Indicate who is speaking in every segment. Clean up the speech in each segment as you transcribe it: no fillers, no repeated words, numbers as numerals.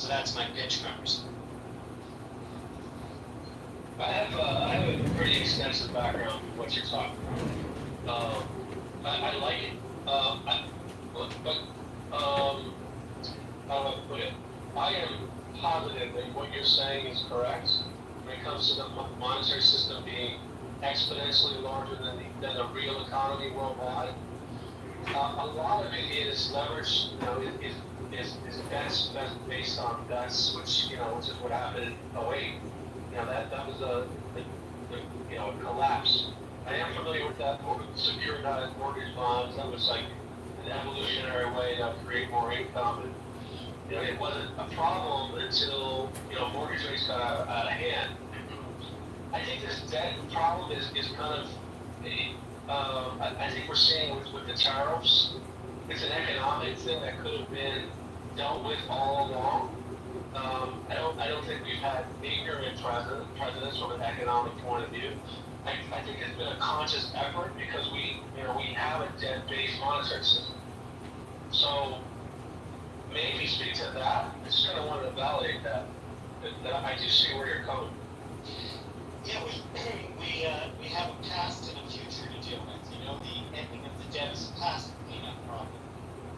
Speaker 1: So that's my pitch, Congressman.
Speaker 2: I have a pretty extensive background in what you're talking about. I like it. How do I put it? I am positive that what you're saying is correct when it comes to the monetary system being exponentially larger than the real economy worldwide. A lot of it is leverage, is bets based on bets, which is what happened in '08. That was a collapse. I am familiar with that securitized mortgage bonds. That was like an evolutionary way to create more income. And, it wasn't a problem until mortgage rates got out of hand. I think this debt problem is kind of I think we're seeing with the tariffs, it's an economic thing that could have been dealt with all along. I don't think we've had ignorant presidents from an economic point of view. I think it's been a conscious effort because we have a debt-based monetary system. So maybe speak to that. I just kind of wanted to validate that I do see where you're coming.
Speaker 1: Yeah, we have a past and a future to deal with. The ending of the debt is a past cleanup problem.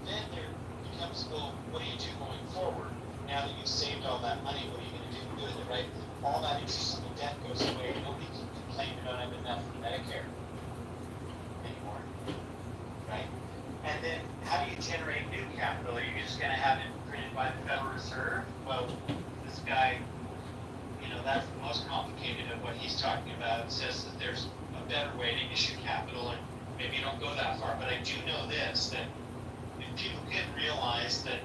Speaker 1: Then there becomes, well, what do you do going forward? Now that you've saved all that money, what are you going to do with it, right? All that existing debt goes away. Nobody can complain they don't have enough for Medicare anymore, right? And then how do you generate new capital? Are you just going to have it printed by the Federal Reserve? Well, this guy, that's the most complicated of what he's talking about. It says that there's a better way to issue capital, and maybe you don't go that far, but I do know this, that if people can realize that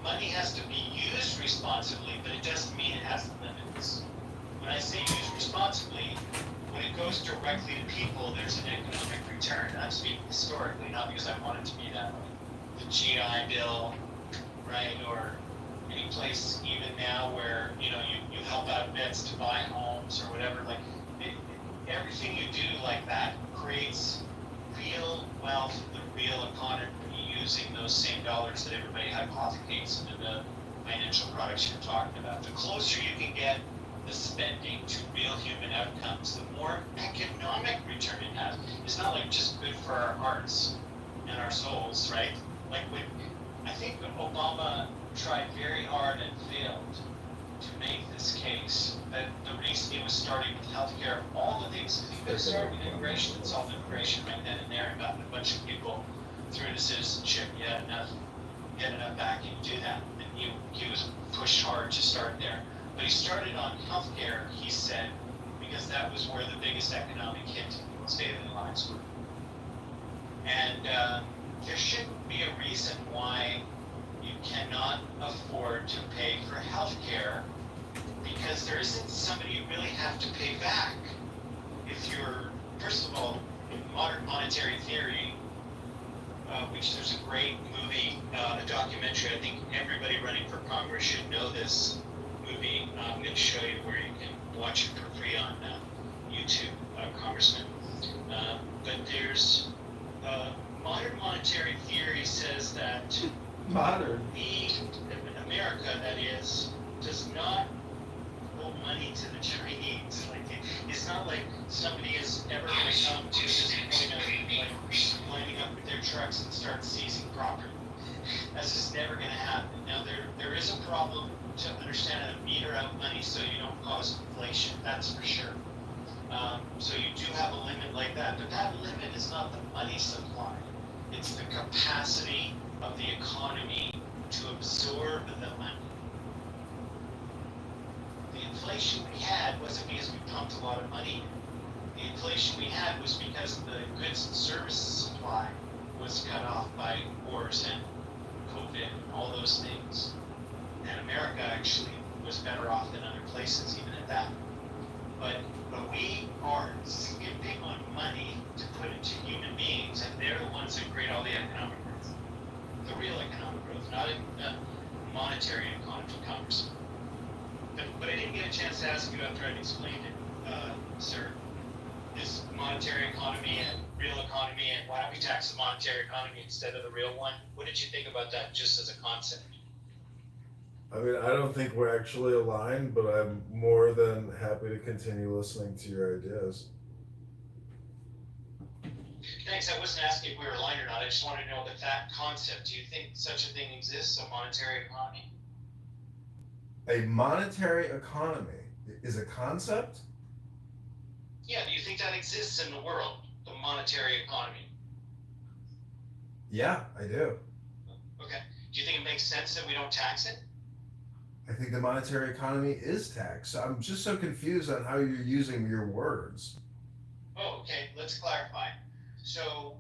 Speaker 1: money has to be used responsibly, but it doesn't mean it has limits. When I say used responsibly, when it goes directly to people, there's an economic return. I'm speaking historically, not because I want it to be that way. The GI Bill, right, or any place even now where you help out vets to buy homes or whatever, everything you do like that creates real wealth in the real economy using those same dollars that everybody hypothecates into the financial products you're talking about. The closer you can get the spending to real human outcomes, the more economic return it has. It's not just good for our hearts and our souls, right? I think Obama tried very hard and failed to make this case that the reason he was starting with healthcare, all the things, he could have started with immigration and solved immigration right then and there and gotten a bunch of people through to citizenship. He had enough backing to do that. And he was pushed hard to start there. But he started on healthcare, he said, because that was where the biggest economic hit to people's daily lives were. And there shouldn't be a reason why you cannot afford to pay for health care, because there isn't somebody you really have to pay back. If you're, first of all, in modern monetary theory, which there's a great movie, a documentary, I think everybody running for Congress should know this movie. I'm going to show you where you can watch it for free on YouTube, Congressman. But there's modern monetary theory says that America, that is, does not owe money to the Chinese. It's not like somebody is ever going to come to this point of lining up with their trucks and start seizing property. That's just never going to happen. Now, there is a problem to understand how to meter out money so you don't cause inflation, that's for sure. So you do have a limit like that, but that limit is not the money supply. It's the capacity of the economy to absorb the money. The inflation we had wasn't because we pumped a lot of money in. The inflation we had was because the goods and services supply was cut off by wars and COVID and all those things. And America actually was better off than other places, even at that. But we are skimping on money to put into human beings, and they're the ones that create all the economic growth. The real economic growth, not a monetary economy, Congressman. But I didn't get a chance to ask you after I'd explained it, sir. This monetary economy and real economy, and why don't we tax the monetary economy instead of the real one? What did you think about that, just as a concept?
Speaker 3: I mean, I don't think we're actually aligned, but I'm more than happy to continue listening to your ideas.
Speaker 1: Thanks. I wasn't asking if we were aligned or not. I just wanted to know about that concept. Do you think such a thing exists, a monetary economy?
Speaker 3: A monetary economy is a concept?
Speaker 1: Yeah, do you think that exists in the world, the monetary economy?
Speaker 3: Yeah, I do.
Speaker 1: Okay. Do you think it makes sense that we don't tax it?
Speaker 3: I think the monetary economy is tax. I'm just so confused on how you're using your words.
Speaker 1: Oh, okay. Let's clarify. So,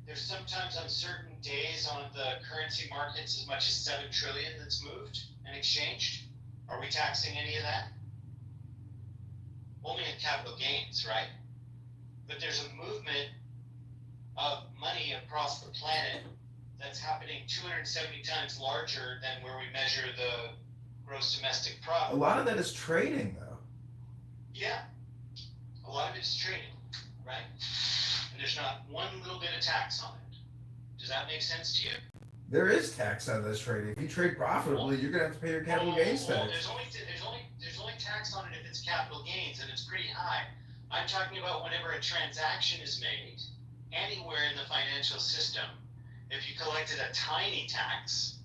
Speaker 1: there's sometimes on certain days on the currency markets as much as 7 trillion that's moved and exchanged. Are we taxing any of that? Only in capital gains, right? But there's a movement of money across the planet that's happening 270 times larger than where we measure the gross domestic
Speaker 3: A
Speaker 1: product.
Speaker 3: lot of that is trading, though.
Speaker 1: Yeah, a lot of it is trading, right? And there's not one little bit of tax on it. Does that make sense to you?
Speaker 3: There is tax on this trading. If you trade profitably, you're gonna have to pay your capital gains tax.
Speaker 1: There's only tax on it if it's capital gains, and it's pretty high. I'm talking about whenever a transaction is made anywhere in the financial system. If you collected a tiny tax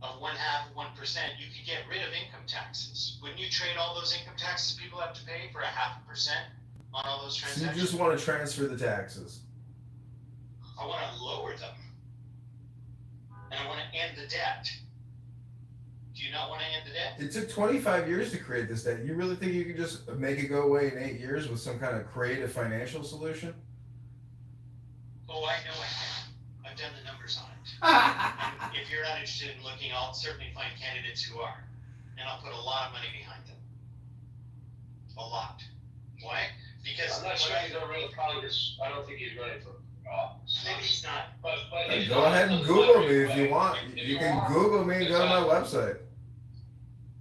Speaker 1: of 0.5%, you could get rid of income taxes. Wouldn't you trade all those income taxes people have to pay for 0.5% on all those
Speaker 3: So you
Speaker 1: transactions?
Speaker 3: just want to transfer the taxes.
Speaker 1: I want to lower them, and I want to end the debt. Do you not want to end the debt?
Speaker 3: It took 25 years to create this debt. You really think you can just make it go away in 8 years with some kind of creative financial solution?
Speaker 1: Oh, I know I can. I've done the numbers on it. And if you're not interested in looking, I'll certainly find candidates who are. And I'll put a lot of money behind them. A lot. Why? Because
Speaker 2: I'm not sure he's gonna run for Congress. I don't think he's running for office.
Speaker 1: maybe he's not.
Speaker 2: But
Speaker 3: Go ahead and Google me if you want. You can Google me and go to my website.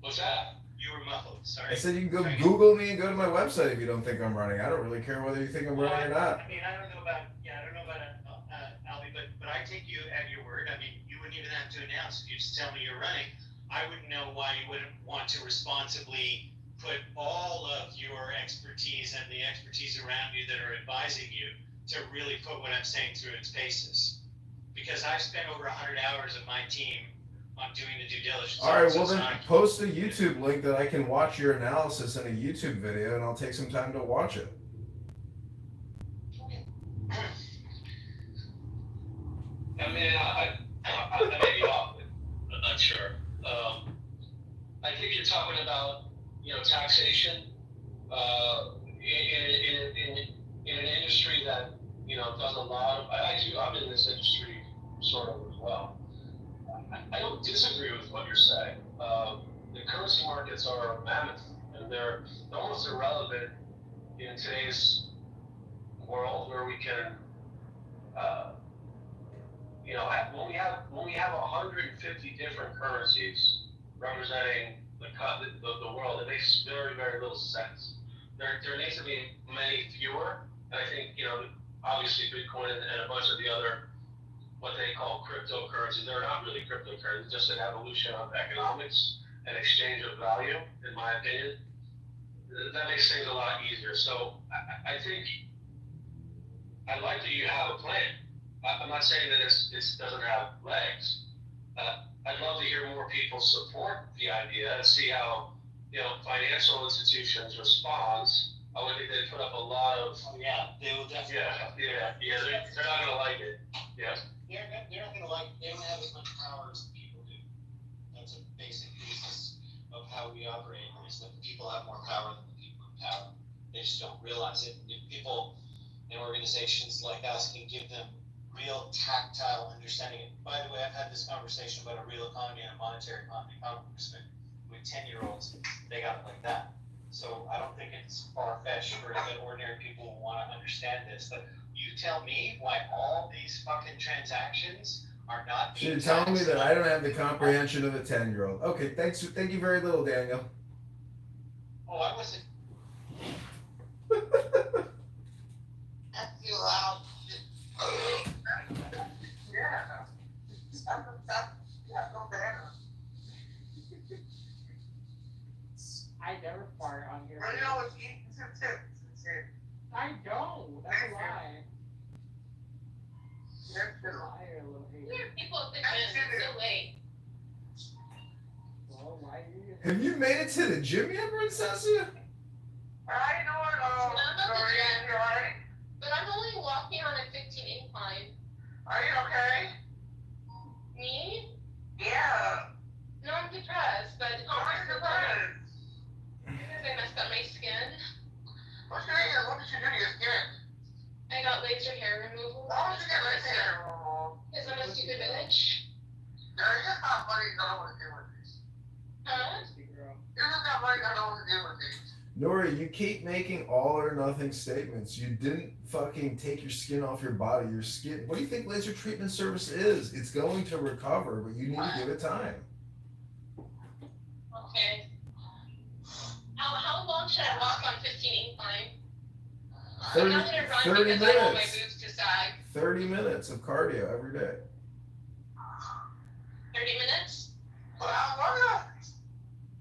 Speaker 2: What's that?
Speaker 1: You were muffled. Sorry.
Speaker 3: I said you can go Google me and go to my website if you don't think I'm running. I don't really care whether you think I'm running or not.
Speaker 1: I mean, I don't know about Albie, but I take you at your word. I mean, you wouldn't even have to announce if you just tell me you're running. I wouldn't know why you wouldn't want to responsibly put all of your expertise and the expertise around you that are advising you to really put what I'm saying through its paces. Because I've spent over 100 hours of my team on doing the due diligence.
Speaker 3: All right,
Speaker 1: So
Speaker 3: well
Speaker 1: it's
Speaker 3: then
Speaker 1: not-
Speaker 3: post a YouTube link that I can watch your analysis in a YouTube video, and I'll take some time to watch it.
Speaker 2: I mean, I may be off. I'm not sure. I think you're talking about, taxation, in an industry that, does a lot of, I'm in this industry sort of as well. I don't disagree with what you're saying. The currency markets are mammoth, and they're almost irrelevant in today's world where we can, when we have 150 different currencies representing the world, it makes very, very little sense. There needs to be many fewer, and I think, obviously Bitcoin and a bunch of the other, what they call cryptocurrencies, they're not really cryptocurrencies, just an evolution of economics and exchange of value, in my opinion. That makes things a lot easier. So I think I like that you have a plan. I'm not saying that it doesn't have legs. I'd love to hear more people support the idea and see how, financial institutions respond. I would think they'd put up a lot of.
Speaker 1: Oh, yeah, they will definitely.
Speaker 2: Yeah. They're not gonna like it. Yeah.
Speaker 1: They're not gonna like. They don't have as much power as the people do. That's a basic basis of how we operate. Is that the people have more power than the people in power. They just don't realize it. If people and organizations like us can give them real tactile understanding. By the way, I've had this conversation about a real economy and a monetary economy, Congressman, with 10-year-olds. They got it like that. So I don't think it's far-fetched for that ordinary people will want to understand this. But you tell me why all these fucking transactions are not
Speaker 3: So
Speaker 1: being
Speaker 3: you're telling me
Speaker 1: taxed.
Speaker 3: that I don't have the comprehension of a 10-year-old. Okay, thank you very little, Daniel.
Speaker 1: Oh, I wasn't. That's too loud. Yeah.
Speaker 4: I never fart on here.
Speaker 5: Well, you always eat some chips and shit.
Speaker 4: I don't. That's a lie.
Speaker 5: That's
Speaker 4: You're a
Speaker 5: true.
Speaker 4: liar, little
Speaker 6: We
Speaker 4: baby.
Speaker 6: have people at the gym. It's so late.
Speaker 4: Well, why are you?
Speaker 3: Have you made it to the gym yet, Princessia?
Speaker 5: I know it all.
Speaker 6: I'm at the
Speaker 5: Sorry,
Speaker 6: gym.
Speaker 5: you alright?
Speaker 6: But I'm only walking on a 15 incline.
Speaker 5: Are you okay?
Speaker 6: Me?
Speaker 5: Yeah.
Speaker 6: No, I'm depressed, but the
Speaker 5: Why are you
Speaker 6: conference is
Speaker 5: depressed?
Speaker 6: because I messed up my skin.
Speaker 5: What did you do to your skin?
Speaker 6: I got laser hair removal.
Speaker 5: Why would you get laser hair removal?
Speaker 6: Because I'm a stupid bitch.
Speaker 5: No, you just got money you don't know what to do with these.
Speaker 6: Huh?
Speaker 5: You just got money you don't know what to do with these.
Speaker 3: Nori, you keep making all or nothing statements. You didn't fucking take your skin off your body. Your skin. What do you think laser treatment service is? It's going to recover, but you need to give it time.
Speaker 6: Okay. How long should I walk on 15 incline? I'm not gonna run
Speaker 3: 30
Speaker 6: because I want my
Speaker 3: minutes.
Speaker 6: boobs to sag.
Speaker 3: 30 minutes of cardio every day.
Speaker 6: 30 minutes?
Speaker 5: Well,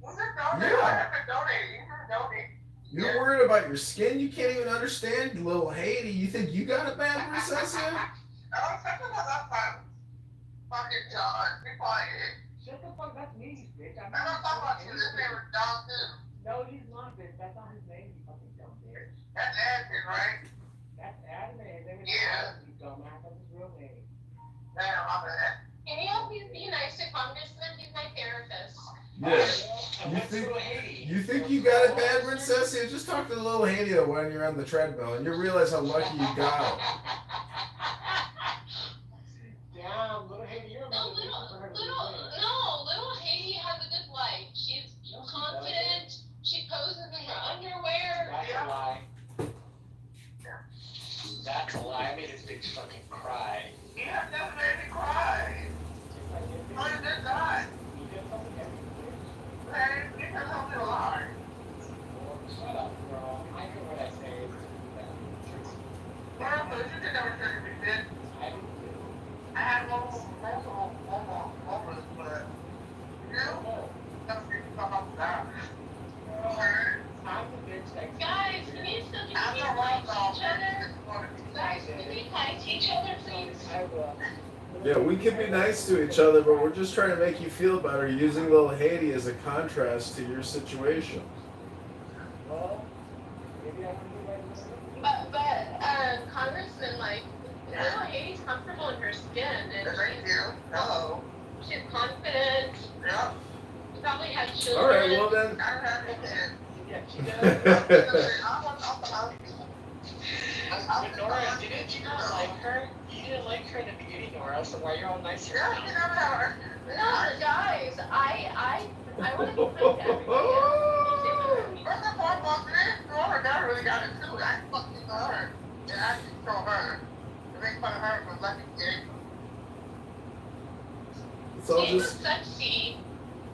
Speaker 5: what's it donate?
Speaker 3: Yeah.
Speaker 5: I have to donate. You can donate.
Speaker 3: You're worried about your skin? You can't even understand, little Haiti. You think you got it bad, Princessia?
Speaker 5: Oh, something about that fun. Fucking John. Be quiet.
Speaker 4: Shut the fuck. That's me, bitch.
Speaker 5: I'm not talking about you. This name is John, too.
Speaker 4: No, he's not, bitch. That's not his name. You fucking dumb bitch.
Speaker 5: That's Ashton, right?
Speaker 4: That's Adam. His name is
Speaker 5: Yeah.
Speaker 4: Adam, you dumbass. That's his real name.
Speaker 5: Damn, I'm bad.
Speaker 6: Can you all please be nice to Congressman? He's my therapist.
Speaker 3: Yeah. You think you got it bad, Princessia? Just talk to the little Haiti when you're on the treadmill, and you'll realize how lucky you got it.
Speaker 4: Damn, little Haiti, you're a
Speaker 6: No, little Haiti has a good life. She's confident. She poses in her underwear.
Speaker 4: That's a lie. That's a lie. I made this bitch fucking cry.
Speaker 5: Yeah, that made me cry. How did that die?
Speaker 4: You did something every bitch.
Speaker 5: Man, you can tell me a lie.
Speaker 4: Well, shut up, bro. I know what I say.
Speaker 5: Well, but you did never say anything, did?
Speaker 4: I didn't do it.
Speaker 5: I had multiple moments, but you never see me come up with that. Okay.
Speaker 4: I'm the bitch that.
Speaker 6: Guys, can you still
Speaker 5: I'm
Speaker 6: be
Speaker 5: the
Speaker 6: nice
Speaker 5: one
Speaker 6: to each other?
Speaker 5: that
Speaker 6: Guys, can we be nice to each other, please?
Speaker 4: I will.
Speaker 3: Yeah, we can be nice to each other, but we're just trying to make you feel better using little Haiti as a contrast to your situation.
Speaker 4: Well, maybe I can do that.
Speaker 6: But Congressman, like, little Haiti's comfortable in her skin, and
Speaker 5: Thank you. Hello.
Speaker 6: she's confident.
Speaker 5: Yeah.
Speaker 6: She probably had children.
Speaker 3: All right, well then.
Speaker 5: I don't have anything.
Speaker 4: Yeah, she does. But Nora, didn't you not like her? You didn't like her in the beginning, Nora, so why are you all nice to her?
Speaker 6: No, guys, I want to be kind to everybody.
Speaker 5: First of all, my friend Nora got really got into it. I fucking saw her. And I actually saw her. To make fun of her for lucky dick.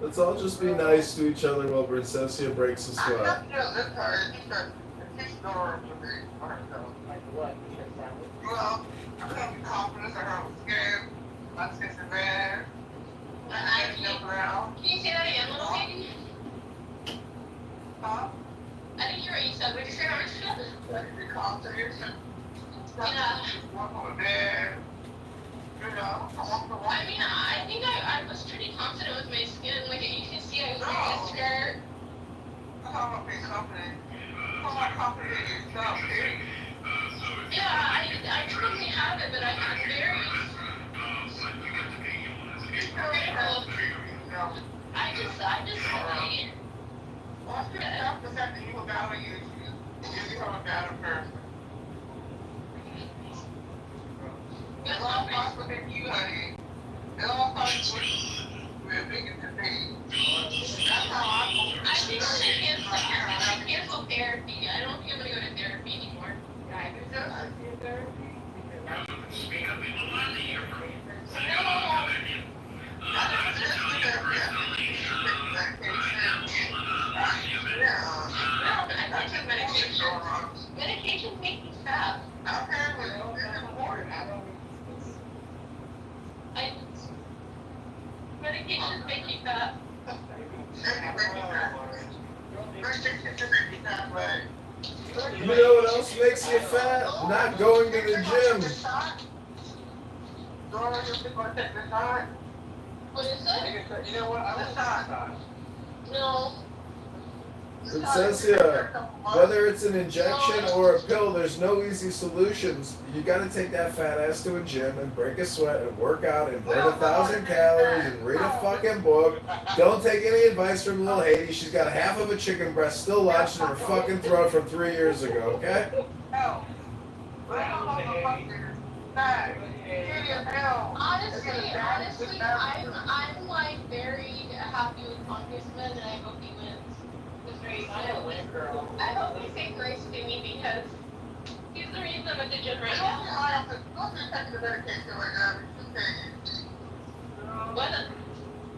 Speaker 3: Let's all just be nice to each other while Princessia breaks a
Speaker 5: I'm
Speaker 3: sweat.
Speaker 5: not gonna lift her. It's just she's Nora for me. For herself.
Speaker 4: Like what? Because that was
Speaker 5: Well, I'm gonna be confident in her skin. My sister bad. I jump around.
Speaker 6: Can you say that again, little baby?
Speaker 5: Huh?
Speaker 6: I didn't hear what you said. What did you say, Marcia?
Speaker 5: Let me be confident.
Speaker 6: Yeah.
Speaker 5: Walk on the bed. You know, I walk the
Speaker 6: I mean, I think I was pretty confident with my skin. Like, you can see I was wearing a skirt.
Speaker 5: I'm talking about being confident. I'm talking about confident in yourself, dude.
Speaker 6: Yeah, I totally have it, but I'm very critical. I just really.
Speaker 5: Watch yourself, the fact that you value you. You are a better person. It all starts within you, honey. It all starts with we're thinking to be. That's how
Speaker 6: I think I'm gonna cancel therapy. I don't think I'm gonna go to therapy anymore.
Speaker 4: Yeah, I could just see therapy because I should speak up in the line here.
Speaker 6: Medications make me fat. Medications make you fat.
Speaker 3: You know what else makes you fat? Not going to the gym.
Speaker 6: What is it?
Speaker 5: You know what? I was not.
Speaker 6: No.
Speaker 3: It says here, whether it's an injection or a pill, there's no easy solutions. You gotta take that fat ass to a gym and break a sweat and work out and burn 1,000 calories and read a fucking book. Don't take any advice from little Haiti. She's got half of a chicken breast still lodged in her fucking throat from 3 years ago, okay?
Speaker 6: Honestly, I'm like very happy with Congressman, and I hope he wins. I hope he say grace to me because he's the reason I'm at the gym right now. What?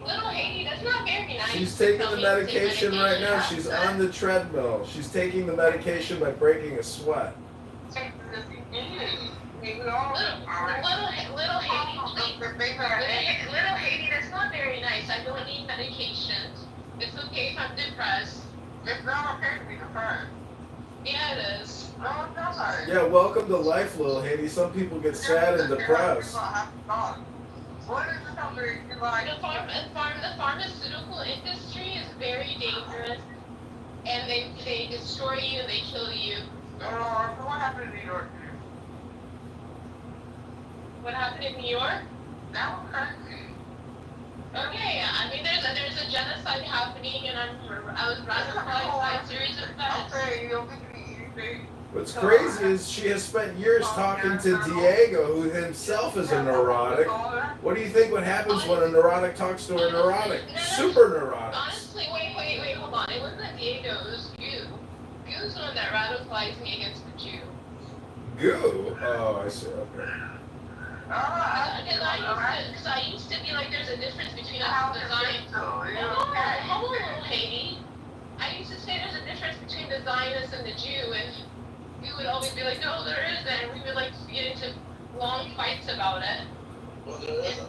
Speaker 6: Little Haiti, that's not very nice.
Speaker 3: She's taking the medication right now. She's on the treadmill. She's taking the medication by breaking a sweat.
Speaker 6: Little Haiti, please. Little Haiti, that's not very nice. I don't need medication. It's okay if I'm depressed.
Speaker 5: It's not okay to be depressed.
Speaker 6: Yeah, it is.
Speaker 5: No, it's not.
Speaker 3: Yeah, welcome to life, little Haiti. Some people get sad and depressed.
Speaker 5: What is the company like?
Speaker 6: The pharmaceutical industry is very dangerous, and they destroy you, they kill you.
Speaker 5: So what happened in New York?
Speaker 6: What happened in New York?
Speaker 5: That was crazy.
Speaker 6: Okay, I mean there's a genocide happening, and I was radicalized by a series of events.
Speaker 5: Okay, you don't think anything.
Speaker 3: What's crazy is she has spent years talking to Diego, who himself is a neurotic. What do you think what happens when a neurotic talks to a neurotic? Super neurotic.
Speaker 6: Honestly, wait, hold on. It wasn't Diego, it was Goo. Goo's the one that radicalized me against the Jew.
Speaker 3: Goo? Oh, I see, okay.
Speaker 6: Because I used to be like, there's a difference between us and design. Hold on, little Haiti. I used to say there's a difference between the Zionist and the Jew, and we would always be like, no, there isn't, and we would like get into long fights about it.
Speaker 1: Well, there isn't.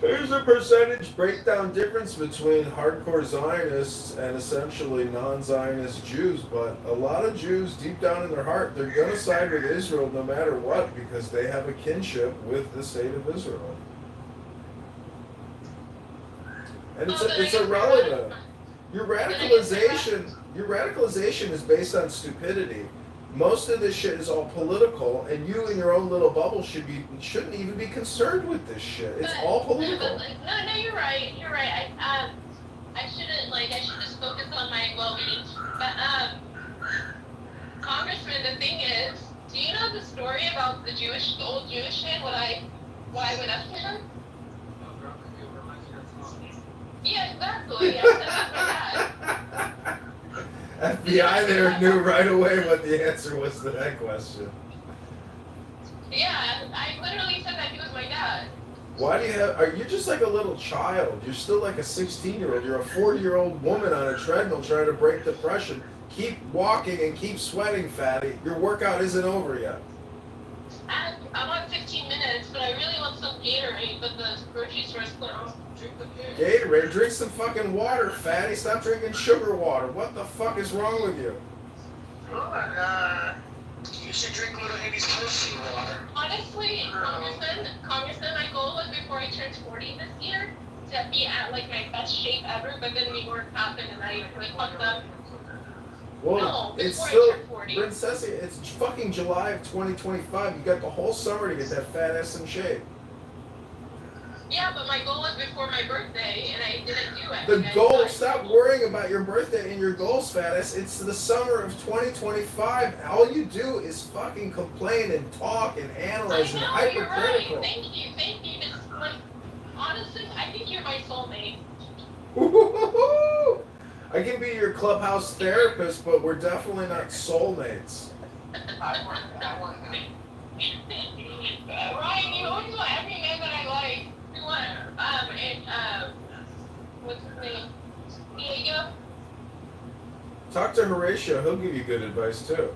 Speaker 3: There's a percentage breakdown difference between hardcore Zionists and essentially non-Zionist Jews, but a lot of Jews, deep down in their heart, they're going to side with Israel no matter what because they have a kinship with the state of Israel. And it's irrelevant. Your radicalization is based on stupidity. Most of this shit is all political, and you in your own little bubble shouldn't even be concerned with this shit. It's all political.
Speaker 6: No, you're right. I should just focus on my well-being. But Congressman, the thing is, do you know the story about the old Jewish man? Why I went after him? Yeah, exactly. I said that.
Speaker 3: FBI there knew right away what the answer was to that question.
Speaker 6: Yeah, I literally said that he was my dad.
Speaker 3: Why do you are you just like a little child? You're still like a 16-year-old. You're a 40-year-old woman on a treadmill trying to break depression. Keep walking and keep sweating, fatty. Your workout isn't over yet.
Speaker 6: I want 15 minutes, but I really want some Gatorade, but the grocery store's closed.
Speaker 3: Gatorade, drink some fucking water, fatty. Stop drinking sugar water. What the fuck is wrong with you?
Speaker 5: Oh my god.
Speaker 1: You should drink Little Haiti's pussy water.
Speaker 6: Honestly, Congressman, my goal was before I turned 40 this year to be at like my best shape ever, but then New York happened and I like fucked up.
Speaker 3: Well,
Speaker 6: No,
Speaker 3: it's
Speaker 6: before I
Speaker 3: still,
Speaker 6: turned 40.
Speaker 3: Princess, it's fucking July of 2025. You got the whole summer to get that fat ass in shape.
Speaker 6: Yeah, but my goal was before my birthday, and I didn't do it.
Speaker 3: The goal, stop worrying about your birthday and your goals, fat ass. It's the summer of 2025. All you do is fucking complain and talk and analyze and
Speaker 6: I know, you're right.
Speaker 3: hypercritical.
Speaker 6: Thank you. It's like, honestly, I think you're my soulmate.
Speaker 3: I can be your clubhouse therapist, but we're definitely not soulmates.
Speaker 6: Ryan, you always want every man that I like. You want, what's his name? Diego?
Speaker 3: Talk to Horatio. He'll give you good advice, too.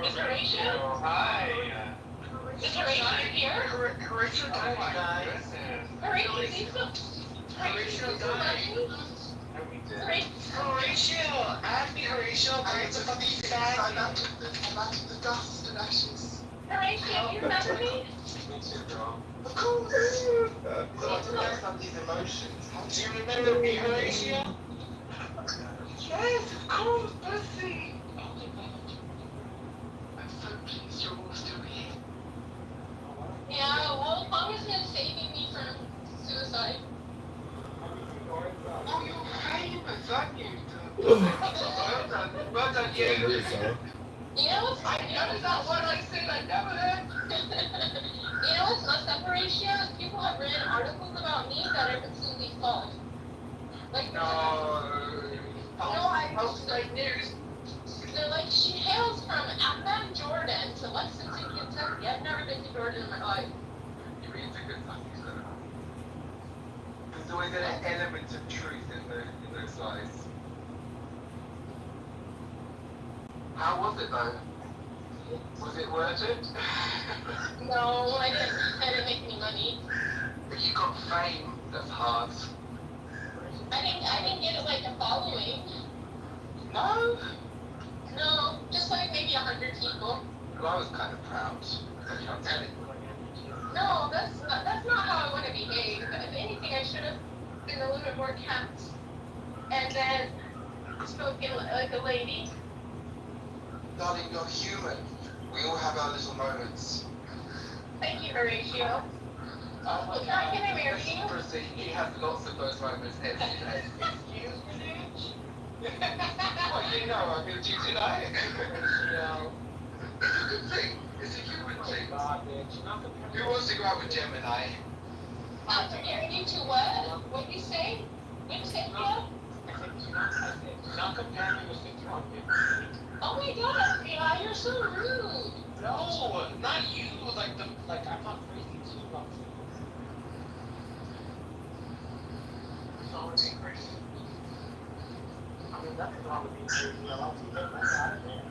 Speaker 6: Is Horatio?
Speaker 2: Hi.
Speaker 6: Is Horatio here?
Speaker 5: Horatio died.
Speaker 6: Horatio, he's so, Horatio,
Speaker 1: Horatio, add me, Horatio. It's a fucking fag.
Speaker 5: Imagine the dust and ashes.
Speaker 6: Horatio, you remember me?
Speaker 2: Me too, girl.
Speaker 5: Of course.
Speaker 1: Well, to rest on these emotions. Do you remember me, Horatio?
Speaker 5: Yes, of course, Bessie. I'm so pleased you're all still here.
Speaker 6: Yeah, well, Congressman saving me from suicide.
Speaker 5: Oh, you're famous, aren't you? Well done. Well done, you.
Speaker 6: You know what's
Speaker 5: I noticed that one I said I never heard.
Speaker 6: You know what's messed up, Horatio? Is people have written articles about me that are completely false. Like,
Speaker 5: False fake news.
Speaker 6: they're like, she hails from Amman, Jordan to Lexington, Kentucky. I've never been to Jordan in my life.
Speaker 5: You mean the good stuff you said. There's always an element of truth in those lies. How was it though? Was it worth it?
Speaker 6: No, I didn't make any money.
Speaker 5: But you got fame. That's hard.
Speaker 6: I didn't get like a following.
Speaker 5: No.
Speaker 6: No, just like maybe 100 people.
Speaker 5: Well, I was kind of proud. I can't tell you.
Speaker 6: No, that's not how I want to behave. If anything, I should have been a little bit more kept. And then spoken like a lady.
Speaker 5: Darling, you're human. We all have our little moments.
Speaker 6: Thank you, Horatio. Well, can I marry you?
Speaker 5: Proceed. He has lots of those moments every day.
Speaker 1: Excuse me, dude.
Speaker 5: Well, you know, I mean, do you deny it?
Speaker 1: No.
Speaker 5: It's a good thing. It's a human thing.
Speaker 1: God, bitch. Not comparing.
Speaker 5: Who wants to go out with Gemini?
Speaker 6: Comparing you to what? What did you say? What did you say, Theo?
Speaker 1: Not comparing us to Trump, bitch.
Speaker 6: Oh my God, Theo, you're so rude.
Speaker 1: No, not you. Like I'm not crazy too. What's wrong with being crazy? I mean, nothing's wrong with being crazy. I'll take that out of there.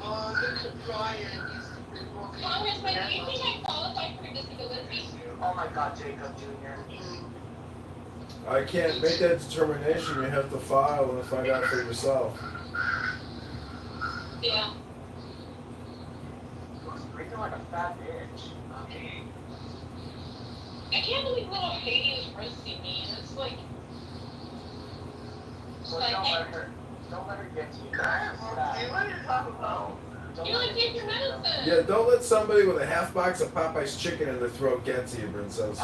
Speaker 5: Oh, look at Brian. He's been walking.
Speaker 6: Congressman, do you think I qualify for disability?
Speaker 1: Oh my God, Jacob Jr.
Speaker 3: I can't make that determination. You have to file and find out for yourself.
Speaker 6: Yeah.
Speaker 1: Breathing like a fat bitch. Okay.
Speaker 6: I can't believe little Haiti is roasting me. And it's like,
Speaker 1: Well, don't let her get to you.
Speaker 5: What are you talking about?
Speaker 6: you like take your medicine.
Speaker 3: Yeah, don't let somebody with a half box of Popeye's chicken in their throat get to you, Princess.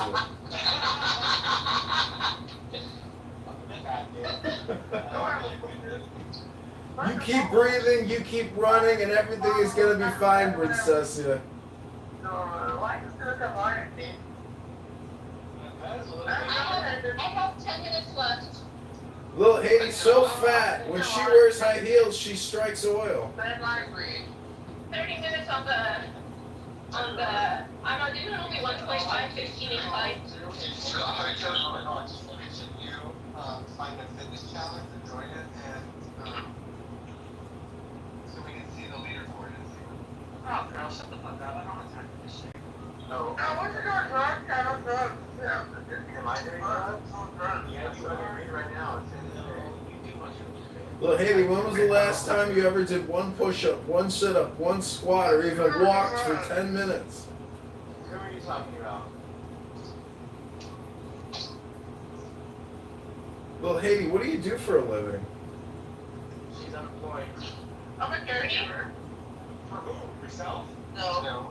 Speaker 3: You keep breathing, you keep running, and everything is gonna be fine, Princess.
Speaker 5: Why you still come on at me?
Speaker 6: I have 10 minutes left.
Speaker 3: Little Haiti's so fat. When she wears high heels, she strikes oil.
Speaker 5: Bad library.
Speaker 6: 30 minutes on the, I'm doing only 1.5, 15 in height.
Speaker 5: Got a hotel.
Speaker 1: You find a fitness challenge and join it, and so we can see the leaderboard and see. Oh, girl, shut the fuck up! I don't have time for this shit. No.
Speaker 5: I want to go drugs. I don't drugs. Yeah.
Speaker 1: Am I doing drugs? Yeah, you are doing right now. You do much of
Speaker 3: Little Haiti, when was the last time you ever did one push-up, one sit-up, one squat, or even walked for 10 minutes?
Speaker 1: Who are you talking about?
Speaker 3: Little Haiti, what do you do for a living?
Speaker 1: She's unemployed.
Speaker 5: I'm a caregiver.
Speaker 1: For who? Yourself?
Speaker 5: No.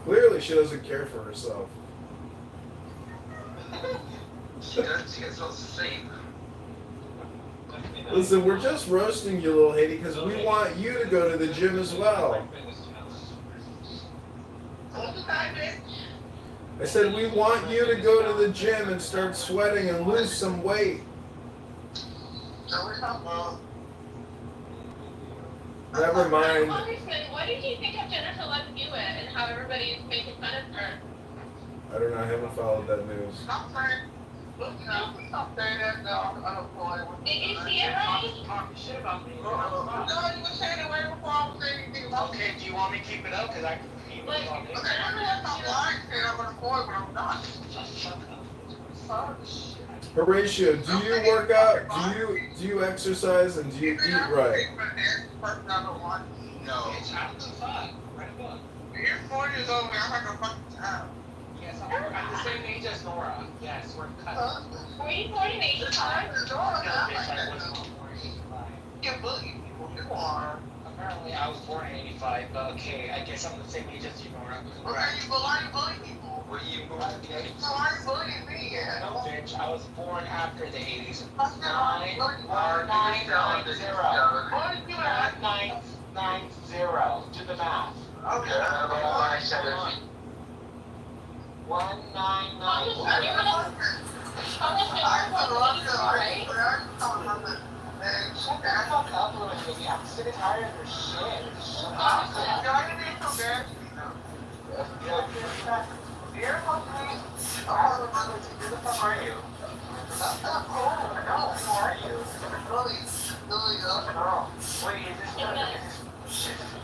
Speaker 3: Clearly, she doesn't care for herself.
Speaker 5: She does. She gets lots of sleep.
Speaker 3: Listen, we're just roasting you, little Haiti, because we want you to go to the gym as well.
Speaker 5: What's the time, bitch?
Speaker 3: I said we want you to go to the gym and start sweating and lose some weight.
Speaker 5: No, we're not. Well,
Speaker 3: Never mind.
Speaker 6: Congressman, what did you think of Jennifer Love Hewitt and how everybody's making fun of her?
Speaker 3: I don't know. I haven't followed that news.
Speaker 5: stop saying. Look, no, stop saying that. No, I'm unemployed.
Speaker 6: Did you see it, right?
Speaker 1: Talking shit about me.
Speaker 5: No, you were saying it way before I was saying anything about
Speaker 1: Okay, do you want me to keep it up? Because I can keep
Speaker 6: Like,
Speaker 1: it on
Speaker 5: Okay, I'm not lying saying I'm unemployed, but I'm not.
Speaker 4: fuck? Shit.
Speaker 3: Horatio, do you work out? Do you exercise and do you eat right?
Speaker 1: No.
Speaker 4: Bitch, I'm the fuck. Right above.
Speaker 5: You're 4 years old, man. I'm like a fucking child.
Speaker 4: Yes, I'm the same age as Nora. Yes, we're cousins.
Speaker 6: Were you born in 85?
Speaker 4: No, bitch, I wasn't born in 85.
Speaker 5: You bully people. You are.
Speaker 4: Apparently, I was born in 85, but okay, I guess I'm the same age as you, Nora.
Speaker 5: Okay, why you bully people?
Speaker 1: Were you born in the 80s?
Speaker 5: So why you bullying me? Yeah.
Speaker 4: No, bitch, I was born after the 80s.
Speaker 5: Why you bullying me?
Speaker 4: 1990.
Speaker 5: Why you doing that?
Speaker 4: 1990. Do the math.
Speaker 5: Okay.
Speaker 4: 1990. Shut the fuck up, little baby. I'm sick and tired of your shit. Shut up. Who the fuck are you? No, who are you? Oh, wait, is this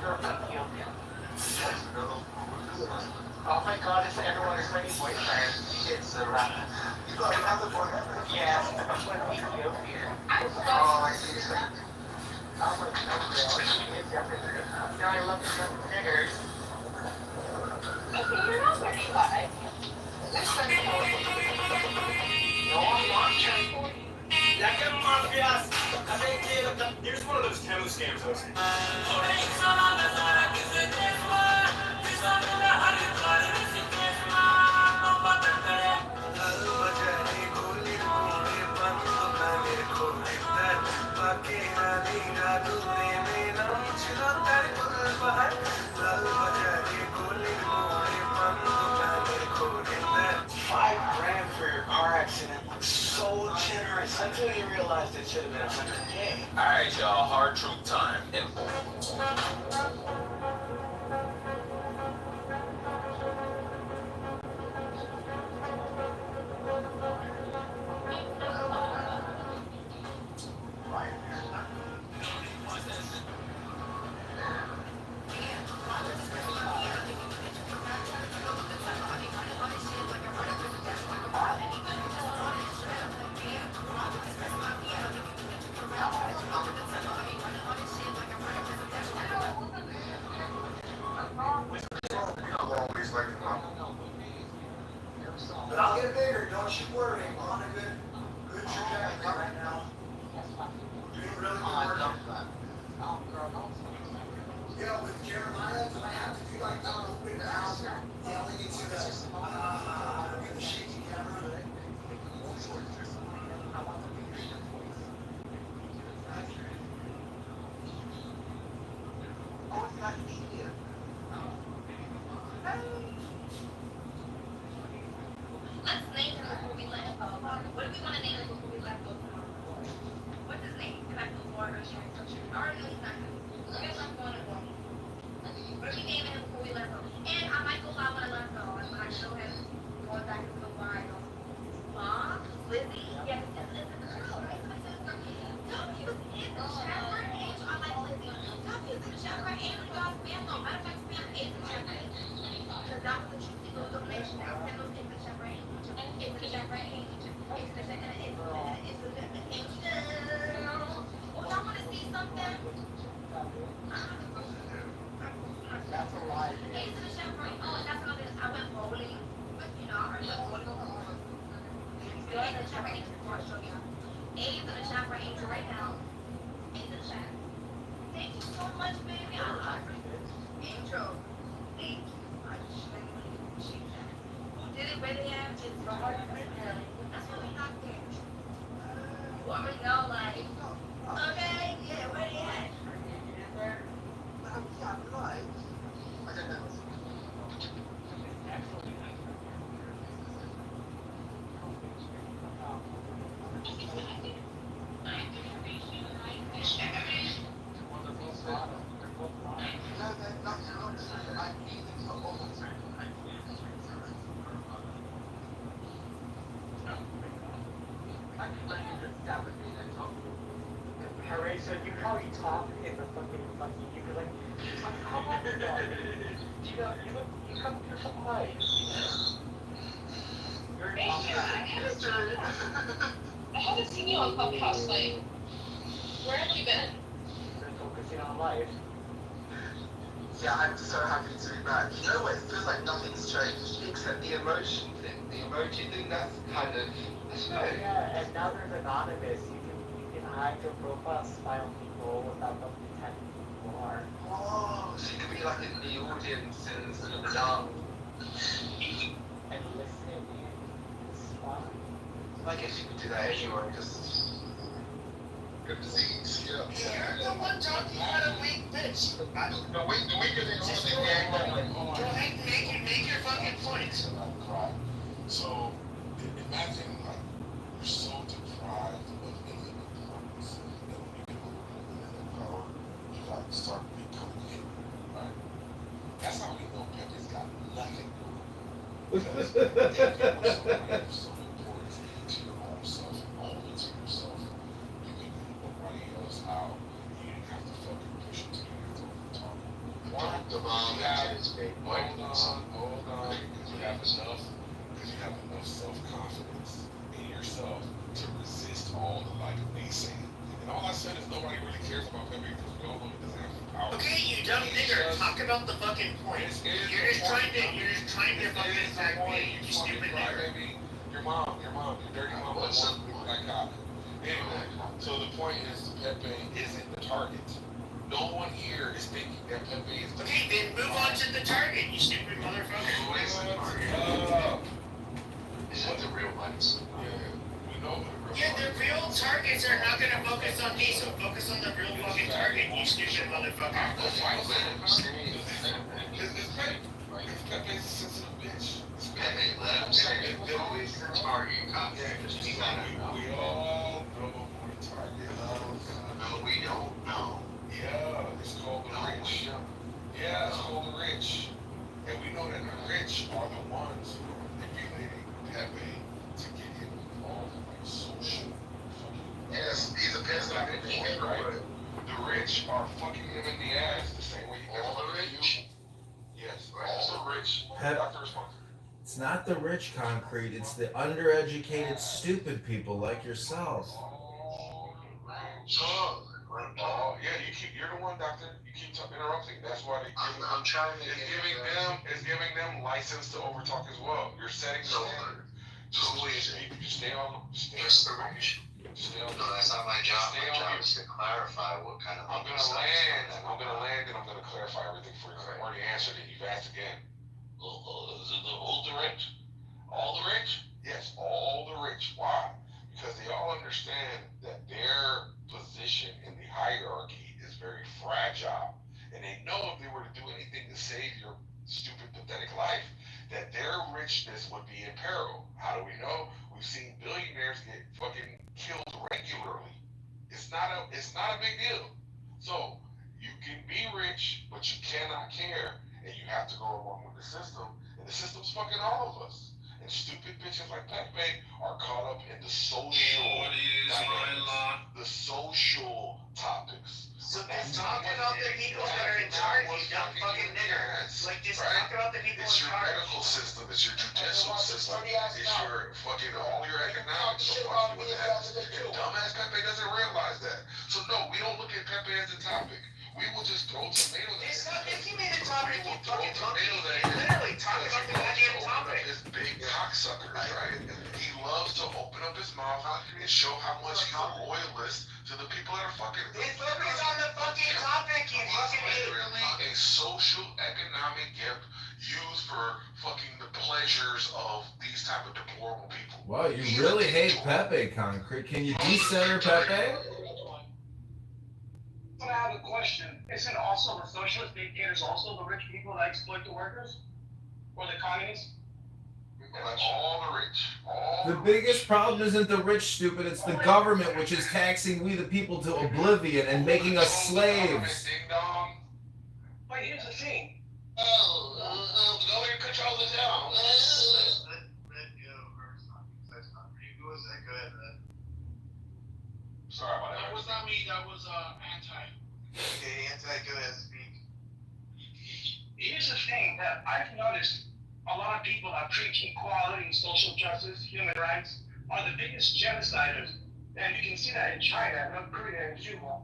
Speaker 4: your Ethiopia? Oh my god, it's everyone is my boyfriend. It's a rap.
Speaker 1: You got another boyfriend?
Speaker 4: Yes, I'm from Ethiopia.
Speaker 1: Oh, I see.
Speaker 4: I'm with no girl. It's everything. Now I love the young niggers.
Speaker 6: Okay, you're not 35.
Speaker 4: No, I'm not turning 40.
Speaker 7: Here's one of those Temu scams I was
Speaker 4: $5,000 for your car accident was so generous until you realized it should have been $100K.
Speaker 7: Alright, y'all, hard truth time.
Speaker 8: But I'll get bigger, don't you worry. I'm on a good trajectory right now. Doing really good work. You know, with Jeremiah, I have to do like open mouth, yelling into the shaky camera.
Speaker 5: Oh, it's not easier.
Speaker 6: Let's name him before we let him go. What do we want to name him before we let him go? What's his name? Can I go for it? I already know he's not good. I guess I'm going to go. What are we naming him before we let him go? And I might go live when I let him go. And when I show him going back to the wild. Mom? Lizzie? Yes, it's the girl, right? My sister. Don't use it in the chat for Angel. I like Lizzie. Don't use it in the chat for Angel. God's spam. No, matter of fact, spam is the chat for Angel. Because that was the truth. It was a donation. I sent those in the chat for Angel. It's the chat for Angel. It's the chat for Angel. Oh, y'all want to see something?
Speaker 4: That's a lie.
Speaker 6: It's the chat for Angel. Oh, and that's another thing. I went bowling. But, you know, I heard that bowling go home. Go ahead and chat for Angel before I show you. A's in the chat for Angel right now. A's in the chat. Thank you so much, baby. I love you. Angel. Thank you. I just really appreciate that. Who did it? Where they at? It's the hard That's what we not there. You already know, like, okay, yeah, where they at?
Speaker 4: Hooray, so you probably talk in the fucking you could like, how about the dog? You know, you're so quiet. You're very
Speaker 6: Hey,
Speaker 4: popular.
Speaker 6: I haven't seen you on Clubhouse. Like, where have you been?
Speaker 4: Been focusing on life.
Speaker 5: Yeah, I'm so happy to be back. You know what? It feels like nothing's changed except the emotion thing. The emoji thing, that's kind of, I don't know.
Speaker 4: Yeah, and now there's anonymous. You can hide your profile, spy on people without them pretending you are.
Speaker 5: Oh, so you could be like in the audience and sort of the dark.
Speaker 4: And listen and respond.
Speaker 5: I guess you could do that anyway, because good disease. Yeah.
Speaker 8: You're the one talking about a weak bitch.
Speaker 5: The weaker they
Speaker 8: Just
Speaker 5: are,
Speaker 8: go ahead.
Speaker 5: the
Speaker 8: Go ahead and make your fucking points.
Speaker 9: So imagine like you're so deprived of any importance that when you get a little bit of power, you like start becoming angry, right? That's how we know Pepe's got nothing going on. Because if somebody is so important to your own self and only to yourself, you can leave nobody else out. You didn't have to fucking push it to you have to overtalk.
Speaker 5: The mom
Speaker 9: Yeah.
Speaker 5: is big.
Speaker 9: Hold on, because you have enough self-confidence in yourself to resist all the like naysaying. And all I said is nobody really cares about Pepe because we all know he doesn't have the power.
Speaker 8: Okay, you dumb nigger, talk about the fucking point. You're just trying to fucking attack me, you stupid nigger.
Speaker 9: Baby, your mom, your dirty mom wants that cock. Anyway, so the point is Pepe isn't the target. No one here is thinking that Pepe is the
Speaker 8: Okay, then move on to the target, you stupid motherfucker.
Speaker 5: Who is the target? Is it the real ones?
Speaker 9: Yeah, we know who the real
Speaker 8: Yeah, the real targets are not gonna focus on me, so focus on the real fucking target, you stupid motherfucker.
Speaker 9: It's Pepe. It's Pepe's a sensitive bitch. It's
Speaker 5: Pepe, let him say it. Who is the target?
Speaker 9: We all know who the target is.
Speaker 5: No, we don't know.
Speaker 9: Yeah, it's called the rich. Yeah, it's called the rich. And we know that the rich are the ones who are manipulating Pepe to get him involved in like social fucking.
Speaker 5: Yes, he's a peasant.
Speaker 9: Right? The rich are fucking him in the ass the same way you
Speaker 5: All the rich?
Speaker 9: Yes, all the rich.
Speaker 3: Pep-
Speaker 9: Dr. Response.
Speaker 3: It's not the rich concrete, it's the undereducated, stupid people like yourself.
Speaker 9: Oh, yeah, you're the one, doctor. You keep interrupting. That's why
Speaker 5: I'm trying to
Speaker 9: it's giving them license to overtalk as well. You're setting the standard. Just stay on.
Speaker 5: It's the rich.
Speaker 9: Stay on.
Speaker 5: No, that's not my job.
Speaker 9: Stay
Speaker 5: My
Speaker 9: on
Speaker 5: job
Speaker 9: mute.
Speaker 5: is to clarify what kind of.
Speaker 9: I'm gonna land and I'm gonna clarify everything for you. I've already answered it. You've asked again. Is it all the rich? All the rich? Yes, all the rich. Why? Because they all understand that their position in the hierarchy is very fragile. And they know if they were to do anything to save your stupid, pathetic life, that their richness would be in peril. How do we know? We've seen billionaires get fucking killed regularly. It's not a big deal. So you can be rich, but you cannot care, and you have to go along with the system. And the system's fucking all of us. And stupid bitches like Pepe are caught up in the social the social topics.
Speaker 8: So just talk about the people that are in charge, you dumb fucking nigger. Like, just talk about the people in
Speaker 9: It's your
Speaker 8: charge.
Speaker 9: medical system, it's your judicial system, it's your fucking all your economics are fucking with that. And dumbass Pepe doesn't realize that. So no, we don't look at Pepe as a topic. We will just throw tomatoes at
Speaker 8: It's
Speaker 9: him.
Speaker 8: not, if you made a topic, you fucking monkey.
Speaker 9: Tomatoes at him.
Speaker 8: Literally, talk about the goddamn
Speaker 9: Open up
Speaker 8: topic.
Speaker 9: his big cocksuckers, right? He loves to open up his mouth and show how much he's a loyalist to the people that are fucking.
Speaker 8: Just focus on the fucking topic, you fucking idiot.
Speaker 9: Literally a social economic gift used for fucking the pleasures of these type of deplorable people.
Speaker 3: Wow, you really hate Pepe, Concrete. Can you decenter Pepe?
Speaker 10: But I have a question. Isn't also the socialist dictators also the rich people that exploit the workers? Or the communists?
Speaker 9: All the rich.
Speaker 3: The biggest problem isn't the rich, stupid. It's the government, which is taxing we the people to oblivion and making us slaves.
Speaker 9: Ding dong.
Speaker 10: But here's the thing.
Speaker 5: Go ahead and control the down.
Speaker 9: Sorry about
Speaker 8: That
Speaker 9: that.
Speaker 8: was not me, that was anti.
Speaker 5: Okay, anti, go ahead, speak.
Speaker 10: Here's the thing that I've noticed a lot of people that preach equality, social justice, human rights are the biggest genociders. And you can see that in China, North Korea, and Cuba.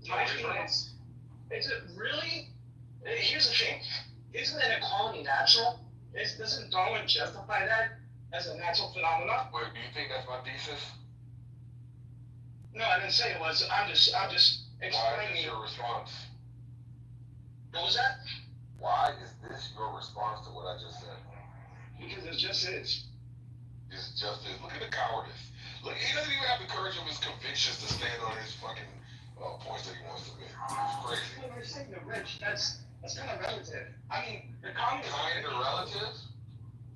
Speaker 10: My thing is it really? Here's the thing. Isn't inequality natural? Doesn't Darwin justify that as a natural phenomenon?
Speaker 9: Wait, do you think that's my thesis?
Speaker 10: No, I didn't say it was. I'm just
Speaker 9: Why is
Speaker 10: explaining.
Speaker 9: this your response?
Speaker 10: What was that?
Speaker 9: Why is this your response to what I just said?
Speaker 10: Because it just is.
Speaker 9: It's just this. Look at the cowardice. Look, he doesn't even have the courage of his convictions to stand on his fucking points that he wants to make. It's crazy.
Speaker 10: When you're saying the rich, that's kind of relative. I mean, the communists.
Speaker 9: Kind of relative?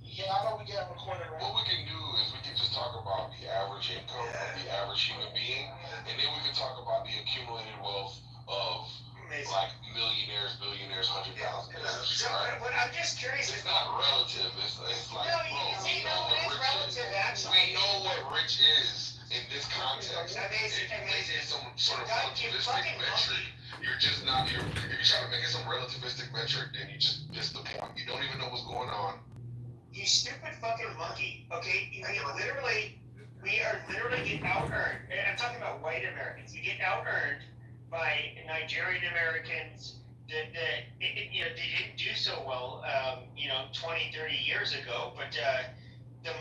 Speaker 10: Yeah, I know we get recorded, right?
Speaker 9: What we can do is we can just talk about the average income of the average human being, and then we can talk about the accumulated wealth of like millionaires, billionaires, $100,000. Right?
Speaker 10: But I'm just curious.
Speaker 9: It's not relative. It's like
Speaker 10: No, it is relative,
Speaker 9: We
Speaker 10: actually.
Speaker 9: know what rich is in this context.
Speaker 10: Amazing.
Speaker 9: It's some sort of relativistic metric. You're just not. If you're trying to make it some relativistic metric, then you just miss the point. You don't even know what's going on.
Speaker 10: You stupid fucking monkey. Okay, we are literally getting out-earned. And I'm talking about white Americans. We get out-earned by Nigerian Americans that they didn't do so well, 20, 30 years ago. But the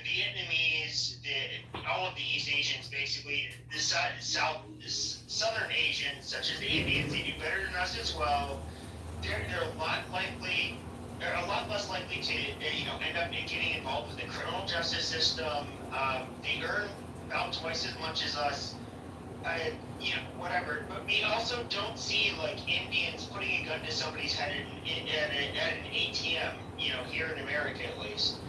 Speaker 10: Vietnamese, all of the East Asians, basically, the Southern Asians, such as the Indians, they do better than us as well. They're a lot less likely to end up getting involved with the criminal justice system. They earn about twice as much as us. Whatever. But we also don't see like Indians putting a gun to somebody's head at an ATM. Here in America at least.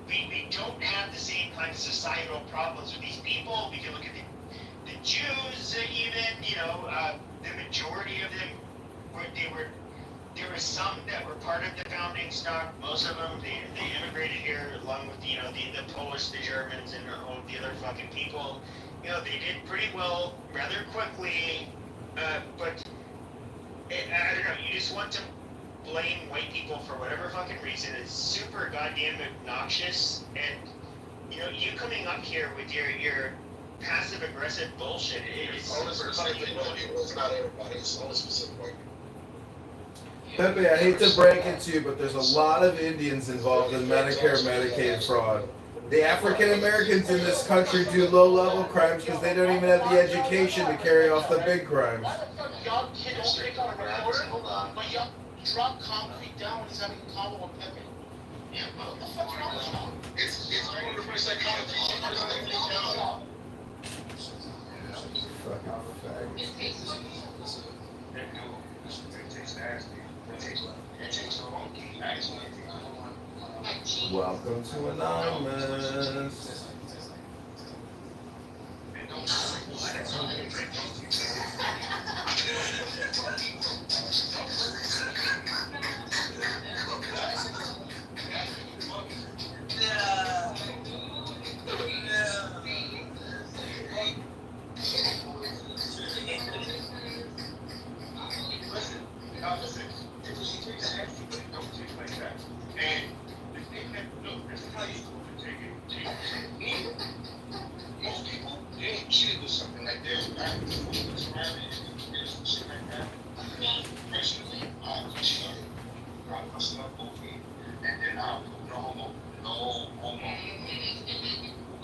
Speaker 10: We don't have the same kind of societal problems with these people. We can look at the Jews, even. The majority of them there were some that were part of the founding stock. Most of them, they immigrated here along with, the Polish, the Germans, and all of the other fucking people. They did pretty well rather quickly, but I don't know, you just want to blame white people for whatever fucking reason. It's super goddamn obnoxious, and, you coming up here with your passive-aggressive bullshit, it's
Speaker 9: Only specific white people. It's not everybody. It's only specific white people.
Speaker 3: Pepe, I hate to break it to you, but there's a lot of Indians involved in Medicare, Medicaid fraud. The African Americans in this country do low-level crimes because they don't even have the education to carry off the big crimes.
Speaker 1: Why the fuck y'all kids don't take on a recorder, but y'all drop concrete down when he's having a combo with Pepe? Yeah, what the fuck's wrong with y'all?
Speaker 9: It's 100% psychology.
Speaker 3: Fucking fag. Welcome to Anonymous.
Speaker 9: Most people, they ain't cheated with something like this. Shit like that. Personally, I appreciate it. I myself open, and then I put no homo.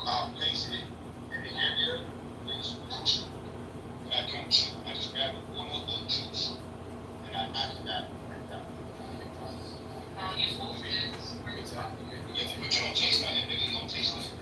Speaker 9: I'll place it in the area, place it. I come to, I just grab one of those tools, and I knock it out right down. But you don't taste nothing, nigga. You don't taste nothing.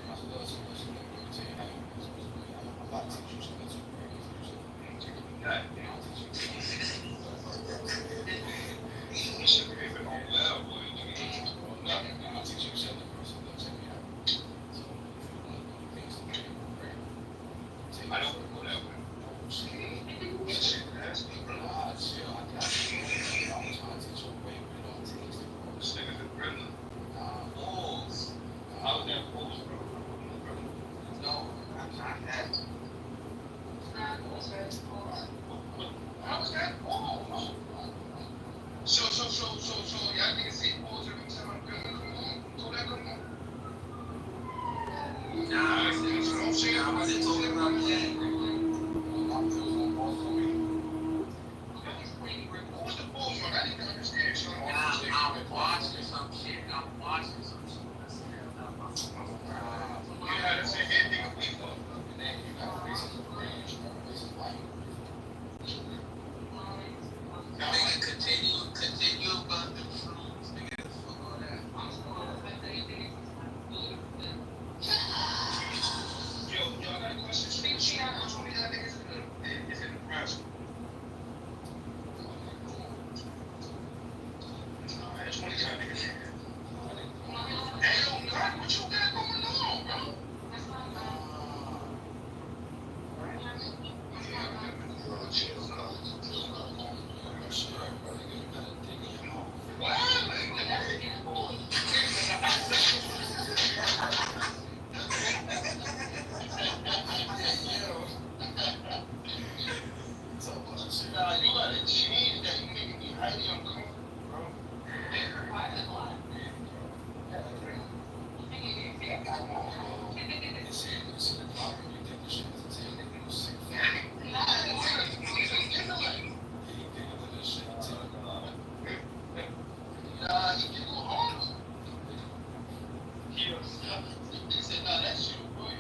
Speaker 9: He said, no, that's you, boy.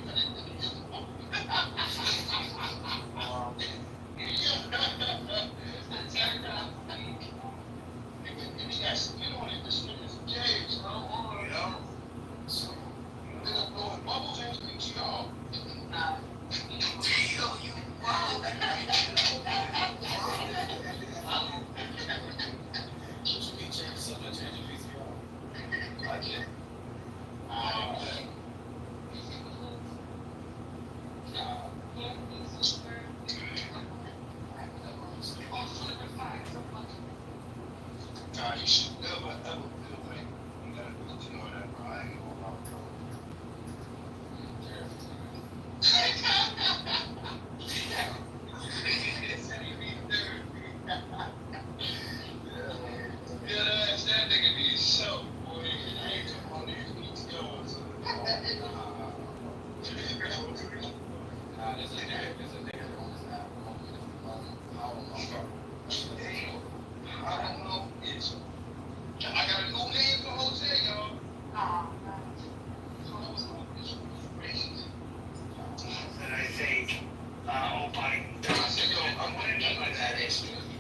Speaker 9: Yes, you know, in this James, you know, so they don't know what bubbles anything to y'all. You wow. Should be changing so much energy. I get it. You should know what that would be like. You gotta know that, bro. I ain't gonna lie. Yeah, that nigga needs soap, boy. I ain't talking about these needs going. Nah, there's a nigga on this app. I don't know. It's I got a new name for Jose, y'all.
Speaker 10: And I think, Biden does. What I mean by that is,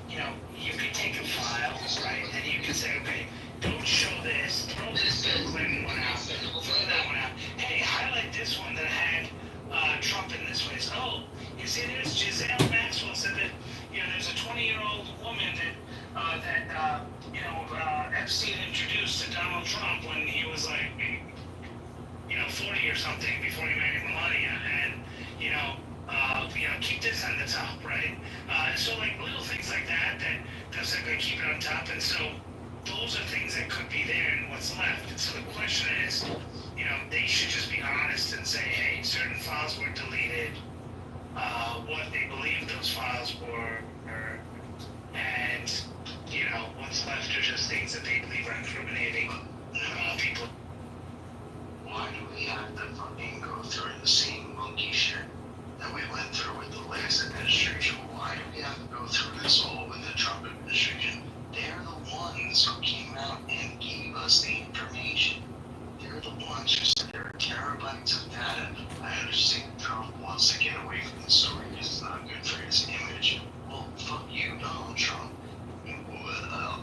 Speaker 10: you know, you can take a file, right, and you can say, okay, don't show this, throw this Bill Clinton one out, throw that one out. Hey, highlight this one that had Trump in this place. Oh, you see, there's Giselle Maxwell said that, you know, there's a 20-year-old woman that Epstein introduced to Donald Trump when he was like, 40 or something before he married Melania, and keep this on the top, right? So like little things like that that's like they keep it on top, and so those are things that could be there and what's left. And so the question is, they should just be honest and say, hey, certain files were deleted, what they believe those files were, and what's left are just things that they believe are incriminating people.
Speaker 5: Why do we have to fucking go through the same monkey shit that we went through with the last administration? Why do we have to go through this all with the Trump administration? They're the ones who came out and gave us the information. They're the ones who said there are terabytes of data. I understand Trump wants to get away from the story because it's not good for his image. Well, fuck you, Donald Trump.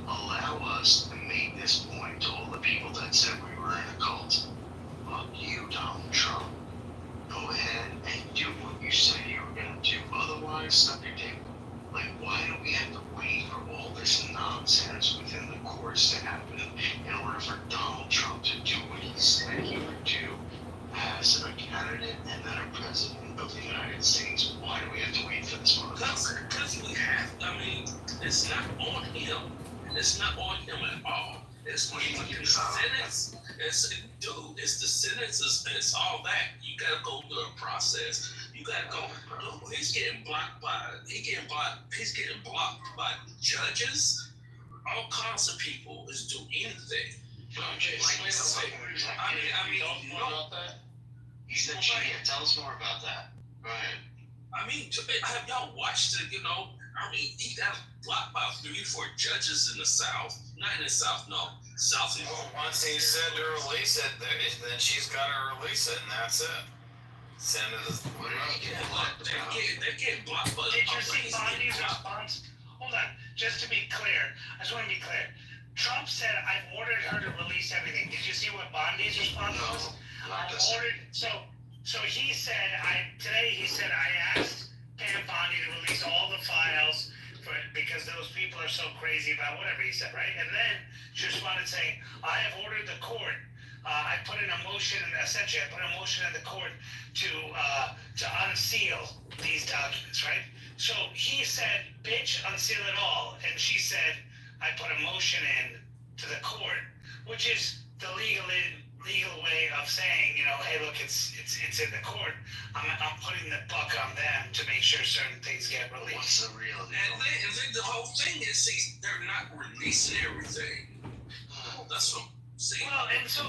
Speaker 5: Allow us to make this point to all the people that said we were in a cult. Fuck you, Donald Trump. Go ahead and do what you said you were gonna do. Otherwise, suck your dick. Like, why do we have to wait for all this nonsense within the courts to happen in order for Donald Trump to do what he said he would do as a candidate and then a president of the United States? Why do we have to wait for this motherfucker?
Speaker 9: Because we have, it's not on him. It's not on him at all. It's on the sentence. It's the sentences, it's all that. You gotta go through a process. You gotta go. He's getting blocked by judges. All kinds of people is doing anything.
Speaker 5: He's the chief. Tell us more about that. Go ahead.
Speaker 9: Have y'all watched it? He got blocked by 3 or 4 judges in the South. Not in the South, no. South.
Speaker 7: Well, once he said to release it, then she's got to release it, and that's it. Send it as
Speaker 9: They're getting blocked by
Speaker 10: Did you see Bondi's response? Hold on, just to be clear, I just want to be clear. Trump said, I've ordered her to release everything. Did you see what Bondi's response was? I've ordered, so he said, I asked Pam Bondi to release all the files because those people are so crazy about whatever he said, right? And then she responded saying, I have ordered the court. I put in a motion, essentially, I put a motion in the court to unseal these documents, right? So he said, bitch, unseal it all. And she said, I put a motion in to the court, which is the legal way of saying, hey, look, it's in the court. I'm putting the buck on them to make sure certain things get released.
Speaker 5: What's the real deal?
Speaker 9: And then the whole thing is, they're not releasing everything. That's what I'm saying.
Speaker 10: Well, and so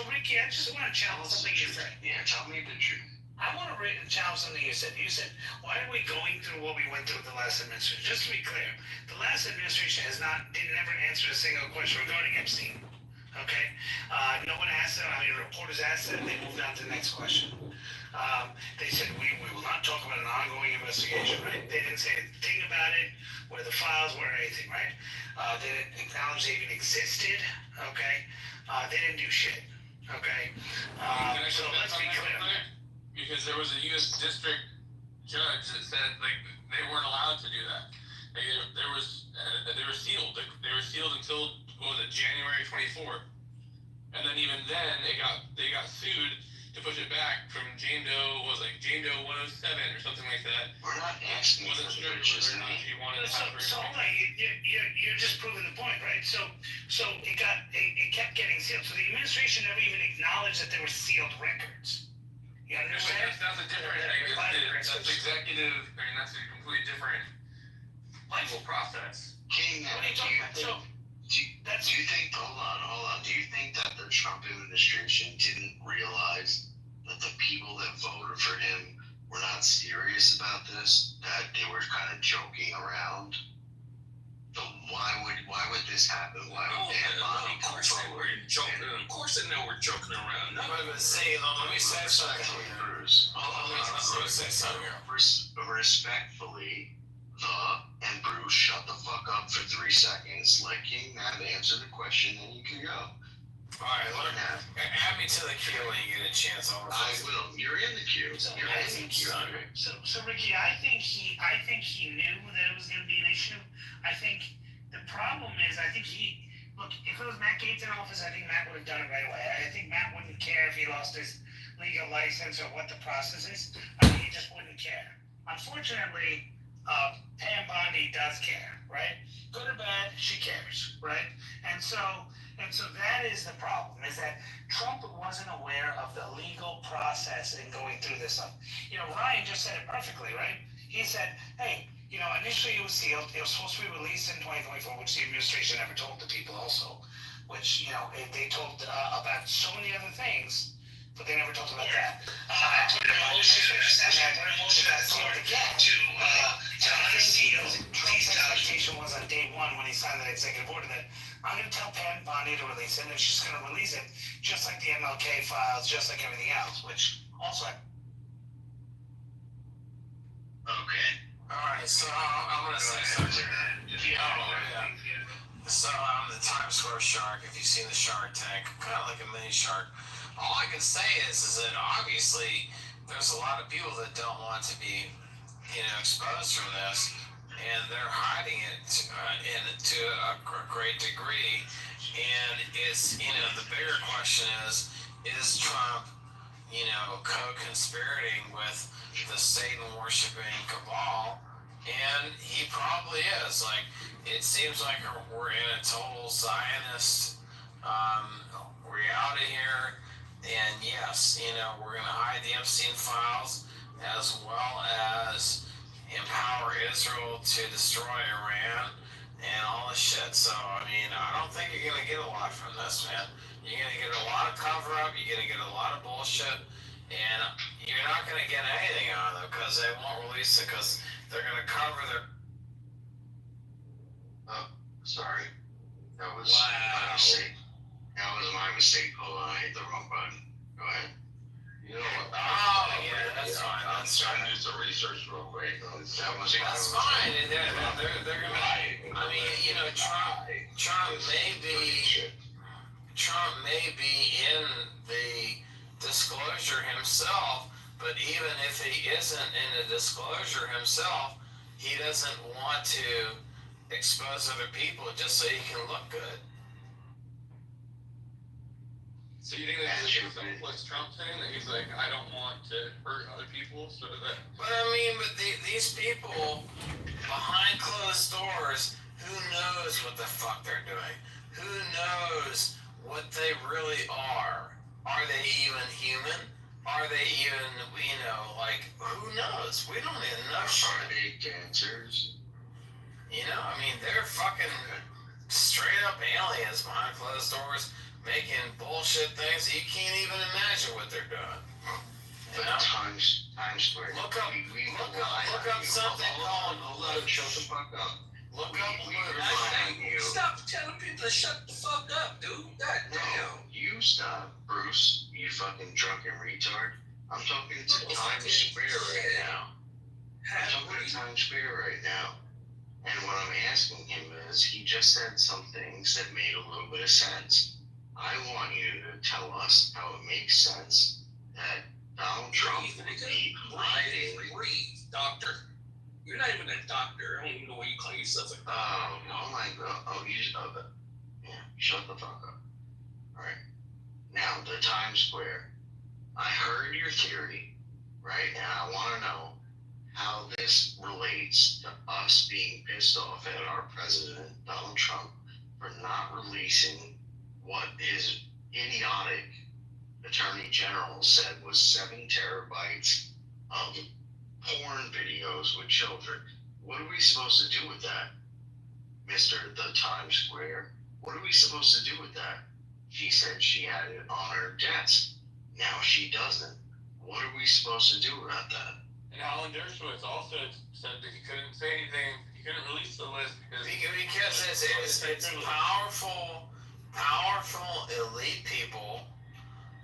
Speaker 10: Ricky, I just want to challenge something you said.
Speaker 5: Yeah, tell me the truth.
Speaker 10: I want to challenge something you said. You said, why are we going through what we went through with the last administration? Just to be clear, the last administration never answered a single question regarding Epstein. Okay? No one asked on how many reporters asked it, and they moved on to the next question. They said, we will not talk about an ongoing investigation, right? They didn't say a thing about it, where the files were or anything, right? They didn't acknowledge they even existed, okay? They didn't do shit, okay? So let's be clear.
Speaker 11: Because there was a U.S. district judge that said like they weren't allowed to do that. They were sealed. They were sealed until what was it, January 24th, and then even then they got sued to push it back from Jane Doe 107 or something like that.
Speaker 5: We're not asking for pictures
Speaker 11: So
Speaker 10: hold on, you're just proving the point, right? So it kept getting sealed. So the administration never even acknowledged that there were sealed records. You understand?
Speaker 11: That's a different thing. That's executive. I mean, that's a completely different legal process.
Speaker 5: King, do you think, hold on, do you think that the Trump administration didn't realize that the people that voted for him were not serious about this, that they were kind of joking around? So why would this happen? Why would Dan Bonnie come forward?
Speaker 11: Of course they know we're joking around.
Speaker 7: But say, let me say something.
Speaker 5: Bruce.
Speaker 7: Let me say something.
Speaker 5: Respectfully, and Bruce, shut the fuck up for 3 seconds. Let King Matt answer the question, then you can go.
Speaker 7: Alright, add me to the queue when you get a chance.
Speaker 5: I will. You're in the queue. You're in the queue.
Speaker 10: So Ricky, I think he knew that it was going to be an issue. I think the problem is, look, if it was Matt Gaetz in office, I think Matt would have done it right away. I think Matt wouldn't care if he lost his legal license or what the process is. I think he just wouldn't care. Unfortunately, Pam Bondi does care, right? Good or bad, she cares, right? And so that is the problem, is that Trump wasn't aware of the legal process in going through this stuff. Ryan just said it perfectly, right? He said, hey, initially it was sealed. It was supposed to be released in 2024, which the administration never told the people also, which, they told about so many other things, but they never talked about that. I put a motion that's sealed again. Trump's expectation was on day one when he signed that executive order that I'm going to tell Pam Bondi to release it, and she's going to release it just like the MLK files, just like everything else, which also.
Speaker 5: Okay.
Speaker 7: Alright, so I'm gonna say something. So I'm the Times Square shark, if you've seen the Shark Tank, kind of like a mini shark. All I can say is that obviously there's a lot of people that don't want to be, exposed from this, and they're hiding it to a great degree. And it's, the bigger question is Trump, co-conspirating with the Satan-worshipping cabal? And he probably is. Like, it seems like we're in a total Zionist reality here. And yes, we're going to hide the Epstein files as well as empower Israel to destroy Iran and all this shit. So, I don't think you're going to get a lot from this, man. You're going to get a lot of cover-up. You're going to get a lot of bullshit. And you're not going to get anything out of them because they won't release it because they're going to cover their...
Speaker 5: Oh, sorry. That was my mistake. That was my mistake. Hold on, I hit the wrong button. Go ahead.
Speaker 9: You know what?
Speaker 7: That's fine.
Speaker 9: I'm trying to do some research real quick.
Speaker 7: That's fine. They're going to... Trump may be in the disclosure himself, but even if he isn't in the disclosure himself, he doesn't want to expose other people just so he can look good.
Speaker 11: So you think that this is something like Trump saying that he's like, I don't want to hurt other people, so that...
Speaker 7: But these people behind closed doors, who knows what the fuck they're doing? Who knows what they really are? Are they even human? Are they even, who knows? We don't even know shit.
Speaker 5: Are they cancers?
Speaker 7: They're fucking straight up aliens behind closed doors making bullshit things that you can't even imagine what they're doing.
Speaker 5: Times Square.
Speaker 7: Look up something called...
Speaker 5: Hold on, shut the fuck up.
Speaker 7: Look
Speaker 5: We
Speaker 7: up
Speaker 5: rely on you.
Speaker 7: Stop telling people to shut the fuck up, dude. God damn.
Speaker 5: No, you stop, Bruce, you fucking drunken retard. I'm talking to Times Square right now. I'm talking to Times Square right now. And what I'm asking him is, he just said some things that made a little bit of sense. I want you to tell us how it makes sense that Donald Trump would be hiding.
Speaker 7: Breathe, doctor. You're not even a doctor. I don't even know why you call yourself a doctor.
Speaker 5: Oh my god. Oh, you just, yeah, shut the fuck up. Alright. Now, the Times Square. I heard your theory, right? And I want to know how this relates to us being pissed off at our president, Donald Trump, for not releasing what his idiotic attorney general said was 7 terabytes of porn videos with children. What are we supposed to do with that, Mr. The Times Square? What are we supposed to do with that? She said she had it on her desk. Now she doesn't. What are we supposed to do about that?
Speaker 11: And Alan Dershowitz also said that he couldn't say anything. He couldn't release the list because
Speaker 7: it's powerful elite people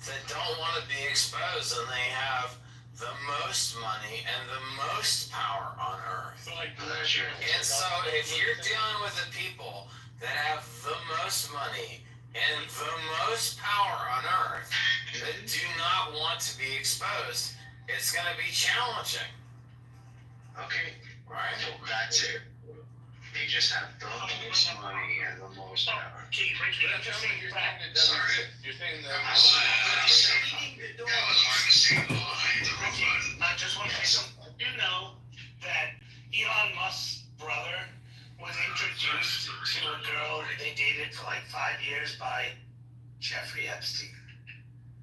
Speaker 7: that don't want to be exposed, and they have the most money and the most power on earth.
Speaker 11: So like,
Speaker 7: And so if you're dealing with the people that have the most money and the most power on earth that do not want to be exposed, it's going to be challenging.
Speaker 5: Okay,
Speaker 7: right?
Speaker 5: So that's it. They just have the most money and the most power.
Speaker 10: Okay, Ricky,
Speaker 11: but you're saying that
Speaker 5: Sorry.
Speaker 11: you're saying
Speaker 5: That
Speaker 11: that.
Speaker 5: was hard to say. Oh, I hit the wrong button.
Speaker 10: I just want to say something. You know that Elon Musk's brother was introduced to a girl that they dated for like 5 years by Jeffrey Epstein.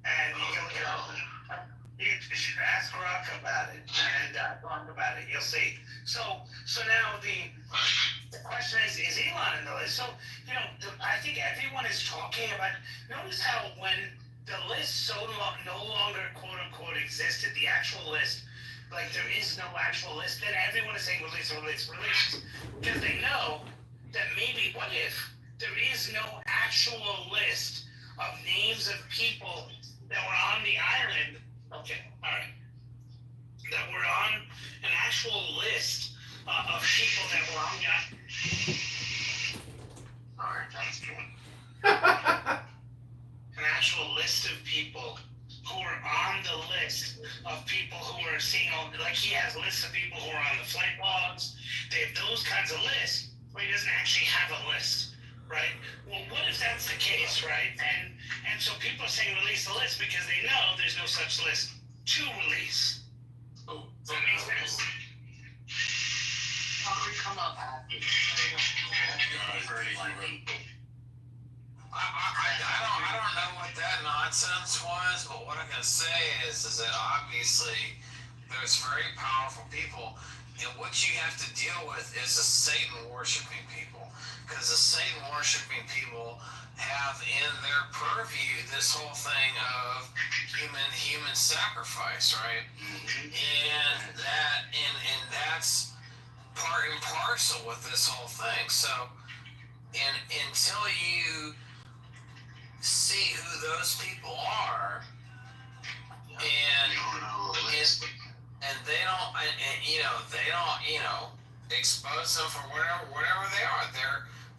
Speaker 10: And you can look it up. You should ask Rock about it and talk about it. You'll see. So now the question is Elon in the list? So, you know, I think everyone is talking about, notice how when the list no longer quote unquote existed, the actual list, like there is no actual list, then everyone is saying release. Because they know that maybe what if there is no actual list of names of people that were on the island. Okay, all right. That were on an actual list of people that were on the island. All right, that's good. An actual list of people who are on the list of people who are seeing all, like he has lists of people who are on the flight logs. They have those kinds of lists, but he doesn't actually have a list, right? Well, what if that's the case, right? And so people are saying release the list because they know there's no such list to release.
Speaker 11: Oh,
Speaker 10: Does that make sense?
Speaker 4: Come up.
Speaker 7: I don't know what that nonsense was, but what I can say is that obviously there's very powerful people, and what you have to deal with is the Satan worshiping people, because the Satan worshiping people have in their purview this whole thing of human sacrifice, right? And that's part and parcel with this whole thing. So, until you see who those people are, and they don't, expose them for whatever they are.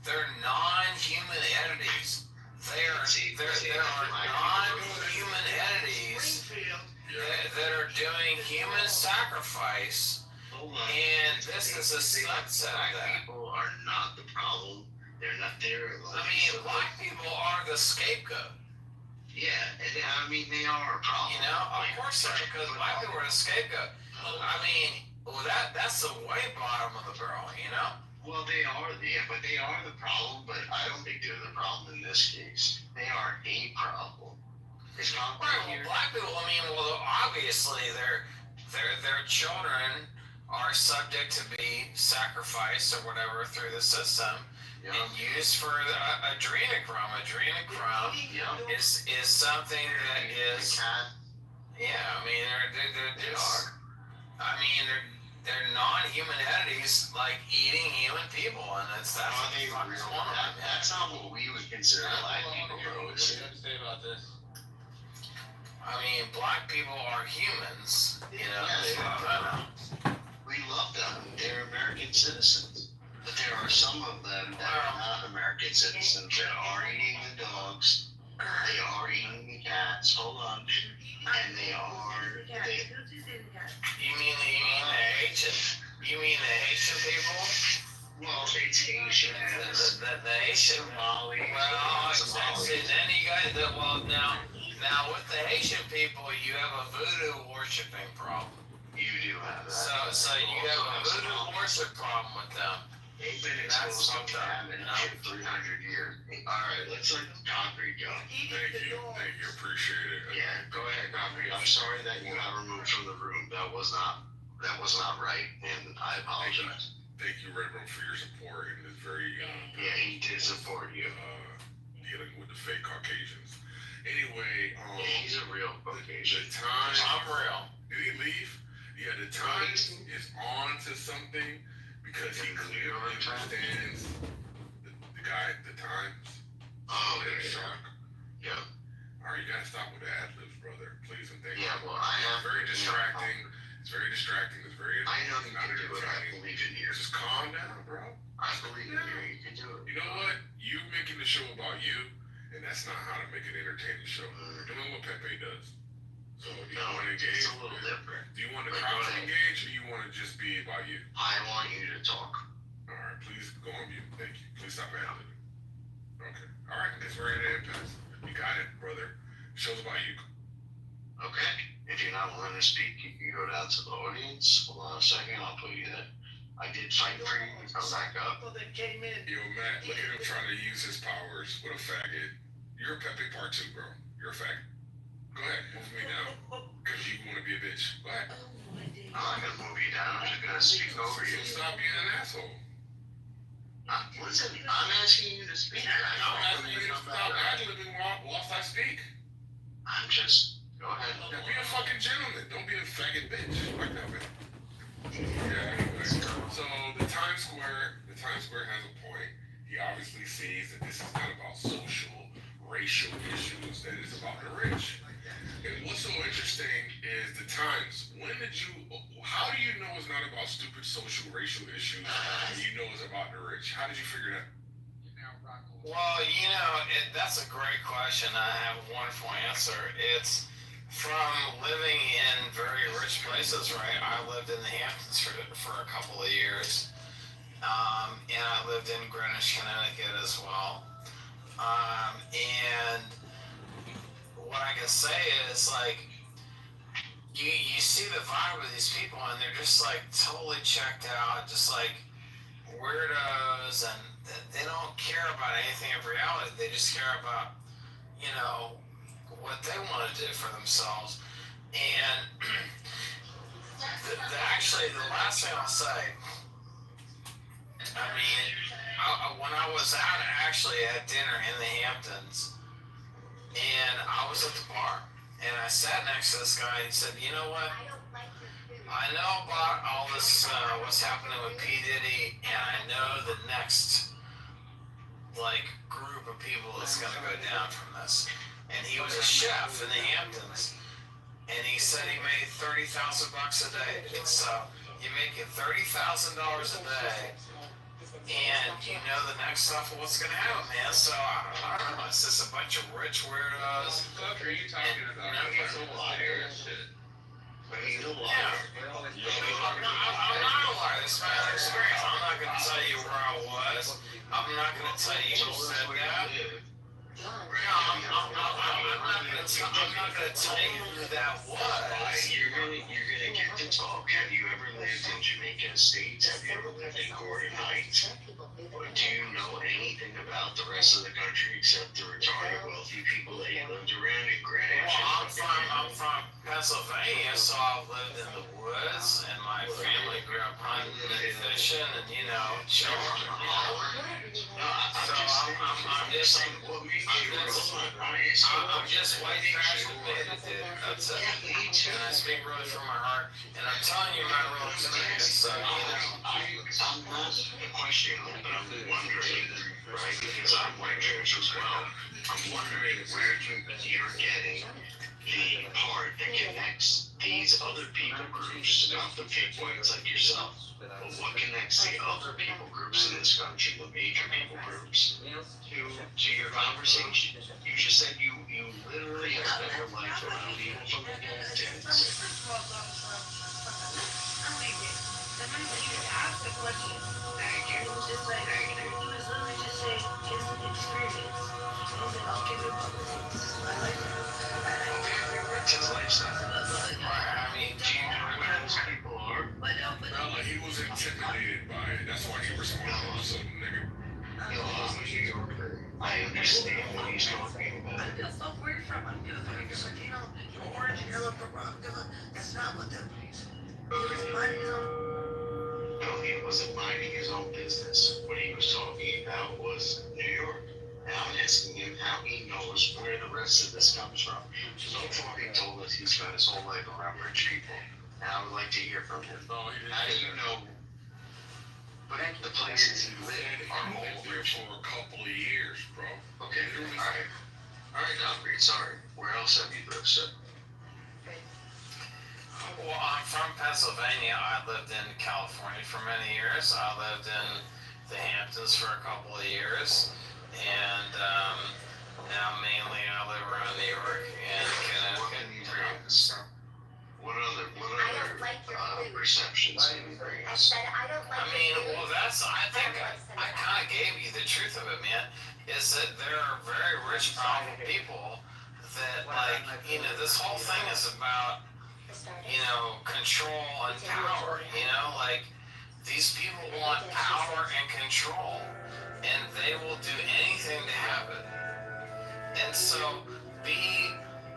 Speaker 7: They're non-human entities. There are non-human entities that are doing human sacrifice, and this is a subset of that.
Speaker 5: People are not the problem. They're not there.
Speaker 7: I mean, black people are the scapegoat.
Speaker 5: Yeah, I mean, they are a problem.
Speaker 7: You know, of course they are, because black people are the scapegoat. I mean, well, that's the way bottom of the barrel, you know?
Speaker 5: Well, they are the problem, but I don't think they're the problem in this case. They are a problem. It's not
Speaker 7: right. Well, black people. I mean, well, obviously, their children are subject to be sacrificed or whatever through the system, and used for adrenochrome. Adrenochrome is something that is. Yeah, I mean, they are. I mean, they're non-human entities, like eating human people, and that's
Speaker 5: Are
Speaker 7: what
Speaker 5: they
Speaker 7: the fuck is
Speaker 5: real?
Speaker 7: going on.
Speaker 5: That's not what we would consider black people, though.
Speaker 11: What do you have to say about this?
Speaker 7: I mean, black people are humans, you know.
Speaker 5: Yeah, they are. We love them. They're American citizens. But there are some of them that are not American citizens that are eating the dogs. They are eating the cats. Hold on. And they are.
Speaker 7: You mean the Haitian? You mean the Haitian people?
Speaker 5: Well, it's Haitian.
Speaker 7: The Haitian.
Speaker 5: Somali.
Speaker 7: Well, exactly. Then you got now with the Haitian people, you have a voodoo worshiping problem.
Speaker 5: You do have that.
Speaker 7: So you have a voodoo worship problem with them.
Speaker 5: They've been exposed to famine for 300 years. Alright, let's let Concrete go.
Speaker 9: Thank you, appreciate it.
Speaker 5: Yeah, go ahead, Concrete. I'm sorry that you got removed from the room. That was not right, and I apologize.
Speaker 9: Thank you, Redbone, for your support, and it's very,
Speaker 5: Yeah, he did support you.
Speaker 9: dealing with the fake Caucasians. Anyway,
Speaker 5: He's a real Caucasian.
Speaker 9: the Times,
Speaker 7: I'm real.
Speaker 9: did he leave? Yeah, the Times is on to something because he clearly understands the guy at the Times.
Speaker 5: Oh,
Speaker 9: In
Speaker 5: yeah.
Speaker 9: shock.
Speaker 5: Yeah.
Speaker 9: Alright, you gotta stop with the ad-libs, brother. Please and thank you.
Speaker 5: Yeah, well, I
Speaker 9: It's
Speaker 5: have.
Speaker 9: very distracting. It's very distracting. It's very
Speaker 5: I know you
Speaker 9: not
Speaker 5: can do it. I
Speaker 9: entertaining.
Speaker 5: believe in you.
Speaker 9: Just calm down, bro.
Speaker 5: I believe in you. You can do it.
Speaker 9: You know what? You making the show about you, and that's not how to make an entertaining show. You're doing what Pepe does. So do you
Speaker 5: No,
Speaker 9: want to engage?
Speaker 5: it's a little different.
Speaker 9: Do you want the
Speaker 5: But
Speaker 9: crowd
Speaker 5: go
Speaker 9: to
Speaker 5: ahead.
Speaker 9: engage, or you want to just be about you?
Speaker 5: I want you to talk.
Speaker 9: All right, please go on mute. Thank you. Please stop ad-libbing. Okay. All right, I guess we're at an impasse. You got it, brother. Show's about you.
Speaker 5: Okay? If you're not willing to speak, you can go down to the audience. Hold on a second, I'll put you there. I did fight for you to come back up.
Speaker 10: People that came in.
Speaker 9: Yo, Matt, look at him trying to use his powers with a faggot. You're a Pepe part 2, bro. You're a faggot. Go ahead, move me down. Because you want to be a bitch. Go ahead.
Speaker 5: I'm not gonna move you down. I'm just gonna speak over you.
Speaker 9: So stop being an asshole.
Speaker 5: Listen, I'm asking you to speak.
Speaker 9: I'm asking you to stop ad-libbing whilst I speak.
Speaker 5: I'm just. Go ahead.
Speaker 9: Now be a fucking gentleman. Don't be a faggot bitch. Like that, man. Yeah, anyway. So the Times Square has a point. He obviously sees that this is not about social, racial issues, that it's about the rich. And what's so interesting is the Times. How do you know it's not about stupid social, racial issues when you know it's about the rich? How did you figure that?
Speaker 7: Well, that's a great question. I have a wonderful answer. It's from living in very rich places, right? I lived in the Hamptons for a couple of years. And I lived in Greenwich, Connecticut as well. And what I can say is, like, you see the vibe of these people, and they're just, like, totally checked out, just, like, weirdos, and they don't care about anything of reality. They just care about, what they want to do for themselves. And actually, the last thing I'll say, I mean, when I was out actually at dinner in the Hamptons, and I was at the bar, and I sat next to this guy, and he said, you know what? I know about all this, what's happening with P. Diddy, and I know the next, group of people that's gonna go down from this. And he was a chef in the Hamptons, and he said he made $30,000 a day. So you're making $30,000 a day, and you know the next stuff of what's gonna happen, man. So I don't know. It's just a bunch of rich weirdos.
Speaker 11: What are you talking about?
Speaker 5: He's a liar and shit. But he's a liar.
Speaker 7: I'm not a liar. This is my own experience. I'm not gonna tell you where I was. I'm not gonna tell you who said that. I'm not gonna tell you who that was.
Speaker 5: You're gonna get to talk. Have you ever lived in Jamaica Estates? Have you ever lived in Gordon Heights? Or do you know anything about the rest of the country except the retarded wealthy people that you lived around in Greenwich?
Speaker 7: Well, I'm from Pennsylvania, so I've lived in the woods, and my family grew up hunting and fishing, and chilling. So I'm just white trash related, dude. That's it. And I speak really from my heart. And I'm telling you, my real opinion. So
Speaker 5: I'm not questioning, but I'm wondering, right? Because I'm white trash as well. I'm wondering where you're getting the part that connects these other people groups, not the pinpoints like yourself, but what connects the other people groups in this country, the major people groups, to your conversation. You just said you literally have spent your life around people from the tents. Thank you. It's his lifestyle.
Speaker 7: I mean,
Speaker 5: Do you know where those people are?
Speaker 9: No, he was intimidated by it. That's why he responded to some nigga.
Speaker 5: No, I'm a New Yorker. I understand what he's talking about. No, he wasn't minding his own business. What he was talking about was New York. And I'm asking him how he knows where the rest of this comes from. So far, he told us he spent his whole life around rich people. And I would like to hear from him.
Speaker 9: No, he didn't.
Speaker 5: How do you know? But the places he lived are
Speaker 9: I
Speaker 5: all
Speaker 9: lived there for a couple of years, bro.
Speaker 5: okay. All right. All right, Concrete. Sorry. Where else have you lived, sir?
Speaker 7: well, I'm from Pennsylvania. I lived in California for many years. I lived in the Hamptons for a couple of years, and now mainly I live around New York and
Speaker 5: What can you bring us? What other perceptions can you bring us?
Speaker 7: I mean, well, I think I kind of gave you the truth of it, man. Is that there are very rich, powerful people that, like, this whole thing is about, control and power, like, these people want power and control, and they will do anything to have it. And so, be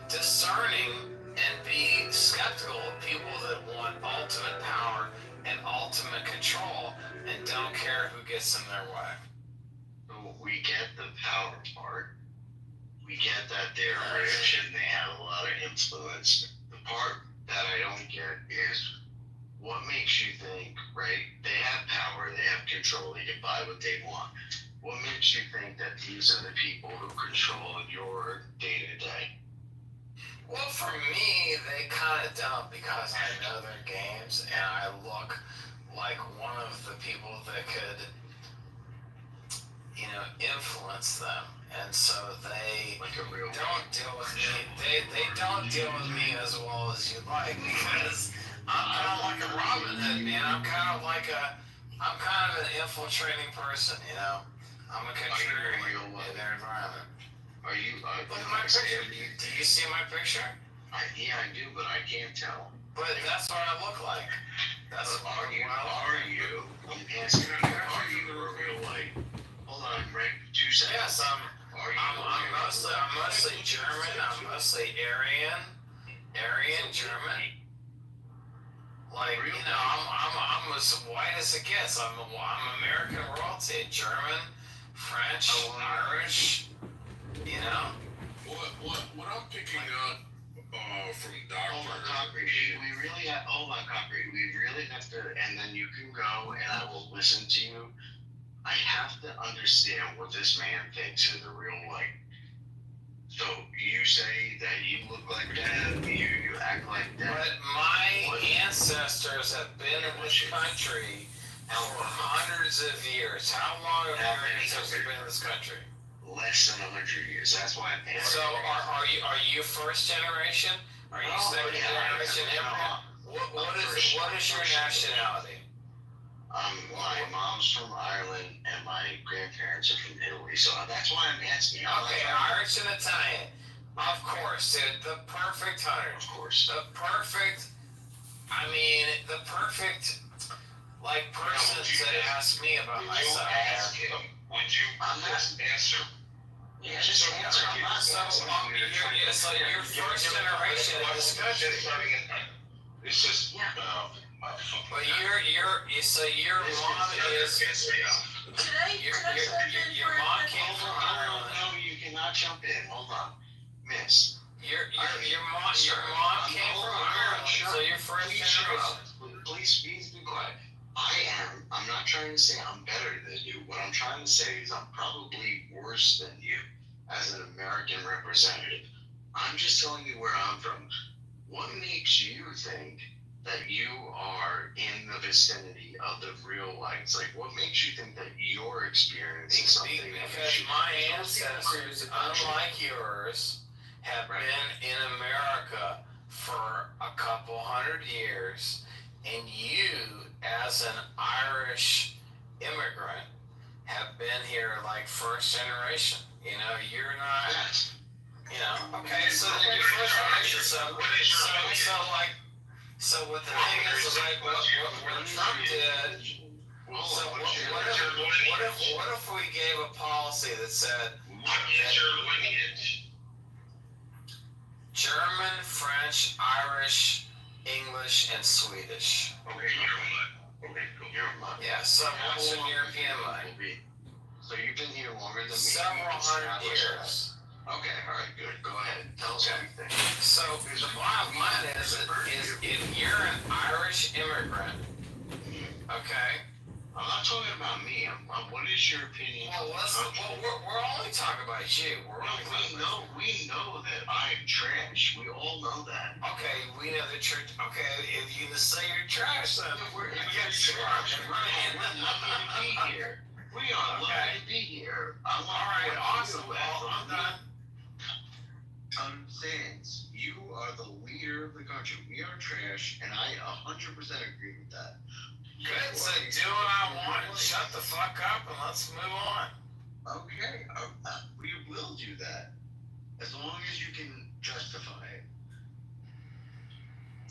Speaker 7: discerning and be skeptical of people that want ultimate power and ultimate control and don't care who gets in their way.
Speaker 5: So we get the power part. We get that they're rich and they have a lot of influence. The part that I don't get is what makes you think, right? They have power, they have control, they can buy what they want. What makes you think that these are the people who control your day to day?
Speaker 7: Well, for me, they kind of don't, because I know their games and I look like one of the people that could, influence them. And so they
Speaker 5: Like a real
Speaker 7: don't deal with me. They don't deal with me as well as you'd like, because I don't like a Robin Hood, man. I'm kind of an infiltrating person, I'm a contrarian in their environment.
Speaker 5: Are you?
Speaker 7: Look at my picture. Do you see my picture?
Speaker 5: Yeah, I do, but I can't tell.
Speaker 7: But that's what I look like. That's
Speaker 5: Are you? I'm asking you. Are you a real white? Hold on, Rick. 2 seconds.
Speaker 7: Yes, I'm mostly German. I'm mostly Aryan German. Like, I'm as white as it gets. I'm American royalty, German, French, Irish.
Speaker 9: What I'm picking up from
Speaker 5: Hold on, Concrete. Hold on, Concrete. We really have to, and then you can go and I will listen to you. I have to understand what this man thinks is a real white. So you say that you look like that, you act like that.
Speaker 7: But my ancestors have been in this country for hundreds of years. How long have your ancestors been in this country?
Speaker 5: Less than 100 years. That's why I'm asking.
Speaker 7: So are you first generation? Are you second generation immigrant? What is your nationality?
Speaker 5: My mom's from Ireland and my grandparents are from Italy, so that's why I'm asking.
Speaker 7: Okay, Irish and Italian. Of course, dude. The perfect hunter.
Speaker 5: Of course.
Speaker 7: The perfect person to ask me about myself.
Speaker 9: Ask him. Would you just answer?
Speaker 5: Yeah, just answer. I'm not asking you to try to.
Speaker 7: So you're first generation in this country.
Speaker 9: It's just,
Speaker 7: But so your mom is. Your mom came from Ireland.
Speaker 5: No, you cannot jump in. Hold on. Miss.
Speaker 7: Your mom came from Ireland, so you're first generation.
Speaker 5: Please be quiet. I'm not trying to say I'm better than you. What I'm trying to say is I'm probably worse than you as an American representative. I'm just telling you where I'm from. What makes you think that you are in the vicinity of the real whites? Like, what makes you think that your experience is something
Speaker 7: Because my ancestors, unlike yours, have been in America for a couple hundred years, and you, as an Irish immigrant, have been here like first generation. You know, you're not. You know, okay. So then you're first generation. So what the thing is like what Trump did. So what if we gave a policy that said
Speaker 5: what is your lineage?
Speaker 7: German, French, Irish, English, and Swedish?
Speaker 5: Okay, you're what?
Speaker 7: Yeah, some Western European money.
Speaker 5: So you've been here longer than me.
Speaker 7: Several hundred years.
Speaker 5: Okay, all right, good. Go ahead. Tell us everything.
Speaker 7: So the bottom line is if you're an Irish immigrant, okay?
Speaker 5: I'm not talking about me. What is your opinion?
Speaker 7: Well, we're only talking about you.
Speaker 5: We know that I'm trash. We all know that.
Speaker 7: Okay, we know that you're. Okay, if you say you're trash, then
Speaker 5: we're lucky to be here. We are lucky to be here.
Speaker 7: All right, awesome. Well, I'm done.
Speaker 5: I'm saying you are the leader of the country. We are trash, and I 100% agree with that.
Speaker 7: Good, so do what I want. Shut the fuck up and let's move on.
Speaker 5: Okay, we will do that. As long as you can justify it.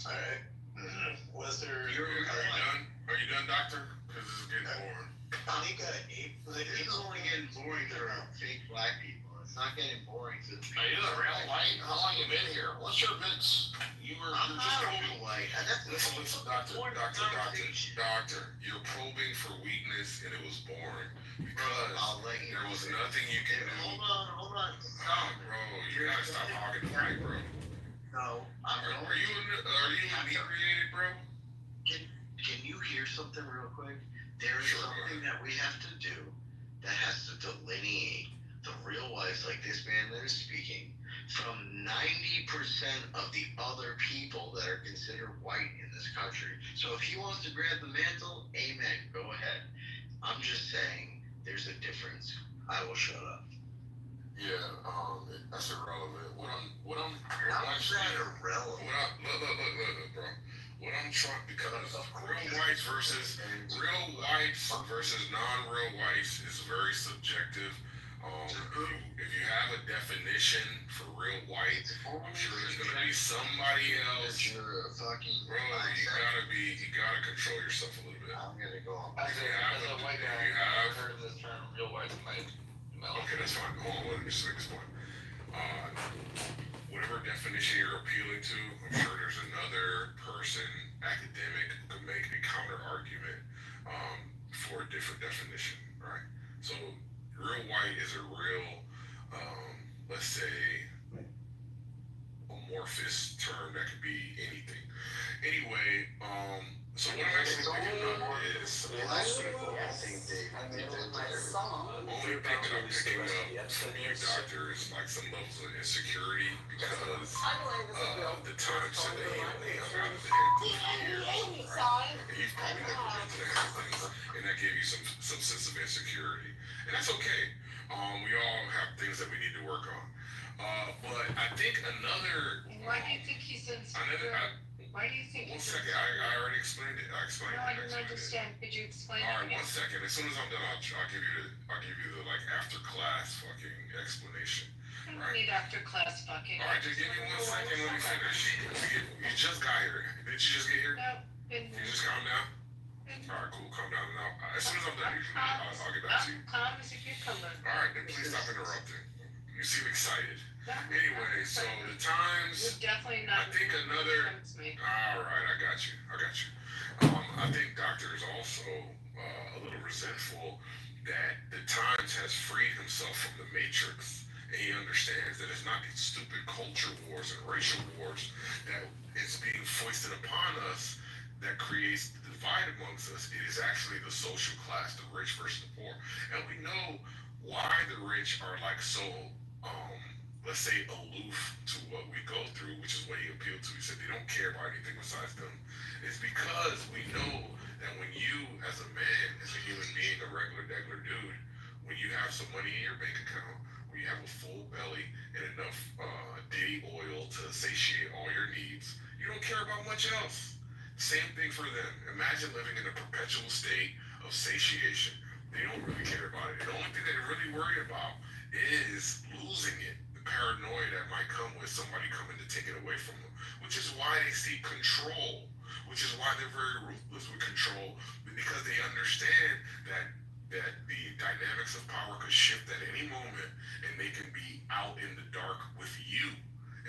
Speaker 5: Alright. Was there...
Speaker 9: Are you done? Are you done, doctor? Because this is getting boring.
Speaker 5: I think it's only getting boring for fake black people. It's not getting boring to...
Speaker 9: Are you the real white? How long you been here? What's your bits?
Speaker 5: I'm not a real white.
Speaker 9: Listen, doctor, you're probing for weakness and it was boring. Because there was nothing you can do.
Speaker 5: Hold on.
Speaker 9: Stop, bro. You gotta stop hogging the mic, bro.
Speaker 5: No.
Speaker 9: Are you inebriated, bro?
Speaker 5: Can you hear something real quick? There is something that we have to do that has to delineate the real whites, like this man that is speaking, from 90% of the other people that are considered white in this country. So if he wants to grab the mantle, amen, go ahead. I'm just saying there's a difference. I will shut up.
Speaker 9: Yeah, that's irrelevant. What I'm
Speaker 5: irrelevant.
Speaker 9: Look, bro. What I'm trying, because real whites versus non-real whites is very subjective. If you have a definition for real white, I'm sure there's gonna be somebody else.
Speaker 5: You're a fucking
Speaker 9: bro. You gotta control yourself a little bit.
Speaker 5: I'm gonna go on.
Speaker 11: As a white guy, I've heard of this term, real white.
Speaker 9: Okay, that's fine. Hold on, let me just make this point. Whatever definition you're appealing to, I'm sure there's another person, academic, who could make a counter argument for a different definition, right? So, real white is a real, let's say, amorphous term that could be anything. Anyway, so what I'm actually picking up is only thing that I'm picking up from you, doctor, is like some levels of insecurity because the time so that you only hung out at the Hamptons for years, right? And you've probably never been to the Hamptons, and that gave you some sense of insecurity, and that's okay. We all have things that we need to work on. But I think another.
Speaker 12: Why do you think he's insecure? Why do you think?
Speaker 9: 1 second, I already explained it. I explained it.
Speaker 12: No, I didn't understand. Could you explain
Speaker 9: All
Speaker 12: it
Speaker 9: right,
Speaker 12: again?
Speaker 9: 1 second. As soon as I'm done, I'll give you the like after class fucking explanation.
Speaker 12: I don't need after class fucking.
Speaker 9: All right, just give me 1 second. Let me finish. You just got here. Did you just get here?
Speaker 12: No,
Speaker 9: You just calm down. All right, cool. Calm down. Now, as soon as I'm done, I'll get back to you.
Speaker 12: Calm as a cucumber.
Speaker 9: All right, then please stop interrupting. You seem excited. Anyway, so the Times.
Speaker 12: We're definitely
Speaker 9: I
Speaker 12: not.
Speaker 9: think another. All right, I got you. I think Doctor is also a little resentful that the Times has freed himself from the Matrix, and he understands that it's not these stupid culture wars and racial wars that is being foisted upon us that creates the divide amongst us. It is actually the social class, the rich versus the poor, and we know why the rich are like so. Um, let's say aloof to what we go through, which is what he appealed to. He said they don't care about anything besides them. It's because we know that when you, as a man, as a human being, a regular dude, when you have some money in your bank account, when you have a full belly and enough Diddy oil to satiate all your needs, you don't care about much else. Same thing for them. Imagine living in a perpetual state of satiation. They don't really care about it. The only thing they're really worried about is losing it. The paranoia that might come with somebody coming to take it away from them, which is why they seek control, which is why they're very ruthless with control, because they understand that the dynamics of power could shift at any moment, and they can be out in the dark with you.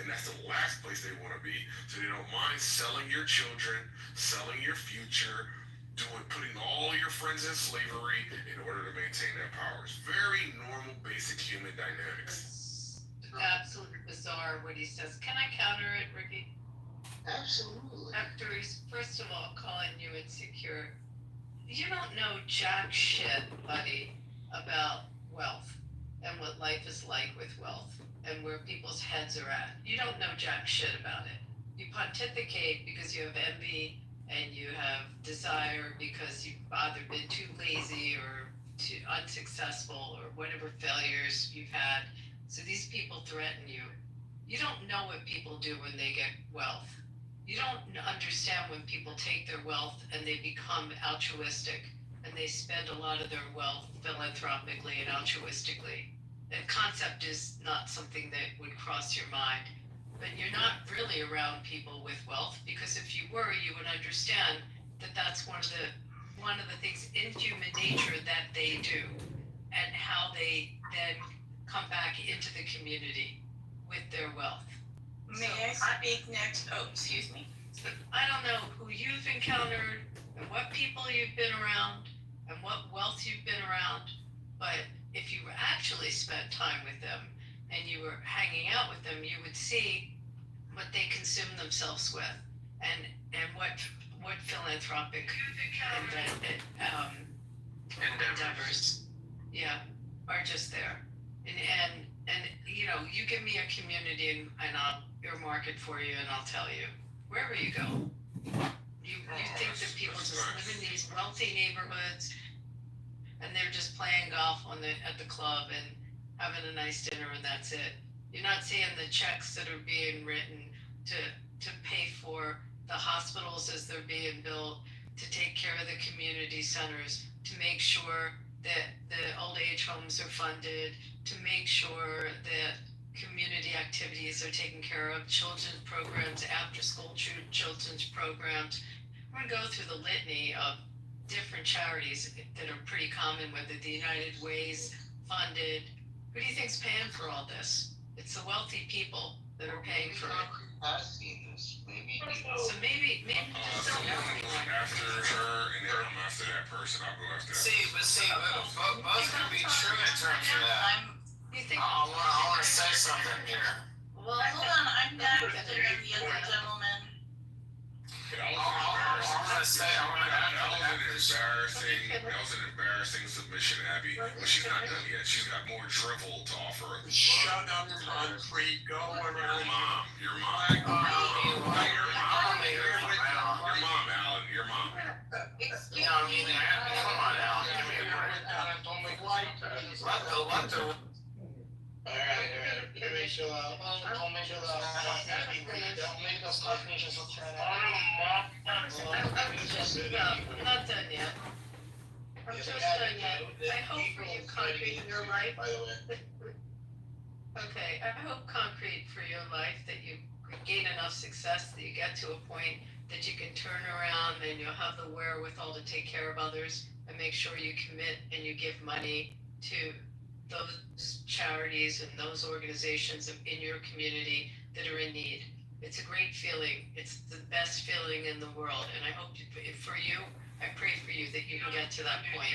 Speaker 9: And that's the last place they want to be. So they don't mind selling your children, selling your future, putting all your friends in slavery in order to maintain that power. It's very normal, basic human dynamics.
Speaker 12: It's absolutely bizarre what he says. Can I counter it, Ricky?
Speaker 10: Absolutely.
Speaker 12: After he's first of all calling you insecure, you don't know jack shit, buddy, about wealth and what life is like with wealth and where people's heads are at. You don't know jack shit about it. You pontificate because you have envy and you have desire because you've either been too lazy or too unsuccessful or whatever failures you've had. So these people threaten you. You don't know what people do when they get wealth. You don't understand when people take their wealth and they become altruistic and they spend a lot of their wealth philanthropically and altruistically. The concept is not something that would cross your mind. But you're not really around people with wealth, because if you were, you would understand that that's one of the things in human nature that they do, and how they then come back into the community with their wealth.
Speaker 13: May I speak next? Oh, excuse me.
Speaker 12: So I don't know who you've encountered and what people you've been around and what wealth you've been around, but if you actually spent time with them and you were hanging out with them, you would see what they consume themselves with, and what philanthropic endeavors, are just there. And you know, you give me a community and I'll earmark it for you, and I'll tell you wherever you go. You think that people just live in these wealthy neighborhoods and they're just playing golf at the club and having a nice dinner and that's it. You're not seeing the checks that are being written to pay for the hospitals as they're being built, to take care of the community centers, to make sure that the old age homes are funded, to make sure that community activities are taken care of, children's programs, after school children's programs. I'm going to go through the litany of different charities that are pretty common, whether the United Way's funded. Who do you think's paying for all this? It's the wealthy people that are paying for it.
Speaker 10: I've seen this. Maybe.
Speaker 12: So maybe just don't know anyone.
Speaker 9: After her, and then I'm after that person. I'll go after that.
Speaker 7: Both can be true in terms of that.
Speaker 12: You think?
Speaker 7: I want to say something here.
Speaker 13: Well, hold on, I'm next, and then the other gentleman.
Speaker 9: That was an embarrassing submission, Abby. But she's not done yet. She's got more drivel to offer.
Speaker 10: Shut up, concrete. Go around.
Speaker 9: Your mom, Alan. Your mom.
Speaker 7: You know, I mean, come on, Alan, give me a break. Let the
Speaker 10: Alright. Everybody chill out. Don't make us Caucasians look for that.
Speaker 12: I'm not done yet. I'm just done yet. I hope for you, concrete, in your life.
Speaker 10: By the way.
Speaker 12: Okay, I hope concrete for your life that you gain enough success that you get to a point that you can turn around and you'll have the wherewithal to take care of others and make sure you commit and you give money to those charities and those organizations in your community that are in need. It's a great feeling. It's the best feeling in the world. And I hope for you, I pray for you that you can get to that point.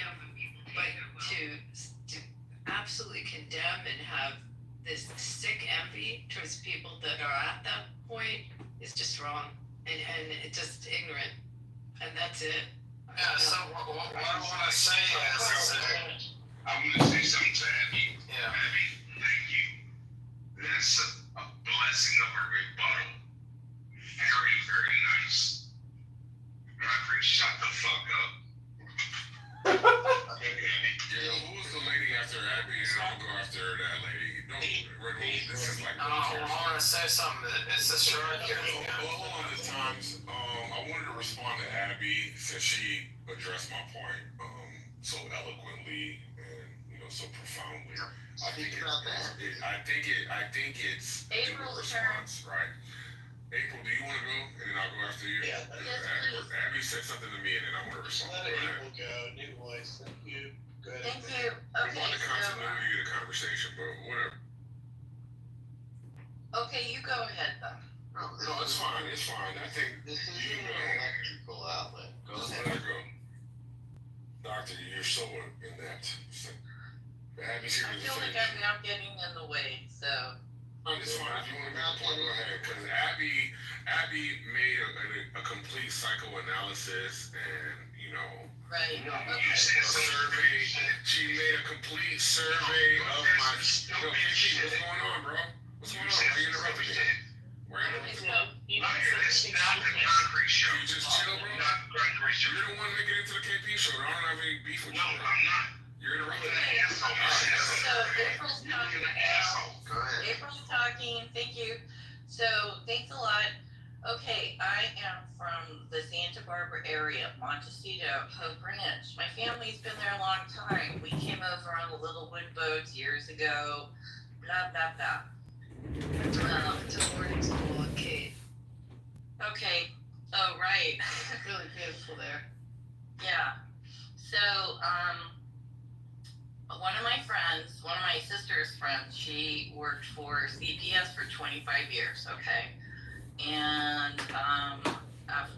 Speaker 12: But to absolutely condemn and have this sick envy towards people that are at that point is just wrong and it's just ignorant. And that's it.
Speaker 7: Yeah, so what I want to say is that,
Speaker 5: I'm gonna say something to Abby.
Speaker 7: yeah,
Speaker 5: Abby, thank you. That's a blessing of a rebuttal. Very, very nice. Godfrey, shut the fuck up.
Speaker 9: Yeah, who was the lady after Abby? And I'm gonna go after that lady. Don't, this is like.
Speaker 7: I want to say something. It's a short here.
Speaker 9: Well, hold on this times. I wanted to respond to Abby since she addressed my point so eloquently and so profoundly. I think it's
Speaker 13: April's
Speaker 9: response, right? April, do you want to go, and then I'll go after you?
Speaker 10: Yeah.
Speaker 9: Abby said something to me, and then I want to respond.
Speaker 10: Let
Speaker 9: Go ahead.
Speaker 10: April go. New voice. Thank you. Go ahead.
Speaker 13: Thank you.
Speaker 9: We
Speaker 13: Okay,
Speaker 9: want the
Speaker 13: so,
Speaker 9: continuity of the conversation, but whatever.
Speaker 13: okay, you go ahead then.
Speaker 9: No, it's fine. It's fine. I think
Speaker 10: This
Speaker 9: you
Speaker 10: isn't
Speaker 9: can
Speaker 10: an electrical outlet. Go
Speaker 9: Just
Speaker 10: ahead.
Speaker 9: let her go. Doctor, you're so inept. Abby's here
Speaker 13: I
Speaker 9: to
Speaker 13: feel
Speaker 9: defend
Speaker 13: like I'm
Speaker 9: you.
Speaker 13: now getting in the way, so.
Speaker 9: It's fine. If you want to make a point, go ahead. Because Abby made a complete psychoanalysis and,
Speaker 13: Right,
Speaker 5: You
Speaker 13: okay.
Speaker 5: said
Speaker 9: a survey. She made a complete survey of my. Yo, KP, what's going on, bro? What's going on? Why are you interrupting me? Why are you interrupting me?
Speaker 5: It's not the concrete show.
Speaker 9: You just chill, bro.
Speaker 5: Not the concrete show.
Speaker 9: You're the one making it to the KP show. I don't have any beef with
Speaker 5: No,
Speaker 9: you.
Speaker 5: I'm not.
Speaker 9: You're interrupting
Speaker 5: You're
Speaker 9: me.
Speaker 5: an asshole.
Speaker 13: So April's
Speaker 5: You're
Speaker 13: talking
Speaker 5: an
Speaker 13: now.
Speaker 5: asshole. Go ahead.
Speaker 13: April's talking, thank you. So, thanks a lot. Okay, I am from the Santa Barbara area, Montecito, Hope Greenwich. My family's been there a long time. We came over on the little wood boats years ago, blah, blah, blah.
Speaker 12: It's a boarding school at Cape.
Speaker 13: Okay, oh, right.
Speaker 12: Really beautiful there.
Speaker 13: Yeah. So, one of my friends, one of my sister's friends, she worked for CPS for 25 years, okay? And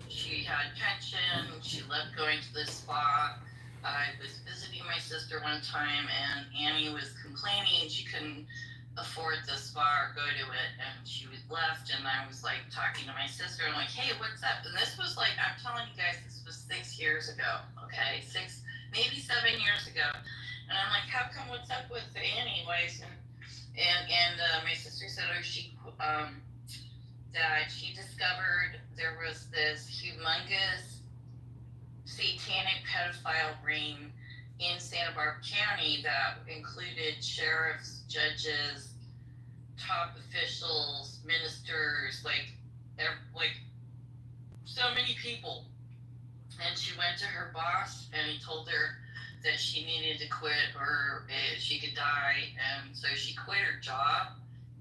Speaker 13: she had pension, she loved going to the spa. I was visiting my sister one time and Annie was complaining she couldn't afford the spa or go to it, and she was left, and I was like talking to my sister, and I'm like, hey, what's up? And this was like, I'm telling you guys, this was 6 years ago, okay? 6, maybe 7 years ago. And I'm like, how come, what's up with Annie? Why is and my sister said, that she discovered there was this humongous satanic pedophile ring in Santa Barbara County that included sheriffs, judges, top officials, ministers, like so many people. And she went to her boss and he told her that she needed to quit or she could die. And so she quit her job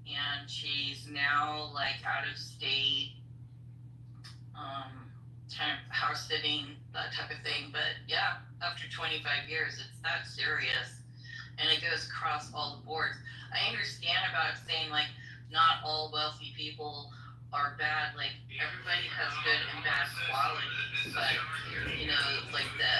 Speaker 13: and she's now like out of state, kind of house sitting, that type of thing. But yeah, after 25 years, it's that serious. And it goes across all the boards. I understand about saying like not all wealthy people are bad. Like everybody has good and bad qualities, but like the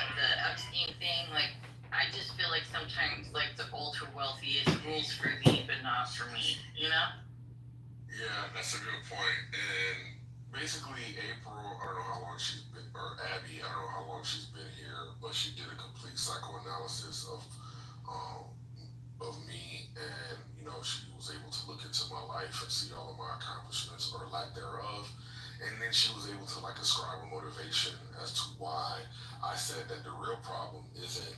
Speaker 13: Epstein thing, like I just feel like sometimes like the ultra wealthy is rules for thee but not for me,
Speaker 9: Yeah, that's a good point. And basically, April, I don't know how long she's been, or Abby, I don't know how long she's been here, but she did a complete psychoanalysis of me, and she was able to look into my life and see all of my accomplishments or lack thereof, and then she was able to like ascribe a motivation as to why I said that the real problem isn't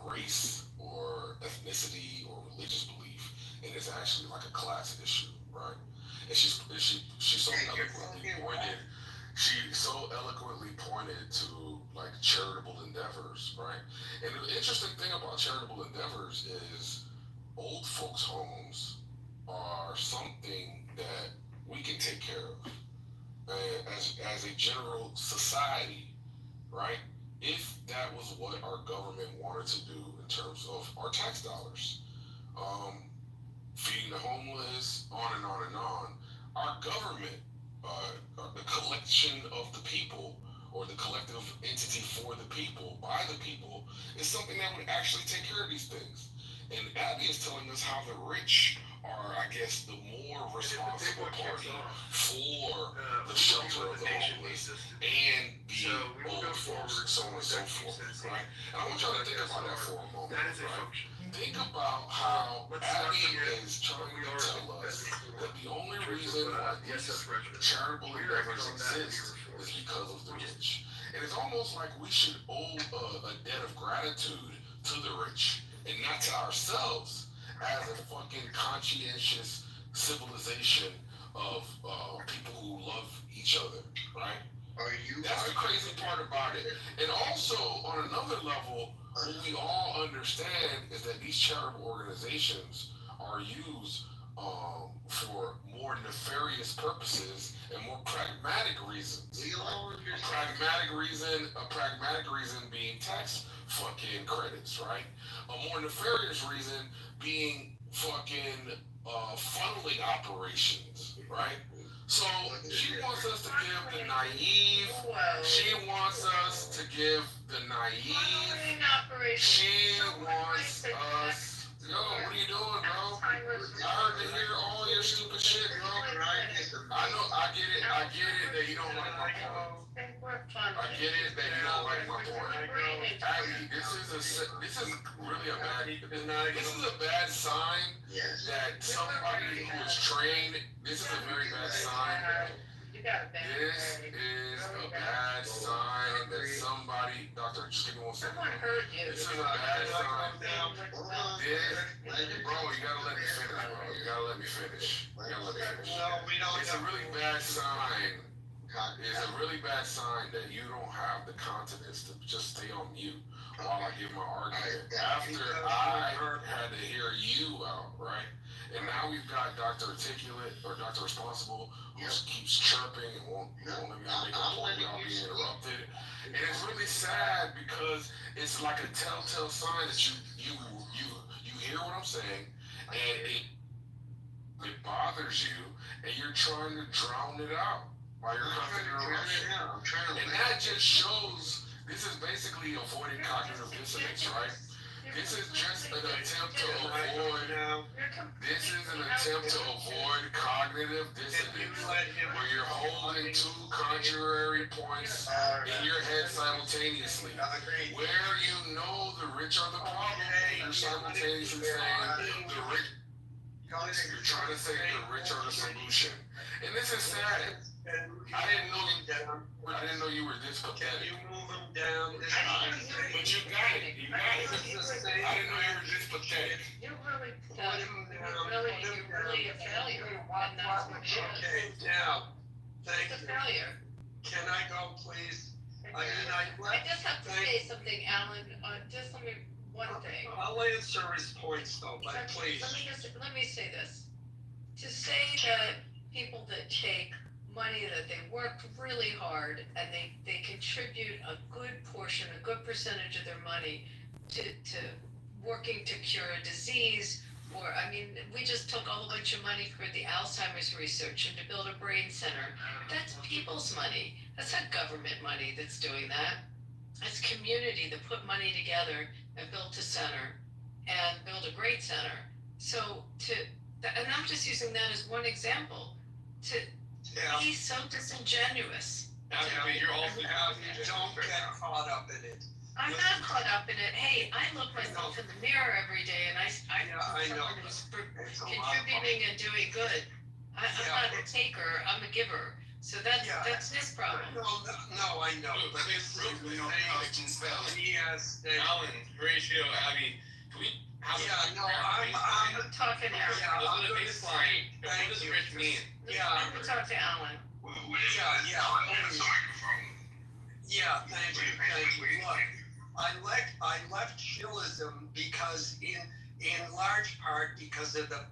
Speaker 9: race or ethnicity or religious belief, and it's actually like a class issue, right? And she so eloquently pointed. She so eloquently pointed to like charitable endeavors, right? And the interesting thing about charitable endeavors is old folks' homes are something that we can take care of as a general society, right? If that was what our government wanted to do in terms of our tax dollars. feeding the homeless, on and on and on. Our government, the collection of the people, or the collective entity for the people, by the people, is something that would actually take care of these things. And Abby is telling us how the rich are, I guess, the more responsible party for the shelter of the homeless and the old folks, so on and so forth, right? And I want y'all to think about that for a moment, right? Think about how Abby is trying to tell us that the only reason why these charitable endeavors exist is because of the rich. And it's almost like we should owe a debt of gratitude to the rich and not to ourselves as a fucking conscientious civilization of people who love each other, right? That's the crazy part about it. And also, on another level, what we all understand is that these charitable organizations are used for more nefarious purposes and more pragmatic reasons. A pragmatic reason being tax fucking credits, right? A more nefarious reason being fucking funneling operations, right? So she wants us to give the naive. She wants us to give the naive. She wants us. Yo, what are you doing, bro? I heard to hear all your stupid shit, bro. I know, I get it that you don't like my point. I get it that you don't like my point. Abby, this is really a bad sign that somebody who is trained. This is a very bad sign. This is a bad sign that somebody, doctor, just give me 1 second. This is a bad sign. Bro, you gotta let me finish, bro. You gotta let me finish. It's a really bad sign. It's a really bad sign that you don't have the continence to just stay on mute while I give my argument. After I had to hear you out, right? And now we've got Dr. Articulate or Dr. Responsible who keeps chirping and won't let me make a point without being interrupted. And it's really sad because it's like a telltale sign that you hear what I'm saying and it bothers you and you're trying to drown it out by your constant interruption. And that just shows this is basically avoiding cognitive dissonance, right? This is just an attempt to avoid. This is an attempt to avoid cognitive dissonance, where you're holding two contrary points in your head simultaneously. Where you know the rich are the problem, you're simultaneously saying the rich. You're trying to say the rich are the solution, and this is sad. I didn't know you were this pathetic.
Speaker 8: You move them down.
Speaker 9: But you got it. I didn't know you were this pathetic.
Speaker 12: You're really a failure, and that's what it is.
Speaker 8: Okay, now, thank
Speaker 12: It's a
Speaker 8: you.
Speaker 12: failure.
Speaker 8: Can I go, please?
Speaker 12: I just have to say something, Alan, just let me, one thing.
Speaker 8: I'll answer his points though, but please.
Speaker 12: Let me say this. To say that people that take money that they worked really hard and they contribute a good portion, a good percentage of their money to working to cure a disease, or, I mean, we just took a whole bunch of money for the Alzheimer's research and to build a brain center. That's people's money. That's not government money that's doing that. It's community that put money together and built a center and built a great center. So and I'm just using that as one example, to be so disingenuous.
Speaker 11: You're also
Speaker 8: Don't get caught up in it.
Speaker 12: I'm not caught up in it. Hey, I look myself in the mirror every day and I'm someone who's contributing and doing good. I'm not a taker, I'm a giver. So that's his problem.
Speaker 8: No, I know. But this is
Speaker 11: Alan, Horatio, Abby, can we have
Speaker 12: I'm talking to Alan.
Speaker 11: What does a baseline? What does rich mean?
Speaker 12: Let me talk to Alan.
Speaker 8: Thank you. Look, I left Chillism because in large part because of the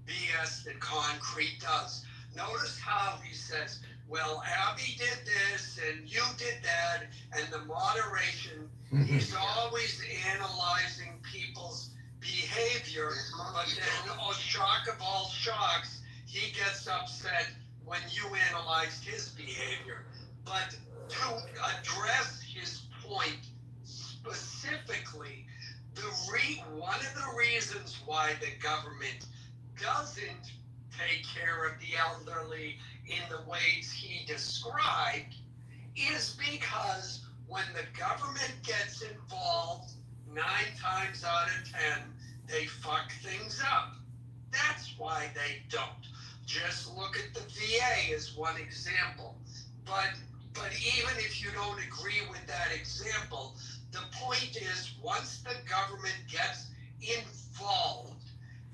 Speaker 8: BS that concrete does. Notice how he says, well, Abby did this and you did that, and the moderation, he's always analyzing people's behavior, but then, oh, shock of all shocks, he gets upset when you analyzed his behavior. But to address his point specifically, one of the reasons why the government doesn't take care of the elderly in the ways he described is because when the government gets involved, 9 times out of 10, they fuck things up. That's why they don't. Just look at the VA as one example. But even if you don't agree with that example, the point is once the government gets involved,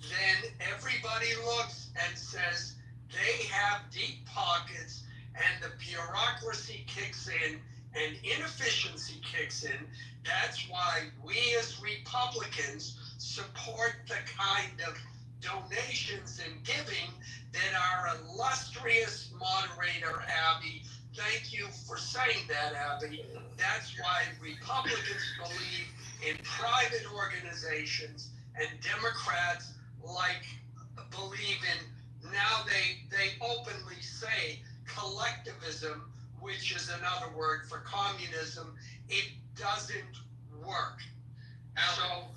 Speaker 8: then everybody looks and says they have deep pockets and the bureaucracy kicks in and inefficiency kicks in. That's why we as Republicans support the kind of donations and giving that our illustrious moderator, Abby, thank you for saying that, Abby. That's why Republicans believe in private organizations and Democrats believe in, now they openly say collectivism, which is another word for communism. It doesn't work.
Speaker 11: Alan,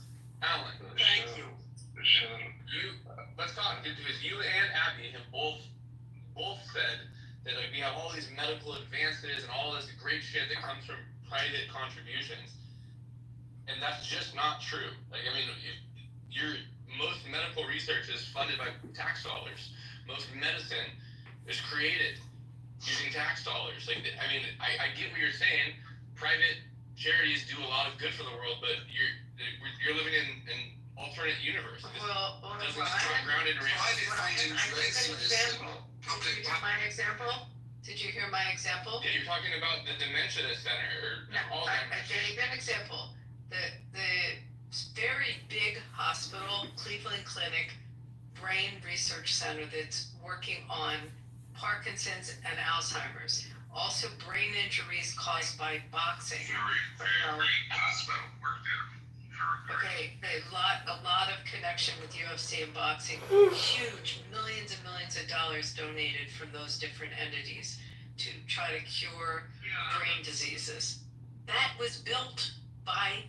Speaker 8: thank you.
Speaker 11: Let's talk, because you and Abby have both said that we have all these medical advances and all this great shit that comes from private contributions, and that's just not true. Most medical research is funded by tax dollars. Most medicine is created using tax dollars. I get what you're saying. Private charities do a lot of good for the world, but you're living in an alternate universe. Doesn't grounded in reality.
Speaker 12: Did you hear my example?
Speaker 11: Yeah, you're talking about the dementia center or Alzheimer's.
Speaker 12: I gave you an example. The very big hospital, Cleveland Clinic, brain research center that's working on Parkinson's and Alzheimer's. Also brain injuries caused by boxing.
Speaker 5: Very hospital work there.
Speaker 12: Okay, a lot of connection with UFC and boxing. Huge, millions and millions of dollars donated from those different entities to try to cure brain diseases. That was built by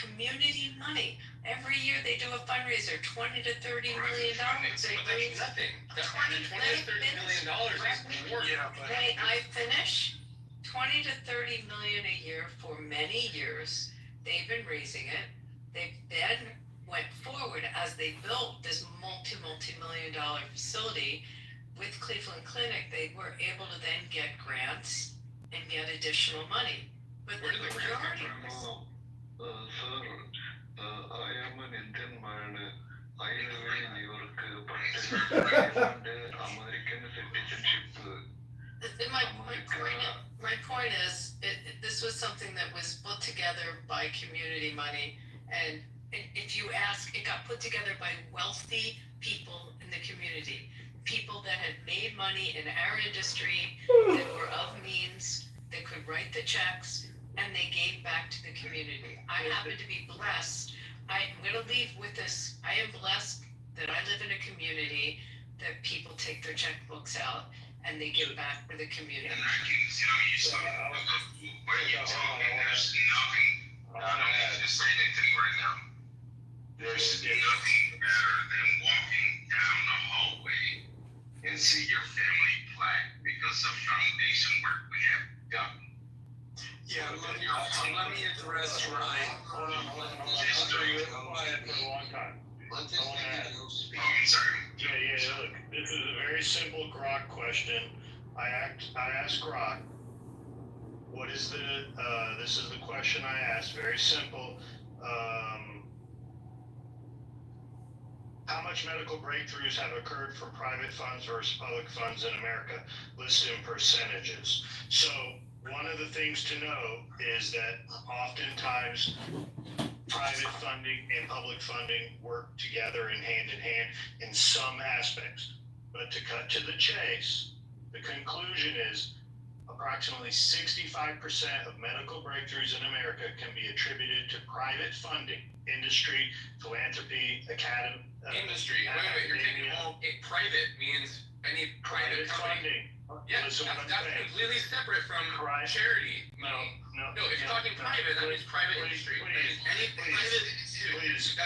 Speaker 12: community money. Every year they do a fundraiser, $20 to $30 million.
Speaker 11: They raise nothing. That's $20 to $30 million is more.
Speaker 12: May I finish? $20 to $30 million a year for many years. They've been raising it. They then went forward as they built this multi-million dollar facility with Cleveland Clinic. They were able to then get grants and get additional money. But
Speaker 11: where did the grants come from?
Speaker 14: Sir, I am an Indian man. I live in New York, but I have American citizenship.
Speaker 12: My point is, this was something that was put together by community money, and if you ask, it got put together by wealthy people in the community, people that had made money in our industry, that were of means, that could write the checks, and they gave back to the community. I happen to be blessed. I'm going to leave with this. I am blessed that I live in a community that people take their checkbooks out and they give back to the community.
Speaker 5: And you saw where you talking, there's nothing, I don't have to say anything right now. There's nothing better than walking down the hallway and see your family plaque because of foundation work we have done.
Speaker 8: Yeah, let me address Ryan.
Speaker 5: Just doing it.
Speaker 14: Quiet for a long time.
Speaker 5: I'm sorry.
Speaker 14: Yeah, look, this is a very simple Grok question. I asked Grok, what is this is the question I asked, very simple. How much medical breakthroughs have occurred from private funds versus public funds in America, listed in percentages? So one of the things to know is that oftentimes private funding and public funding work together in hand in some aspects. But to cut to the chase, the conclusion is a approximately 65% of medical breakthroughs in America can be attributed to private funding, industry, philanthropy, academy.
Speaker 11: Industry. Wait, you're taking all private means any private company.
Speaker 14: Funding.
Speaker 11: Yeah,
Speaker 14: Listen what I'm
Speaker 11: that's
Speaker 14: saying.
Speaker 11: completely separate from
Speaker 14: Private.
Speaker 11: charity.
Speaker 14: No.
Speaker 11: If you're talking private, that means private industry. That means any private.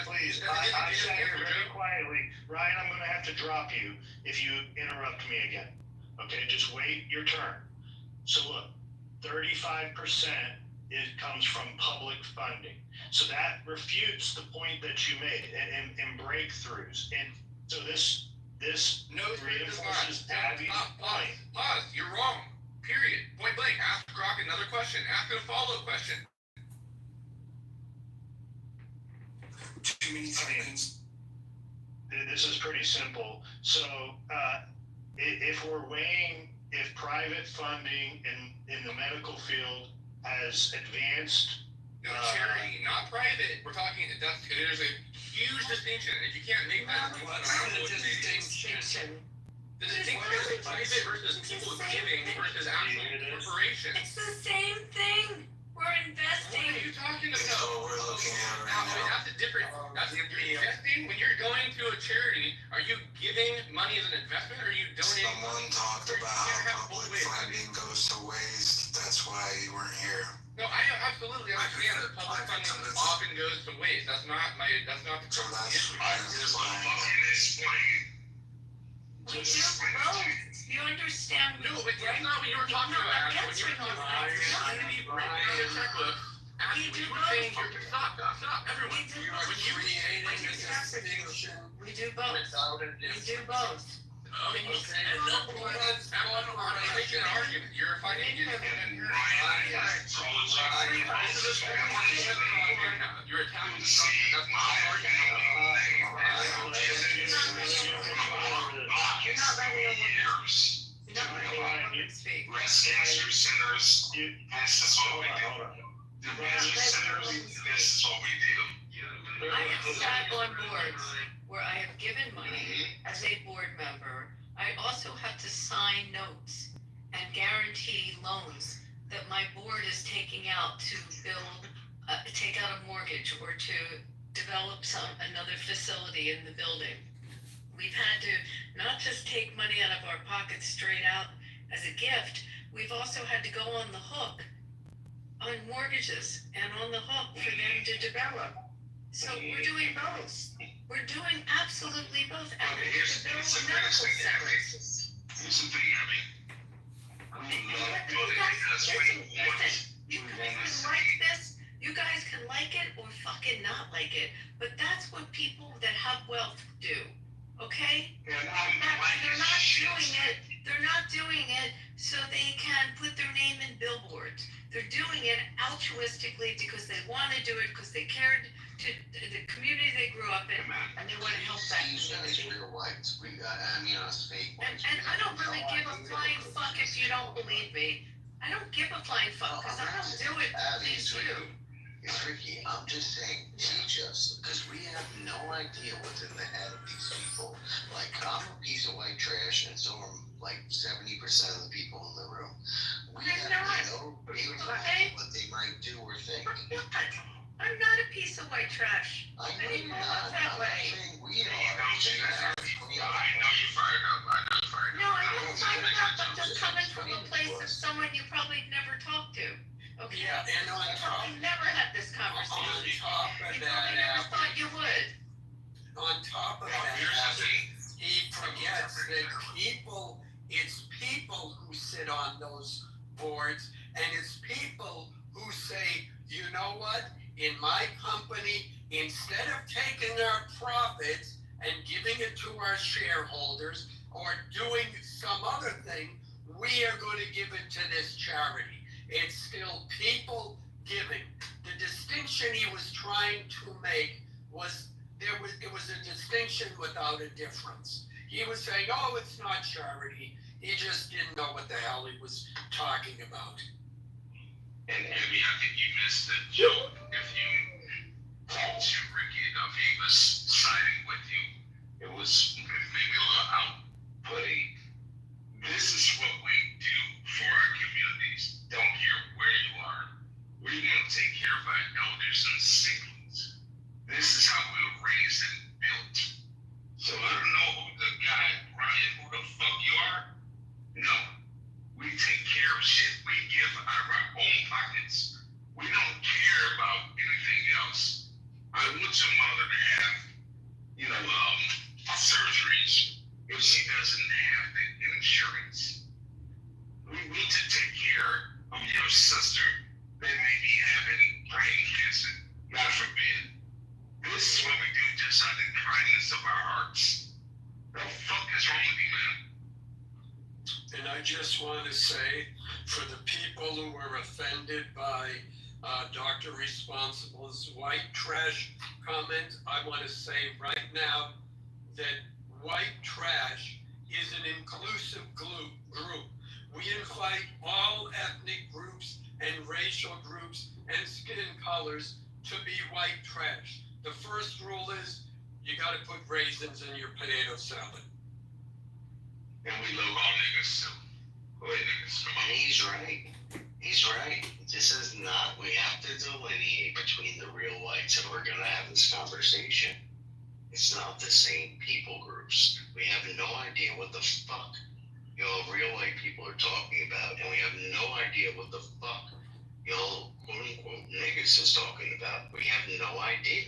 Speaker 14: Please. I sat here very quietly. Ryan, I'm going to have to drop you if you interrupt me again. Okay, just wait your turn. So look, 35% comes from public funding. So that refutes the point that you made in breakthroughs. And so this
Speaker 11: No,
Speaker 14: reinforces Abby's point.
Speaker 11: Pause. You're wrong. Period. Point blank. Ask Grok another question. Ask a follow-up question.
Speaker 14: Too many seconds. This is pretty simple. So if we're weighing if private funding in the medical field has advanced.
Speaker 11: No, charity, not private. We're talking, there's a huge distinction. If you can't make that distinction. The distinction is private versus people giving versus actual corporations.
Speaker 12: It's the same thing. We're investing.
Speaker 11: What are you talking about?
Speaker 7: That's what we're looking at right now.
Speaker 11: That's a different. That's investing. When you're going to a charity, are you giving money as an investment, or are you donating?
Speaker 7: Someone talked about how public funding goes to waste. That's why you weren't here.
Speaker 11: No, I absolutely understand that public funding often goes to waste. That's not the issue.
Speaker 12: We do both. You understand?
Speaker 11: No, but that's not what you were talking about. When you were talking about community breakdown of checkbook, you were saying stop, everyone. When you creating a distinction,
Speaker 12: We do both. We do both.
Speaker 11: Making an argument. You're fighting. You're attacking. That's not an argument.
Speaker 12: You're not letting them speak.
Speaker 5: Breast cancer centers, this is what we do. The cancer centers, this is what we do.
Speaker 12: I have sat on boards where I have given money as a board member. I also have to sign notes and guarantee loans that my board is taking out to build, take out a mortgage or to develop another facility in the building. We've had to not just take money out of our pockets straight out as a gift, we've also had to go on the hook on mortgages and on the hook for them to develop. So we're doing both. We're doing absolutely both. And we're to build medical centers.
Speaker 5: Here's the thing, Abby.
Speaker 12: You guys can like this, you guys can like it or fucking not like it, but that's what people that have wealth do. Okay? They're not doing it so they can put their name in billboards. They're doing it altruistically because they want to do it, because they cared to the community they grew up in, and they want to help that community.
Speaker 5: Real whites. Us fake whites.
Speaker 12: And I don't really give a flying fuck if you don't believe me. I don't give a flying fuck because I don't do it for these two.
Speaker 5: It's Ricky, I'm just saying, teach us, because we have no idea what's in the head of these people. Like, I'm a piece of white trash, and so are like 70% of the people in the room. We have no clue what they might do or think.
Speaker 12: I'm not a piece of white trash.
Speaker 5: I know you're not.
Speaker 12: That way.
Speaker 5: I'm saying we are.
Speaker 9: I know you're fired up.
Speaker 12: No, I'm not fired up. I'm just coming from a place of someone you probably never talked to. Okay.
Speaker 7: Yeah, and on top,
Speaker 12: You've never had this conversation.
Speaker 7: of
Speaker 12: You probably never
Speaker 7: that,
Speaker 12: thought you would.
Speaker 7: on top of that, he forgets that it's people who sit on those boards, and it's people who say, you know what, in my company, instead of taking our profits and giving it to our shareholders or doing some other thing, we are going to give it to this charity. It's still people giving. The distinction he was trying to make was it was a distinction without a difference. He was saying, oh, it's not charity. He just didn't know what the hell he was talking about.
Speaker 5: And Abby, I think you missed the joke if you talked to Ricky enough. He was siding with you. It was maybe a little outputting. This is what we do for our community. need to take care of your sister that may be having brain cancer. God forbid. This is what we do just out of the kindness of our hearts. The fuck is wrong with you, man?
Speaker 15: And I just want to say, for the people who were offended by Dr. Responsible's white trash comment, I want to say right now that white trash is an inclusive group. We invite all ethnic groups and racial groups and skin colors to be white trash. The first rule is you got to put raisins in your potato salad.
Speaker 5: And we love all niggas too. Go ahead, niggas. Come on.
Speaker 16: And he's right. He's right. This is not, we have to delineate between the real whites, and we're going to have this conversation. It's not the same people groups. We have no idea what the fuck, real white people are talking about, and we have no idea what the fuck, quote unquote, niggas is talking about. We have no idea.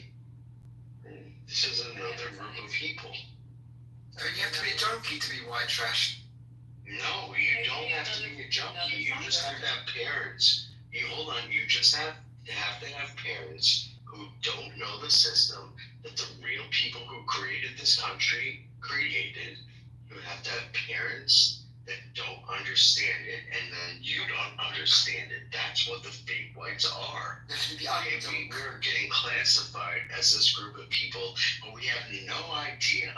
Speaker 16: This is another group of people.
Speaker 17: I mean, you have to be a junkie to be white trash.
Speaker 16: No, you don't have to be a junkie. You just have to have parents. You just have to have parents who don't know the system that the real people who created this country created. You have to have parents that don't understand it, and then you don't understand it. That's what the fake whites are. We're getting classified as this group of people, but we have no idea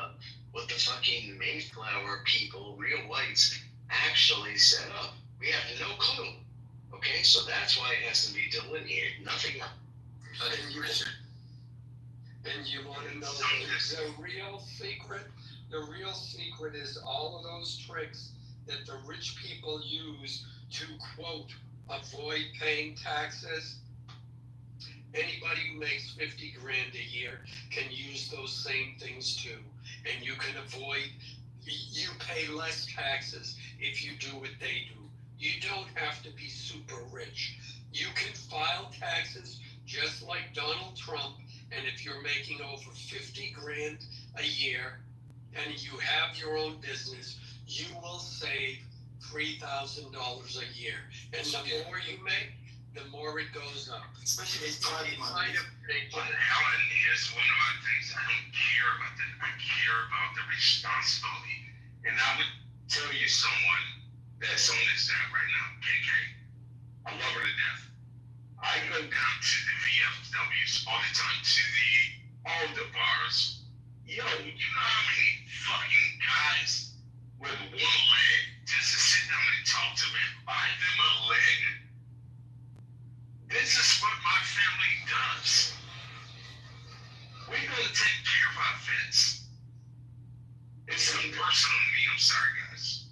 Speaker 16: what the fucking Mayflower people, real whites, actually set up. We have no clue. Okay, so that's why it has to be delineated. Nothing else.
Speaker 15: And you want to know the real secret? The real secret is all of those tricks that the rich people use to, quote, avoid paying taxes. Anybody who makes 50 grand a year can use those same things too. And you can avoid, you pay less taxes if you do what they do. You don't have to be super rich. You can file taxes just like Donald Trump, and if you're making over 50 grand a year and you have your own business, you will save $3,000 a year. And the more you make, the more it goes up.
Speaker 17: Especially if it's private money.
Speaker 5: But Helen, here's one of my things. I don't care about that. I care about the responsibility. And I would tell you someone that's on this app right now, KK. I love her to death. I go down to the VFWs all the time, to all the bars. Yo, you know how many fucking guys with one leg just to sit down and talk to me and buy them a leg? This is what my family does. We're gonna take care of our vets. It's something personal to me. I'm sorry, guys.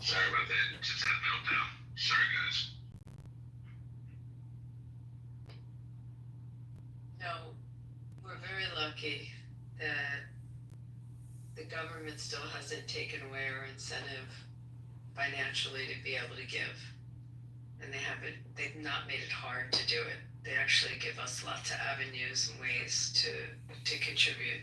Speaker 5: Sorry about that. Just had a meltdown. Sorry, guys.
Speaker 12: No, we're very lucky that the government still hasn't taken away our incentive financially to be able to give. And they've not made it hard to do it. They actually give us lots of avenues and ways to contribute.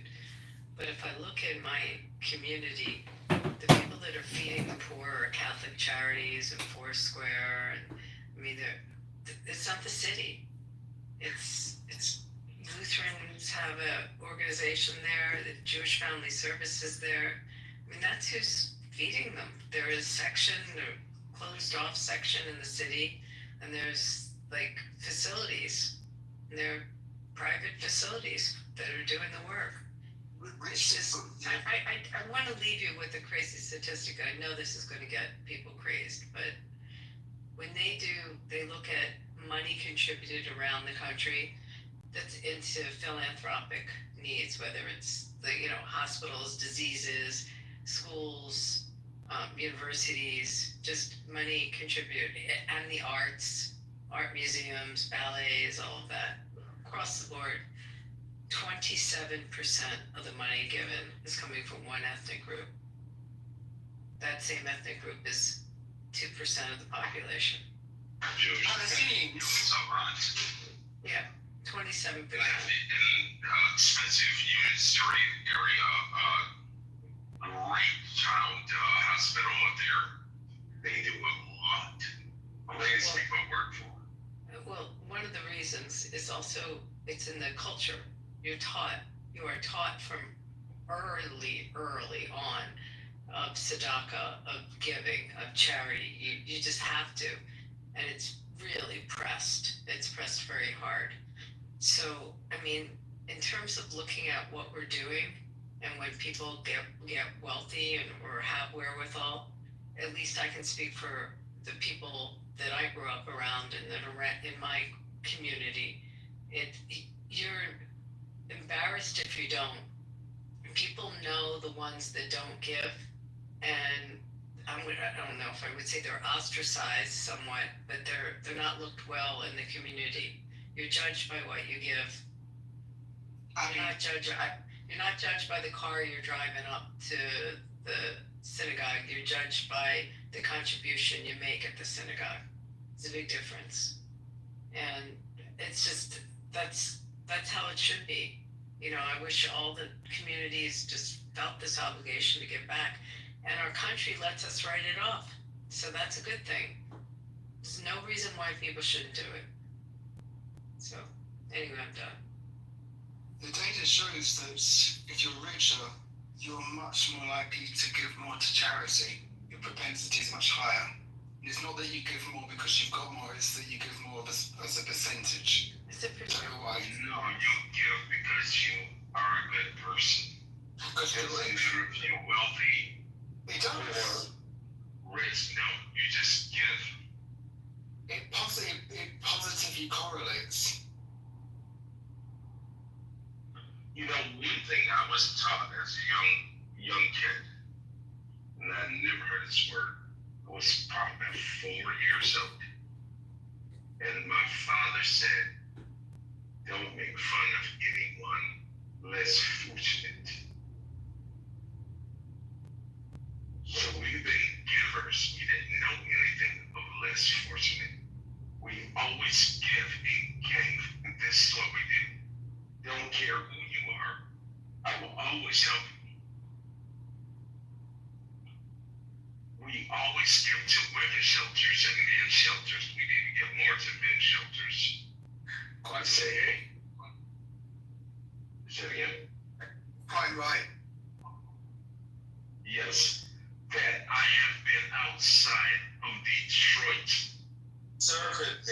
Speaker 12: But if I look in my community, the people that are feeding the poor are Catholic Charities and Foursquare, and I mean, it's not the city. It's Lutherans have an organization there. The Jewish Family Services there. I mean, that's who's feeding them. There is a closed off section in the city, and there's like facilities. And they're private facilities that are doing the work. It's just, I want to leave you with a crazy statistic. I know this is going to get people crazed, but when they look at money contributed around the country that's into philanthropic needs, whether it's hospitals, diseases, schools, universities, just money contributed, and the arts, art museums, ballets, all of that, across the board. 27% of the money given is coming from one ethnic group. That same ethnic group is 2% of the population.
Speaker 5: Jewish.
Speaker 8: Palestinians.
Speaker 12: Yeah, 27%.
Speaker 5: Expensive humanitarian area, great child hospital up there. They do a lot. Greatest people I work for.
Speaker 12: Well, one of the reasons is also it's in the culture. You are taught from early on of tzedakah, of giving, of charity. You just have to, and it's really pressed. It's pressed very hard. So, I mean, in terms of looking at what we're doing, and when people get wealthy or have wherewithal, at least I can speak for the people that I grew up around and that are in my community. You're embarrassed if you don't. People know the ones that don't give, and I don't know if I would say they're ostracized somewhat, but they're not looked well in the community. You're judged by what you give. You're not judged by the car you're driving up to the synagogue. You're judged by the contribution you make at the synagogue. It's a big difference, and it's just that's how it should be. I wish all the communities just felt this obligation to give back, and our country lets us write it off. So that's a good thing. There's no reason why people shouldn't do it. So, anyway, I'm done.
Speaker 17: The data shows that if you're richer, you're much more likely to give more to charity. Your propensity is much higher. And it's not that you give more because you've got more, it's that you give more as a percentage.
Speaker 5: No, you give because you are a good person.
Speaker 17: Because
Speaker 5: you're rich. If you're wealthy,
Speaker 17: it does.
Speaker 5: Or rich, no, you just give.
Speaker 17: It positively correlates.
Speaker 5: One thing I was taught as a young kid, and I never heard this word. I was probably about 4 years old. And my father said, don't make fun of anyone less fortunate. So we've been givers. We didn't know anything of less fortunate. We always give and gave. And this is what we do. Don't care who you are. I will always help you. We always give to women's shelters and men's shelters. We need to give more to men's shelters. I say, hey. Say it again.
Speaker 17: Quite right.
Speaker 5: Yes. That I have been outside of Detroit. Serving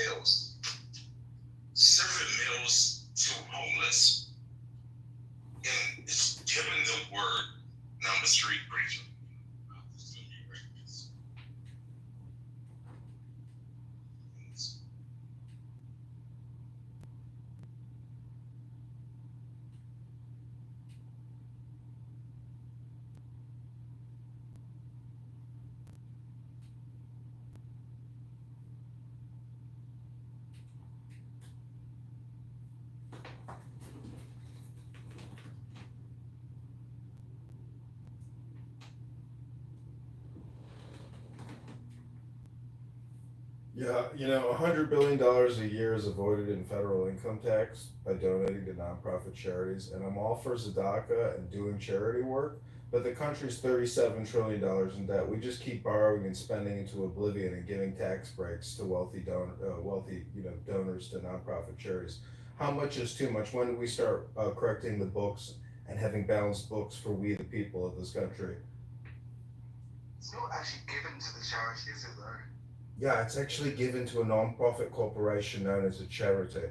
Speaker 5: meals to homeless. And it's given the word. Now I'm a street preacher.
Speaker 3: Yeah, $100 billion a year is avoided in federal income tax by donating to nonprofit charities, and I'm all for tzedakah and doing charity work, but the country's $37 trillion in debt. We just keep borrowing and spending into oblivion and giving tax breaks to wealthy donors to nonprofit charities. How much is too much? When do we start correcting the books and having balanced books for we the people of this country?
Speaker 17: It's not actually given to the charity, is it though?
Speaker 3: Yeah, it's actually given to a non-profit corporation known as a charity.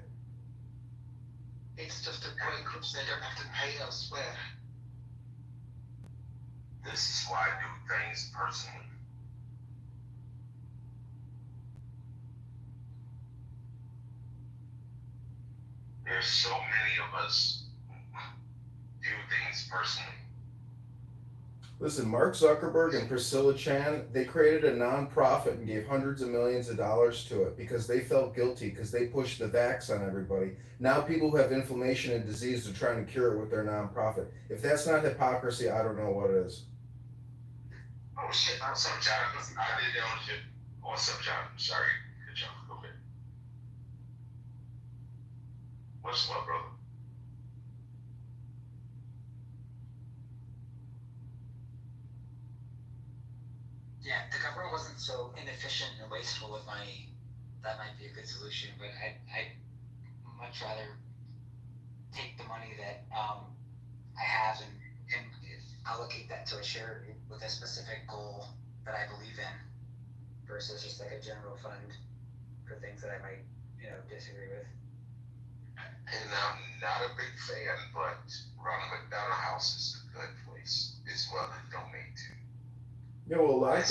Speaker 17: It's just a breakup so they don't have to pay elsewhere.
Speaker 5: This is why I do things personally. There's so many of us do things personally.
Speaker 3: Listen, Mark Zuckerberg and Priscilla Chan, they created a non-profit and gave hundreds of millions of dollars to it because they felt guilty because they pushed the vax on everybody. Now people who have inflammation and disease are trying to cure it with their non-profit. If that's not hypocrisy, I don't know what is.
Speaker 5: Oh shit, I'm sorry, John. I did that on shit.
Speaker 9: What's up, John? Sorry. Good job. Okay. What's up, brother?
Speaker 18: Yeah, the government wasn't so inefficient and wasteful with money. That might be a good solution, but I'd much rather take the money that I have and allocate that to a charity with a specific goal that I believe in versus just like a general fund for things that I might, disagree with.
Speaker 9: And I'm not a big fan, but Ronald McDonald House is a good place as well to donate to.
Speaker 3: Yeah, well, a lot of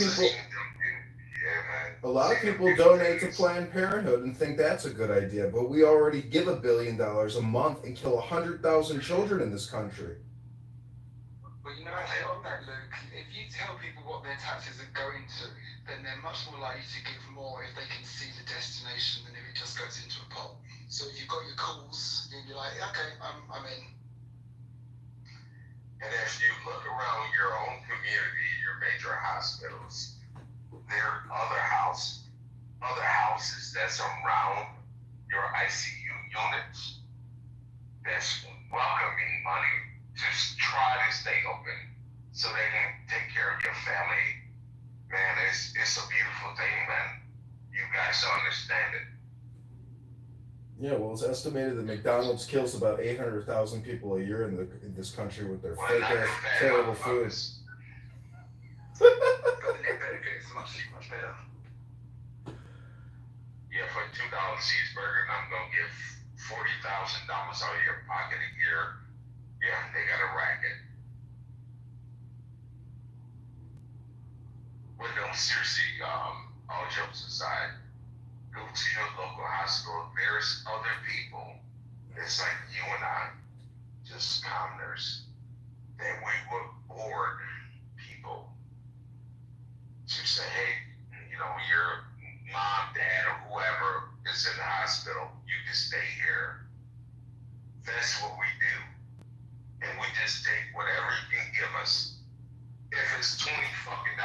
Speaker 3: people
Speaker 9: Yeah, man.
Speaker 3: donate to Planned Parenthood and think that's a good idea, but we already give $1 billion a month and kill 100,000 children in this country.
Speaker 17: But on that, Luke, if you tell people what their taxes are going to, then they're much more likely to give more if they can see the destination than if it just goes into a pot. So if you've got your calls, then you're like, okay, I'm in.
Speaker 9: And if you look around your own community, your major hospitals, there are other houses that's around your ICU units that's welcoming money to try to stay open so they can take care of your family. Man, it's a beautiful thing, man. You guys don't understand it.
Speaker 3: Yeah, well, it's estimated that McDonald's kills about 800,000 people a year in this country with their fake-ass, terrible food.
Speaker 17: But the net benefit is much better.
Speaker 9: Yeah, for a $2 cheeseburger, and I'm gonna give $40,000 out of your pocket a year. Yeah, they got a racket. But no, seriously, all jokes aside, go to your local hospital. There's other people. It's like you and I, just commoners, that we would board people to say, hey, your mom, dad, or whoever is in the hospital, you can stay here. That's what we do. And we just take whatever you can give us. If it's $20 fucking,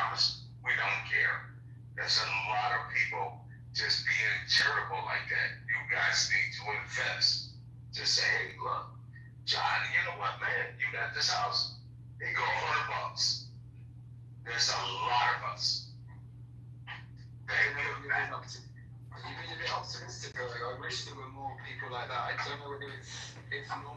Speaker 9: we don't care. There's a lot of people just being charitable like that. You guys need to invest. Just say, hey, look, John, you know what, man? You got this house. They go $100. There's a lot of us.
Speaker 17: You've been a bit optimistic, though. I wish there were more people like that. I don't know whether it's normal.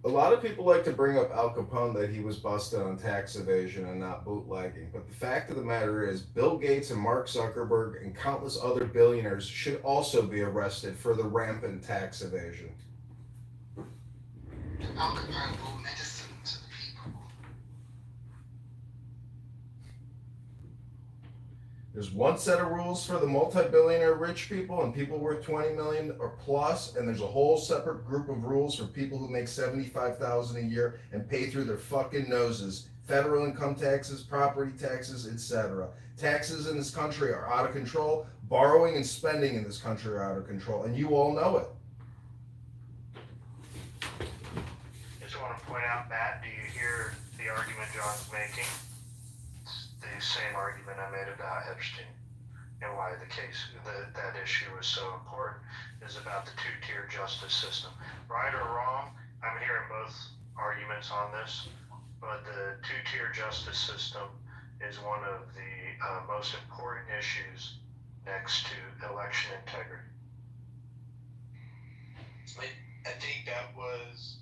Speaker 3: A lot of people like to bring up Al Capone that he was busted on tax evasion and not bootlegging, but the fact of the matter is Bill Gates and Mark Zuckerberg and countless other billionaires should also be arrested for the rampant tax evasion.
Speaker 17: Al Capone brought medicine to the people.
Speaker 3: There's one set of rules for the multi-billionaire rich people and people worth 20 million or plus, and there's a whole separate group of rules for people who make 75,000 a year and pay through their fucking noses. Federal income taxes, property taxes, etc. Taxes in this country are out of control. Borrowing and spending in this country are out of control, and you all know it.
Speaker 14: Just want to point out, Matt, do you hear the argument John's making? The same argument I made about Epstein and why the case, that issue was so important, is about the two-tier justice system. Right or wrong, I'm hearing both arguments on this, but the two-tier justice system is one of the most important issues next to election integrity.
Speaker 19: I think that was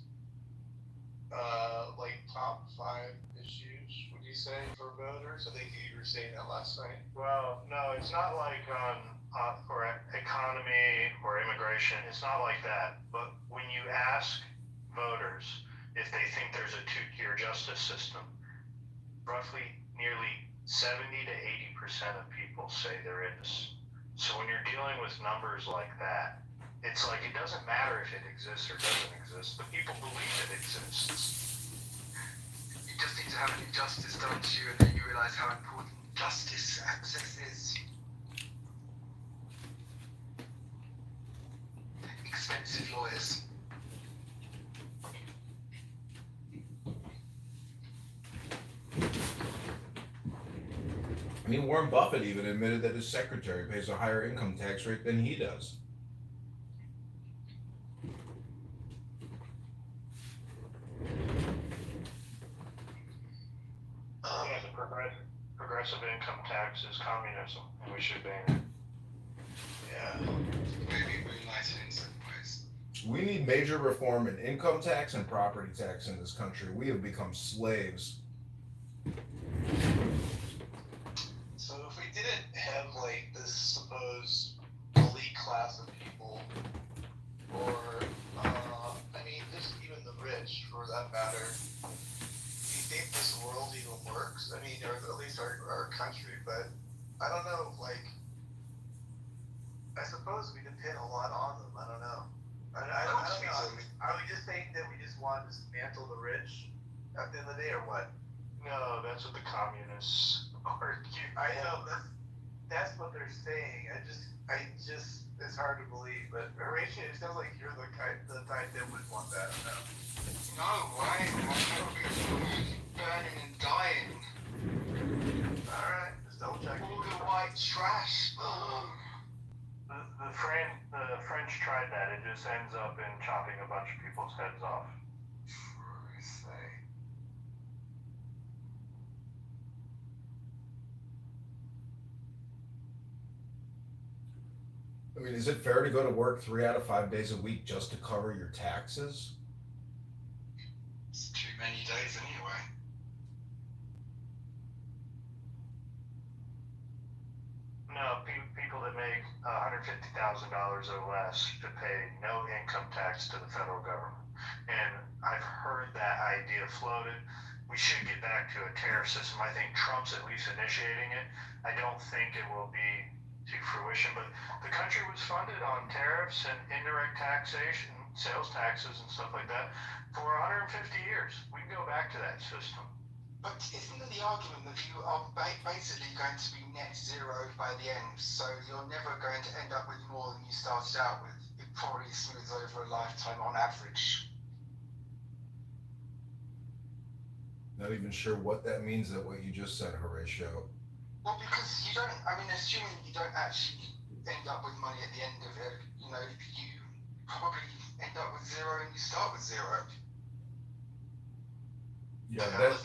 Speaker 19: top 5 issues, would you say, for voters? I think you were saying that last night.
Speaker 14: Well, no, it's not like for economy or immigration. It's not like that. But when you ask voters if they think there's a two-tier justice system, roughly nearly 70 to 80% of people say there is. So when you're dealing with numbers like that, it's like it doesn't matter if it exists or doesn't exist. The people believe it exists.
Speaker 17: You just need to have justice done to you, and then you realise how important justice access is. Expensive lawyers.
Speaker 3: I mean, Warren Buffett even admitted that his secretary pays a higher income tax rate than he does.
Speaker 14: Yeah, the progressive income tax is communism, and we should ban it.
Speaker 17: Yeah. Maybe moonlighting in certain ways.
Speaker 3: We need major reform in income tax and property tax in this country. We have become slaves.
Speaker 19: So if we didn't have like this supposed elite class of people, or I mean, just even the rich, for that matter, do you think this world even works? I mean, or at least our country, but I don't know. Like, I suppose we depend a lot on them. I don't know. I don't know. Are we just saying that we just want to dismantle the rich at the end of the day, or what?
Speaker 14: No, that's what the communists argue.
Speaker 19: I know that's what they're saying. I just, it's hard to believe. But Horatio, it sounds like you're the type that would want that.
Speaker 17: No, why? Burning and dying.
Speaker 19: All right, just double check.
Speaker 17: All the white trash.
Speaker 14: The French tried that. It just ends up in chopping a bunch of people's heads off.
Speaker 3: I mean, is it fair to go to work 3 out of 5 days a week just to cover your taxes?
Speaker 17: It's too many days anyway.
Speaker 14: No, people that make $150,000 or less should pay no income tax to the federal government. And I've heard that idea floated. We should get back to a tariff system. I think Trump's at least initiating it. I don't think it will be to fruition, but the country was funded on tariffs and indirect taxation, sales taxes and stuff like that for 150 years. We can go back to that system.
Speaker 17: But isn't it the argument that you are basically going to be net zero by the end, so you're never going to end up with more than you started out with? It probably smooths over a lifetime on average.
Speaker 3: Not even sure what that means, that what you just said, Horatio.
Speaker 17: Well, because you don't, I mean, assuming you don't actually end up with money at the end of it, you know, you probably end up with zero and you start with zero.
Speaker 3: Yeah,
Speaker 17: about?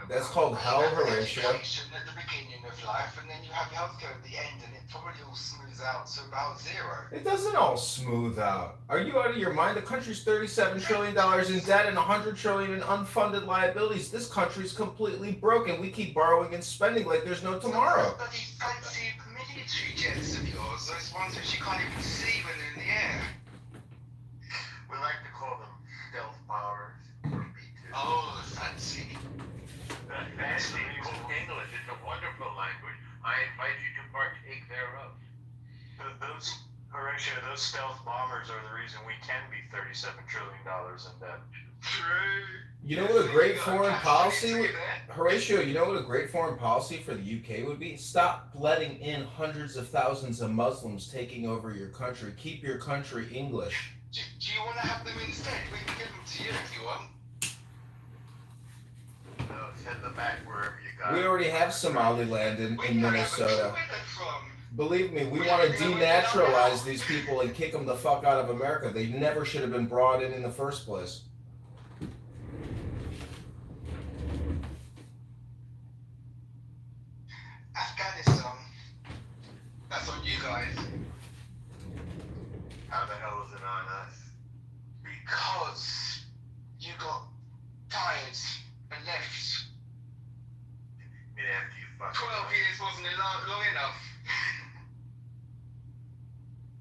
Speaker 3: that's called hell, Horatio.
Speaker 17: Education at the beginning of life, and then you have healthcare at the end, and it probably all smooths out to about zero.
Speaker 3: It doesn't all smooth out. Are you out of your mind? The country's $37 trillion in debt and $100 trillion in unfunded liabilities. This country's completely broken. We keep borrowing and spending like there's no tomorrow.
Speaker 17: But these fancy military jets of yours, those ones which you can't even see when they're in the air.
Speaker 19: We like to call them stealth powers.
Speaker 17: Oh, fancy.
Speaker 19: Fancy English. It's a wonderful language. I invite you to partake thereof.
Speaker 14: Horatio, those stealth bombers are the reason we can be $37 trillion in debt.
Speaker 17: True.
Speaker 3: You know what a great foreign policy would, Horatio, you know what a great foreign policy for the UK would be? Stop letting in hundreds of thousands of Muslims taking over your country. Keep your country English.
Speaker 17: Do you want to have them instead? We can give them to you if you want.
Speaker 19: No, send them back wherever you got.
Speaker 3: We already have Somaliland in Minnesota. Believe me, we want to denaturalize these people and kick them the fuck out of America. They never should have been brought in the first place.
Speaker 17: Afghanistan. That's on you guys.
Speaker 19: How the hell is it on us?
Speaker 17: Because you got tired and left.
Speaker 19: After you fucking
Speaker 17: 12 years wasn't long enough.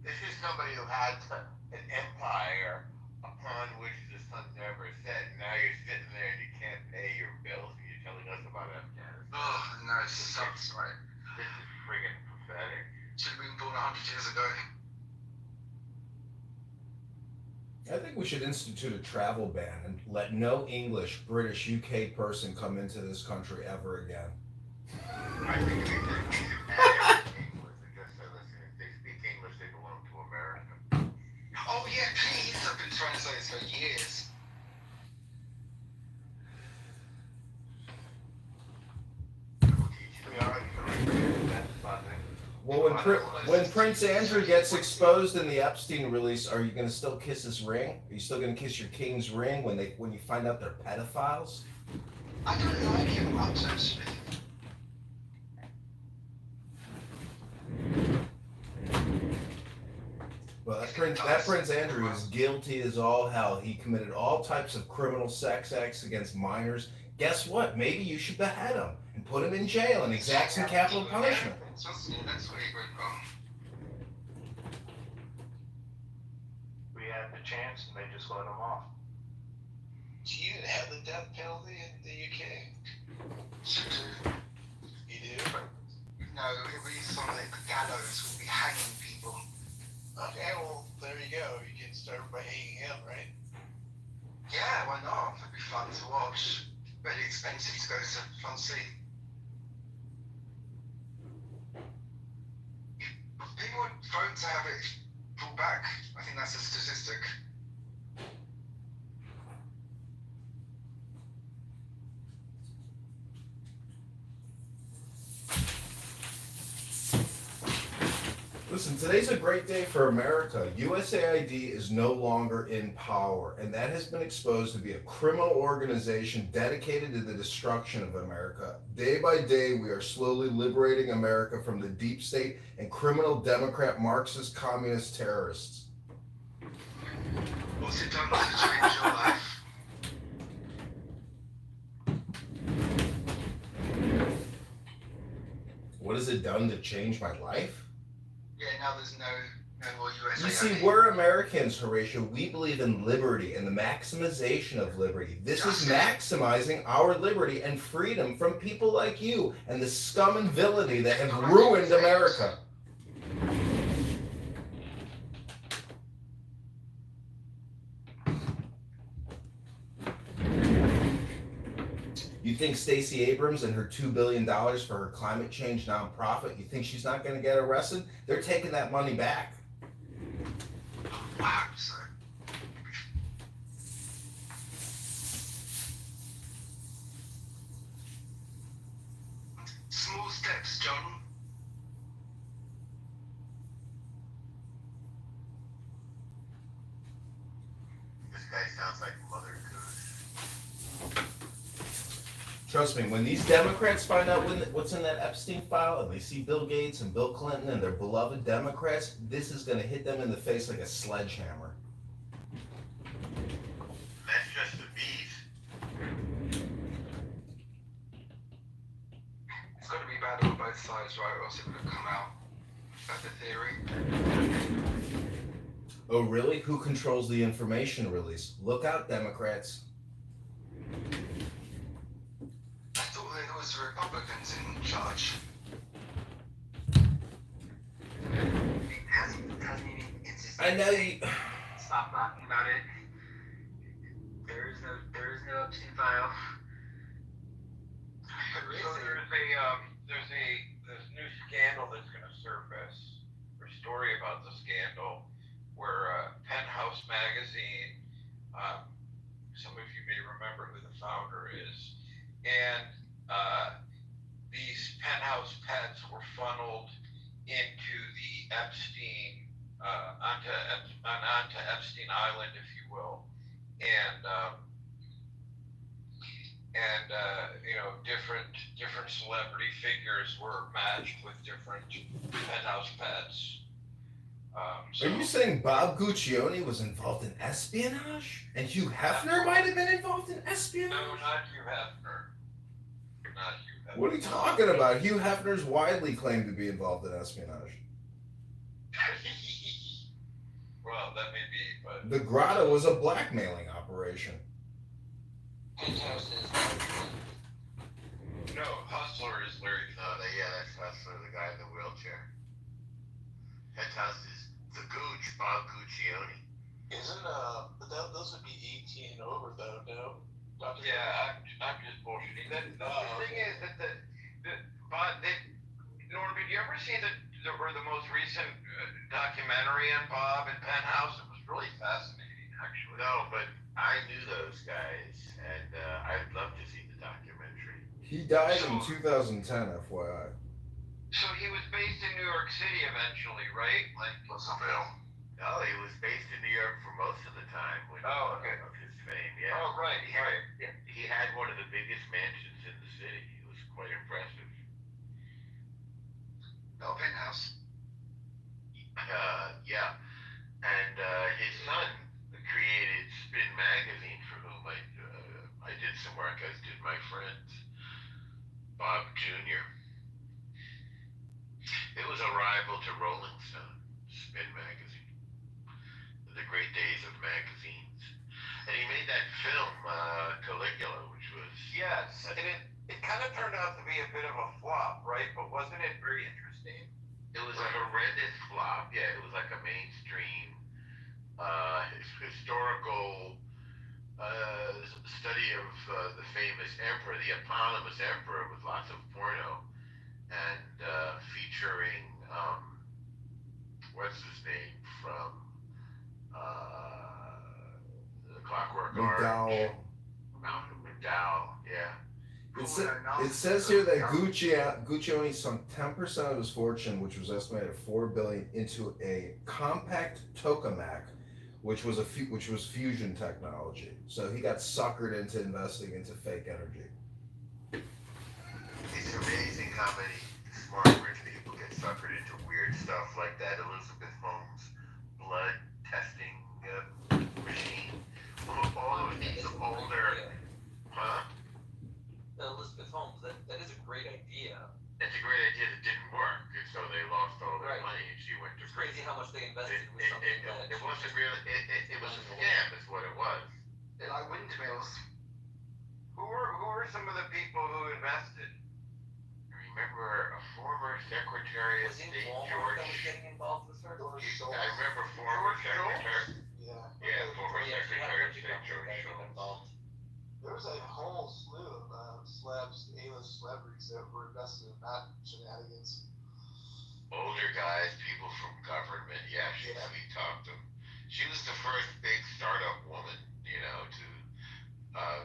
Speaker 19: This is somebody who had an empire upon which the sun never set. Now you're sitting there and you can't pay your bills and you're telling us about Afghanistan.
Speaker 17: Oh, no, it sucks, right?
Speaker 19: This is friggin' pathetic.
Speaker 17: Should have been born 100 years ago.
Speaker 3: I think we should institute a travel ban and let no English, British, UK person come into this country ever again.
Speaker 19: I think they English. If they speak English, they belong to America.
Speaker 17: Oh yeah, please. I've been trying to say this for years.
Speaker 19: We already
Speaker 3: when Prince Andrew gets exposed in the Epstein release, are you going to still kiss his ring? Are you still going to kiss your king's ring when you find out they're pedophiles?
Speaker 5: I don't like him much, actually.
Speaker 3: Well, that Prince Andrew is guilty as all hell. He committed all types of criminal sex acts against minors. Guess what? Maybe you should behead him and put him in jail and exact some capital punishment.
Speaker 5: Trust me, that's where he went wrong.
Speaker 19: We had the chance and they just let him off.
Speaker 5: Do you have the death penalty in the UK? You do? No, it'll be something like the gallows. We'll be hanging people. Okay, well, there you go. You can start by hanging him, right? Yeah, why not? It'd be fun to watch. Very expensive to go to front seat. People would vote to have it pulled back. I think that's a statistic.
Speaker 3: Listen, today's a great day for America. USAID is no longer in power, and that has been exposed to be a criminal organization dedicated to the destruction of America. Day by day, we are slowly liberating America from the deep state and criminal Democrat, Marxist, communist terrorists.
Speaker 5: What's it done to change your life?
Speaker 3: What has it done to change my life?
Speaker 5: Yeah, now there's no more USAID.
Speaker 3: You see, we're Americans, Horatio. We believe in liberty and the maximization of liberty. This is maximizing our liberty and freedom from people like you and the scum and villainy that have ruined America. You think Stacey Abrams and her $2 billion for her climate change nonprofit, you think she's not going to get arrested? They're taking that money back.
Speaker 5: Wow, so. Small steps, John. This guy sounds like Mother Goose.
Speaker 3: Trust me, when these Democrats find out what's in that Epstein file and they see Bill Gates and Bill Clinton and their beloved Democrats, this is going to hit them in the face like a sledgehammer.
Speaker 5: That's just the beef. It's got to be bad on both sides, right? Or else it would have come out. That's the theory.
Speaker 3: Oh, really? Who controls the information release? Look out, Democrats.
Speaker 5: The Republicans in charge.
Speaker 3: I know you.
Speaker 18: Stop talking about it. There is no Epstein file.
Speaker 9: So there's this new scandal that's going to surface, or story about the scandal, where Penthouse magazine, some of you may remember who the founder is, and these Penthouse pets were funneled into the Epstein, onto Epstein Island, if you will, and different celebrity figures were matched with different Penthouse pets.
Speaker 3: Are you saying Bob Guccione was involved in espionage? And Hugh Hefner might have been involved in espionage?
Speaker 9: No, not Hugh Hefner. Not Hugh Hefner.
Speaker 3: What are you talking about? Hugh Hefner's widely claimed to be involved in espionage.
Speaker 9: Well, that may be, but...
Speaker 3: The Grotto was a blackmailing operation.
Speaker 9: No, Hustler is Larry.
Speaker 5: Yeah, that's Hustler, the guy in the wheelchair. Penthouse is the Gooch, Bob Guccione.
Speaker 19: Isn't but those would be 18 and over though, no? Dr.
Speaker 9: Yeah, I'm just bullshitting. The thing is that Norm, did you ever see the most recent documentary on Bob and Penthouse? It was really fascinating, actually.
Speaker 5: No, but I knew those guys, and I'd love to see the documentary.
Speaker 3: He died in 2010, FYI.
Speaker 20: So he was based in New York City eventually, right? Like,
Speaker 5: What's up, Bill?
Speaker 21: No, he was based in New York for most of the time when
Speaker 20: Oh, okay.
Speaker 21: of his fame. Yeah.
Speaker 20: Oh, right, right.
Speaker 21: He had one of the biggest mansions in the city. It was quite impressive.
Speaker 5: No penthouse.
Speaker 21: Yeah. And his son created Spin Magazine, for whom I did some work, as did my friend Bob Jr. It was a rival to Rolling Stone, Spin Magazine, the great days of magazines. And he made that film, Caligula, which was...
Speaker 20: Yes, and it kind of turned out to be a bit of a flop, right? But wasn't it very interesting?
Speaker 21: It was a horrendous flop. Yeah, it was like a mainstream historical study of the famous emperor, the eponymous emperor, with lots of porno, and featuring what's his name from the Clockwork Orange. Malcolm McDowell. Yeah.
Speaker 3: It says here that Gucci only sunk 10% of his fortune, which was estimated at $4 billion, into a compact tokamak, which was fusion technology. So he got suckered into investing into fake energy.
Speaker 21: It's amazing how many smart rich people get suckered into weird stuff like that. Elizabeth Holmes' blood testing machine. All those things older. Huh?
Speaker 22: Elizabeth Holmes, that is a great idea.
Speaker 21: It's a great idea that didn't work, and so they lost all their money, and she went to
Speaker 22: It's crazy how much they invested with something that...
Speaker 21: It wasn't really, it was a scam, is what it was.
Speaker 5: They like windmills.
Speaker 20: Who were some of the people who invested?
Speaker 21: Remember a former Secretary of State, George...
Speaker 22: that was getting involved with her?
Speaker 21: I remember former Secretary...
Speaker 5: Yeah,
Speaker 21: former Secretary of State, George Shultz.
Speaker 19: There was a whole slew of A-list celebrities that were invested in that shenanigans.
Speaker 21: Older guys, people from government, yeah, she talked them. She was the first big startup woman, to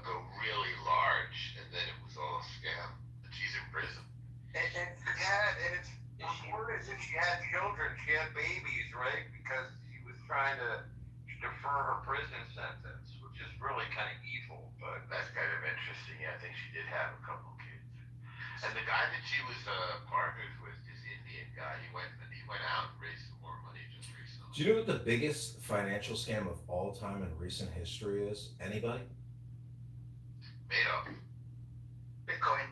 Speaker 21: go really large, and then it was all a scam. And she's in prison.
Speaker 20: And it's reported that she had children, she had babies, right? Because she was trying to defer her prison sentence, which is really kind of evil, but
Speaker 21: that's kind of interesting. Yeah, I think she did have a couple kids. And the guy that she was partners with, this Indian guy, he went out and raised some more money just recently.
Speaker 3: Do you know what the biggest financial scam of all time in recent history is? Anybody?
Speaker 21: Made up.
Speaker 5: Bitcoin.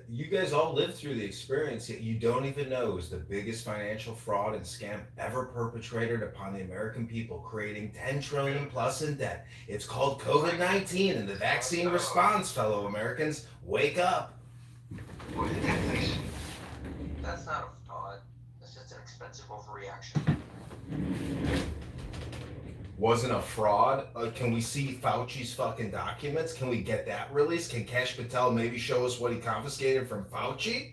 Speaker 3: You guys all lived through the experience, yet you don't even know it was the biggest financial fraud and scam ever perpetrated upon the American people, creating $10 trillion plus in debt. It's called COVID-19 and the vaccine response, fellow Americans. Wake up.
Speaker 22: That's not a fraud. That's just an expensive overreaction.
Speaker 3: Wasn't a fraud? Can we see Fauci's fucking documents? Can we get that released? Can Cash Patel maybe show us what he confiscated from Fauci?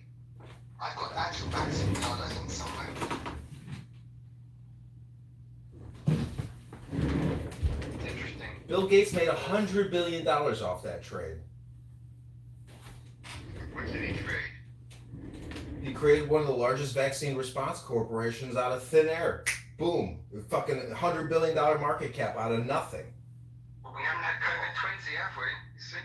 Speaker 5: I've got actual vaccine card, I think, somewhere.
Speaker 22: Interesting.
Speaker 3: Bill Gates made $100 billion off that trade.
Speaker 21: What did he trade?
Speaker 3: He created one of the largest vaccine response corporations out of thin air. Boom. Fucking $100 billion market cap out of nothing.
Speaker 5: Well, we haven't had COVID-20, have we? You see?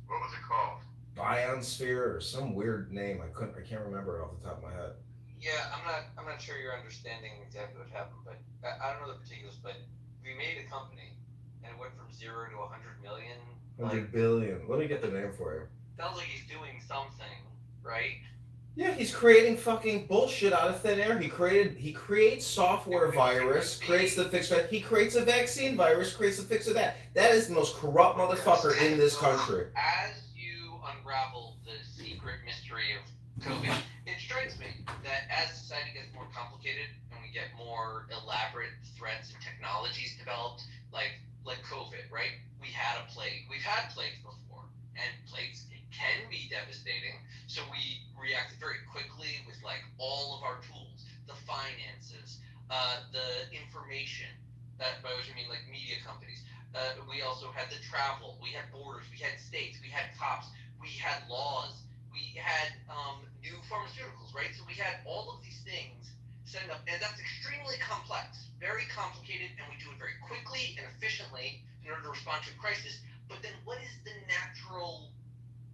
Speaker 21: What was it called?
Speaker 3: Bionsphere or some weird name. I can't remember it off the top of my head.
Speaker 22: Yeah, I'm not sure you're understanding exactly what happened, but I don't know the particulars, but we made a company and it went from 0 to 100 million.
Speaker 3: 100 billion. Let me get the name for you.
Speaker 22: Sounds like he's doing something, right?
Speaker 3: Yeah, he's creating fucking bullshit out of thin air. He creates software virus, creates the fix for that. He creates a vaccine virus, creates the fix of that. That is the most corrupt motherfucker in this country.
Speaker 22: As you unravel the secret mystery of COVID, it strikes me that as society gets more complicated and we get more elaborate threats and technologies developed, like COVID, right? We had a plague. We've had plagues before, and plagues can be devastating. So we reacted very quickly with all of our tools, the finances, the information, by which I mean media companies. We also had the travel, we had borders, we had states, we had cops, we had laws, We had new pharmaceuticals, right? So we had all of these things set up, and that's extremely complex, very complicated, and we do it very quickly and efficiently in order to respond to a crisis. But then what is the natural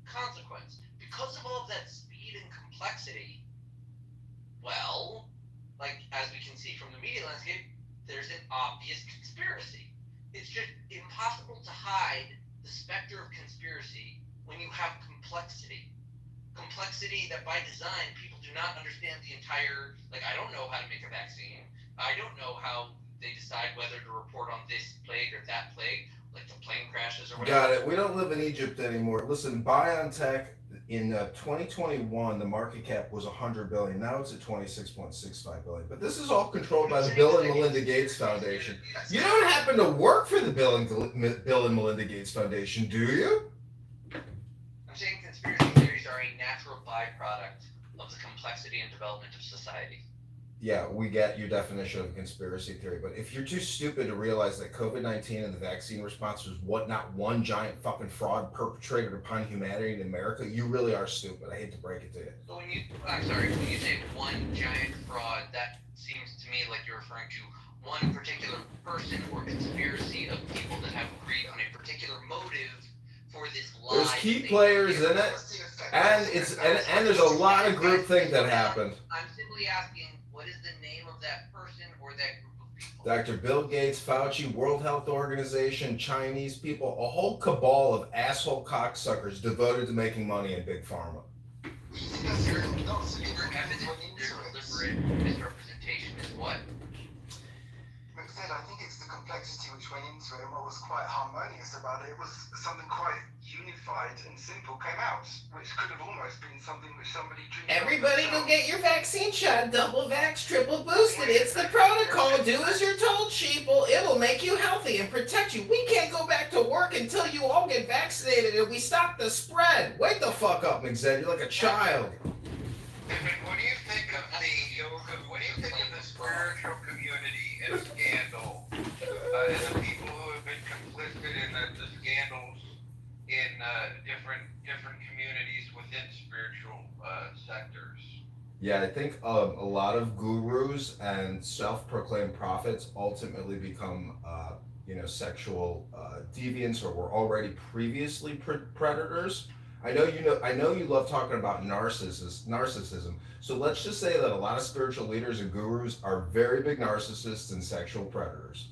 Speaker 22: consequence? Because of all of that speed and complexity, well, like as we can see from the media landscape, there's an obvious conspiracy. It's just impossible to hide the specter of conspiracy when you have complexity. Complexity that by design people do not understand the entire, like, I don't know how to make a vaccine. I don't know how they decide whether to report on this plague or that plague, like the plane crashes or whatever.
Speaker 3: Got it. We don't live in Egypt anymore. Listen, BioNTech in 2021, the market cap was 100 billion. Now it's at 26.65 billion. But this is all controlled by the Bill and Melinda Gates Foundation. You don't happen to work for the Bill and Melinda Gates Foundation, do you?
Speaker 22: I'm saying conspiracy theories are a natural byproduct of the complexity and development of society.
Speaker 3: Yeah, we get your definition of a conspiracy theory, but if you're too stupid to realize that COVID-19 and the vaccine response was not one giant fucking fraud perpetrated upon humanity in America, you really are stupid. I hate to break it to you.
Speaker 22: So when you say one giant fraud, that seems to me like you're referring to one particular person or conspiracy of people that have agreed on a particular motive for this lie.
Speaker 3: There's key players in it, and there's a lot of groupthink that happened.
Speaker 22: I'm simply asking, what is the name of that person or that group of people?
Speaker 3: Dr. Bill Gates, Fauci, World Health Organization, Chinese people, a whole cabal of asshole cocksuckers devoted to making money in Big Pharma.
Speaker 22: Your evidence, your deliberate misrepresentation is what?
Speaker 17: Like I said, I think it's the complexity which went into it, and what was quite harmonious about it was something quite unified and simple came out, which could have almost been something which somebody dreamed of
Speaker 3: Everybody go
Speaker 17: themselves.
Speaker 3: get your vaccine shot, double vax, triple boosted. It's the protocol. Do as you're told, sheeple. It'll make you healthy and protect you. We can't go back to work until you all get vaccinated and we stop the spread. Wake the fuck up, McZed. You're like a child.
Speaker 20: What do you think of the spiritual community and scandal, and the people who have been complicit in the scandals in different communities within spiritual sectors?
Speaker 3: Yeah, I think a lot of gurus and self-proclaimed prophets ultimately become, sexual deviants, or were already previously predators. I know you love talking about narcissism. So let's just say that a lot of spiritual leaders and gurus are very big narcissists and sexual predators.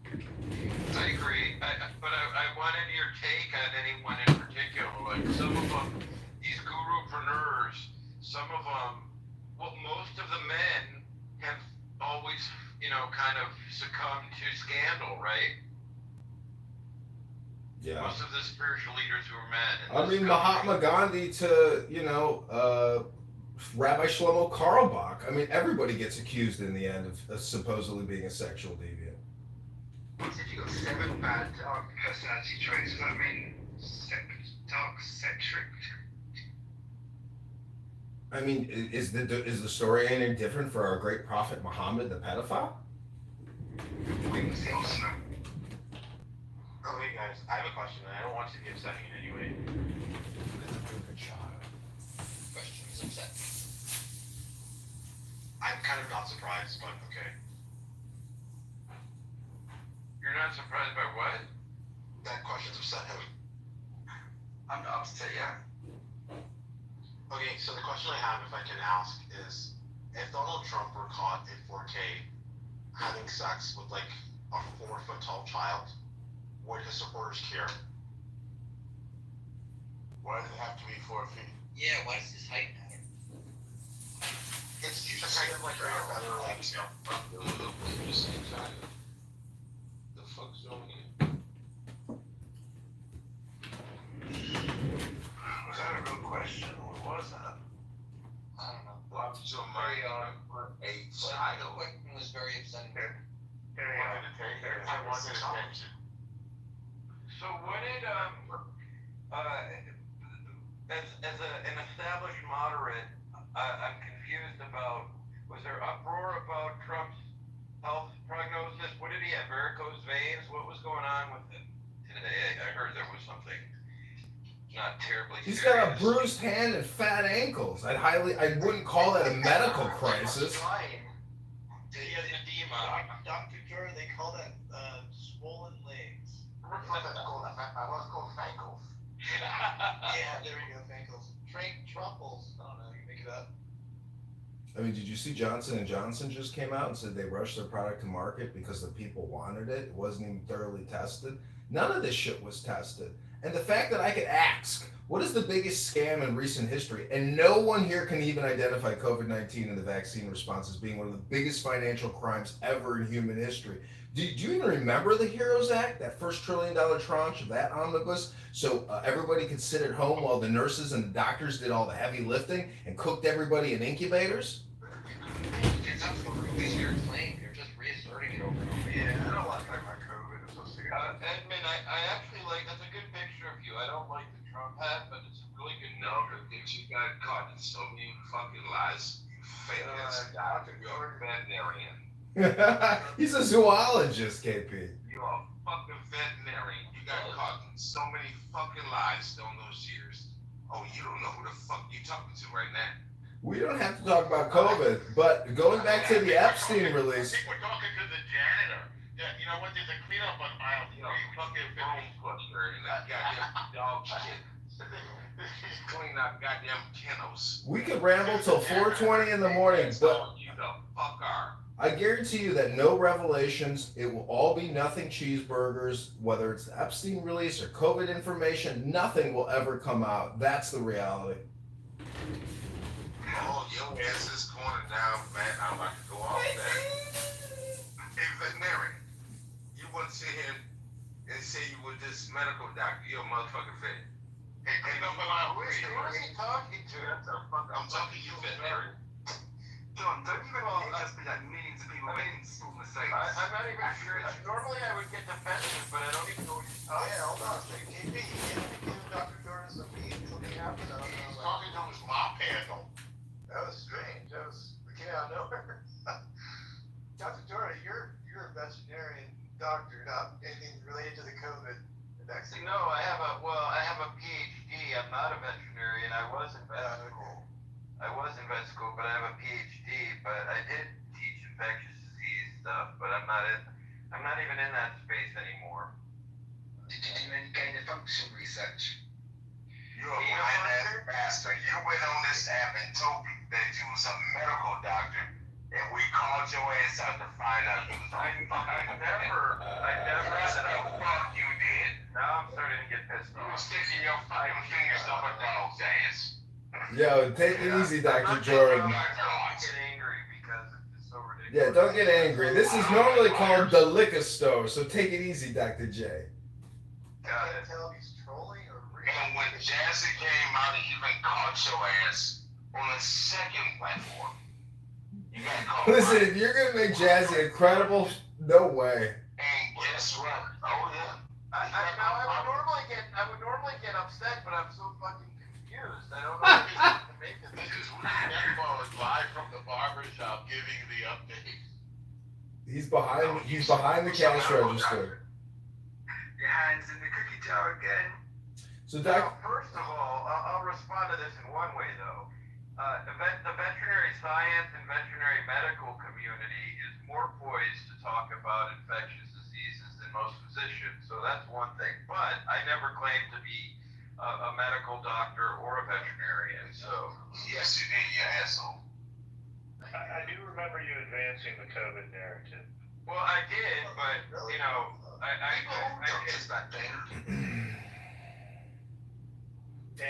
Speaker 20: I agree, but I wanted your take on anyone in particular. Like some of them, these gurupreneurs, some of them, most of the men have always, kind of succumbed to scandal, right?
Speaker 3: Yeah.
Speaker 20: Most of the spiritual leaders who are men.
Speaker 3: I mean, Mahatma Gandhi to, Rabbi Shlomo Carlebach. I mean, everybody gets accused in the end of supposedly being a sexual deviant.
Speaker 17: Once if you got 7 bad dark personality traits, does that mean dark centric?
Speaker 3: I mean, is the story any different for our great prophet Muhammad, the pedophile?
Speaker 2: Oh, hey guys, I have a question, and I don't want you to be upsetting in any way.
Speaker 22: Questions upset.
Speaker 2: I'm kind of not surprised, but okay.
Speaker 20: You're not surprised by what?
Speaker 2: That question's upset him.
Speaker 17: I'm not upset yet.
Speaker 2: Okay, so the question I have, if I can ask, is if Donald Trump were caught in 4K having sex with like a 4-foot tall child, would his supporters care? Why do they have to be 4 feet?
Speaker 22: Yeah, why does his height matter?
Speaker 2: It's kind of like better like stuff.
Speaker 9: The fuck's going on?
Speaker 17: Was that a real question, or what was that?
Speaker 22: I don't know.
Speaker 2: Well, so my a
Speaker 22: The
Speaker 2: child.
Speaker 22: question was very upsetting.
Speaker 2: I wanted to talk.
Speaker 20: So what did as an established moderate, I'm confused about. Was there uproar about Trump's health prognosis? What did he have? Varicose veins? What was going on with it today? I heard there was something not
Speaker 22: not terribly
Speaker 3: He's
Speaker 22: serious.
Speaker 3: got a bruised hand and fat ankles. I wouldn't call that a medical crisis.
Speaker 22: He has edema.
Speaker 19: Dr. Jordan, they call that swollen legs. I was called fankles. Yeah, there we go, fankles. Trumples. I don't know, you make it up.
Speaker 3: I mean, did you see Johnson & Johnson just came out and said they rushed their product to market because the people wanted it? It wasn't even thoroughly tested. None of this shit was tested. And the fact that I could ask, what is the biggest scam in recent history? And no one here can even identify COVID-19 and the vaccine response as being one of the biggest financial crimes ever in human history. Do you even remember the HEROES Act, that first $1 trillion tranche of that omnibus? So everybody could sit at home while the nurses and the doctors did all the heavy lifting and cooked everybody in incubators?
Speaker 22: It's not a really weird claim. You're just reasserting it over and over.
Speaker 19: Yeah, I don't want to talk about COVID. I'm so sick of it.
Speaker 9: Edmund, I actually like, that's a good picture of you. I don't like the Trump hat, but it's a really good number because you got caught in so many fucking lies. You fake ass doctor. You're a veterinarian.
Speaker 3: He's a zoologist, KP.
Speaker 9: You're a fucking veterinarian. You got caught in so many fucking lies all those years. Oh, you don't know who the fuck you talking to right now.
Speaker 3: We don't have to talk about COVID, but going back to the Epstein release.
Speaker 9: I think we're talking to the janitor. Yeah, you know what? There's a cleanup on aisle 3. Fucking broom pusher and that goddamn dog shit. He's cleaning up goddamn kennels.
Speaker 3: We could ramble till 4:20 in the morning, but
Speaker 9: You the fuck are.
Speaker 3: I guarantee you that no revelations, it will all be nothing cheeseburgers, whether it's the Epstein release or COVID information, nothing will ever come out. That's the reality.
Speaker 9: Oh, your ass is going down, man. I'm about to go off that. Hey, veterinarian, you want to sit here and say you were this medical doctor? You're a motherfucking vet. Hey, no, but who is he talking to? I'm talking to you, veterinarian.
Speaker 19: John, don't even just be like millions of people making small mistakes. I'm not even sure. Normally I would get defensive, but I don't even know what he's talking about. Yeah, hold on a second. KP, you can't give Dr. Jordan something happened. I don't know.
Speaker 9: He's talking to his mop handle.
Speaker 19: That was strange. That came out of nowhere. Dr. Jordan, you're a veterinarian doctor, not anything related to the COVID vaccine.
Speaker 1: No, I have a PhD. I'm not a veterinarian. I was in vet school. But I have a PhD. But I did teach infectious disease stuff. But I'm not even in that space anymore.
Speaker 17: Did you do any gain of function research?
Speaker 9: You're a white-ass bastard. You went on this app and told people that you was a medical doctor, and we called your ass out to find out you was a
Speaker 1: I never
Speaker 9: said the fuck you did.
Speaker 1: Now I'm starting to get pissed
Speaker 9: You were
Speaker 1: off.
Speaker 9: sticking your fucking fingers up a dog's ass.
Speaker 3: Yo, take it easy, Dr.
Speaker 1: I'm
Speaker 3: Jordan.
Speaker 1: not get angry because it's so ridiculous.
Speaker 3: Yeah, don't get angry. This is normally called the liquor store, so take it easy, Dr. J.
Speaker 19: Got it. Tell if he's trolling or real.
Speaker 9: And when Jazzy came out, he even caught your ass on a second platform. You got caught.
Speaker 3: Listen, if you're gonna make Jazzy incredible, no way.
Speaker 9: And guess what? Oh yeah.
Speaker 1: I would normally get upset, but I'm so fucking confused. I don't know what to make of this.
Speaker 9: This is Nepo is live from the barber shop giving the update.
Speaker 3: He's behind the cash register.
Speaker 19: Your hands in the cookie jar again.
Speaker 3: So,
Speaker 1: Well, first of all, I'll respond to this in one way, though. The veterinary science and veterinary medical community is more poised to talk about infectious diseases than most physicians, so that's one thing. But I never claimed to be a medical doctor or a veterinarian, so.
Speaker 9: Yes, you did, you asshole.
Speaker 14: I do remember you advancing the COVID narrative.
Speaker 1: Well, I did, but, you know, I did.
Speaker 9: It's not that.
Speaker 14: And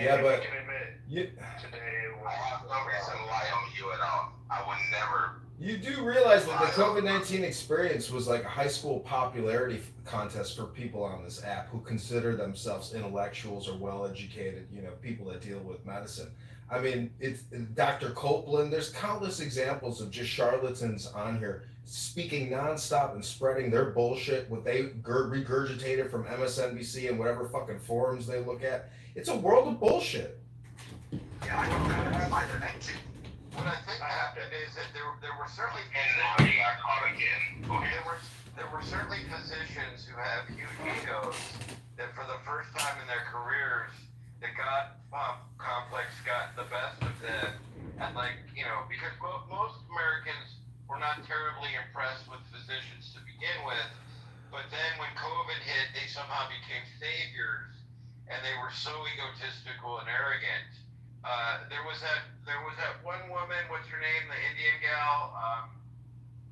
Speaker 3: Yeah, but
Speaker 14: I can admit,
Speaker 3: you
Speaker 14: today
Speaker 9: I have no reason to lie on you at all. I would never.
Speaker 3: you do realize that the COVID-19 experience was like a high school popularity contest for people on this app who consider themselves intellectuals or well-educated, people that deal with medicine. I mean, it's Dr. Copeland. There's countless examples of just charlatans on here speaking nonstop and spreading their bullshit, what they regurgitated from MSNBC and whatever fucking forums they look at. It's a world of bullshit.
Speaker 19: Yeah, I don't know.
Speaker 1: What I think happened is that there were certainly
Speaker 9: And now you got caught again. Go ahead.
Speaker 1: there were certainly physicians who have huge egos that for the first time in their careers the God complex got the best of them, and because most Americans were not terribly impressed with physicians to begin with, but then when COVID hit, they somehow became saviors, and they were so egotistical and arrogant. There was that one woman, what's her name, the Indian gal,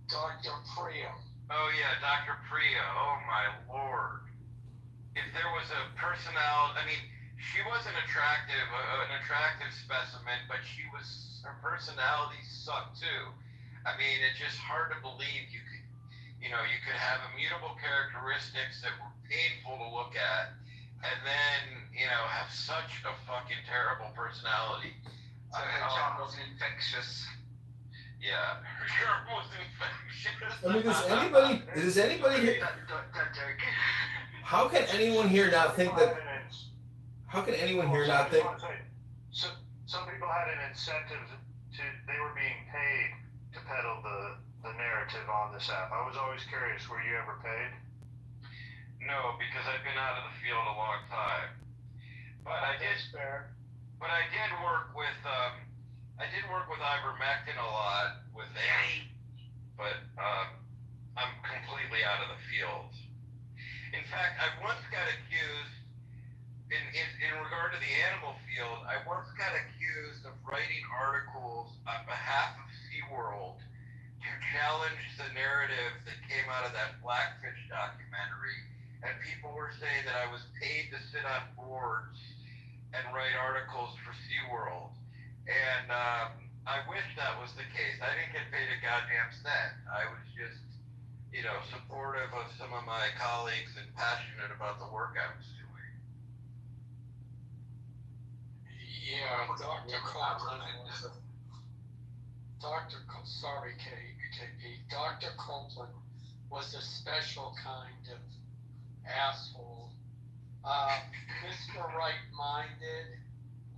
Speaker 8: Dr. Priya.
Speaker 1: oh yeah, Dr. Priya. Oh my lord. If there was a personality, I mean, she was an attractive specimen, but her personality sucked too. I mean, it's just hard to believe you could have immutable characteristics that were painful to look at, and then, have such a fucking terrible personality.
Speaker 8: So her charm wasn't infectious.
Speaker 1: Yeah, her charm was infectious.
Speaker 3: I mean, does anybody how can anyone here not think that, how can anyone here not think,
Speaker 14: So, some people had an incentive they were being paid to peddle the narrative on this app. I was always curious, were you ever paid?
Speaker 1: No, because I've been out of the field a long time. But I did work with ivermectin a lot with AIDS, but I'm completely out of the field. In fact, I once got accused, in regard to the animal field, I once got accused of writing articles on behalf of SeaWorld to challenge the narrative that came out of that Blackfish documentary. And people were saying that I was paid to sit on boards and write articles for SeaWorld. And I wish that was the case. I didn't get paid a goddamn cent. I was just, supportive of some of my colleagues and passionate about the work I was doing.
Speaker 15: Yeah, Dr. Copeland. Sorry, KP. Dr. Copeland was a special kind of asshole. Mr. Right-Minded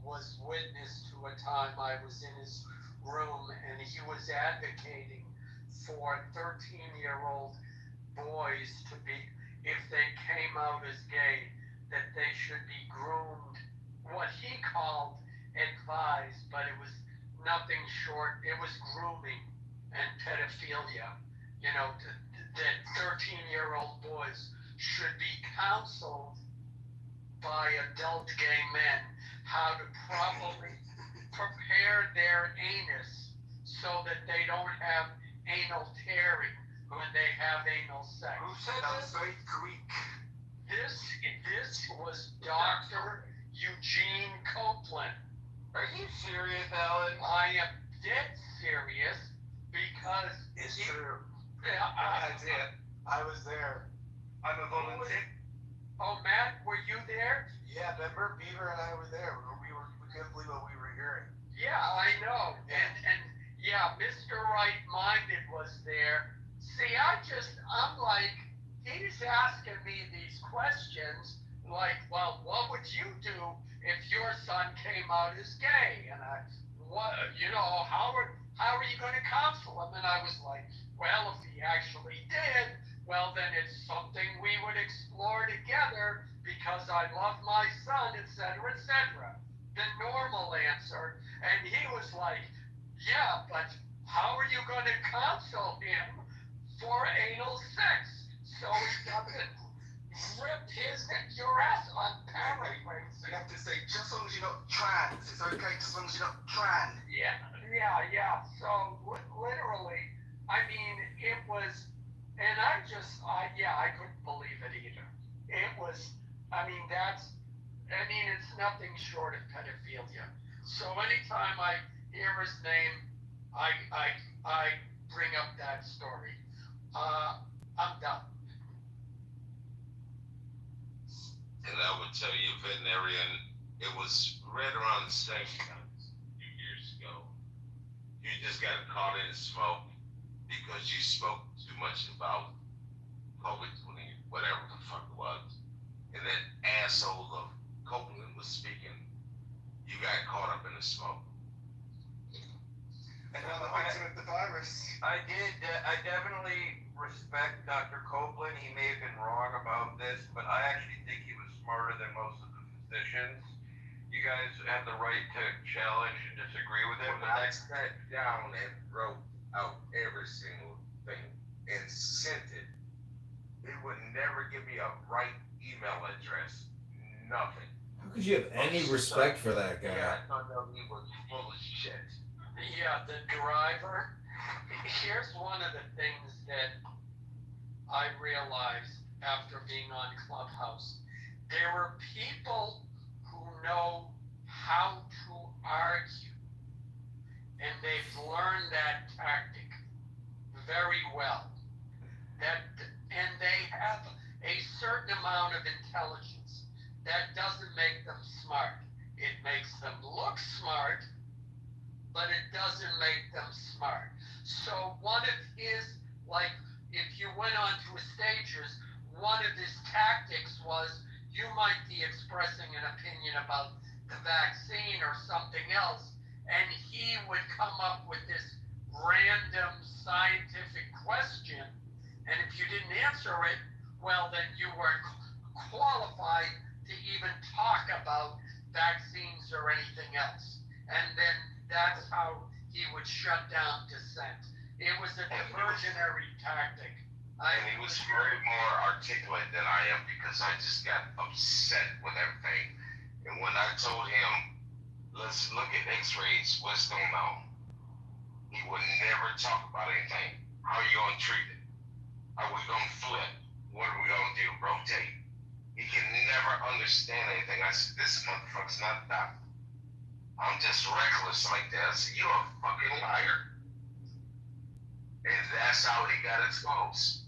Speaker 15: was witness to a time I was in his room, and he was advocating for 13-year-old boys to be, if they came out as gay, that they should be groomed, what he called advised, but it was nothing short, it was grooming and pedophilia. That 13-year-old boys should be counseled by adult gay men how to properly prepare their anus so that they don't have anal tearing when they have anal sex.
Speaker 8: Who said that? Very Greek.
Speaker 15: This was Dr. Eugene Copeland.
Speaker 1: Are you serious, Alan?
Speaker 15: I am dead serious because
Speaker 8: it's true.
Speaker 19: I was there. I'm a volunteer.
Speaker 15: Oh, Matt, were you there?
Speaker 19: Yeah, remember Beaver and I were there. We couldn't believe what we were hearing.
Speaker 15: Yeah, I know. And yeah, Mr. Right-Minded was there. See, I'm like, he's asking me these questions like, well, what would you do if your son came out as gay? And how are you going to counsel him? And I was like, well, if he actually did, well, then it's something we would explore together because I love my son, etc., etc. The normal answer. And he was like, yeah, but how are you going to counsel him for anal sex so he doesn't rip your ass on paraphrasing?
Speaker 19: You have to say, just as long as you're not trans. It's okay, just as long as you're not trans.
Speaker 15: Yeah. So literally, I mean, it was, and I couldn't believe it either. It was, it's nothing short of pedophilia. So anytime I hear his name, I bring up that story. I'm done.
Speaker 21: And I would tell you, veterinarian, it was right around the same time a few years ago. You just got caught in the smoke because you spoke too much about COVID-20, whatever the fuck it was. And that asshole of Copeland was speaking. You got caught up in the smoke.
Speaker 19: And now the victim of the virus.
Speaker 1: I definitely respect Dr. Copeland. He may have been wrong about this, but I actually think he was smarter than most of the physicians. you guys have the right to challenge and disagree with it.
Speaker 4: When I sat down and wrote out every single thing and sent it, it would never give me a right email address. Nothing.
Speaker 3: How could you have any respect for that guy?
Speaker 4: Yeah, I thought he was full of shit.
Speaker 15: Yeah, the driver. Here's one of the things that I realized after being on Clubhouse. There are people who know how to argue, and they've learned that tactic very well. And they have a certain amount of intelligence. That doesn't make them smart. It makes them look smart, but it doesn't make them smart. So one of his, like, if you went onto his stages, one of his tactics was you might be expressing an opinion about the vaccine or something else, and he would come up with this random scientific question, and if you didn't answer it, well, then you weren't qualified to even talk about vaccines or anything else. And then that's how he would shut down dissent. It was a diversionary tactic.
Speaker 4: And he was very more articulate than I am because I just got upset with everything. And when I told him, let's look at x-rays, what's going on? He would never talk about anything. How are you going to treat it? Are we going to flip? What are we going to do? Rotate? He can never understand anything. I said, this motherfucker's not a doctor. I'm just reckless like that. I said, you're a fucking liar. And that's how he got exposed.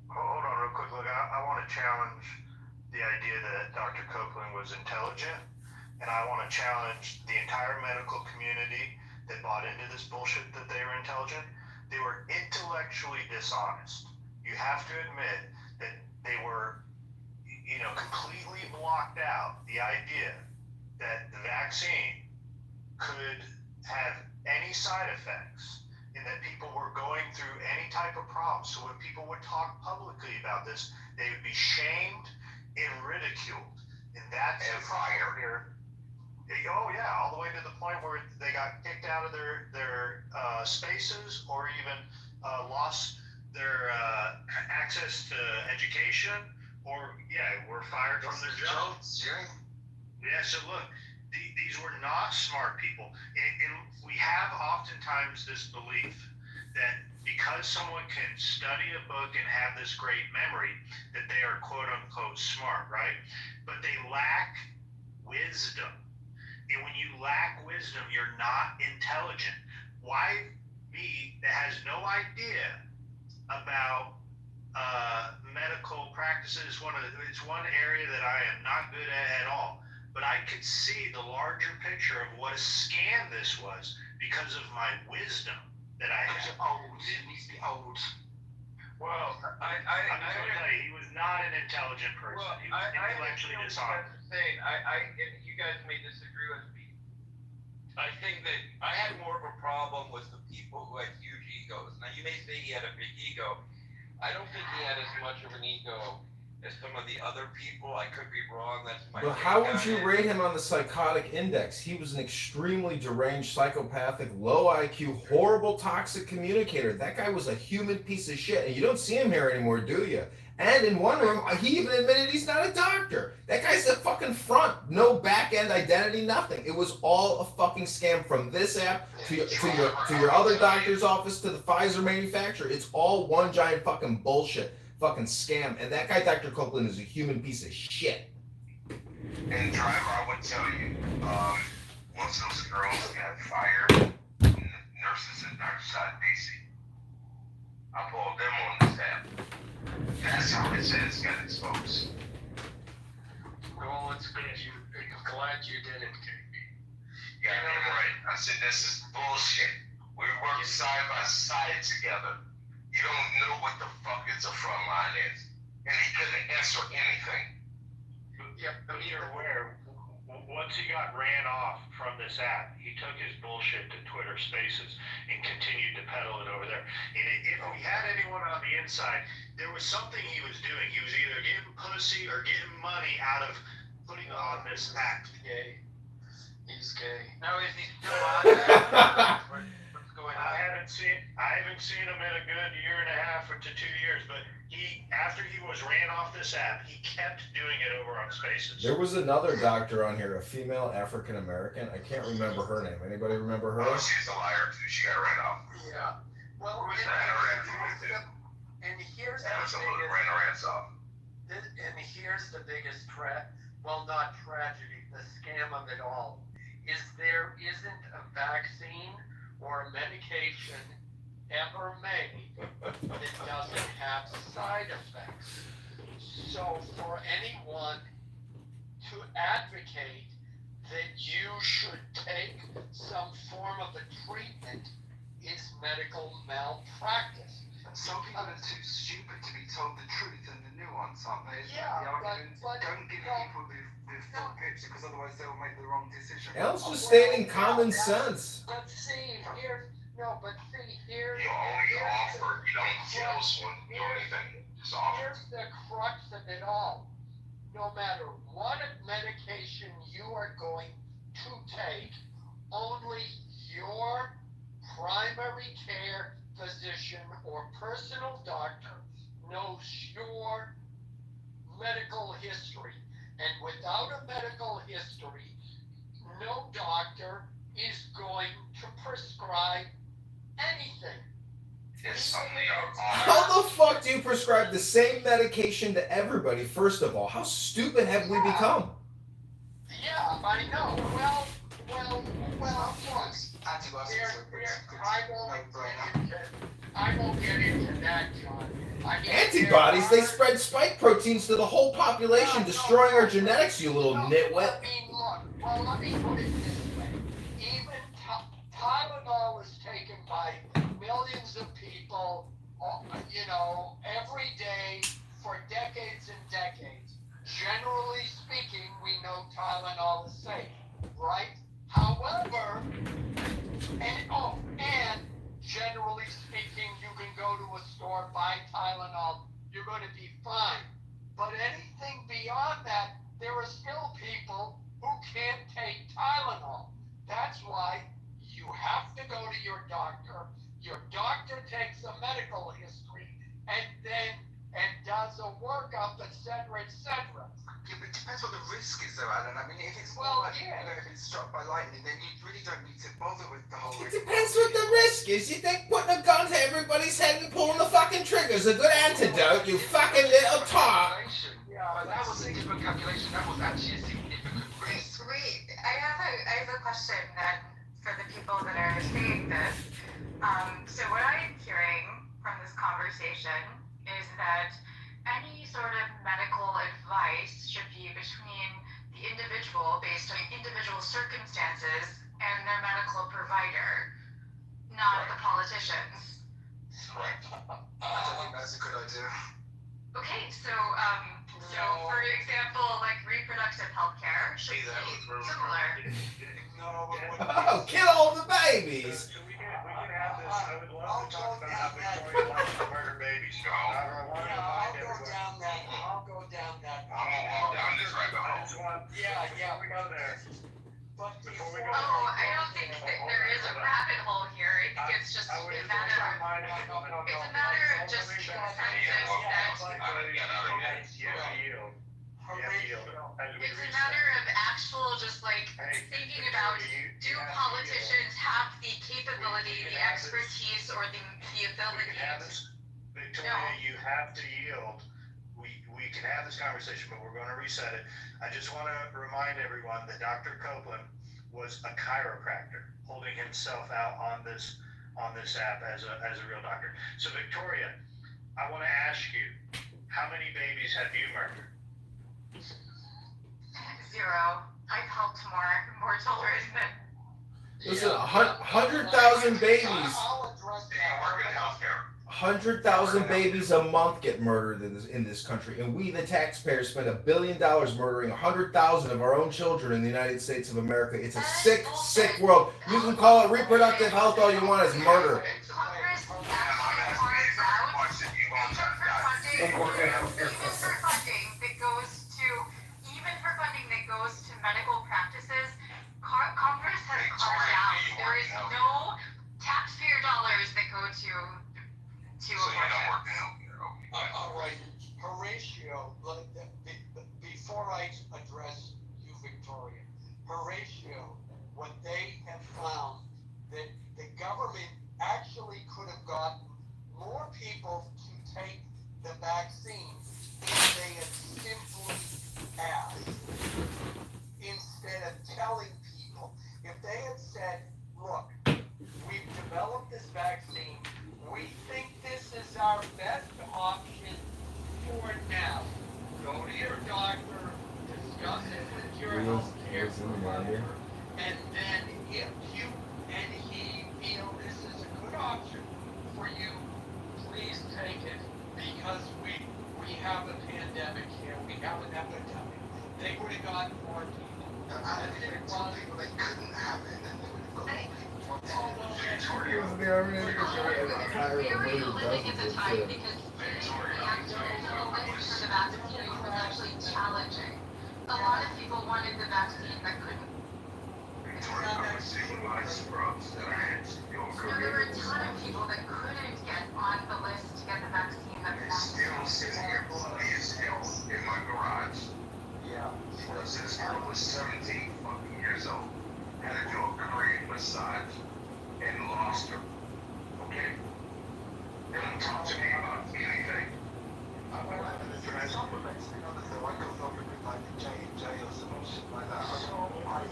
Speaker 14: Hold on real quick. Look, I want to challenge the idea that Dr. Copeland was intelligent, and I want to challenge the entire medical community that bought into this bullshit that they were intelligent. They were intellectually dishonest. You have to admit that they were, completely blocked out the idea that the vaccine could have any side effects and that people were going through any type of problem. So when people would talk publicly about this, they would be shamed and ridiculed. And that's the problem here. Oh yeah, all the way to the point where they got kicked out of their spaces or even lost their access to education, or were fired from their jobs. Yeah, so look, these were not smart people. And we have oftentimes this belief that because someone can study a book and have this great memory, that they are quote unquote smart, right? But they lack wisdom. And when you lack wisdom, you're not intelligent. Why me that has no idea about medical practices? It's one area that I am not good at all. But I could see the larger picture of what a scam this was because of my wisdom that I had. It needs to be old. Well, I'm just going to tell you, he was not an intelligent person.
Speaker 1: Well,
Speaker 14: He was intellectually dishonest.
Speaker 1: You guys may disagree with me. I think that I had more of a problem with the people who had huge egos. Now, you may say he had a big ego. I don't think he had as much of an ego as some of the other people. I could be wrong. That's my.
Speaker 3: But how would you rate him on the psychotic index? He was an extremely deranged, psychopathic, low IQ, horrible, toxic communicator. That guy was a human piece of shit, and you don't see him here anymore, do you? And in one room, he even admitted he's not a doctor. That guy's a fucking front. No back-end identity, nothing. It was all a fucking scam from this app to your other doctor's office to the Pfizer manufacturer. It's all one giant fucking bullshit. Fucking scam. And that guy, Dr. Copeland, is a human piece of shit.
Speaker 4: And driver, I would tell you, once those girls got fired, nurses and doctors out of DC, I pulled them on this app. That's how his ass got exposed.
Speaker 15: Well, it's good glad you didn't, KB.
Speaker 4: Yeah, I'm right. I said, this is bullshit. We work side by side together. You don't know what the fuck is a front line is. And he couldn't answer anything.
Speaker 14: Yep, but you're aware, once he got ran off from this app, he took his bullshit to Twitter Spaces and continued to peddle it over there. And if we had anyone on the inside, there was something he was doing. He was either getting pussy or getting money out of putting on this act.
Speaker 19: Gay. He's gay.
Speaker 8: Now, is he still on there? What's going on?
Speaker 14: I haven't seen him in a good year and a half or to 2 years, but after he was ran off this app, he kept doing it over on Spaces.
Speaker 3: There was another doctor on here, a female African American. I can't remember her name. Anybody remember her?
Speaker 4: Oh, she's a liar too. She got ran off.
Speaker 8: Yeah. Well,
Speaker 4: Who was that?
Speaker 8: and here's
Speaker 4: That was
Speaker 8: the
Speaker 4: someone who
Speaker 8: biggest,
Speaker 4: ran her ass off.
Speaker 8: and here's the biggest not tragedy, the scam of it all, is there isn't a vaccine or a medication ever made that doesn't have side effects. So for anyone to advocate that you should take some form of a treatment is medical malpractice.
Speaker 19: Some people are too stupid to be told the truth and the nuance, aren't they?
Speaker 8: Yeah,
Speaker 19: the argument,
Speaker 8: but
Speaker 19: don't give people the full picture because otherwise they'll make the wrong decision.
Speaker 3: Al's just stating common sense.
Speaker 8: But see, here's
Speaker 4: You only offer. You don't force one to do anything. Just offer.
Speaker 8: Here's the crux of it all. No matter what medication you are going to take, only your primary care physician or personal doctor knows your medical history. And without a medical history, no doctor is going to prescribe anything.
Speaker 4: It's only
Speaker 3: How the fuck do you prescribe the same medication to everybody, first of all? How stupid have we become?
Speaker 8: Yeah, I know. Well, I won't get into that, John.
Speaker 3: Antibodies, they spread spike proteins to the whole population, destroying our genetics, you little nitwit.
Speaker 8: I mean, look, well, let me put it this way. Even Tylenol is taken by millions of people, every day for decades and decades. Generally speaking, we know Tylenol is safe, right? However, and generally speaking, you can go to a store, buy Tylenol, you're going to be fine. But anything beyond that, there are still people who can't take Tylenol. That's why you have to go to your doctor. Your doctor takes a medical history and does a workup, etc., etc.
Speaker 19: Yeah, but it depends what the risk is, though, Alan. I mean, if it's if it's struck by lightning, then you really don't need to bother with the whole
Speaker 3: It
Speaker 19: risk.
Speaker 3: depends what the risk is. You think putting a gun to everybody's head and pulling the fucking trigger is a good antidote, you fucking little tart.
Speaker 19: But that was a different calculation. That was actually a significant risk.
Speaker 6: Wait, I have a question then for the people that are saying this. So what I'm hearing from this conversation is that any sort of medical advice should be between the individual based on individual circumstances and their medical provider, not the politicians.
Speaker 4: Correct.
Speaker 19: I don't think that's a good idea.
Speaker 6: Okay, so for example, like reproductive health care should be similar.
Speaker 3: Oh, kill all the babies.
Speaker 14: We can have this. I would love to talk about how Victoria likes to murder babies.
Speaker 8: I'll go down that.
Speaker 4: I'm down this rabbit hole.
Speaker 8: Yeah,
Speaker 14: we go there.
Speaker 6: I don't think that there is a rabbit hole here. I think it's just a matter of just consensus it's a matter of actual just like thinking about, do politicians have the capability, the expertise, or the ability
Speaker 14: Victoria, you have to yield. We can have this conversation, but we're going to reset it. I just want to remind everyone that Dr. Copeland was a chiropractor, holding himself out on this app as a real doctor. So Victoria, I want to ask you, how many babies have you murdered?
Speaker 6: 0. I've helped more children than.
Speaker 3: Listen, 100,000 babies.
Speaker 8: I'll address that.
Speaker 4: Work in healthcare.
Speaker 10: 100,000 babies a month get murdered in this country, and we, the taxpayers, spend $1 billion murdering 100,000 of our own children in the United States of America. It's a sick, sick world. You can call it reproductive health all you want. It's murder.
Speaker 6: Even for funding that goes to medical practices, Congress has carved out. There is no taxpayer dollars that go to abortion.
Speaker 15: All right, Horatio, before I address you, Victoria, Horatio, what they have found that the government actually could have gotten more people to take the vaccine if they had simply asked, instead of telling people. If they had said, look, we've developed this vaccine, we think this is our best option for now. Go to your doctor, discuss it with your healthcare provider, and then if you and he feel this is a good option for you, please take it, because we have a pandemic here, we have an epidemic. They would have gotten more people.
Speaker 5: I didn't tell people they couldn't have it, and they would have gone.
Speaker 6: We are living at the time because for the vaccine was actually challenging. A lot of people wanted the vaccine that couldn't. There were a ton of people that couldn't get on the list to get the vaccine that wanted.
Speaker 4: Still sitting here bloody as hell in my garage.
Speaker 15: Yeah.
Speaker 4: Since I was 17 fucking years old. Had to do a Korean massage and lost her. Okay? They don't talk to me about anything.
Speaker 5: I went out and addressed the vaccine on the thing. I go over with like J&J or some shit like that. I don't know why you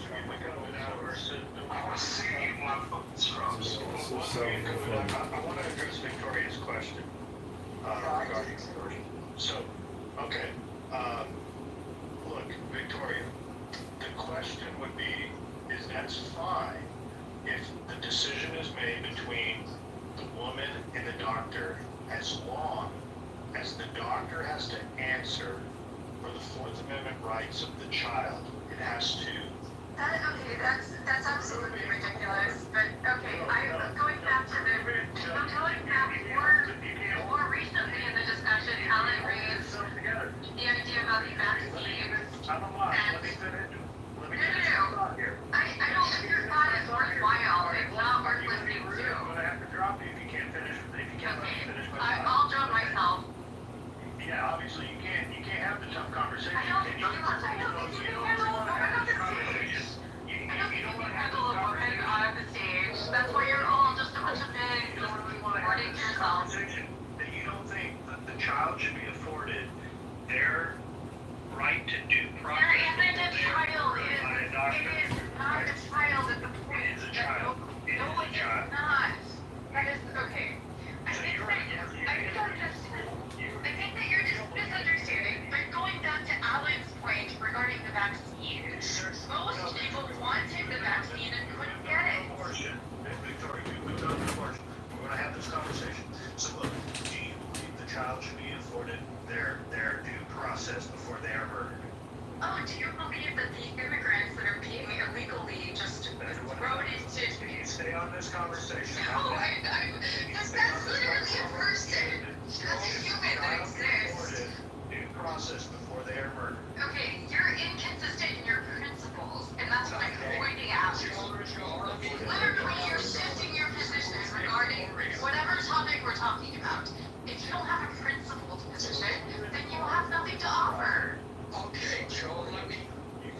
Speaker 4: I was seeing you motherfucking scrubs.
Speaker 14: I want to address Victoria's question regarding abortion. So, okay, look, Victoria, the question would be, is that's fine if the decision is made between the woman and the doctor, as long as the doctor has to answer for the Fourth Amendment rights of the child. It has to.
Speaker 6: That's absolutely ridiculous. But okay, I'm going back to more recently in the discussion, Alan raised the idea about the vaccine. I don't think your thought is worthwhile. It's not worth listening to. Okay, I'll drop myself.
Speaker 14: Yeah, obviously you can't have the tough conversation.
Speaker 6: I don't think you can handle a woman on the stage. That's why you're all just a bunch of men just recording yourselves.
Speaker 14: That you don't think that the child should be afforded their right to due process.
Speaker 6: There isn't a child. It is not a child at the point.
Speaker 14: It is a child.
Speaker 6: No, it is not. That is okay. I think that you're just misunderstanding. But going back to Alan's point regarding the vaccine, most people wanted the vaccine and couldn't get it.
Speaker 14: Victoria, we moved on to abortion. We're going to have this conversation. So look, do you believe the child should be afforded their due process before they are murdered?
Speaker 6: Oh, do you believe that the immigrants that are being illegally just thrown into...
Speaker 14: Can you stay on this conversation?
Speaker 6: No, that's literally a person. That's a human that exists.
Speaker 14: Due process before they are murdered.
Speaker 6: Okay, you're inconsistent in your principles, and that's what I'm pointing out. Literally, you're shifting your position regarding whatever topic we're talking about. If you don't have a principled position, then you will have nothing to offer.
Speaker 15: Okay, Joe,
Speaker 14: You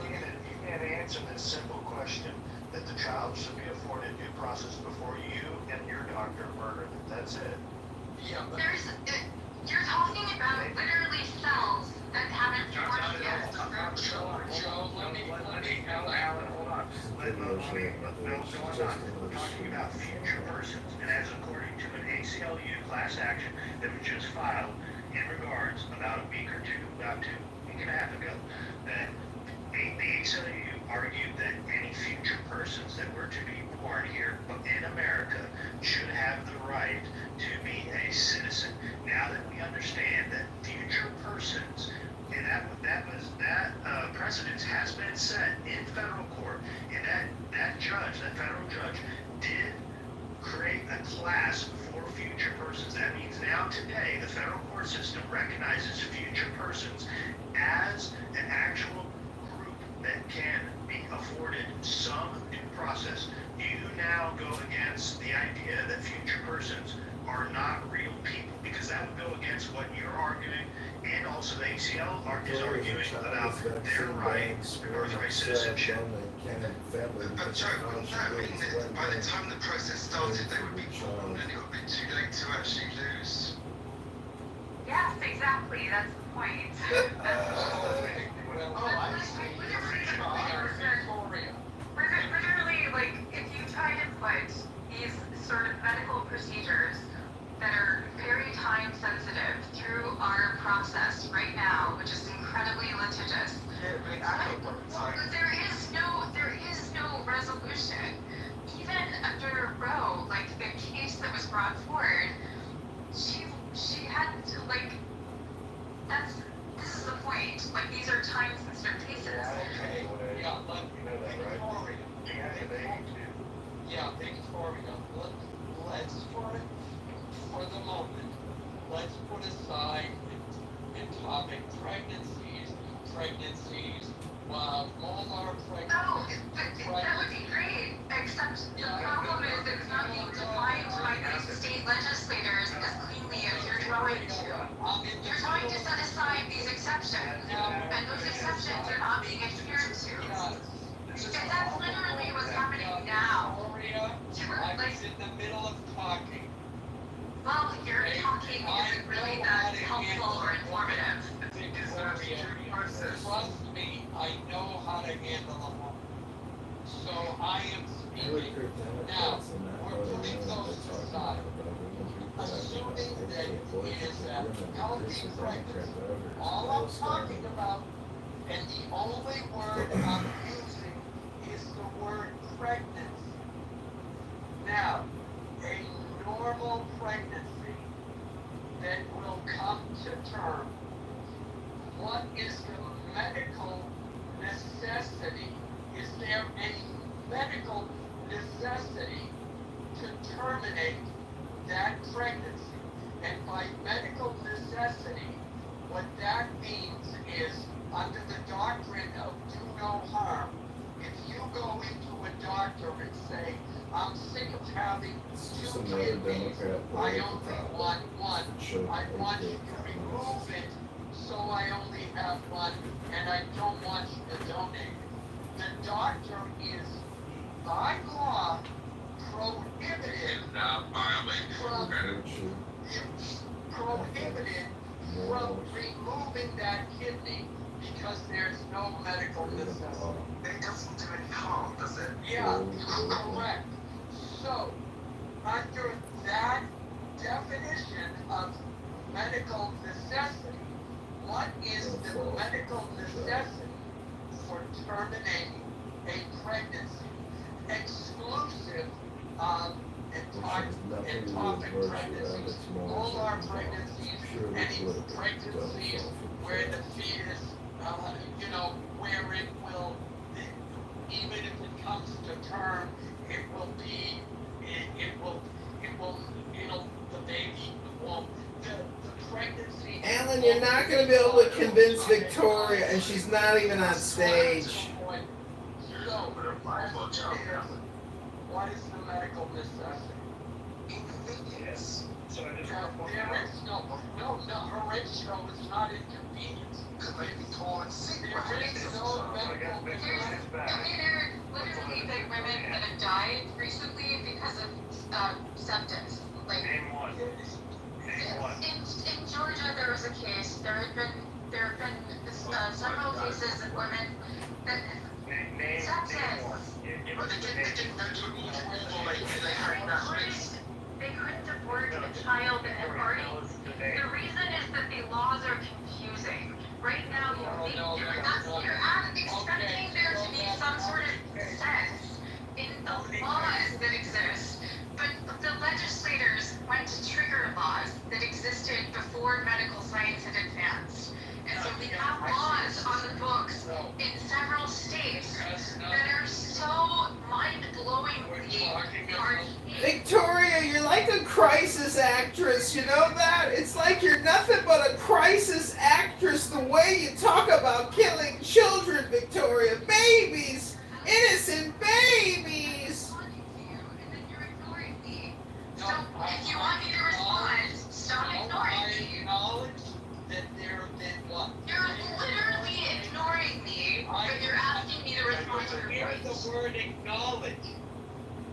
Speaker 14: can't answer this simple question that the child should be afforded due process before you and your doctor murder them. That's it.
Speaker 15: Yeah, but...
Speaker 6: You're talking about literally cells that haven't formed yet.
Speaker 15: Joe, let me,
Speaker 14: Alan, hold on. We're talking about future persons, and as according to an ACLU class action that was just filed in regards about a week and a half ago, that the ACLU argued that any future persons that were to be born here in America should have the right to be a citizen class for future persons. That means now today, the federal court system recognizes future persons as an actual group that can be afforded some due process. You now go against the idea that future persons are not real people, because that would go against what you're arguing, and also the ACL is arguing about their right to birthright citizenship.
Speaker 4: I'm sorry, wouldn't that mean that by the time the process started, they would be born and it would be too late to actually lose?
Speaker 6: Yes, exactly. That's the point. Literally, like, if you try to put these sort of medical procedures that are very time sensitive through our process right now, which is incredibly litigious, there is no resolution. Even under Roe, like the case that was brought forward, she had to, like, this is the point. Like, these are time sensitive cases.
Speaker 15: Okay, yeah, Victoria. Yeah, Victoria. Let's for the moment, let's put aside the topic pregnancies, molar pregnancies.
Speaker 6: No, that would be great, except the problem is it's not being defined by these state legislators as cleanly as you're trying to. You're trying to set aside these exceptions, and those exceptions are not being adhered to. And that's literally what's happening now.
Speaker 15: I was in the middle of talking.
Speaker 6: Well, your talking isn't really that helpful or informative.
Speaker 15: Trust me, I know how to handle a woman. So I am speaking. Now, we're putting those aside. Assuming that it is a healthy pregnancy. All I'm talking about, and the only word I'm using is the word pregnancy. Now, a normal pregnancy that will come to term. What is the medical necessity? Is there any medical necessity to terminate that pregnancy? And by medical necessity, what that means is, under the doctrine of do no harm, if you go into a doctor and say, I'm sick of having two kidneys, I only want one, I want you to remove it so I only have one, and I don't want you to donate. The doctor is, by law, prohibited from removing that kidney because there's no medical necessity.
Speaker 4: It doesn't do any harm, does it?
Speaker 15: Yeah, correct. So, under that definition of medical necessity, what is the medical necessity for terminating a pregnancy? Exclusive of ectopic pregnancies, molar pregnancies, any pregnancies where the fetus, where it will, even if it comes to term, the baby won't, the pregnancy.
Speaker 10: Alan, you're not going to be able to convince Victoria, and she's not even on stage.
Speaker 15: What is the medical necessity?
Speaker 14: Inconvenience. So
Speaker 15: There is no, horatio is not inconvenience.
Speaker 4: Could they be calling sick?
Speaker 15: There is no medical necessity.
Speaker 6: There are literally big women that have died recently because of sepsis. Like,
Speaker 14: Name one.
Speaker 6: in Georgia, there was a case. There have been several cases of women that sepsis. They couldn't abort a child and already. The reason is that the laws are confusing. Right now, you're expecting there to be some sort of sense in the laws that exist. But the legislators went to trigger laws that existed before medical science had advanced. And so we have laws on the books in several states that are so mind-blowingly archaic.
Speaker 10: crisis actress, you know that? It's like you're nothing but a crisis actress the way you talk about killing children, Victoria. Babies! Innocent babies!
Speaker 6: So if you want me to respond, stop ignoring me.
Speaker 15: Acknowledge that there have been what?
Speaker 6: You're literally ignoring me, but you're asking me to respond to your
Speaker 15: Here's
Speaker 6: point.
Speaker 15: the word acknowledge.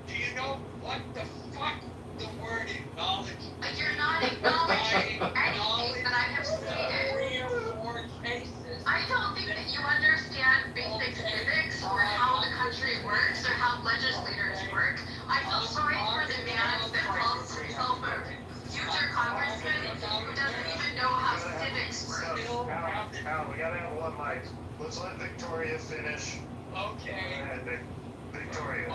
Speaker 15: Do you know what the fuck the word acknowledge?
Speaker 6: You're not acknowledging anything that I have stated.
Speaker 15: 3 or 4 cases.
Speaker 6: I don't think that you understand basic civics or how the country works or how legislators work. I feel sorry for the man that calls himself a future congressman who doesn't even know how civics work.
Speaker 14: Al, we gotta have one mic. Let's let Victoria finish.
Speaker 15: Okay.
Speaker 14: Go ahead, Victoria.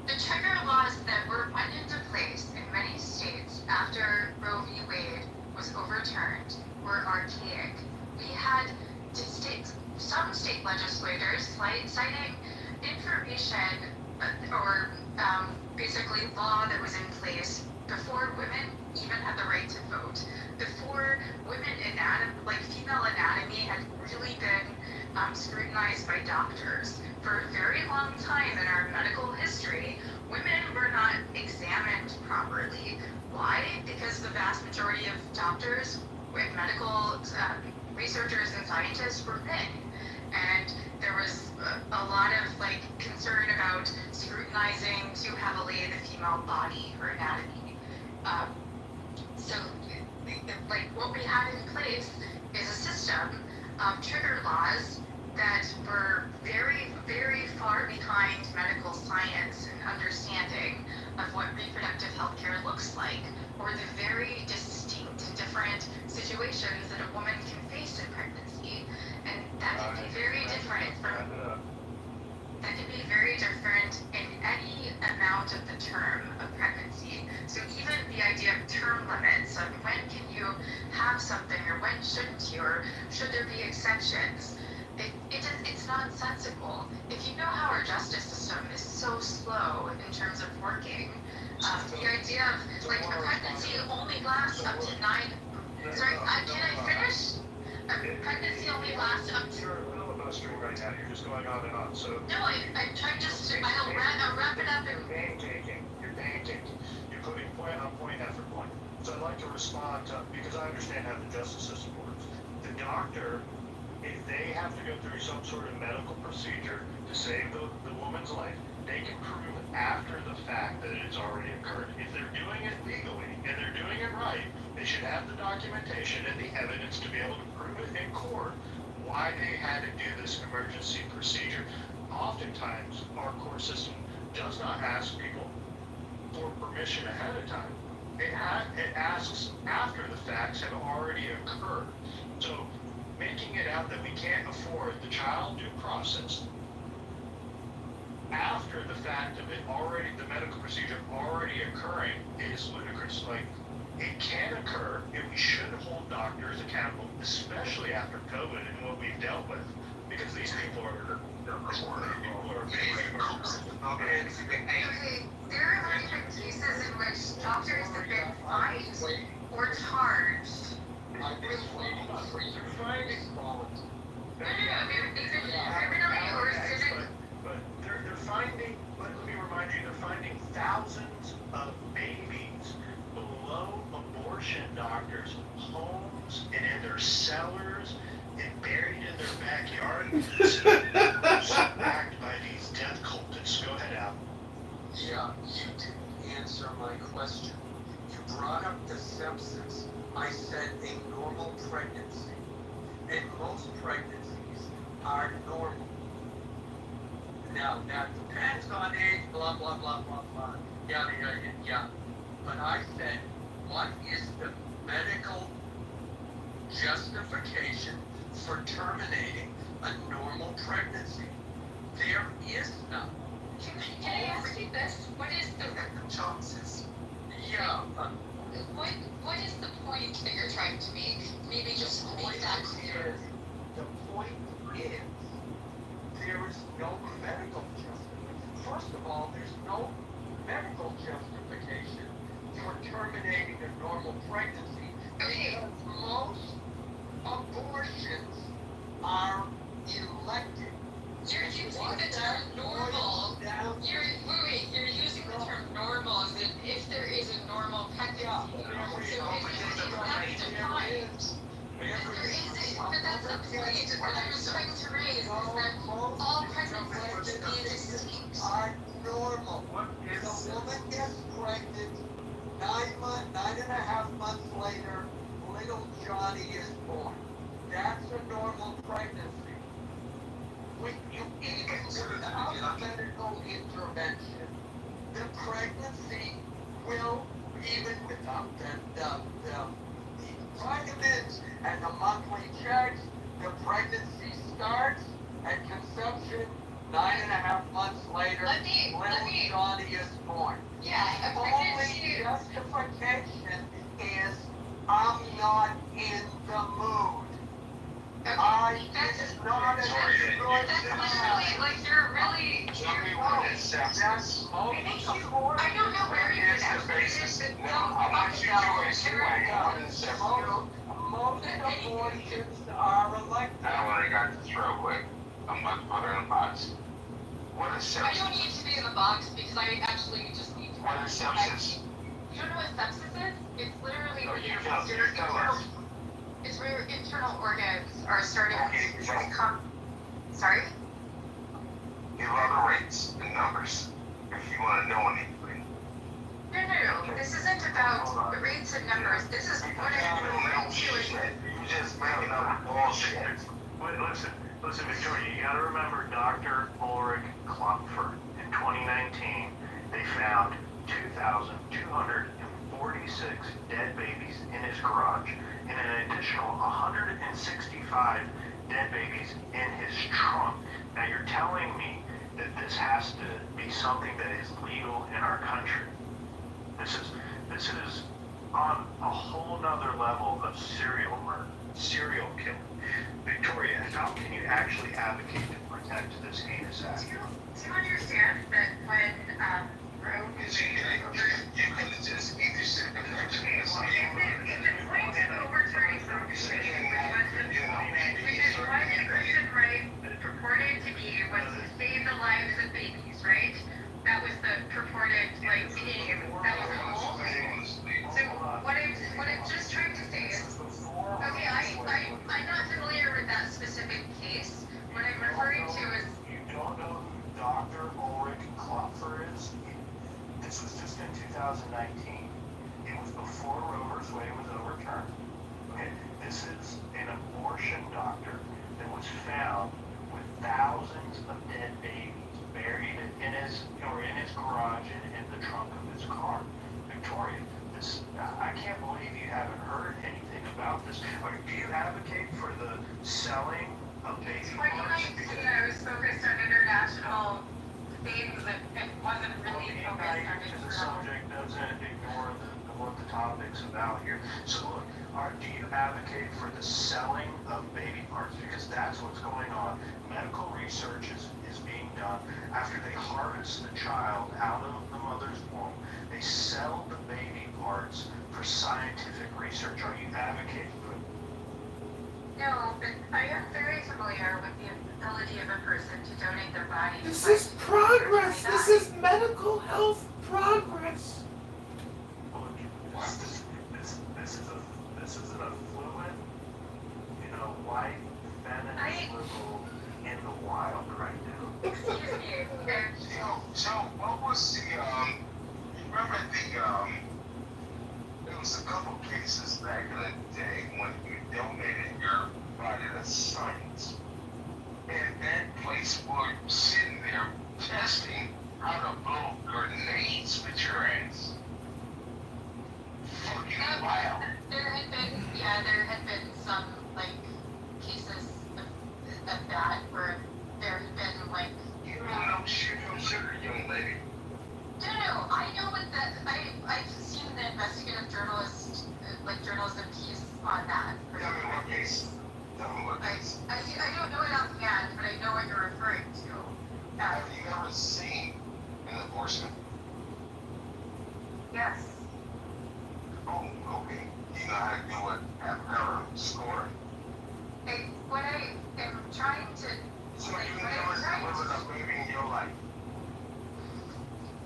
Speaker 6: The trigger laws that were put into place in many states after Roe v. Wade was overturned were archaic. We had some state legislators citing information or basically law that was in place before women even had the right to vote, before female anatomy had really been scrutinized by doctors. For a very long time in our medical history, women were not examined properly. Why? Because the vast majority of doctors, medical researchers and scientists were men. And there was a lot of concern about scrutinizing too heavily the female body or anatomy. So what we had in place is a system of trigger laws that were very, very far behind medical science and understanding of what reproductive health care looks like, or the very distinct and different situations that a woman can face in pregnancy. And that can be very different in any amount of the term of pregnancy. So even the idea of term limits of when can you have something or when shouldn't you, or should there be exceptions, it's nonsensical. If you know how our justice system is so slow in terms of working, the idea of a pregnancy only lasts up to 9. Sorry, can I finish? A pregnancy only lasts up to.
Speaker 14: You're filibustering right now. You're just going on and on. So.
Speaker 6: No, I'm trying just to. I'll wrap it up and.
Speaker 14: You're painting. You're putting point on point after point. So I'd like to respond to, because I understand how the justice system works. The doctor, if they have to go through some sort of medical procedure to save the woman's life, they can prove after the fact that it's already occurred. If they're doing it legally and they're doing it right, they should have the documentation and the evidence to be able to prove it in court why they had to do this emergency procedure. Oftentimes, our court system does not ask people for permission ahead of time. It asks after the facts have already occurred. So, making it out that we can't afford the child due process after the fact of it already, the medical procedure already occurring, is ludicrous. It can occur, and we should hold doctors accountable, especially after COVID and what we've dealt with, because these people are
Speaker 6: Okay, there have been cases in which doctors have been fined or charged.
Speaker 15: I've been waiting for you to respond.
Speaker 6: Criminally or civic.
Speaker 14: But they're finding, let me remind you, they're finding thousands of babies below abortion doctors' homes and in their cellars and buried in their backyard. Backed by these death cultists. Go ahead, Al.
Speaker 15: Yeah, you didn't answer my question. You brought up the sepsis. I said a normal pregnancy. And most pregnancies are normal. Now, that depends on age, blah, blah, blah, blah, blah, yada, yada, yada. But I said, what is the medical justification for terminating a normal pregnancy? There is none.
Speaker 6: Can I ask you this? What is the chances?
Speaker 15: Yeah.
Speaker 6: What is the point that you're trying to make? Maybe just make that clear.
Speaker 15: The point is, there is no medical justification. First of all, there's no medical justification for
Speaker 11: pregnancy. Because most abortions are elected.
Speaker 6: You're using the term normal. You're using the term normal as if there is a normal pregnancy. So that's defined. There isn't, but that's the point. What I was trying to raise is that all pregnancies are distinct.
Speaker 11: Are normal. If a woman gets pregnant, 9.5 months later, little Johnny is born. That's a normal pregnancy. Even without medical intervention, the pregnancy will, even without the vitamins and the monthly checks, the pregnancy starts at conception. 9.5 months later, little Johnny is born.
Speaker 6: Yeah,
Speaker 11: The only justification is I'm not in the mood. It's not a good
Speaker 6: That's like you're really.
Speaker 4: Tell me what is sexist.
Speaker 6: I don't know where you're
Speaker 4: It's the basis. No, I want you to explain what is sexist.
Speaker 11: Most abortions are elective.
Speaker 4: I already got this real quick. I'm about to put her in a box. What is
Speaker 6: I don't
Speaker 4: sepsis?
Speaker 6: need to be in the box because I actually just need to.
Speaker 4: What is sepsis?
Speaker 6: You don't know what sepsis is? It's literally
Speaker 4: No,
Speaker 6: when
Speaker 4: you
Speaker 6: your
Speaker 4: tell us.
Speaker 6: it's where your internal organs are starting
Speaker 4: Okay,
Speaker 6: to come. Sorry?
Speaker 4: Give all the rates and numbers if you want to know anything.
Speaker 6: No. This isn't about the rates and numbers. This is what I'm referring to is.
Speaker 4: You just making up bullshit.
Speaker 14: Wait, listen, Victoria, you gotta remember Dr. Ulrich Klopfer. In 2019, they found 2,246 dead babies in his garage and an additional 165 dead babies in his trunk. Now you're telling me that this has to be something that is legal in our country. This is on a whole nother level of serial murder, serial killing. Victoria, how can you actually advocate to protect this heinous act?
Speaker 6: Do you understand that when Roe was
Speaker 4: You can just either sit there and
Speaker 6: if the point of overturning Roe v. Wade which is what abortion right purported to be, was to save the lives of babies, right? That was the purported aim. That was the goal. So what I'm just trying to say is, okay, I'm not familiar with that specific case. What I'm referring to is.
Speaker 14: You don't know who Dr. Ulrich Klopfer is? This was just in 2019. It was before Roe v. Wade was overturned. Okay, this is an abortion doctor that was found with thousands of dead babies buried in his garage and in the trunk of his car. Victoria, I can't believe you haven't heard anything about this. Do you advocate for the selling of baby parts?
Speaker 6: 2019, I was focused on international things that it wasn't really focused on
Speaker 14: The
Speaker 6: internal.
Speaker 14: subject doesn't ignore what the topic's about here. So look, do you advocate for the selling of baby parts? Because that's what's going on. Medical research is being done. After they harvest the child out of the mother's womb, they sell the baby parts for scientific research. Are you advocating for it?
Speaker 6: No, but I am very familiar with the ability of a person to donate their body.
Speaker 10: This is progress. This is medical health progress.
Speaker 14: This is an affluent, white, feminist liberal in the wild right now.
Speaker 6: Excuse me.
Speaker 4: So what was the, remember there was a couple cases back in the day when you donated your body to science. And that place were sitting there testing how to blow grenades with your ass. Fucking wild.
Speaker 6: There had been some, cases of that where there had been,
Speaker 4: You don't know shit from sugar, young lady.
Speaker 6: No, I know what that, I've seen the investigative journalism piece on that.
Speaker 4: Tell me what case. Tell me what case.
Speaker 6: I don't know it offhand, but I know what you're referring to.
Speaker 4: Have you ever seen an abortion? know how to do it, have her score.
Speaker 6: What I am trying to,
Speaker 4: So you know it's living a baby in your life.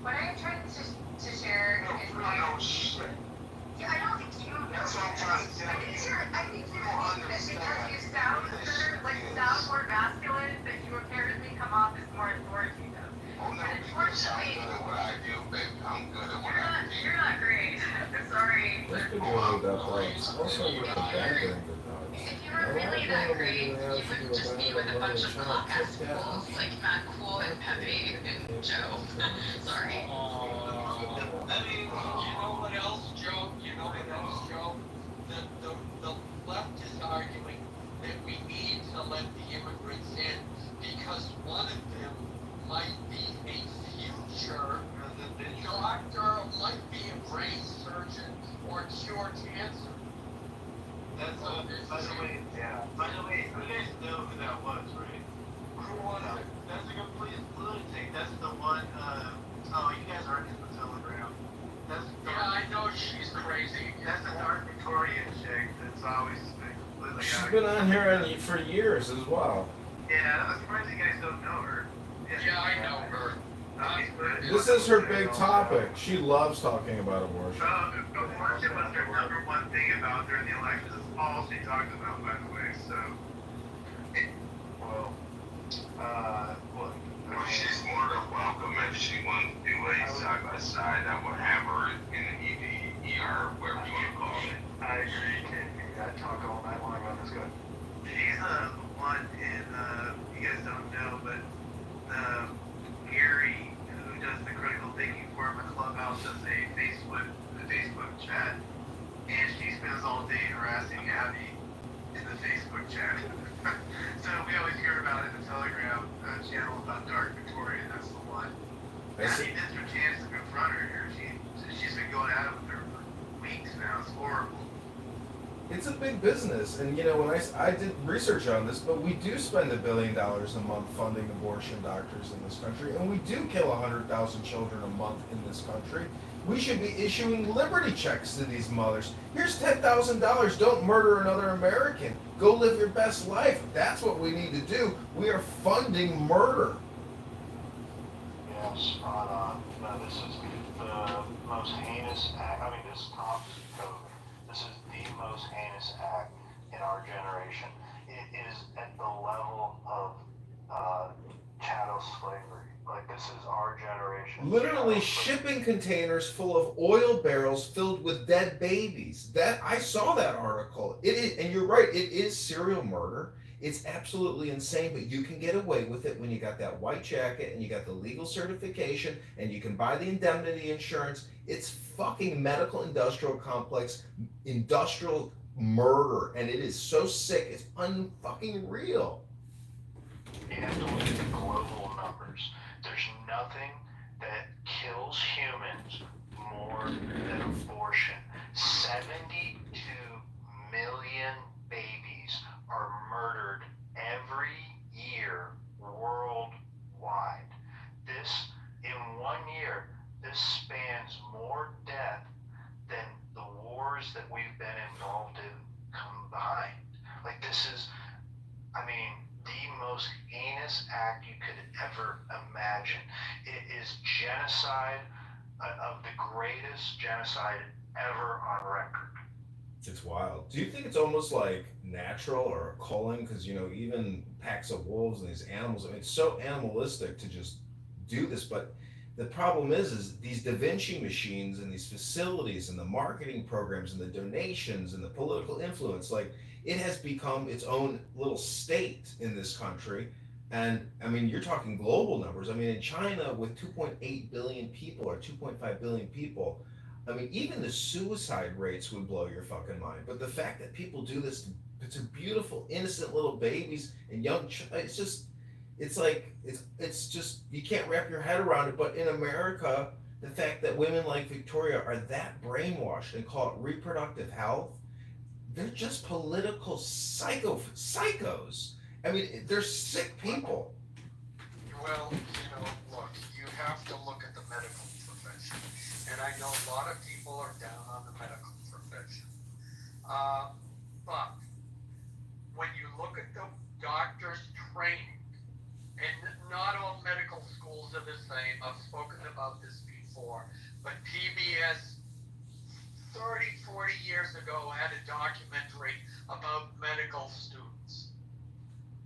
Speaker 6: what I am trying to share
Speaker 4: No,
Speaker 6: is
Speaker 4: you don't know shit.
Speaker 6: yeah, I don't think you know.
Speaker 4: That's what I'm trying to tell you.
Speaker 6: I think you're thinking that because you sound more masculine, that you apparently come off as more authoritative.
Speaker 4: Oh no, because I'm good at what I do, baby. I'm good at what I do.
Speaker 6: You're not great. I'm sorry.
Speaker 3: Let's begin with that point. Also with the background of knowledge.
Speaker 6: If you were really that great, you wouldn't just be with a bunch of podcast fools like Matt Cool and Pepe and Joe. Sorry.
Speaker 8: I mean, you know what else, Joe? The left is arguing that we need to let the immigrants in because one of them might be a future doctor, might be a brain surgeon, or cure cancer.
Speaker 19: That's by the way, you guys know who that was, right?
Speaker 8: Who was it?
Speaker 19: That's a complete lunatic. That's the one, you guys aren't in the Telegram.
Speaker 8: Yeah, I know she's crazy.
Speaker 19: That's the dark Victorian chick that's always been completely
Speaker 3: She's been on here for years as well.
Speaker 19: Yeah, I'm surprised you guys don't know her.
Speaker 8: Yeah, I know her.
Speaker 3: This is her big topic. She loves talking about abortion.
Speaker 19: Abortion was her number one thing about during the election. That's all she talked about, by the way. So,
Speaker 4: Well, she's more than welcome if she wants to do a side by side. I would have her in the ER, wherever you want to call it.
Speaker 19: I agree. I talk all night long about this guy. She's the one in, you guys don't know, but Gary, who does the critical thinking for him at Clubhouse, does a Facebook chat, and she spends all day harassing Abby in the Facebook chat. So we always hear about it in the Telegram channel about Dark Victoria. That's the one. Abby missed her chance to confront her here. She's been going at it with her for weeks now. It's horrible.
Speaker 3: It's a big business, and when I did research on this, but we do spend $1 billion a month funding abortion doctors in this country, and we do kill 100,000 children a month in this country. We should be issuing liberty checks to these mothers. Here's $10,000. Don't murder another American. Go live your best life. That's what we need to do. We are funding murder.
Speaker 14: Yeah, spot on. No, this is the most heinous act. I mean, this tops COVID. This is the most heinous act in our generation. It is at the level of chattel slavery. Like, this is our generation.
Speaker 3: Literally shipping containers full of oil barrels filled with dead babies. I saw that article. It is, and you're right, it is serial murder. It's absolutely insane, but you can get away with it when you got that white jacket and you got the legal certification and you can buy the indemnity insurance. It's fucking medical industrial complex, industrial murder, and it is so sick, it's unfucking real.
Speaker 14: You have to look at the global numbers. There's nothing that kills humans more than abortion. 72 million babies are murdered every year worldwide. This, in 1 year, this spans more death than the wars that we've been involved in combined. Like, this is, I mean, the most heinous act you could ever imagine. It is genocide of the greatest genocide ever on record.
Speaker 3: It's wild. Do you think it's almost like natural or a calling? Because, even packs of wolves and these animals, I mean, it's so animalistic to just do this. But the problem is these Da Vinci machines and these facilities and the marketing programs and the donations and the political influence, like, it has become its own little state in this country. And I mean, you're talking global numbers. I mean, in China with 2.8 billion people or 2.5 billion people, I mean, even the suicide rates would blow your fucking mind. But the fact that people do this to beautiful, innocent little babies and young, it's just, you can't wrap your head around it. But in America, the fact that women like Victoria are that brainwashed and call it reproductive health, they're just political psychos. I mean, they're sick people.
Speaker 8: Well, look, you have to look at the medical profession. And I know a lot of people are down on the medical profession. But when you look at the doctor's training, and not all medical schools are the same. I've spoken about this before, but PBS 30, 40 years ago had a documentary about medical students.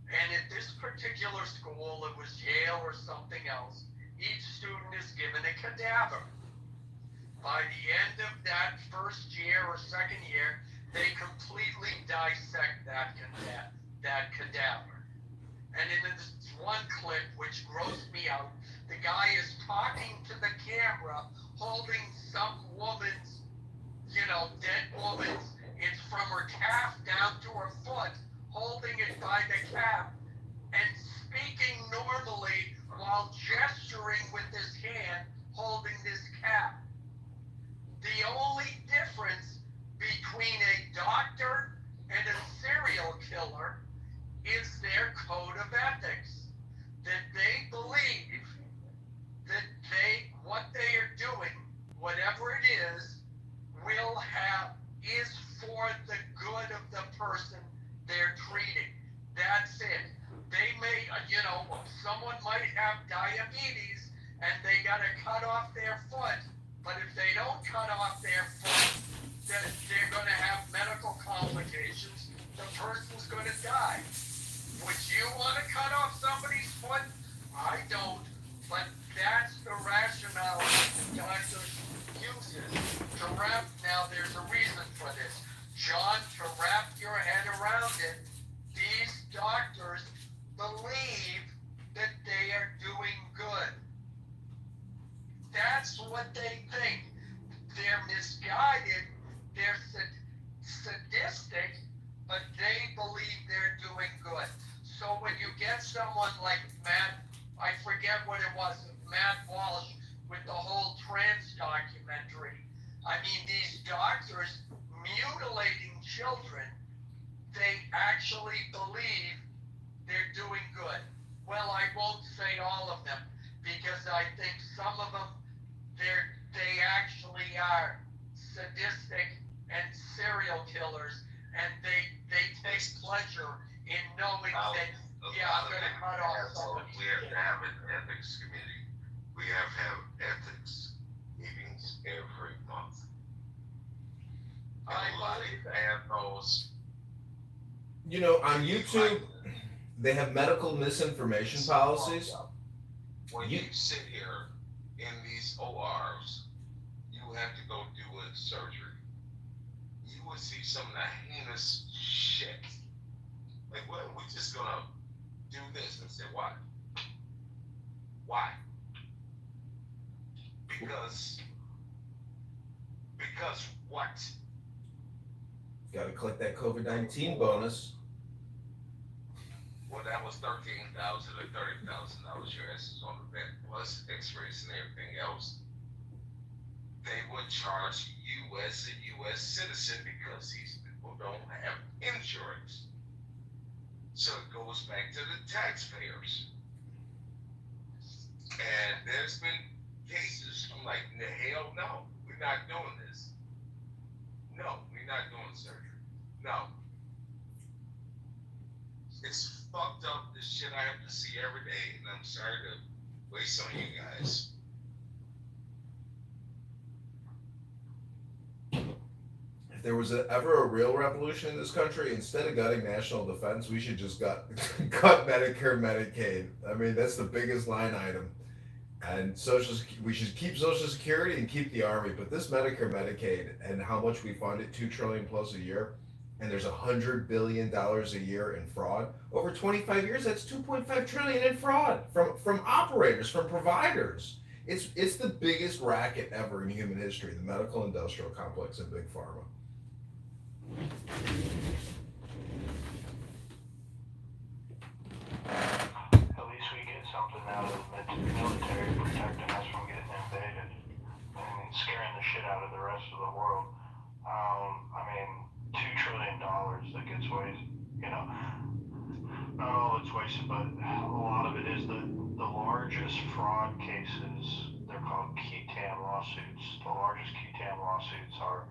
Speaker 8: And at this particular school, it was Yale or something else, each student is given a cadaver. By the end of that first year or second year, they completely dissect that cadaver. And in this one clip, which grossed me out, the guy is talking to the camera, holding some woman's, dead woman's, it's from her calf down to her foot, holding it by the calf, and speaking normally while gesturing with his hand, holding this calf. The only difference between a doctor and a serial killer is their code of ethics. That they believe that what they are doing, whatever it is for the good of the person they're treating. That's it. They may, someone might have diabetes and they gotta cut off their foot, but if they don't cut off their foot, then they're gonna have medical complications. The person's gonna die. Would you want to cut off somebody's foot? I don't, but that's the rationale doctors uses to wrap. Now there's a reason for this, John. To wrap your head around it, these doctors believe that they are doing good. That's what they think. They're misguided. They're sadistic, but they believe they're doing good. So when you get someone like Matt, I forget what it was, Matt Walsh, with the whole trans documentary, I mean, these doctors mutilating children, they actually believe they're doing good. Well, I won't say all of them, because I think some of them, they actually are sadistic and serial killers, and they take pleasure in knowing that, I'm going to cut off somebody's
Speaker 4: We have to have an ethics committee. We have to have ethics meetings every month.
Speaker 8: I believe that.
Speaker 4: Those.
Speaker 10: On YouTube, they have medical misinformation policies.
Speaker 4: When you sit here in these ORs, you have to go do a surgery. You would see some of the heinous shit. Like, what? We're just gonna do this and say, why? Why? Because what?
Speaker 10: Got to collect that COVID-19 bonus.
Speaker 4: Well, that was $13,000 or $30,000 your ass is on the bed, plus X-rays and everything else. They would charge you as a U.S. citizen because these people don't have insurance. So it goes back to the taxpayers. And there's been cases, I'm like, hell no, we're not doing this. No, we're not doing surgery. No. It's fucked up, the shit I have to see every day, and I'm sorry to waste on you guys.
Speaker 10: If there was ever a real revolution in this country, instead of gutting national defense, we should just cut Medicare, Medicaid. I mean, that's the biggest line item. And we should keep Social Security and keep the Army. But this Medicare, Medicaid, and how much we fund it, $2 trillion plus a year, and there's $100 billion a year in fraud. Over 25 years, that's $2.5 trillion in fraud from operators, from providers. It's the biggest racket ever in human history, the medical industrial complex and big pharma.
Speaker 7: At least we get something out of the military protecting us from getting invaded and scaring the shit out of the rest of the world. $2 trillion that gets wasted, not all it's wasted, but a lot of it is the largest fraud cases. They're called qui tam lawsuits. The largest qui tam lawsuits are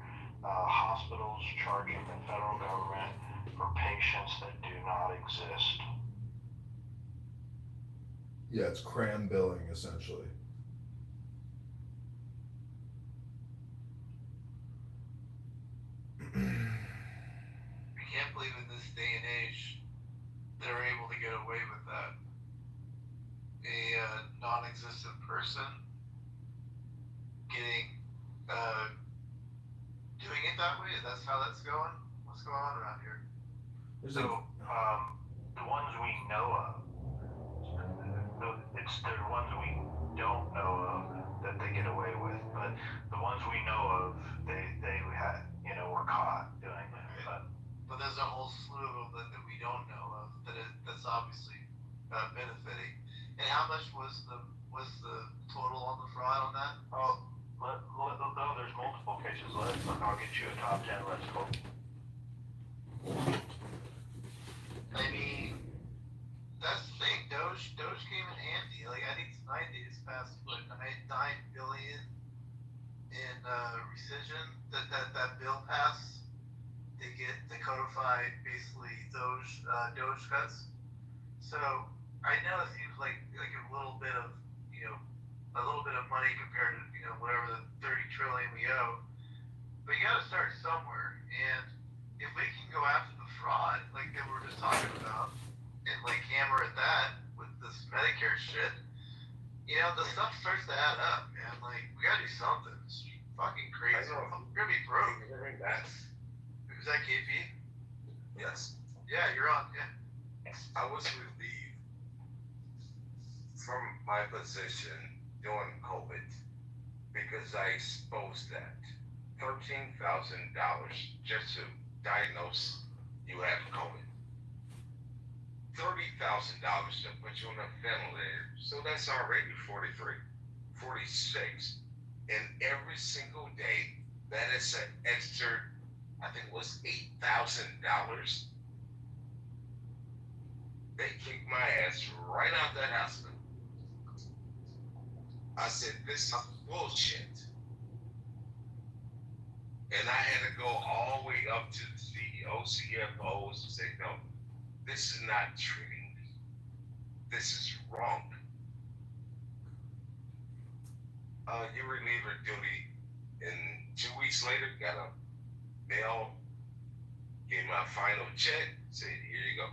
Speaker 7: hospitals charging the federal government for patients that do not exist.
Speaker 3: Yeah, it's cram billing essentially.
Speaker 19: I can't believe in this day and age they're able to get away with that. A non-existent person getting doing it that way. That's how that's going. What's going on around here?
Speaker 7: So, the ones we know of, it's the ones we don't know of that they get away with, but the ones we know of, they had, were caught doing that.
Speaker 19: But there's a whole slew of them that we don't know of that's obviously benefiting. And how much was the total on the fraud on that?
Speaker 7: Oh, there's multiple cases. I'll get you a top 10 list.
Speaker 19: I mean, that's the thing. Doge came in handy. Like, I think tonight they just passed what, $9 billion in rescission. That bill passed. They codified basically Doge cuts. So I know it seems like a little bit of money compared to whatever the 30 trillion we owe. But you got to start somewhere. And if we can go after the fraud like that we're just talking about, and like hammer at that with this Medicare shit, the stuff starts to add up, man. Like, we gotta do something. It's fucking crazy. We're gonna be broke. Is that KP?
Speaker 13: Yes.
Speaker 19: Yeah, you're on. Yeah.
Speaker 13: I was relieved from my position during COVID because I exposed that. $13,000 just to diagnose you have COVID. $30,000 to put you on a ventilator. So that's already 43, 46. And every single day, that is an extra, I think it was $8,000. They kicked my ass right out that hospital. I said, this is bullshit. And I had to go all the way up to the CEO, CFOs and say, no, this is not treating me. This is wrong. You relieve her duty, and 2 weeks later, got a mail, gave my final check, said, here you go.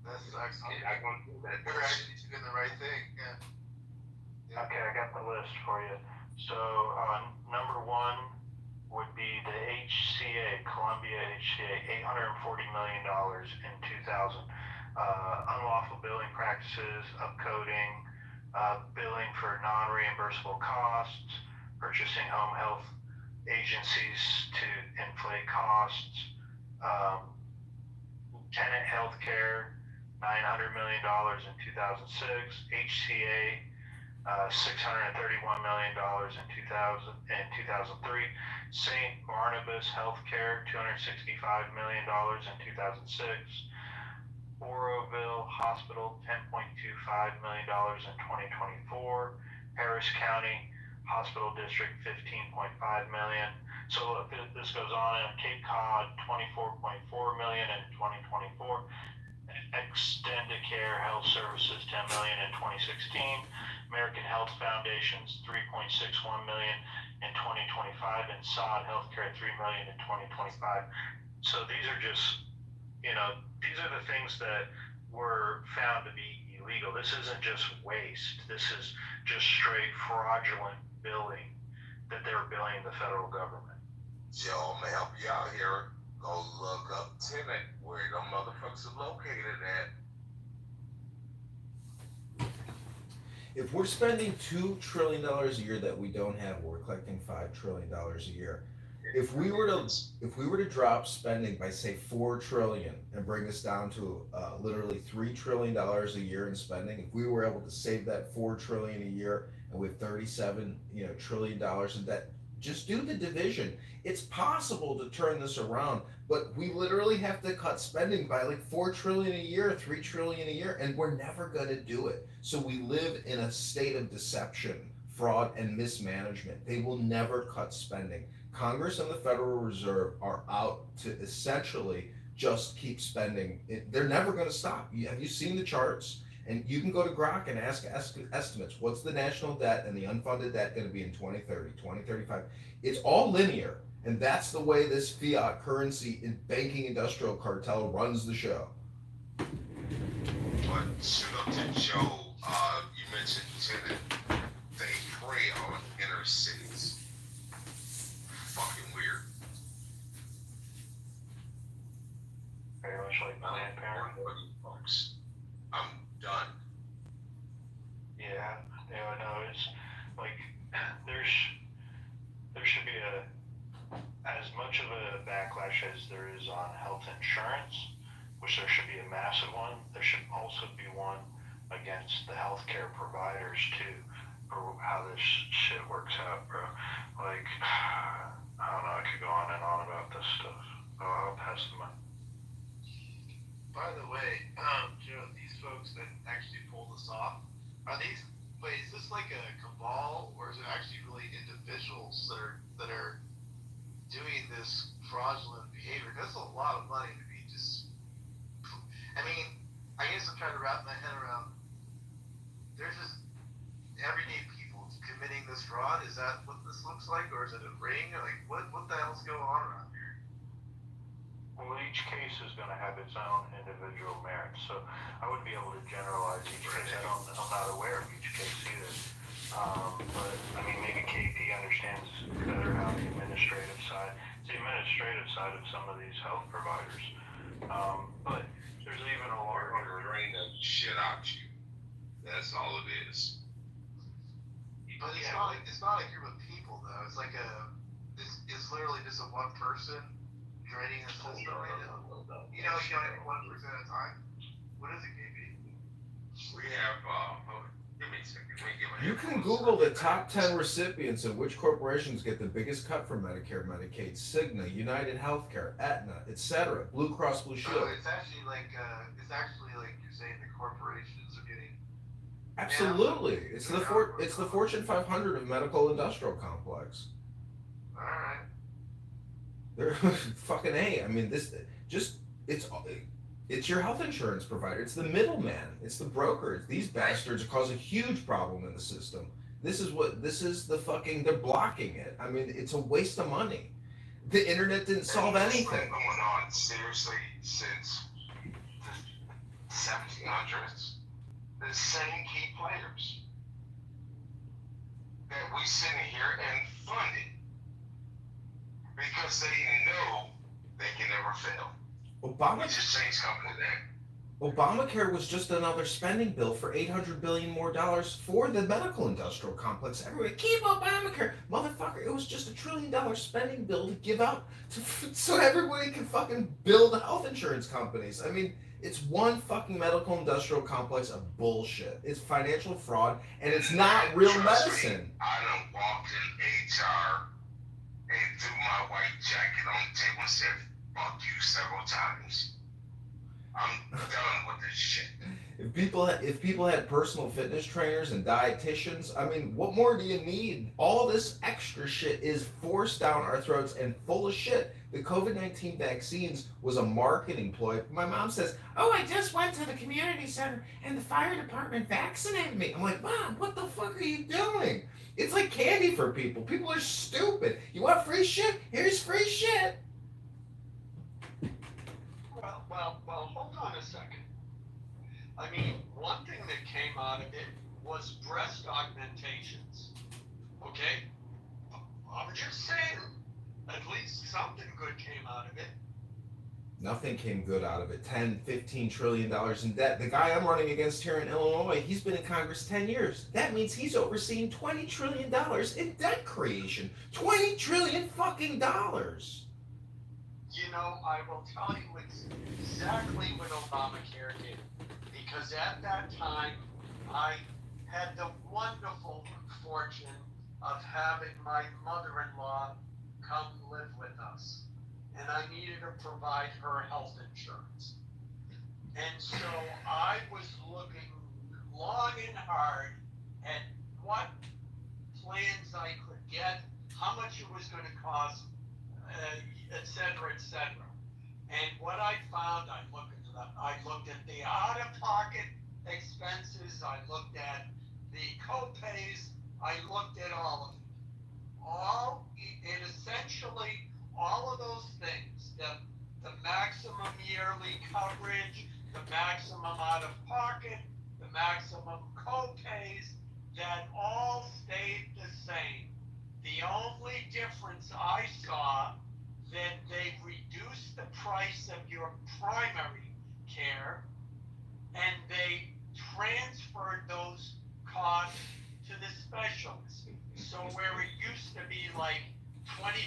Speaker 19: That sucks.
Speaker 13: I'm not going to do that.
Speaker 19: You're actually doing the right thing. Yeah.
Speaker 7: Okay, I got the list for you. So, number one would be the HCA, Columbia HCA, $840 million in 2000. Unlawful billing practices, upcoding, billing for non-reimbursable costs, purchasing home health agencies to inflate costs, tenant health care, $900 million in 2006, HCA, $631 million in 2003, St. Barnabas Healthcare, $265 million in 2006, Oroville Hospital, $10.25 million in 2024, Harris County Hospital District, $15.5 million. So this goes on. And Cape Cod, $24.4 million in 2024. Extendicare Health Services, $10 million in 2016. American Health Foundations, $3.61 million in 2025, and Sod Healthcare, $3 million in 2025. So these are just, these are the things that were found to be illegal. This isn't just waste. This is just straight fraudulent billing that they're billing the federal government.
Speaker 13: Joe, I'm gonna help you out here. Go look up tenant where them motherfuckers are located at.
Speaker 10: If we're spending $2 trillion a year that we don't have, we're collecting $5 trillion a year. If we were to drop spending by say $4 trillion and bring us down to literally $3 trillion a year in spending, if we were able to save that $4 trillion a year and with $37 trillion in debt, just do the division. It's possible to turn this around, but we literally have to cut spending by like $4 trillion a year, $3 trillion a year, and we're never going to do it. So we live in a state of deception fraud, and mismanagement. They will never cut spending. Congress and the Federal Reserve are out to essentially just keep spending. They're never going to stop. Have you seen the charts? And you can go to Grok and ask estimates. What's the national debt and the unfunded debt going to be in 2030, 2035? It's all linear. And that's the way this fiat currency and banking industrial cartel runs the show.
Speaker 4: But shoot up to Joe, you mentioned Tenet. They prey on inner cities. Fucking weird.
Speaker 7: Very much like Planned Parenthood.
Speaker 4: Folks, I'm done.
Speaker 7: Yeah, I know. It's like there should be as much of a backlash as there is on health insurance, which there should be a massive one. There should also be one against the healthcare providers too, for how this shit works out, bro. Like, I don't know. I could go on and on about this stuff. I'll pass the mic.
Speaker 12: By the way, Joe, these folks that actually pull this off, is this like a cabal, or is it actually really individuals that are doing this fraudulent behavior? That's a lot of money to be just. I mean, I guess I'm trying to wrap my head around. There's just everyday people committing this fraud. Is that what this looks like, or is it a ring? Or like, what the hell's going on around here?
Speaker 7: Well, each case is going to have its own individual merits, so I wouldn't be able to generalize each case. I'm not aware of each case either. But I mean, maybe KP understands better how the administrative side, of some of these health providers. But there's even a larger
Speaker 4: drain the shit out you. That's all it is.
Speaker 12: But it's not a group of people though. It's like it's literally just a one person draining the system right now. You know, have 1% at a time. What is it, KB?
Speaker 4: We have give me a second.
Speaker 10: You can Google the top 10 recipients of which corporations get the biggest cut from Medicare, Medicaid: Cigna, United Healthcare, Aetna, etc. Blue Cross Blue Shield.
Speaker 12: So it's actually like you're saying the corporations are getting.
Speaker 10: Absolutely, it's the Fortune 500 of medical industrial complex.
Speaker 12: All right.
Speaker 10: They're fucking A. I mean, it's your health insurance provider. It's the middleman. It's the broker. These bastards cause a huge problem in the system. This is the fucking. They're blocking it. I mean, it's a waste of money. The internet didn't solve anything.
Speaker 4: It's been going on seriously since the 1700s. The same key players that we sit in here and fund it because they know they can never fail. We just changed company then.
Speaker 10: Obamacare was just another spending bill for $800 billion more for the medical industrial complex. Everybody, keep Obamacare, motherfucker! It was just $1 trillion spending bill to give out so everybody can fucking build health insurance companies. I mean, it's one fucking medical industrial complex of bullshit. It's financial fraud, and it's not real medicine.
Speaker 4: I done walked in HR and threw my white jacket on the table and said, "Fuck you," several times. I'm done with this shit.
Speaker 10: If people had personal fitness trainers and dietitians, I mean, what more do you need? All this extra shit is forced down our throats and full of shit. The COVID-19 vaccines was a marketing ploy. My mom says, "Oh, I just went to the community center and the fire department vaccinated me." I'm like, "Mom, what the fuck are you doing?" It's like candy for people. People are stupid. You want free shit? Here's free shit.
Speaker 15: Well, hold on a second. I mean, one thing that came out of it was breast augmentations. Okay? I'm just saying, at least something good came out of it.
Speaker 10: Nothing came good out of it. $10-15 trillion in debt. The guy I'm running against here in Illinois, he's been in Congress 10 years. That means he's overseeing $20 trillion in debt creation. $20 trillion fucking dollars.
Speaker 15: You know, I will tell you exactly what Obamacare did. Because at that time, I had the wonderful fortune of having my mother-in-law come live with us. And I needed to provide her health insurance. And so I was looking long and hard at what plans I could get, how much it was going to cost, et cetera, et cetera. And what I found, I looked at the out-of-pocket expenses, I looked at the co-pays, I looked at all of it. Essentially, all of those things, the maximum yearly coverage, the maximum out-of-pocket, the maximum co-pays, that all stayed the same. The only difference I saw, that they reduced the price of your primary care and they transferred those costs to the specialist. So where it used to be like $25,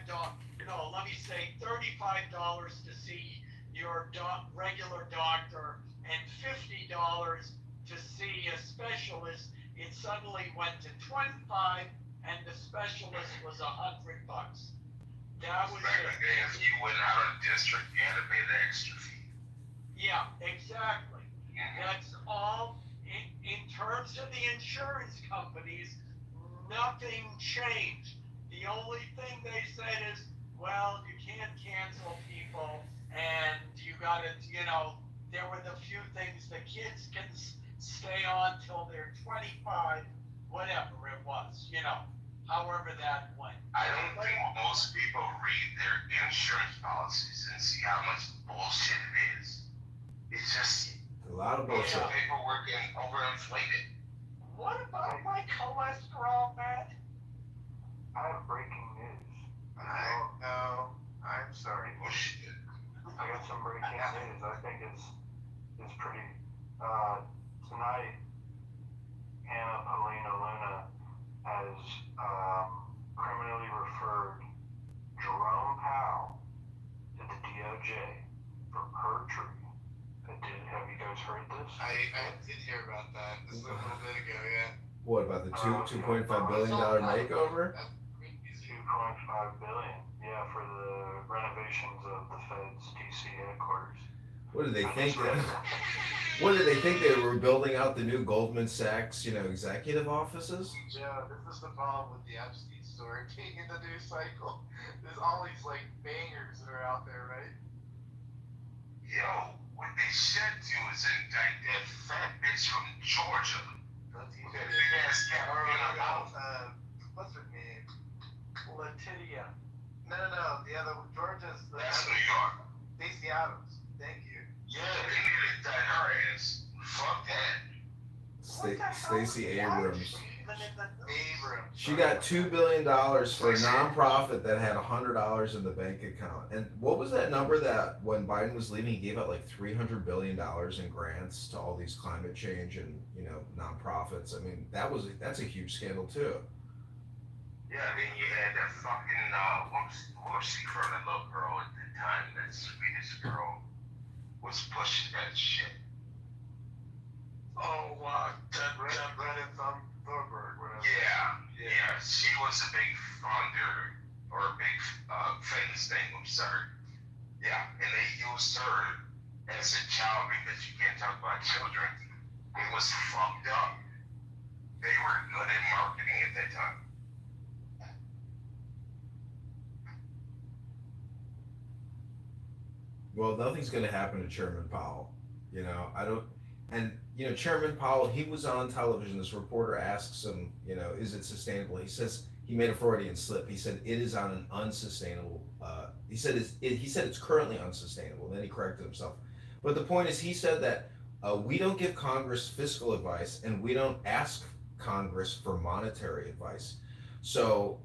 Speaker 15: let me say $35 to see your regular doctor and $50 to see a specialist, it suddenly went to $25 and the specialist was $100. That was
Speaker 4: back in the day, if you went out of district, you had to pay the extra fee.
Speaker 15: Yeah, exactly. That's all. In terms of the insurance companies, nothing changed. The only thing they said is, well, you can't cancel people, and you gotta, there were the few things the kids can stay on till they're 25, whatever it was, however that went.
Speaker 4: I don't think most people read their insurance policies and see how much bullshit it is. It's just
Speaker 10: a lot of bullshit.
Speaker 4: Paperwork and overinflated.
Speaker 15: What about my cholesterol, Matt?
Speaker 12: I have breaking news. I'm sorry.
Speaker 4: Oh shit.
Speaker 12: I got some breaking news. I think it's pretty. Tonight, Anna Polina Luna has criminally referred Jerome Powell to the DOJ for perjury. Have you guys heard this?
Speaker 19: I did hear about that a little bit ago, yeah.
Speaker 10: What about the $2.5 billion makeover?
Speaker 12: $2.5 billion, yeah, for the renovations of the Fed's DC headquarters.
Speaker 10: What did they think? What did they think they were building out the new Goldman Sachs, executive offices?
Speaker 12: Yeah, this is the problem with the Epstein story being in the news cycle. There's all these bangers that are out there, right?
Speaker 4: Yo, what they should do is indict that fat bitch from Georgia.
Speaker 12: Okay,
Speaker 4: big ass cat.
Speaker 12: What's her name?
Speaker 15: Letitia.
Speaker 12: No, the other one. Georgia's the.
Speaker 4: That's New York.
Speaker 12: Stacey Adams. Thank you.
Speaker 4: Yeah, they need to indict her ass. Fuck that.
Speaker 10: Stacey Abrams.
Speaker 12: Abrams.
Speaker 10: She got $2 billion for a nonprofit that had $100 in the bank account. And what was that number that when Biden was leaving, he gave out like $300 billion in grants to all these climate change and nonprofits? I mean, that's a huge scandal too.
Speaker 4: Yeah, then you had that fucking what was she from, that little girl at the time, that Swedish girl was pushing that shit.
Speaker 12: Oh, Greta Thunberg.
Speaker 4: Yeah, she was a big funder, or a big famous thing, I'm sorry. Yeah, and they used her as a child because you can't talk about children. It was fucked up. They were good at marketing at that time.
Speaker 10: Well, nothing's going to happen to Chairman Powell. Chairman Powell, he was on television. This reporter asks him, is it sustainable? He says he made a Freudian slip. He said it is on an unsustainable. He said it's currently unsustainable. Then he corrected himself. But the point is, he said that we don't give Congress fiscal advice and we don't ask Congress for monetary advice. So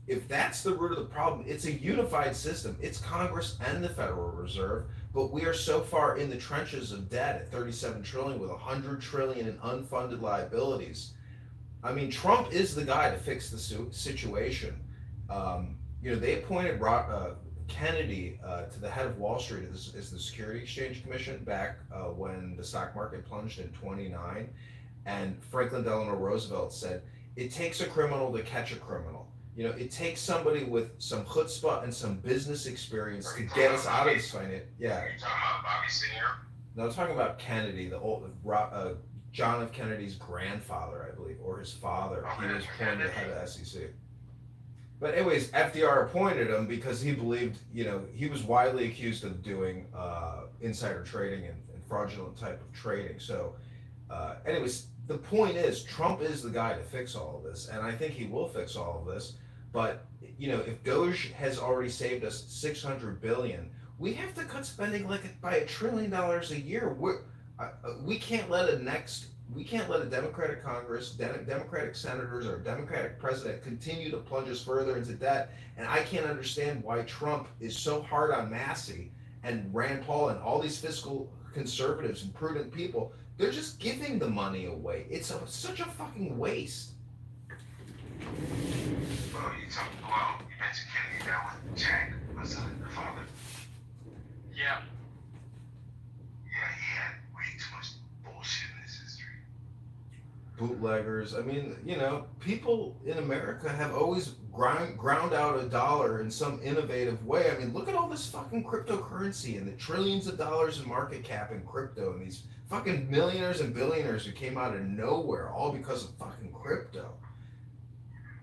Speaker 10: if that's the root of the problem, it's a unified system. It's Congress and the Federal Reserve, but we are so far in the trenches of debt at $37 trillion with $100 trillion in unfunded liabilities. I mean, Trump is the guy to fix the situation. They appointed Kennedy to the head of Wall Street as the Security Exchange Commission back when the stock market plunged in 29. And Franklin Delano Roosevelt said, it takes a criminal to catch a criminal. It takes somebody with some chutzpah and some business experience to get us out of this finance. Yeah.
Speaker 4: Are you talking about Bobby Singer?
Speaker 10: No, I'm talking about Kennedy, the old John F. Kennedy's grandfather, I believe, or his father. He was appointed head of SEC. But anyways, FDR appointed him because he believed, he was widely accused of doing insider trading and fraudulent type of trading. So, anyways, the point is, Trump is the guy to fix all of this, and I think he will fix all of this. But if Doge has already saved us $600 billion, we have to cut spending by $1 trillion a year. We can't let a Democratic Congress, Democratic senators, or Democratic president continue to plunge us further into debt. And I can't understand why Trump is so hard on Massey and Rand Paul and all these fiscal conservatives and prudent people. They're just giving the money away. It's such a fucking waste.
Speaker 4: Well, you mentioned Kennedy now with Jack, was the father.
Speaker 8: Yeah.
Speaker 4: Yeah, he had way too much bullshit in his history.
Speaker 10: Bootleggers. I mean, people in America have always ground out a dollar in some innovative way. I mean, look at all this fucking cryptocurrency and the trillions of dollars in market cap in crypto and these fucking millionaires and billionaires who came out of nowhere all because of fucking crypto.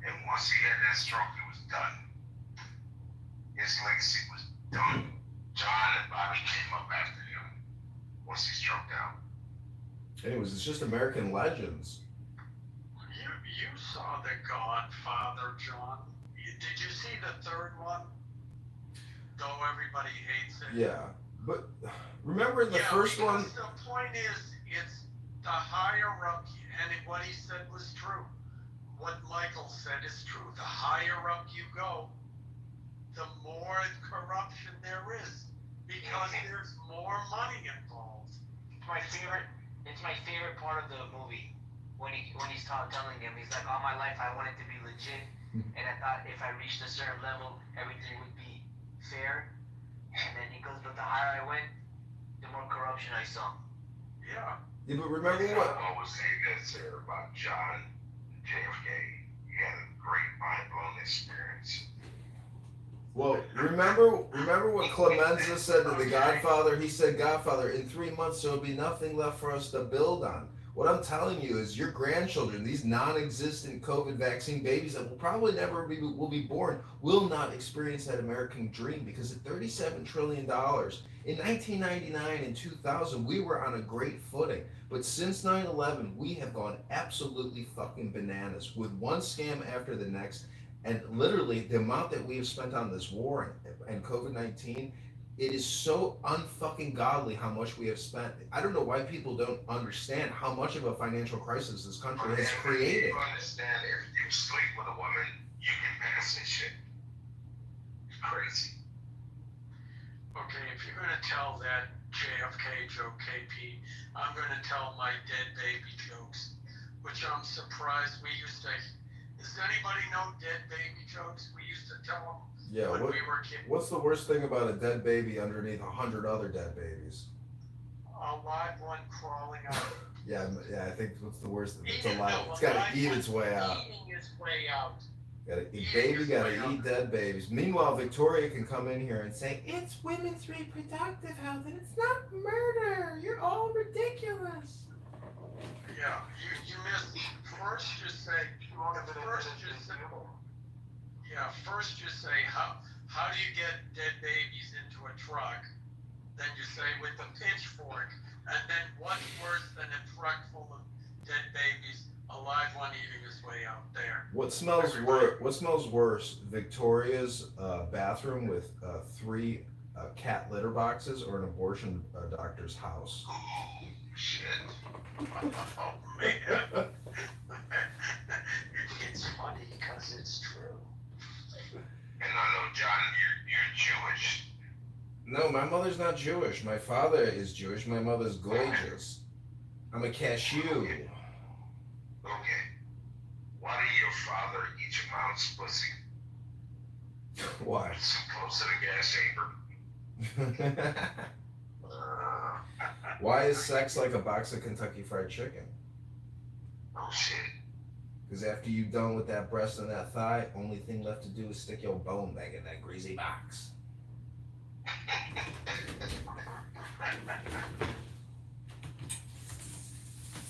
Speaker 4: And once he had that stroke, it was done. His legacy was done. John and Bobby came up after him once he stroked out.
Speaker 10: Anyways, it's just American legends.
Speaker 8: You saw The Godfather, John. Did you see the third one? Though everybody hates it.
Speaker 10: Yeah, but remember in the first one.
Speaker 8: The point is, it's the higher up, and what he said was true. What Michael said is true. The higher up you go, the more corruption there is, because there's more money involved.
Speaker 16: It's my favorite part of the movie when he's telling him, he's like, all my life I wanted to be legit, and I thought if I reached a certain level, everything would be fair. And then he goes, but the higher I went, the more corruption I saw.
Speaker 8: Yeah.
Speaker 10: Yeah, but remember what?
Speaker 4: I always say this here about John JFK. He had a great mind-blowing experience.
Speaker 10: Well, remember what Clemenza said to the Godfather? He said, Godfather, in 3 months there will be nothing left for us to build on. What I'm telling you is your grandchildren, these non-existent COVID vaccine babies that will probably never will be born, will not experience that American dream because at $37 trillion, in 1999 and 2000, we were on a great footing. But since 9/11, we have gone absolutely fucking bananas with one scam after the next. And literally, the amount that we have spent on this war and COVID-19, it is so unfucking godly how much we have spent. I don't know why people don't understand how much of a financial crisis this country has created.
Speaker 4: You understand, if you sleep with a woman, you can pass this shit. It's crazy.
Speaker 8: Okay, if you're going to tell that JFK joke, KP, I'm going to tell my dead baby jokes, which I'm surprised we used to. Does anybody know dead baby jokes? We used to tell them when we were kids.
Speaker 10: What's the worst thing about a dead baby underneath 100 other dead babies?
Speaker 8: A live one crawling out.
Speaker 10: Yeah, I think what's the worst? It's alive. It's got to eat its way out.
Speaker 8: Eating its way out.
Speaker 10: Baby got to eat dead babies. Meanwhile, Victoria can come in here and say, it's women's reproductive health and it's not murder. You're all ridiculous.
Speaker 8: Yeah, you missed. First you say, first you say, how do you get dead babies into a truck? Then you say with the pitchfork. And then what's worse than a truck full of dead babies, a live one eating his way out there?
Speaker 10: What smells worse, Victoria's bathroom with 3 cat litter boxes or an abortion doctor's house?
Speaker 4: Oh, shit.
Speaker 8: Oh, man. It's funny because it's true.
Speaker 4: And I know, John, you're Jewish.
Speaker 10: No, my mother's not Jewish. My father is Jewish. My mother's gorgeous. I'm a cashew.
Speaker 4: Okay. Why did your father eat your mom's pussy?
Speaker 10: Why?
Speaker 4: So close to the gas chamber.
Speaker 10: Why is sex like a box of Kentucky Fried Chicken?
Speaker 4: Oh, shit.
Speaker 10: Because after you're done with that breast and that thigh, only thing left to do is stick your bone back in that greasy box.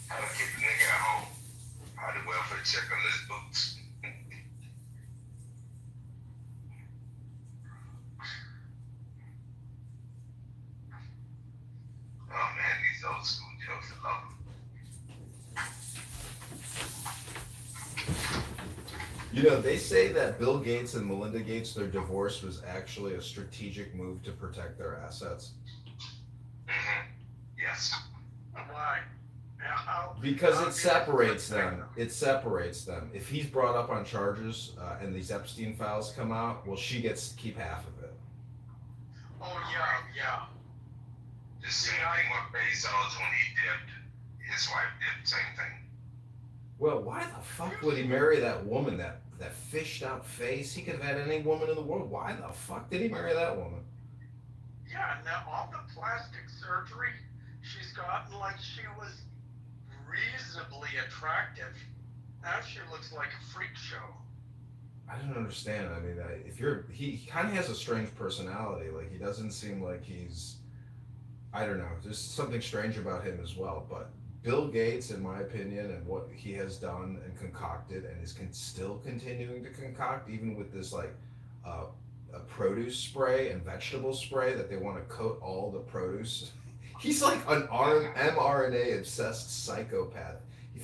Speaker 4: How to keep the nigga at home. How the welfare check on his boots. Oh man, these old school jokes, I love them.
Speaker 10: You know, they say that Bill Gates and Melinda Gates, their divorce was actually a strategic move to protect their assets.
Speaker 4: Yes.
Speaker 8: Why?
Speaker 10: Because it separates them. It separates them. If he's brought up on charges and these Epstein files come out, well, she gets to keep half of it.
Speaker 8: Oh, yeah.
Speaker 4: The same thing with Bezos when he dipped. His wife did, same thing.
Speaker 10: Well, why the fuck would he marry that woman, that fished out face? He could have had any woman in the world. Why the fuck did he marry that woman?
Speaker 8: Yeah, now all the plastic surgery she's gotten, like she was reasonably attractive. Now she looks like a freak show.
Speaker 10: I don't understand. I mean, he kind of has a strange personality. Like, he doesn't seem like he's, I don't know, there's something strange about him as well. But Bill Gates, in my opinion, and what he has done and concocted and is still continuing to concoct, even with this like a produce spray and vegetable spray that they want to coat all the produce. He's like an mRNA obsessed psychopath. He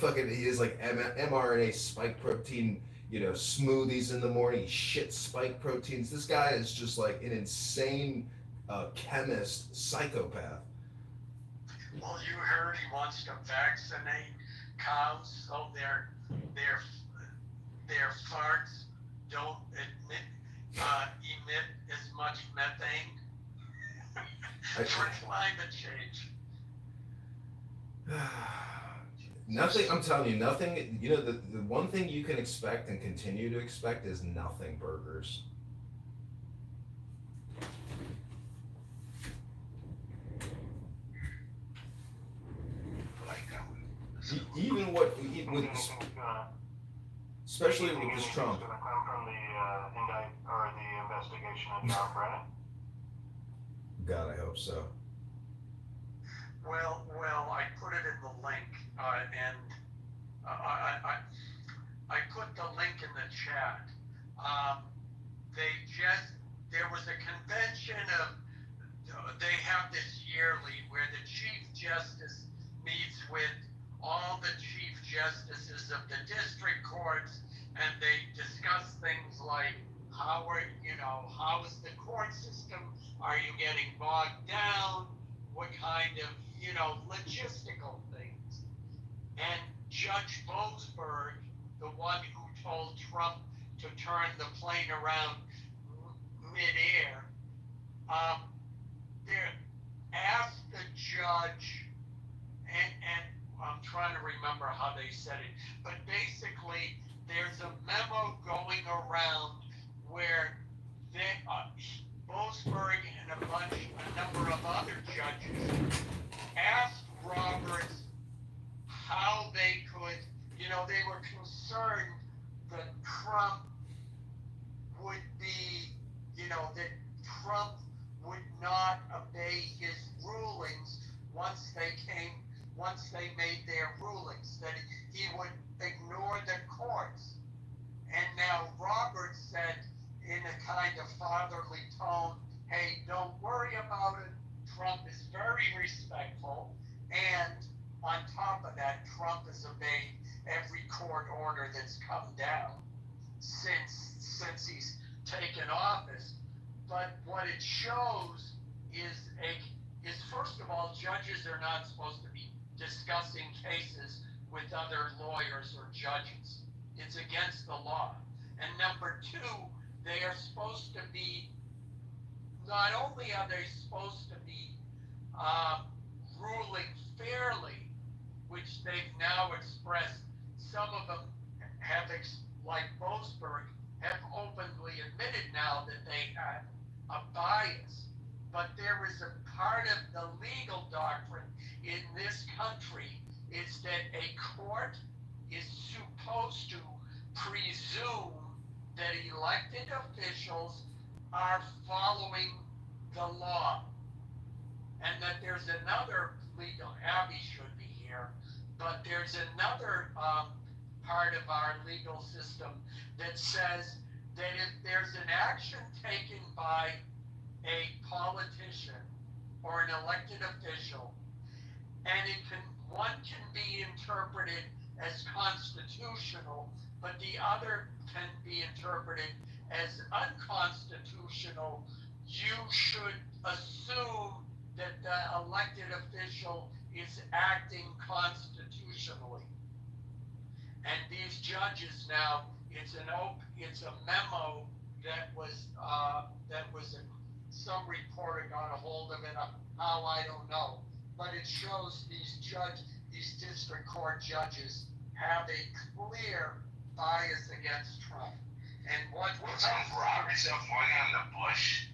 Speaker 10: is like mRNA spike protein, smoothies in the morning. He shits spike proteins. This guy is just like an insane chemist psychopath.
Speaker 8: Well, you heard he wants to vaccinate cows so their farts don't emit as much methane for climate change.
Speaker 10: Nothing, I'm telling you, nothing, the one thing you can expect and continue to expect is nothing burgers. Even especially with this Trump.
Speaker 7: It's going to come from the investigation of John Brennan.
Speaker 10: God, I hope so.
Speaker 8: Well, I put it in the link, and I put the link in the chat. There was a convention they have this yearly where the Chief Justice meets with all the Chief Justices of the district courts, and they discuss things like how is the court system? Are you getting bogged down? What kind of, logistical things? And Judge Boasberg, the one who told Trump to turn the plane around midair, asked the judge, and I'm trying to remember how they said it, but basically there's a memo going around where Boasberg and a number of other judges asked Roberts how they could, they were concerned that Trump would be, that Trump would not obey his rulings once they made their rulings, that he would ignore the courts. And now Roberts said in a kind of fatherly tone, hey, don't worry about it. Trump is very respectful. And on top of that, Trump has obeyed every court order that's come down since he's taken office. But what it shows is first of all, judges are not supposed to be discussing cases with other lawyers or judges. It's against the law. And number two, they are supposed to be, not only are they supposed to be ruling fairly, which they've now expressed, some of them have, like Boasberg, have openly admitted now that they have a bias. But there is a part of the legal doctrine in this country is that a court is supposed to presume that elected officials are following the law. And that there's another legal, Abby should be here,
Speaker 15: But there's another part of our legal system that says that if there's an action taken by a politician or an elected official, and one can be interpreted as constitutional, but the other can be interpreted as unconstitutional, you should assume that the elected official is acting constitutionally. And these judges now, it's a memo that was some reporter got a hold of it. How, I don't know, but it shows these district court judges have a clear bias against Trump. And what's
Speaker 4: Roberts appointed the Bush?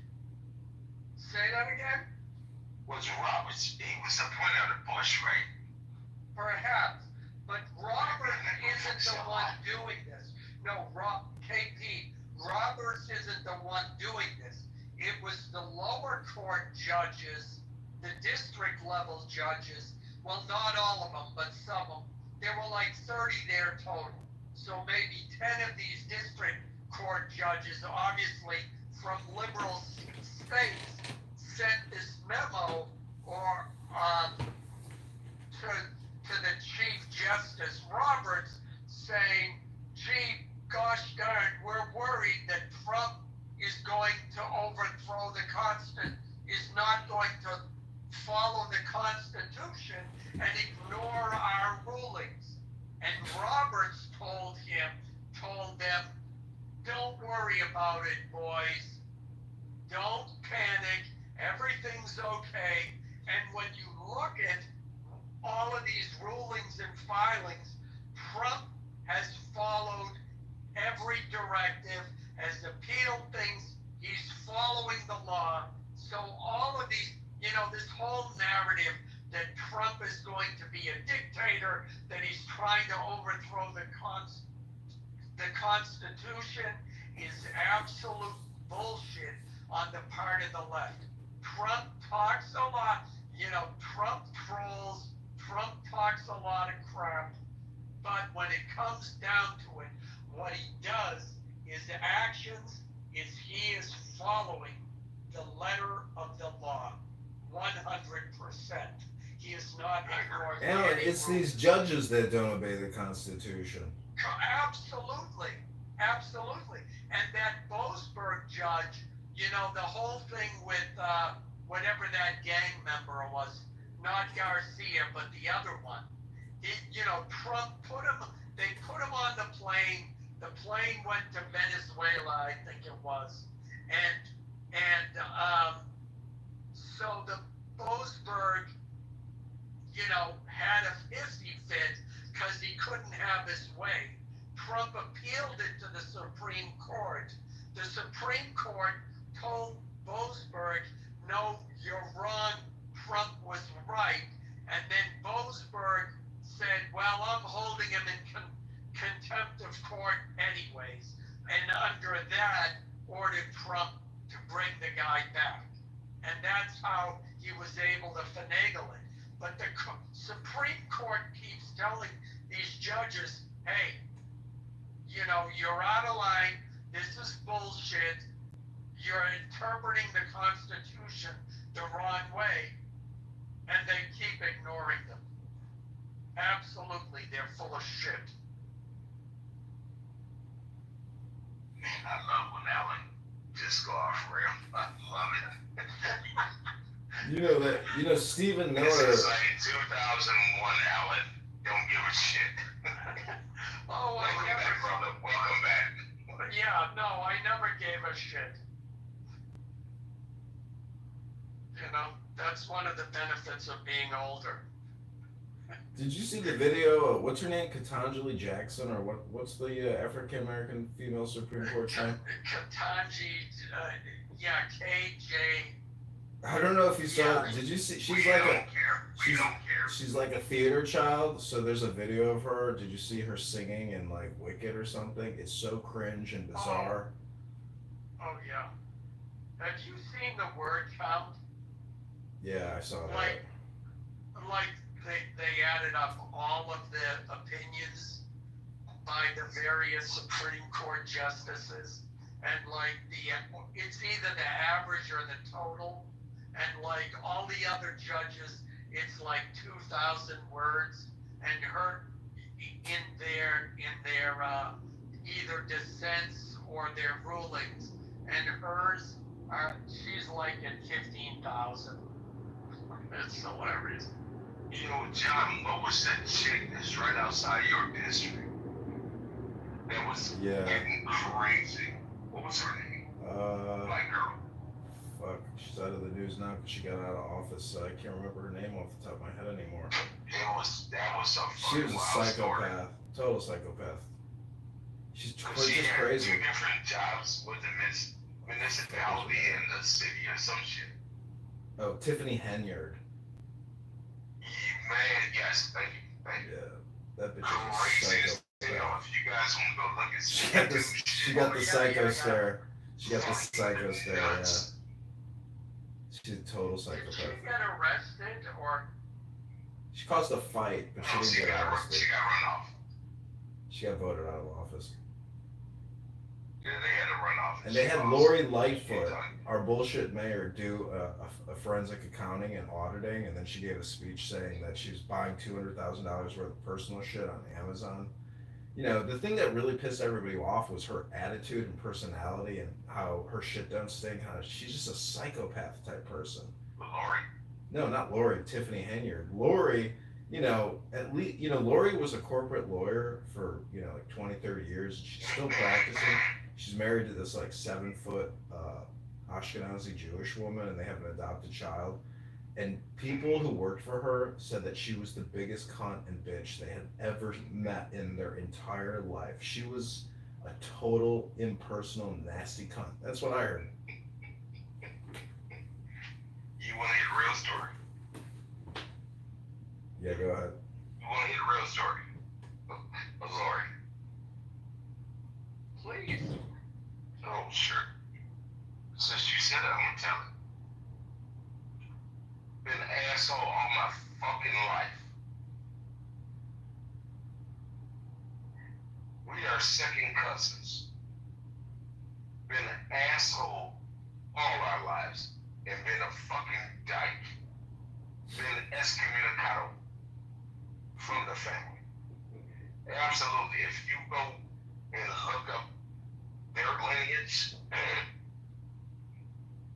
Speaker 15: Say that again?
Speaker 4: Was Roberts? He was appointed the Bush, right?
Speaker 15: Perhaps, but Roberts isn't the one doing this. No, KP, Roberts isn't the one doing this. It was the lower court judges, the district level judges. Well, not all of them, but some of them. There were like 30 there total. So maybe 10 of these district court judges, obviously from liberal states, sent this memo or to the Chief Justice Roberts saying, gee, gosh darn, we're worried that Trump is going to overthrow the is not going to follow the Constitution and ignore our rulings. And Roberts told them, don't worry about it, boys. Don't panic. Everything's okay. And when you look at all of these rulings and filings, Trump has followed every directive, has appealed things, he's following the law. So all of these, this whole narrative that Trump is going to be a dictator, that he's trying to overthrow the Constitution is absolute bullshit on the part of the left. Trump talks a lot, Trump trolls, Trump talks a lot of crap, but when it comes down to it, what he does is the actions is he is following the letter of the law 100%. He is not ignoring
Speaker 10: Alan, it's these judges that don't obey the Constitution.
Speaker 15: Absolutely. And that Boasberg judge, the whole thing with whatever that gang member was, not Garcia, but the other one. Trump they put him on the plane. The plane went to Venezuela, I think it was. So the Boasberg, had a hissy fit because he couldn't have his way. Trump appealed it to the Supreme Court. The Supreme Court told Boasberg, no, you're wrong, Trump was right. And then Boasberg said, well, I'm holding him in contempt of court anyways. And under that, ordered Trump to bring the guy back. And that's how he was able to finagle it. But the Supreme Court keeps telling these judges, hey, you're out of line. This is bullshit. You're interpreting the Constitution the wrong way. And they keep ignoring them. Absolutely, they're full of shit.
Speaker 4: Man, I love when Alan just go off rail. I love it.
Speaker 10: Stephen
Speaker 4: This
Speaker 10: Miller.
Speaker 4: is like 2001 Alan. Don't give a shit.
Speaker 15: Oh,
Speaker 4: Welcome back, brother. Welcome back.
Speaker 15: Yeah, no, I never gave a shit. That's one of the benefits of being older.
Speaker 10: Did you see the video? What's her name? Katanjali Jackson, or what's the African American female Supreme Court name?
Speaker 15: Katanji, KJ.
Speaker 10: I don't know if you saw. Did you see?
Speaker 4: We don't care.
Speaker 10: She's like a theater child. So there's a video of her. Did you see her singing in like Wicked or something? It's so cringe and bizarre.
Speaker 15: Oh yeah. Have you seen the word count?
Speaker 10: Yeah, I saw that.
Speaker 15: Like
Speaker 8: they added up all of the opinions by the various Supreme Court justices, and like it's either the average or the total, and like all the other judges, it's like 2,000 words, and her in their either dissents or their rulings, and hers she's like at 15,000. It's hilarious.
Speaker 4: You know, John, what was that chick that's right outside your district that was getting crazy? What was her name? Black girl.
Speaker 3: Fuck, she's out of the news now because she got out of office. So I can't remember her name off the top of my head anymore.
Speaker 4: That was a
Speaker 3: She was a psychopath, total psychopath. She's just crazy.
Speaker 4: She had 2 different jobs with the municipality and the city or some shit.
Speaker 3: Oh, Tiffany Henyard.
Speaker 4: Man, yes, thank you.
Speaker 3: Yeah, that bitch is a psycho.
Speaker 4: If you guys want to go look at
Speaker 3: she got the psycho stare. She got the psycho stare, yeah. She's a total psychopath.
Speaker 8: Did she get arrested or?
Speaker 3: She caused a fight, but she didn't get arrested.
Speaker 4: She got run off.
Speaker 3: She got voted out of office.
Speaker 4: Yeah, they had to run off.
Speaker 3: And they had Lori Lightfoot, our bullshit mayor, do a forensic accounting and auditing, and then she gave a speech saying that she was buying $200,000 worth of personal shit on Amazon. You know, the thing that really pissed everybody off was her attitude and personality and how her shit don't stink. How she's just a psychopath type person.
Speaker 4: Lori?
Speaker 3: No, not Lori. Tiffany Henyard. Lori, you know, at least, you know, Lori was a corporate lawyer for, you know, like 20, 30 years. She's still practicing. She's married to this like 7-foot Ashkenazi Jewish woman, and they have an adopted child. And people who worked for her said that she was the biggest cunt and bitch they had ever met in their entire life. She was a total impersonal, nasty cunt. That's what I heard.
Speaker 4: You want to hear a real story?
Speaker 3: Yeah, go ahead.
Speaker 4: You want to hear a real story? Of Lori?
Speaker 8: Please.
Speaker 4: Oh, sure. Since you said it, I'm going to tell it. Been an asshole all my fucking life. We are second cousins. Been an asshole all our lives and been a fucking dyke. Been excommunicado from the family. Absolutely. If you go and look up their lineage,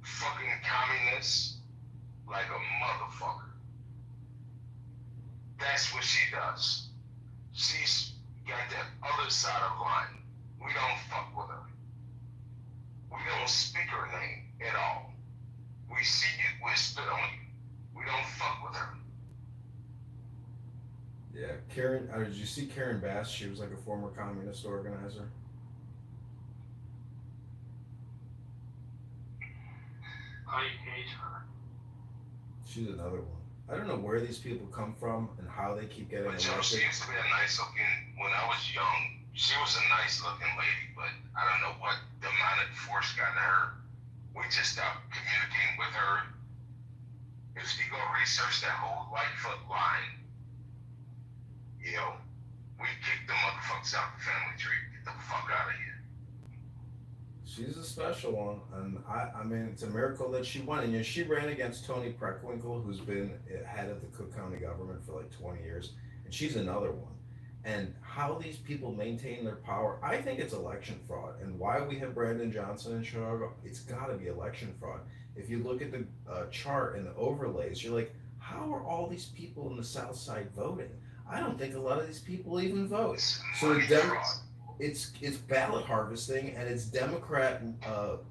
Speaker 4: fucking communists like a motherfucker. That's what she does. She's got that other side of the line. We don't fuck with her. We don't speak her name at all. We see you, we spit on you. We don't fuck with her.
Speaker 3: Yeah, Karen, did you see Karen Bass? She was like a former communist organizer.
Speaker 8: I hate her.
Speaker 3: She's another one. I don't know where these people come from and how they keep getting
Speaker 4: But you know, she
Speaker 3: elected.
Speaker 4: used to be a nice looking, when I was young, she was a nice looking lady, but I don't know what demonic force got to her. We just stopped communicating with her. If you go research that whole Lightfoot line, you know, we kicked the motherfuckers out the family tree. Get the fuck out of here.
Speaker 3: She's a special one, and I mean, it's a miracle that she won. And you know, she ran against Tony Preckwinkle, who's been head of the Cook County government for like 20 years, and she's another one. And how these people maintain their power, I think it's election fraud. And why we have Brandon Johnson in Chicago, it's got to be election fraud. If you look at the chart and the overlays, you're like, how are all these people in the South Side voting? I don't think a lot of these people even vote. So it's ballot harvesting and it's Democrat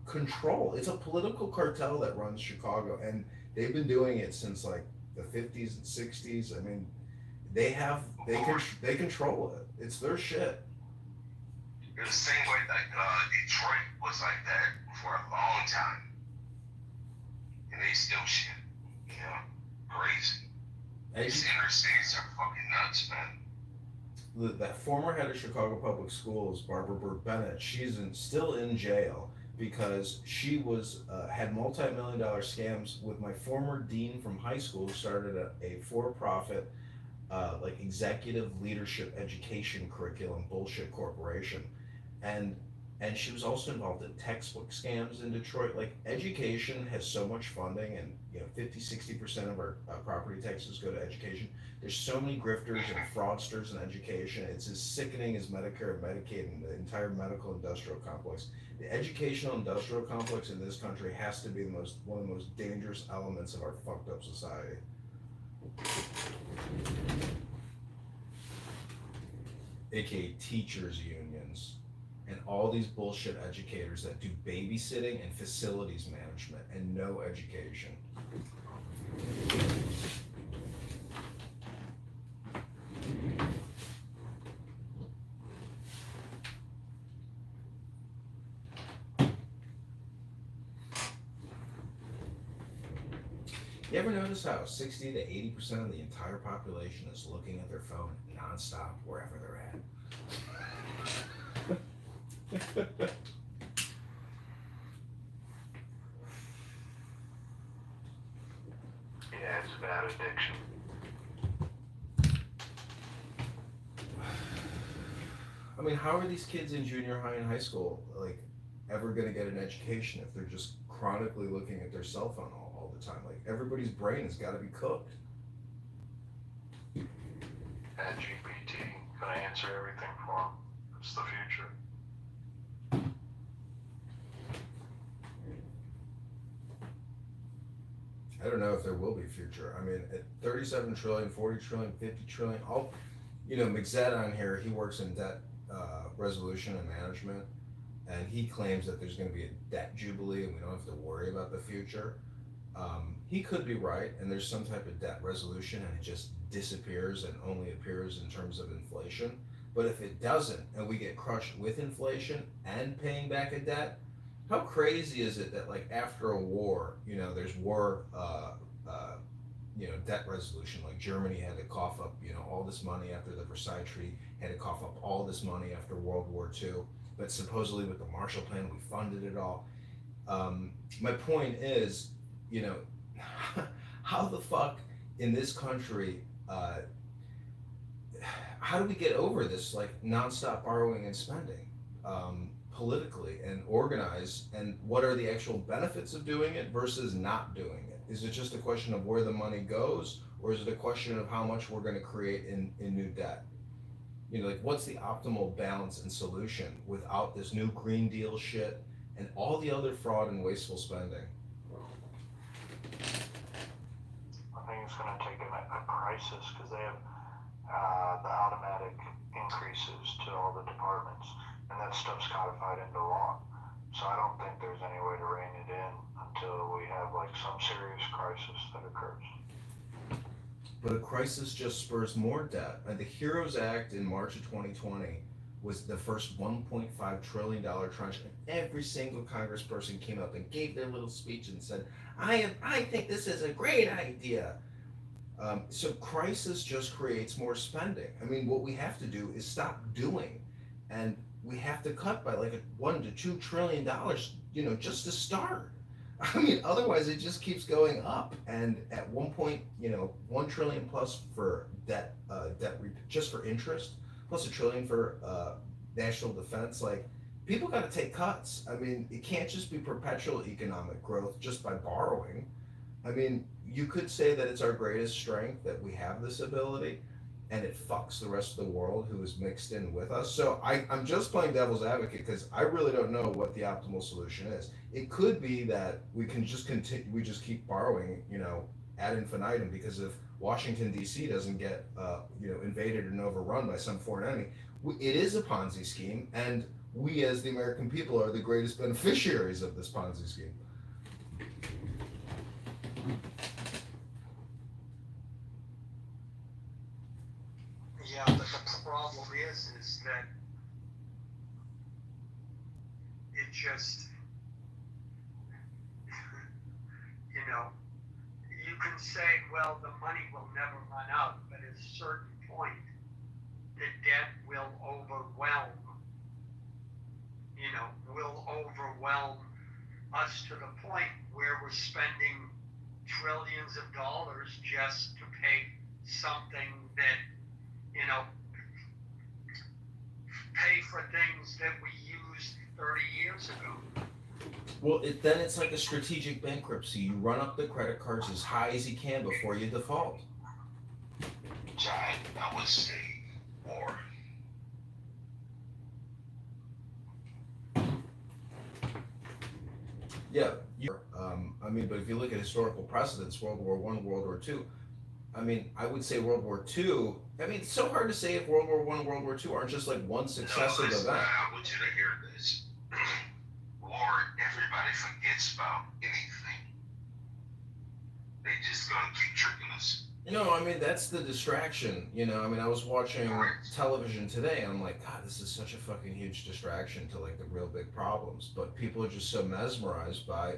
Speaker 3: control. It's a political cartel that runs Chicago, and they've been doing it since like the 50s and 60s. I mean, they control it. It's their shit.
Speaker 4: It's the same way like Detroit was like that for a long time, and they still shit. You know, crazy. These inner cities are fucking nuts, man.
Speaker 3: That former head of Chicago Public Schools, Barbara Burke Bennett, she's still in jail because she was had multi-million-dollar scams with my former dean from high school, who started a for-profit
Speaker 10: like executive leadership education curriculum bullshit corporation, and she was also involved in textbook scams in Detroit. Like education has so much funding, and 50-60% of our property taxes go to education. There's so many grifters and fraudsters in education. It's as sickening as Medicare and Medicaid and the entire medical industrial complex. The educational industrial complex in this country has to be one of the most dangerous elements of our fucked up society. AKA teachers unions and all these bullshit educators that do babysitting and facilities management and no education. You ever notice how 60 to 80% of the entire population is looking at their phone nonstop wherever they're at?
Speaker 7: Yeah, it's a bad addiction.
Speaker 10: I mean, how are these kids in junior high and high school like ever going to get an education if they're just chronically looking at their cell phone all the time? Like everybody's brain has got to be cooked.
Speaker 7: And GPT gonna answer everything for them. It's the future.
Speaker 10: I don't know if there will be future. I mean, at 37 trillion, 40 trillion, 50 trillion, McZed on here, he works in debt resolution and management, and he claims that there's going to be a debt jubilee and we don't have to worry about the future. He could be right, and there's some type of debt resolution and it just disappears and only appears in terms of inflation. But if it doesn't, and we get crushed with inflation and paying back a debt, how crazy is it that like after a war, there's war, debt resolution. Like Germany had to cough up, all this money after the Versailles Treaty, had to cough up all this money after World War II. But supposedly with the Marshall Plan, we funded it all. My point is, how the fuck in this country, how do we get over this like nonstop borrowing and spending? Politically and organize, and what are the actual benefits of doing it versus not doing it? Is it just a question of where the money goes, or is it a question of how much we're going to create in new debt? Like what's the optimal balance and solution without this new Green Deal shit and all the other fraud and wasteful spending?
Speaker 7: I think it's going to take a crisis because they have the automatic increases to all the departments, and that stuff's codified into law. So I don't think there's any way to rein it in until we have like some serious crisis that occurs.
Speaker 10: But a crisis just spurs more debt. And the HEROES Act in March of 2020 was the first $1.5 trillion tranche, and every single congressperson came up and gave their little speech and said, I think this is a great idea. So crisis just creates more spending. I mean, what we have to do is stop doing, and we have to cut by like $1 to $2 trillion, just to start. I mean, otherwise it just keeps going up. And at one point, $1 trillion plus for debt, just for interest, plus $1 trillion for national defense. Like, people got to take cuts. I mean, it can't just be perpetual economic growth just by borrowing. I mean, you could say that it's our greatest strength that we have this ability, and it fucks the rest of the world who is mixed in with us. So I'm just playing devil's advocate because I really don't know what the optimal solution is. It could be that we can just continue, we just keep borrowing, ad infinitum, because if Washington D.C. doesn't get, invaded and overrun by some foreign enemy, it is a Ponzi scheme, and we as the American people are the greatest beneficiaries of this Ponzi scheme.
Speaker 8: Yeah, but the problem is that it just, you can say, well, the money will never run out, but at a certain point, the debt will overwhelm us to the point where we're spending trillions of dollars just to pay something that, pay for things that we used 30 years ago.
Speaker 10: Well, then it's like a strategic bankruptcy. You run up the credit cards as high as you can before you default.
Speaker 4: John, I would say war.
Speaker 10: Yeah, I mean, but if you look at historical precedents, World War One, World War Two, I mean, I would say World War Two. I mean, it's so hard to say if World War One and World War Two aren't just like one successive event.
Speaker 4: I want you to hear this. War, everybody forgets about anything. They just gonna keep tricking us.
Speaker 10: No, I mean, that's the distraction. I mean, I was watching television today and I'm like, God, this is such a fucking huge distraction to like the real big problems. But people are just so mesmerized by,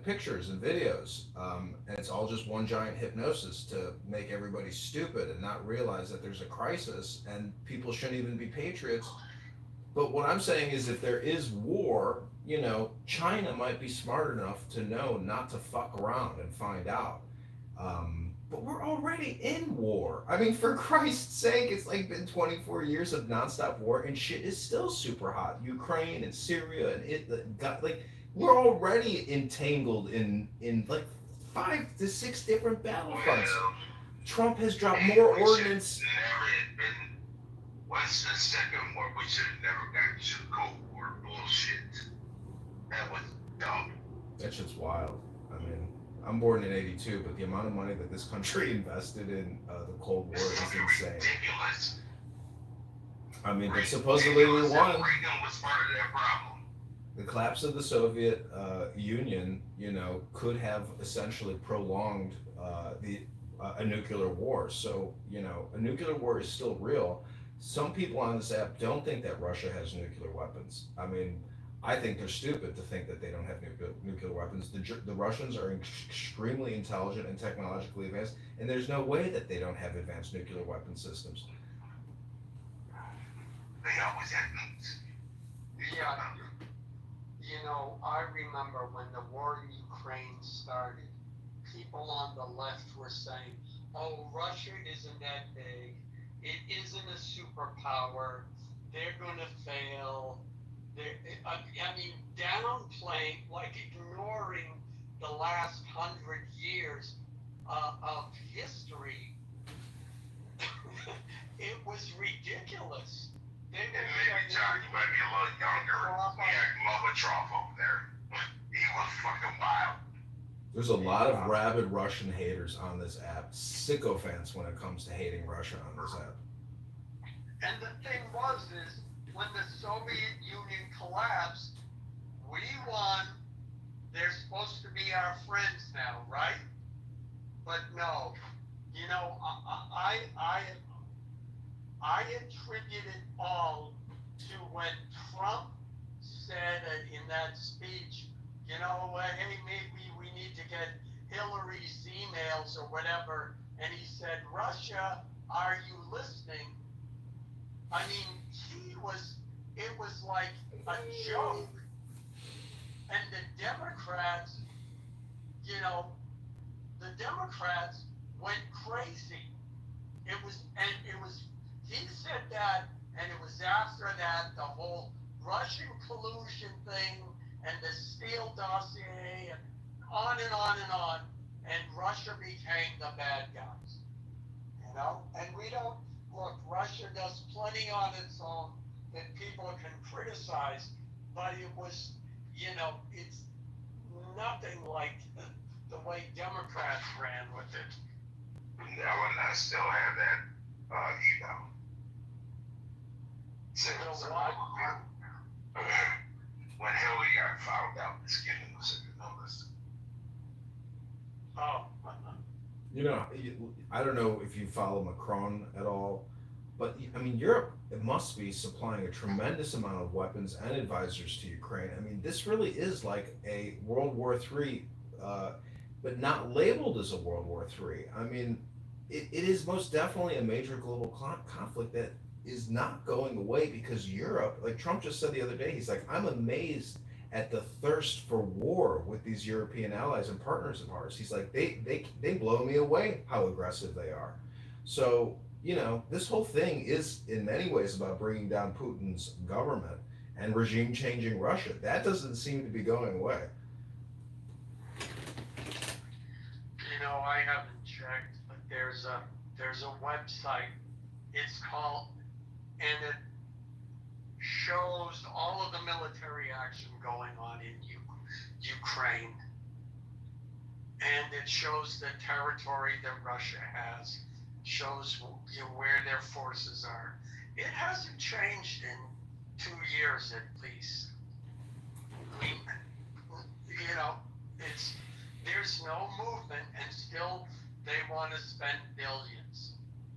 Speaker 10: pictures and videos. And it's all just one giant hypnosis to make everybody stupid and not realize that there's a crisis and people shouldn't even be patriots. But what I'm saying is if there is war, China might be smart enough to know not to fuck around and find out. But we're already in war. I mean, for Christ's sake, it's like been 24 years of nonstop war, and shit is still super hot. Ukraine and Syria and we're already entangled in like 5 to 6 different battlefronts. Trump has dropped more ordnance.
Speaker 4: What's the second war? We should have never gotten to the Cold War bullshit. That was dumb.
Speaker 10: That shit's wild. I mean, I'm born in '82, but the amount of money that this country invested in the Cold War is insane.
Speaker 4: Ridiculous.
Speaker 10: I mean, but supposedly we won.
Speaker 4: Reagan was part of that problem.
Speaker 10: The collapse of the Soviet Union, could have essentially prolonged a nuclear war. So, a nuclear war is still real. Some people on this app don't think that Russia has nuclear weapons. I mean, I think they're stupid to think that they don't have nuclear weapons. The Russians are extremely intelligent and technologically advanced, and there's no way that they don't have advanced nuclear weapon systems.
Speaker 4: They always had nukes.
Speaker 15: Yeah, I remember when the war in Ukraine started, people on the left were saying, oh, Russia isn't that big, it isn't a superpower, they're going to fail. I mean, downplaying, like ignoring the last 100 years of history. It was ridiculous.
Speaker 4: And maybe, John, you might be a little younger. We had Gorbachev over there. He was fucking wild.
Speaker 10: There's a lot of rabid Russian haters on this app. Sycophants when it comes to hating Russia on this app.
Speaker 15: And the thing is, when the Soviet Union collapsed, we won. They're supposed to be our friends now, right? But no, I attribute it all to when Trump said in that speech, hey, maybe we need to get Hillary's emails or whatever, and he said, Russia, are you listening? I mean, it was like a joke. And the Democrats, went crazy. He said that, and it was after that, the whole Russian collusion thing, and the Steele dossier, and on and on and on, and Russia became the bad guys. And we don't, look, Russia does plenty on its own that people can criticize, but it was, it's nothing like the way Democrats ran with it.
Speaker 4: No, and I still have that, when Hillary got found out, it's giving us a notice.
Speaker 15: Oh.
Speaker 10: I don't know if you follow Macron at all, but I mean, Europe, it must be supplying a tremendous amount of weapons and advisors to Ukraine. I mean, this really is like a World War III, but not labeled as a World War III. I mean, it is most definitely a major global conflict that is not going away because Europe, like Trump just said the other day, he's like, I'm amazed at the thirst for war with these European allies and partners of ours. He's like, they blow me away how aggressive they are. So, you know, this whole thing is in many ways about bringing down Putin's government and regime changing Russia. That doesn't seem to be going away.
Speaker 15: You know, I haven't checked, but there's a website. It's called, and it shows all of the military action going on in Ukraine, and it shows the territory that Russia has, shows where their forces are. It hasn't changed in 2 years at least. You know, there's no movement, and still they want to spend billions.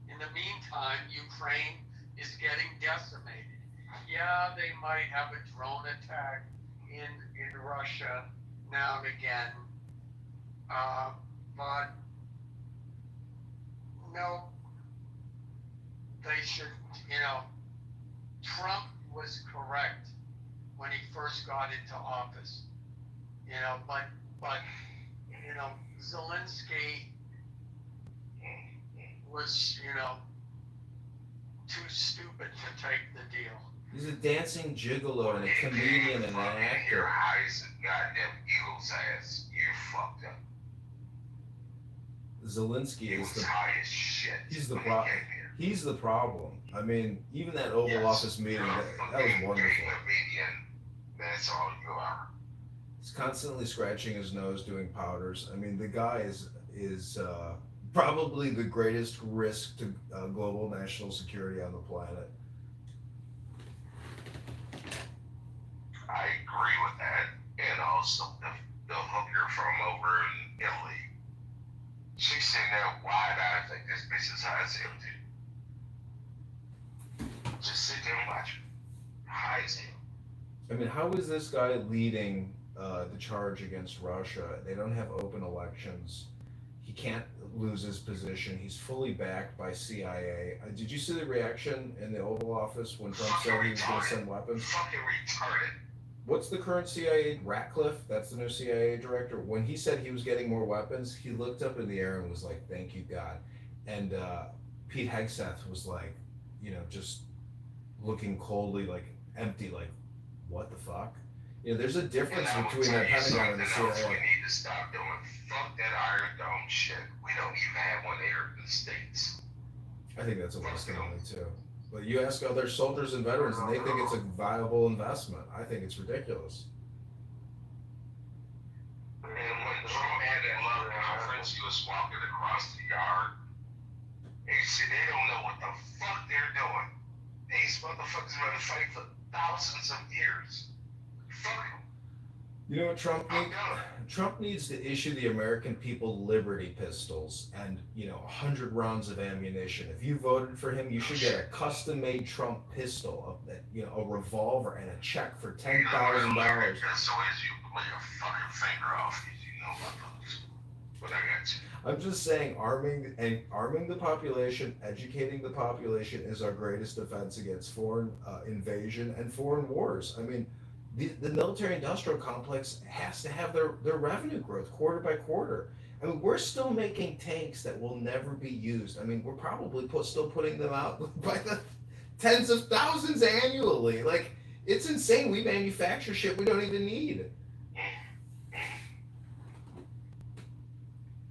Speaker 15: In the meantime, Ukraine is getting decimated. Yeah, they might have a drone attack in Russia now and again, but no, they should, you know, Trump was correct when he first got into office, you know, but you know, Zelensky was, you know, too stupid to take the deal.
Speaker 10: He's a dancing gigolo and a comedian and an actor.
Speaker 4: Your eyes and goddamn eagle's ass. You're fucked up.
Speaker 10: Zelensky is the
Speaker 4: high as shit.
Speaker 10: He's the problem. He's the problem. I mean, even that Oval Office meeting, that was wonderful.
Speaker 4: That's all you are.
Speaker 10: He's constantly scratching his nose, doing powders. I mean, the guy is probably the greatest risk to global national security on the planet.
Speaker 4: I agree with that. And also the hooker from over in Italy. She's sitting there wide-eyed like, this bitch is high as hell, dude. Just sit there and watch her. High as hell.
Speaker 10: I mean, how is this guy leading the charge against Russia? They don't have open elections. He can't lose his position. He's fully backed by CIA. Did you see the reaction in the Oval Office when Trump said he was going to send weapons?
Speaker 4: Fucking retarded.
Speaker 10: What's the current CIA? Ratcliffe, that's the new CIA director. When he said he was getting more weapons, he looked up in the air and was like, "Thank you, God." And Pete Hegseth was like, you know, just looking coldly, like empty, like, what the fuck? You know, there's a difference between that Pentagon and the CIA.
Speaker 4: We need to stop doing fuck that Iron Dome shit. We don't even have one here in the States.
Speaker 10: I think that's a waste of money too. But you ask other soldiers and veterans, and they think it's a viable investment. I think it's ridiculous.
Speaker 4: And when Trump had that love conference, he was walking across the yard. And he said, they don't know what the fuck they're doing. These motherfuckers are going to fight for thousands of years. Fuck them.
Speaker 10: You know what Trump needs? Trump needs to issue the American people Liberty pistols and, you know, 100 rounds of ammunition. If you voted for him, you should get a custom-made Trump pistol, you know, a revolver, and a check for $10,000.
Speaker 4: So as you pull your fucking finger off, you know what those. But I got you.
Speaker 10: I'm just saying, arming the population, educating the population is our greatest defense against foreign invasion and foreign wars. I mean, the military-industrial complex has to have their revenue growth quarter by quarter. I mean, we're still making tanks that will never be used. I mean, we're probably still putting them out by the tens of thousands annually. Like, it's insane. We manufacture shit we don't even need.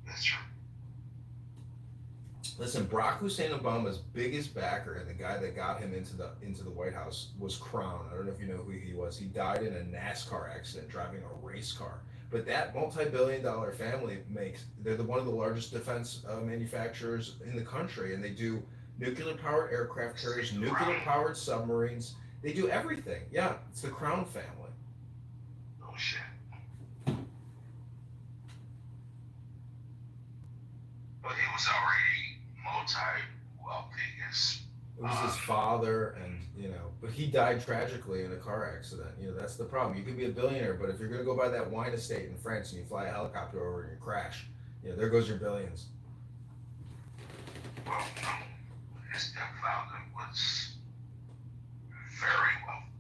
Speaker 4: That's true.
Speaker 10: Listen, Barack Hussein Obama's biggest backer and the guy that got him into the White House was Crown. I don't know if you know who he was. He died in a NASCAR accident driving a race car. But that multi-billion-dollar family they're one of the largest defense manufacturers in the country, and they do nuclear-powered aircraft carriers, nuclear-powered submarines. They do everything. Yeah, it's the Crown family.
Speaker 4: Oh shit. But he was already multi-wealthy.
Speaker 10: It was his father, and but he died tragically in a car accident. That's the problem. You could be a billionaire, but if you're going to go buy that wine estate in France and you fly a helicopter over and you crash, there goes your billions.
Speaker 4: Well, no, his stepfather was very wealthy.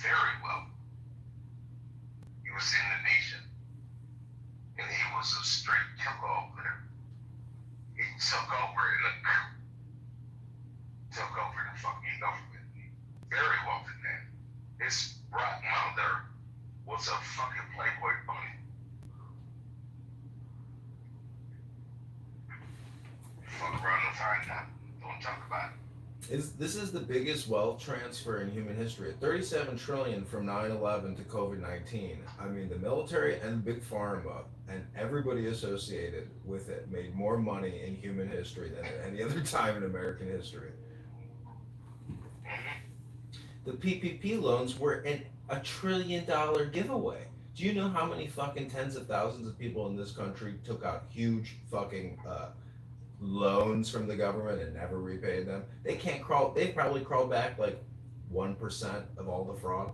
Speaker 4: Very wealthy. He was in the nation, and he was a straight killer over there. He took over the fucking government. Very wealthy man. His mother was a fucking Playboy bunny. Fuck around and find out. Don't talk about it.
Speaker 10: This is the biggest wealth transfer in human history. 37 trillion from 9/11 to COVID-19. I mean, the military and big pharma and everybody associated with it made more money in human history than at any other time in American history. The PPP loans were a $1 trillion giveaway. Do you know how many fucking tens of thousands of people in this country took out huge fucking loans from the government and never repaid them? They can't crawl. They probably crawled back like 1% of all the fraud.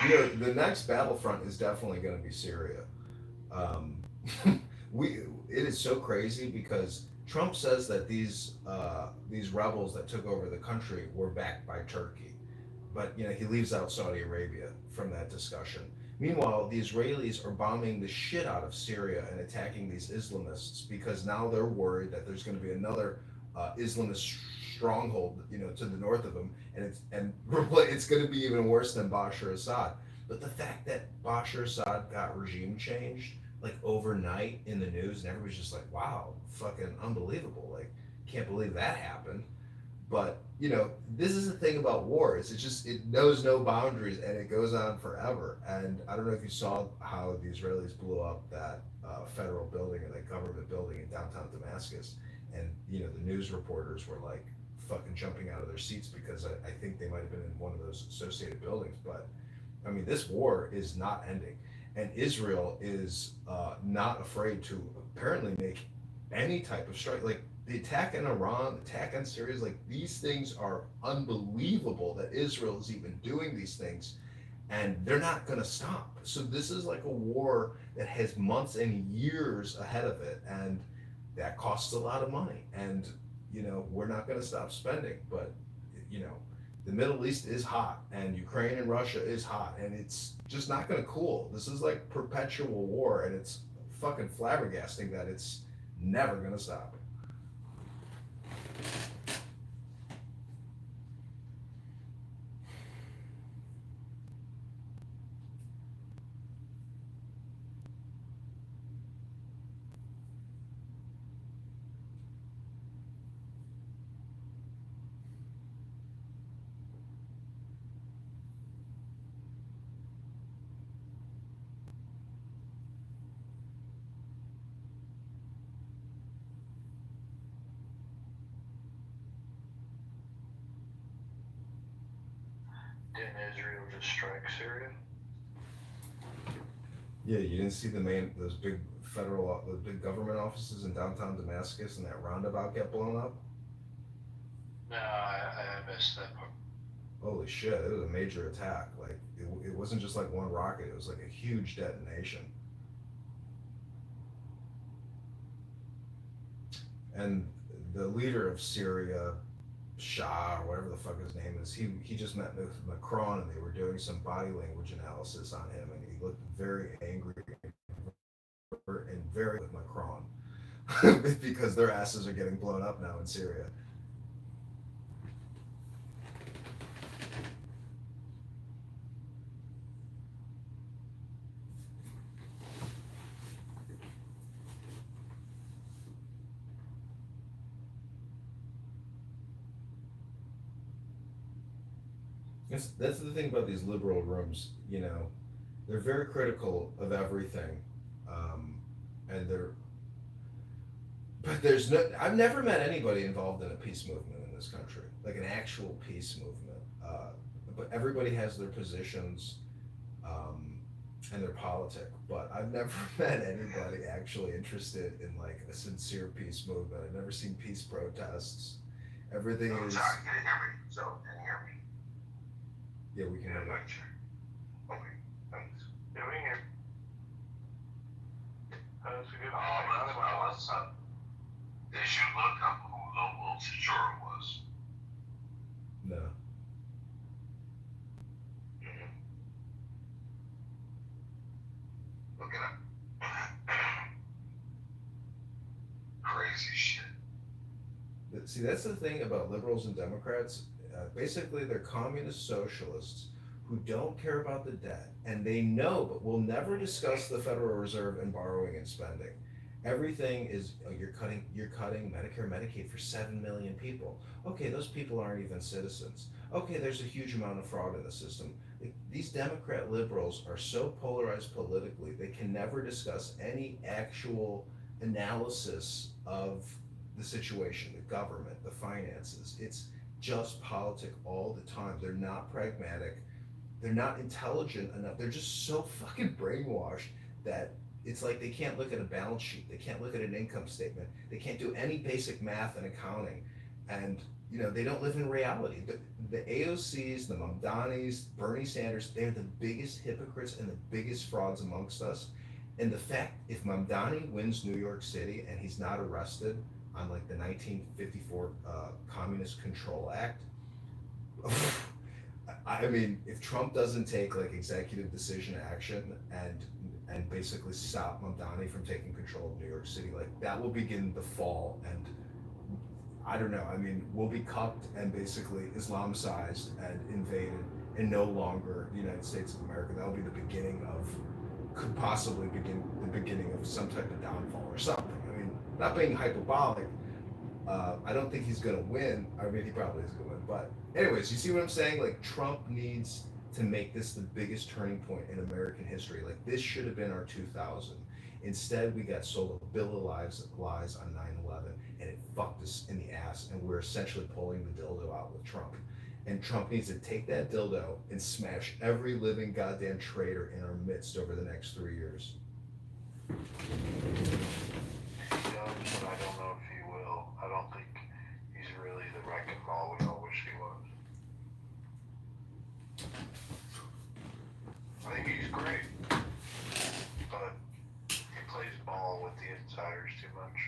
Speaker 10: You know, the next battlefront is definitely going to be Syria. It is so crazy because Trump says that these rebels that took over the country were backed by Turkey, but you know he leaves out Saudi Arabia from that discussion. Meanwhile, the Israelis are bombing the shit out of Syria and attacking these Islamists because now they're worried that there's going to be another Islamist stronghold, you know, to the north of them, and it's going to be even worse than Bashar Assad. But the fact that Bashar Assad got regime changed like overnight in the news, and everybody's just like, wow, fucking unbelievable. Like, can't believe that happened. But, you know, this is the thing about wars. It knows no boundaries and it goes on forever. And I don't know if you saw how the Israelis blew up that federal building or that government building in downtown Damascus. And, you know, the news reporters were like fucking jumping out of their seats because I think they might have been in one of those associated buildings. But, I mean, this war is not ending. And Israel is not afraid to apparently make any type of strike. Like the attack in Iran, the attack on Syria, like these things are unbelievable that Israel is even doing these things, and they're not going to stop. So this is like a war that has months and years ahead of it, and that costs a lot of money. And you know, we're not going to stop spending, but you know, the Middle East is hot, and Ukraine and Russia is hot, and it's just not going to cool. This is like perpetual war, and it's fucking flabbergasting that it's never going to stop.
Speaker 7: Didn't Israel just strike Syria?
Speaker 10: Yeah, you didn't see those big those big government offices in downtown Damascus and that roundabout get blown up?
Speaker 7: No, I missed that part.
Speaker 10: Holy shit, it was a major attack. Like, it wasn't just like one rocket, it was like a huge detonation. And the leader of Syria, Shah, or whatever the fuck his name is, he just met with Macron and they were doing some body language analysis on him, and he looked very angry and very with Macron because their asses are getting blown up now in Syria. That's the thing about these liberal rooms, you know, they're very critical of everything, and I've never met anybody involved in a peace movement in this country, like an actual peace movement, but everybody has their positions, and their politic, but I've never met anybody actually interested in like a sincere peace movement. I've never seen peace protests. Everything is.
Speaker 4: Sorry, can you hear me? So, can you hear me?
Speaker 10: Yeah, we can hear you.
Speaker 4: Okay, thanks.
Speaker 7: Yeah, we can hear.
Speaker 4: Look it up. Crazy shit.
Speaker 10: See, that's the thing about liberals and Democrats. Basically, they're communist socialists who don't care about the debt, and they know, but will never discuss the Federal Reserve and borrowing and spending. Everything is, oh, you're cutting Medicare, Medicaid for 7 million people. Okay, those people aren't even citizens. Okay, there's a huge amount of fraud in the system. These Democrat liberals are so polarized politically, they can never discuss any actual analysis of the situation, the government, the finances. It's just politic all the time. They're not pragmatic. They're not intelligent enough. They're just so fucking brainwashed that it's like they can't look at a balance sheet. They can't look at an income statement. They can't do any basic math and accounting. And, you know, they don't live in reality. The AOCs, the Mamdanis, Bernie Sanders, they're the biggest hypocrites and the biggest frauds amongst us. And the fact, if Mamdani wins New York City and he's not arrested on like the 1954 Communist Control Act, I mean, if Trump doesn't take like executive decision action and basically stop Mamdani from taking control of New York City, like that will begin the fall. And I don't know, I mean, we'll be cucked and basically Islamicized and invaded and no longer the United States of America. That'll be the beginning of, could possibly begin the beginning of some type of downfall or something. I mean, not being hyperbolic, I don't think he's gonna win. I mean, he probably is gonna win, but anyways, you see what I'm saying? Like, Trump needs to make this the biggest turning point in American history. Like, this should have been our 2000. Instead, we got sold a bill of lies on 9/11, and it fucked us in the ass, and we're essentially pulling the dildo out with Trump. And Trump needs to take that dildo and smash every living goddamn traitor in our midst over the next 3 years.
Speaker 2: He does, but I don't know if he will. I don't think he's really the wrecking ball we all wish he was. I think he's great, but he plays ball with the insiders too much.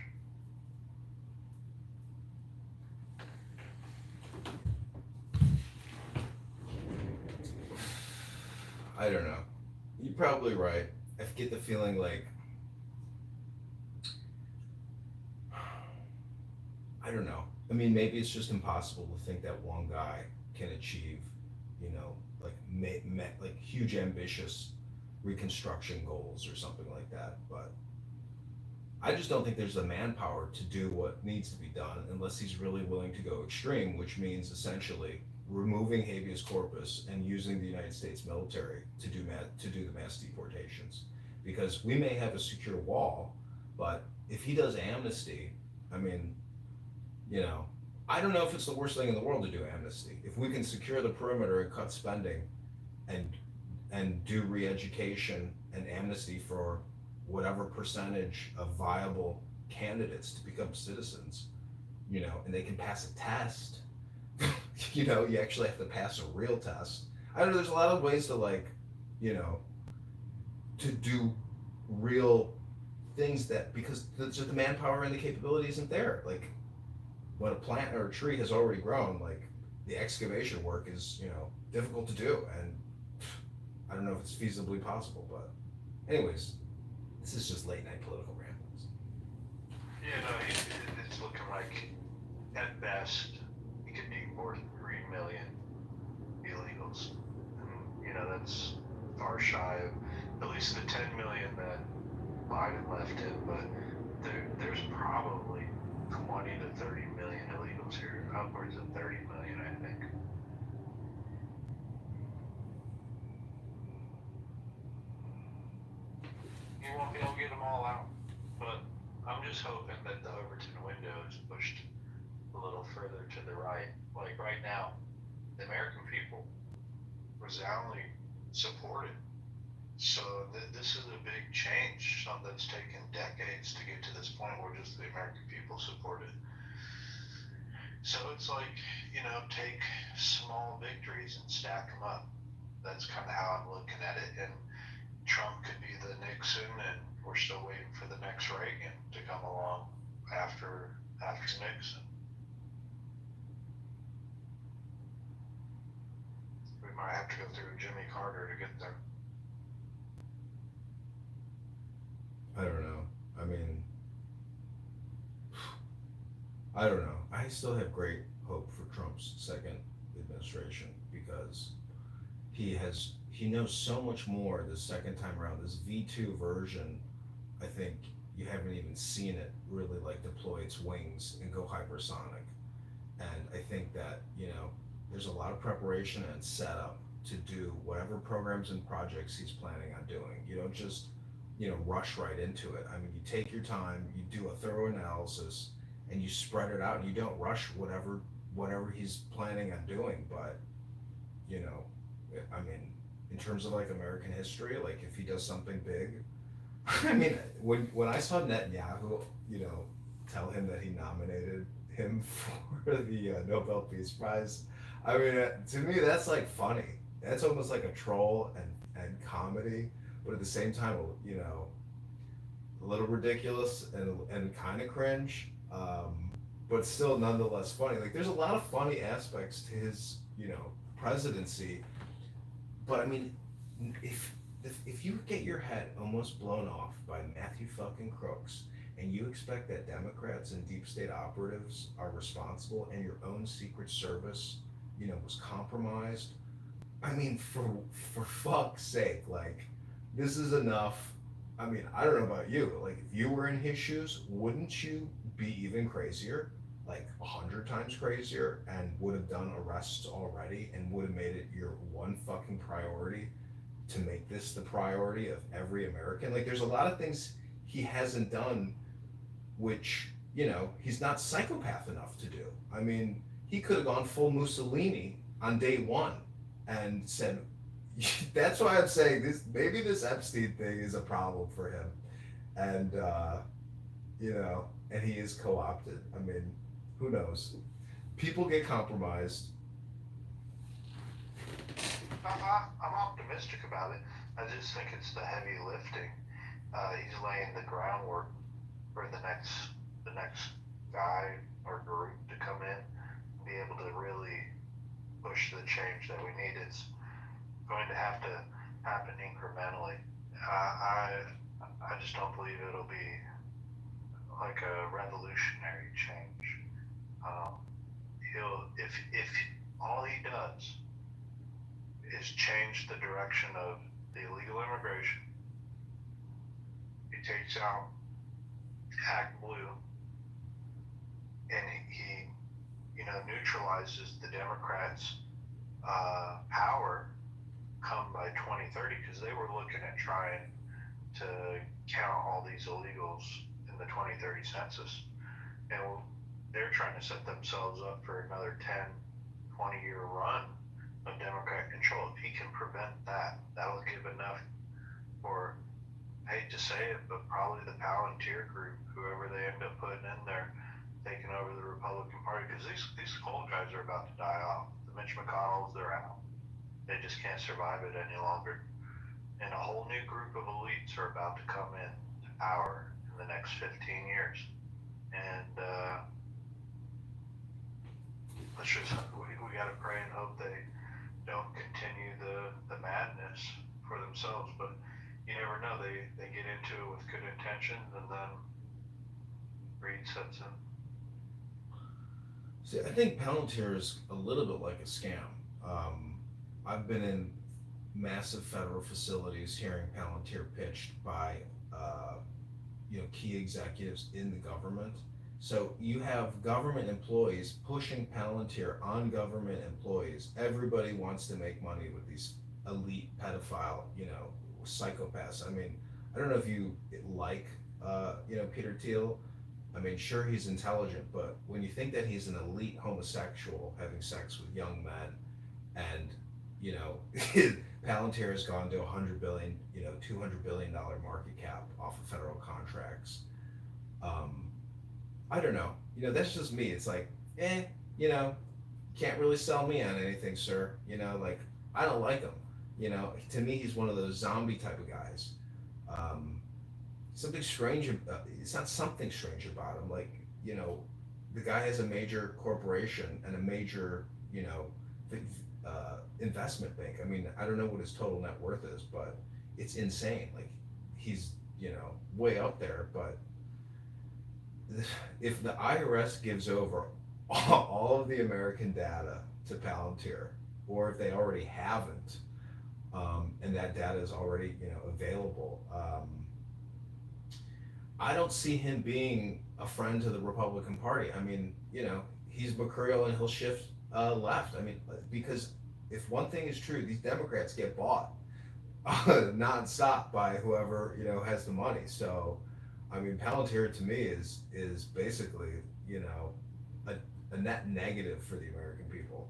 Speaker 10: I don't know. You're probably right. I get the feeling like, I don't know. I mean, maybe it's just impossible to think that one guy can achieve, like huge ambitious reconstruction goals or something like that. But I just don't think there's the manpower to do what needs to be done unless he's really willing to go extreme, which means essentially removing habeas corpus and using the United States military to do the mass deportations. Because we may have a secure wall, but if he does amnesty, I mean, I don't know if it's the worst thing in the world to do amnesty. If we can secure the perimeter and cut spending and do re-education and amnesty for whatever percentage of viable candidates to become citizens, and they can pass a test, you actually have to pass a real test. I don't know, there's a lot of ways to to do real things because the manpower and the capability isn't there. Like, when a plant or a tree has already grown, like, the excavation work is, difficult to do, and I don't know if it's feasibly possible, but anyways, this is just late night political ramblings.
Speaker 2: Yeah, no, it's looking like, at best, he could deport 3 million illegals. And, that's far shy of at least the 10 million that Biden left him, but there's probably 20 to 30 million illegals here, upwards of 30 million, I think. You won't be able to get them all out, but I'm just hoping that the Overton window is pushed a little further to the right. Like, right now, the American people resoundingly support it. So this is a big change, something that's taken decades to get to this point where just the American people support it. So it's like, take small victories and stack them up. That's kind of how I'm looking at it. And Trump could be the Nixon, and we're still waiting for the next Reagan to come along after Nixon. We might have to go through Jimmy Carter to get there.
Speaker 10: I don't know. I still have great hope for Trump's second administration because he knows so much more the second time around. This V2 version, I think you haven't even seen it really like deploy its wings and go hypersonic. And I think that, there's a lot of preparation and setup to do whatever programs and projects he's planning on doing. You don't just, rush right into it. I mean, you take your time, you do a thorough analysis, and you spread it out, and you don't rush whatever he's planning on doing. But, you know, I mean, in terms of like American history, like if he does something big, I mean, when I saw Netanyahu, tell him that he nominated him for the Nobel Peace Prize, I mean, to me, that's like funny. That's almost like a troll and comedy, but at the same time, a little ridiculous and kind of cringe, but still nonetheless funny. Like, there's a lot of funny aspects to his, presidency, but I mean, if you get your head almost blown off by Matthew fucking Crooks, and you expect that Democrats and deep state operatives are responsible, and your own Secret Service, was compromised, I mean, for fuck's sake, like, this is enough. I mean, I don't know about you, but like, if you were in his shoes, wouldn't you be even crazier? Like 100 times crazier, and would have done arrests already, and would have made it your one fucking priority to make this the priority of every American. Like, there's a lot of things he hasn't done, which, he's not psychopath enough to do. I mean, he could have gone full Mussolini on day one and said, that's why I'm saying maybe this Epstein thing is a problem for him. And, and he is co-opted. I mean, who knows? People get compromised.
Speaker 19: I'm optimistic about it. I just think it's the heavy lifting. He's laying the groundwork for the next guy or group to come in, be able to really push the change that we need. It's going to have to happen incrementally. I just don't believe it'll be like a revolutionary change. If all he does is change the direction of the illegal immigration, he takes out Act Blue, and he neutralizes the Democrats' power come by 2030, because they were looking at trying to count all these illegals in the 2030 census, and they're trying to set themselves up for another 10-20 year run of Democrat control. If he can prevent that, that'll give enough for, I hate to say it, but probably the Palantir group, whoever they end up putting in there, taking over the Republican Party, because these old guys are about to die off. The Mitch McConnells, they're out. They just can't survive it any longer. And a whole new group of elites are about to come in to power in the next 15 years. And we got to pray and hope they don't continue the madness for themselves. But you never know. They get into it with good intentions, and then greed sets in.
Speaker 10: See, I think Palantir is a little bit like a scam. I've been in massive federal facilities hearing Palantir pitched by, key executives in the government. So you have government employees pushing Palantir on government employees. Everybody wants to make money with these elite pedophile, psychopaths. I mean, I don't know if you like, Peter Thiel. I mean, sure, he's intelligent, but when you think that he's an elite homosexual having sex with young men, and, Palantir has gone to $100 billion, $200 billion market cap off of federal contracts. I don't know. That's just me. It's like, can't really sell me on anything, sir. Like, I don't like him. To me, he's one of those zombie type of guys. Something strange, it's not something strange about him. Like, the guy has a major corporation and a major, investment bank. I mean, I don't know what his total net worth is, but it's insane. Like, he's, way up there, but if the IRS gives over all of the American data to Palantir, or if they already haven't, and that data is already, available, I don't see him being a friend to the Republican Party. I mean, he's mercurial and he'll shift left. I mean, because if one thing is true, these Democrats get bought nonstop by whoever has the money. So, I mean, Palantir to me is basically a net negative for the American people.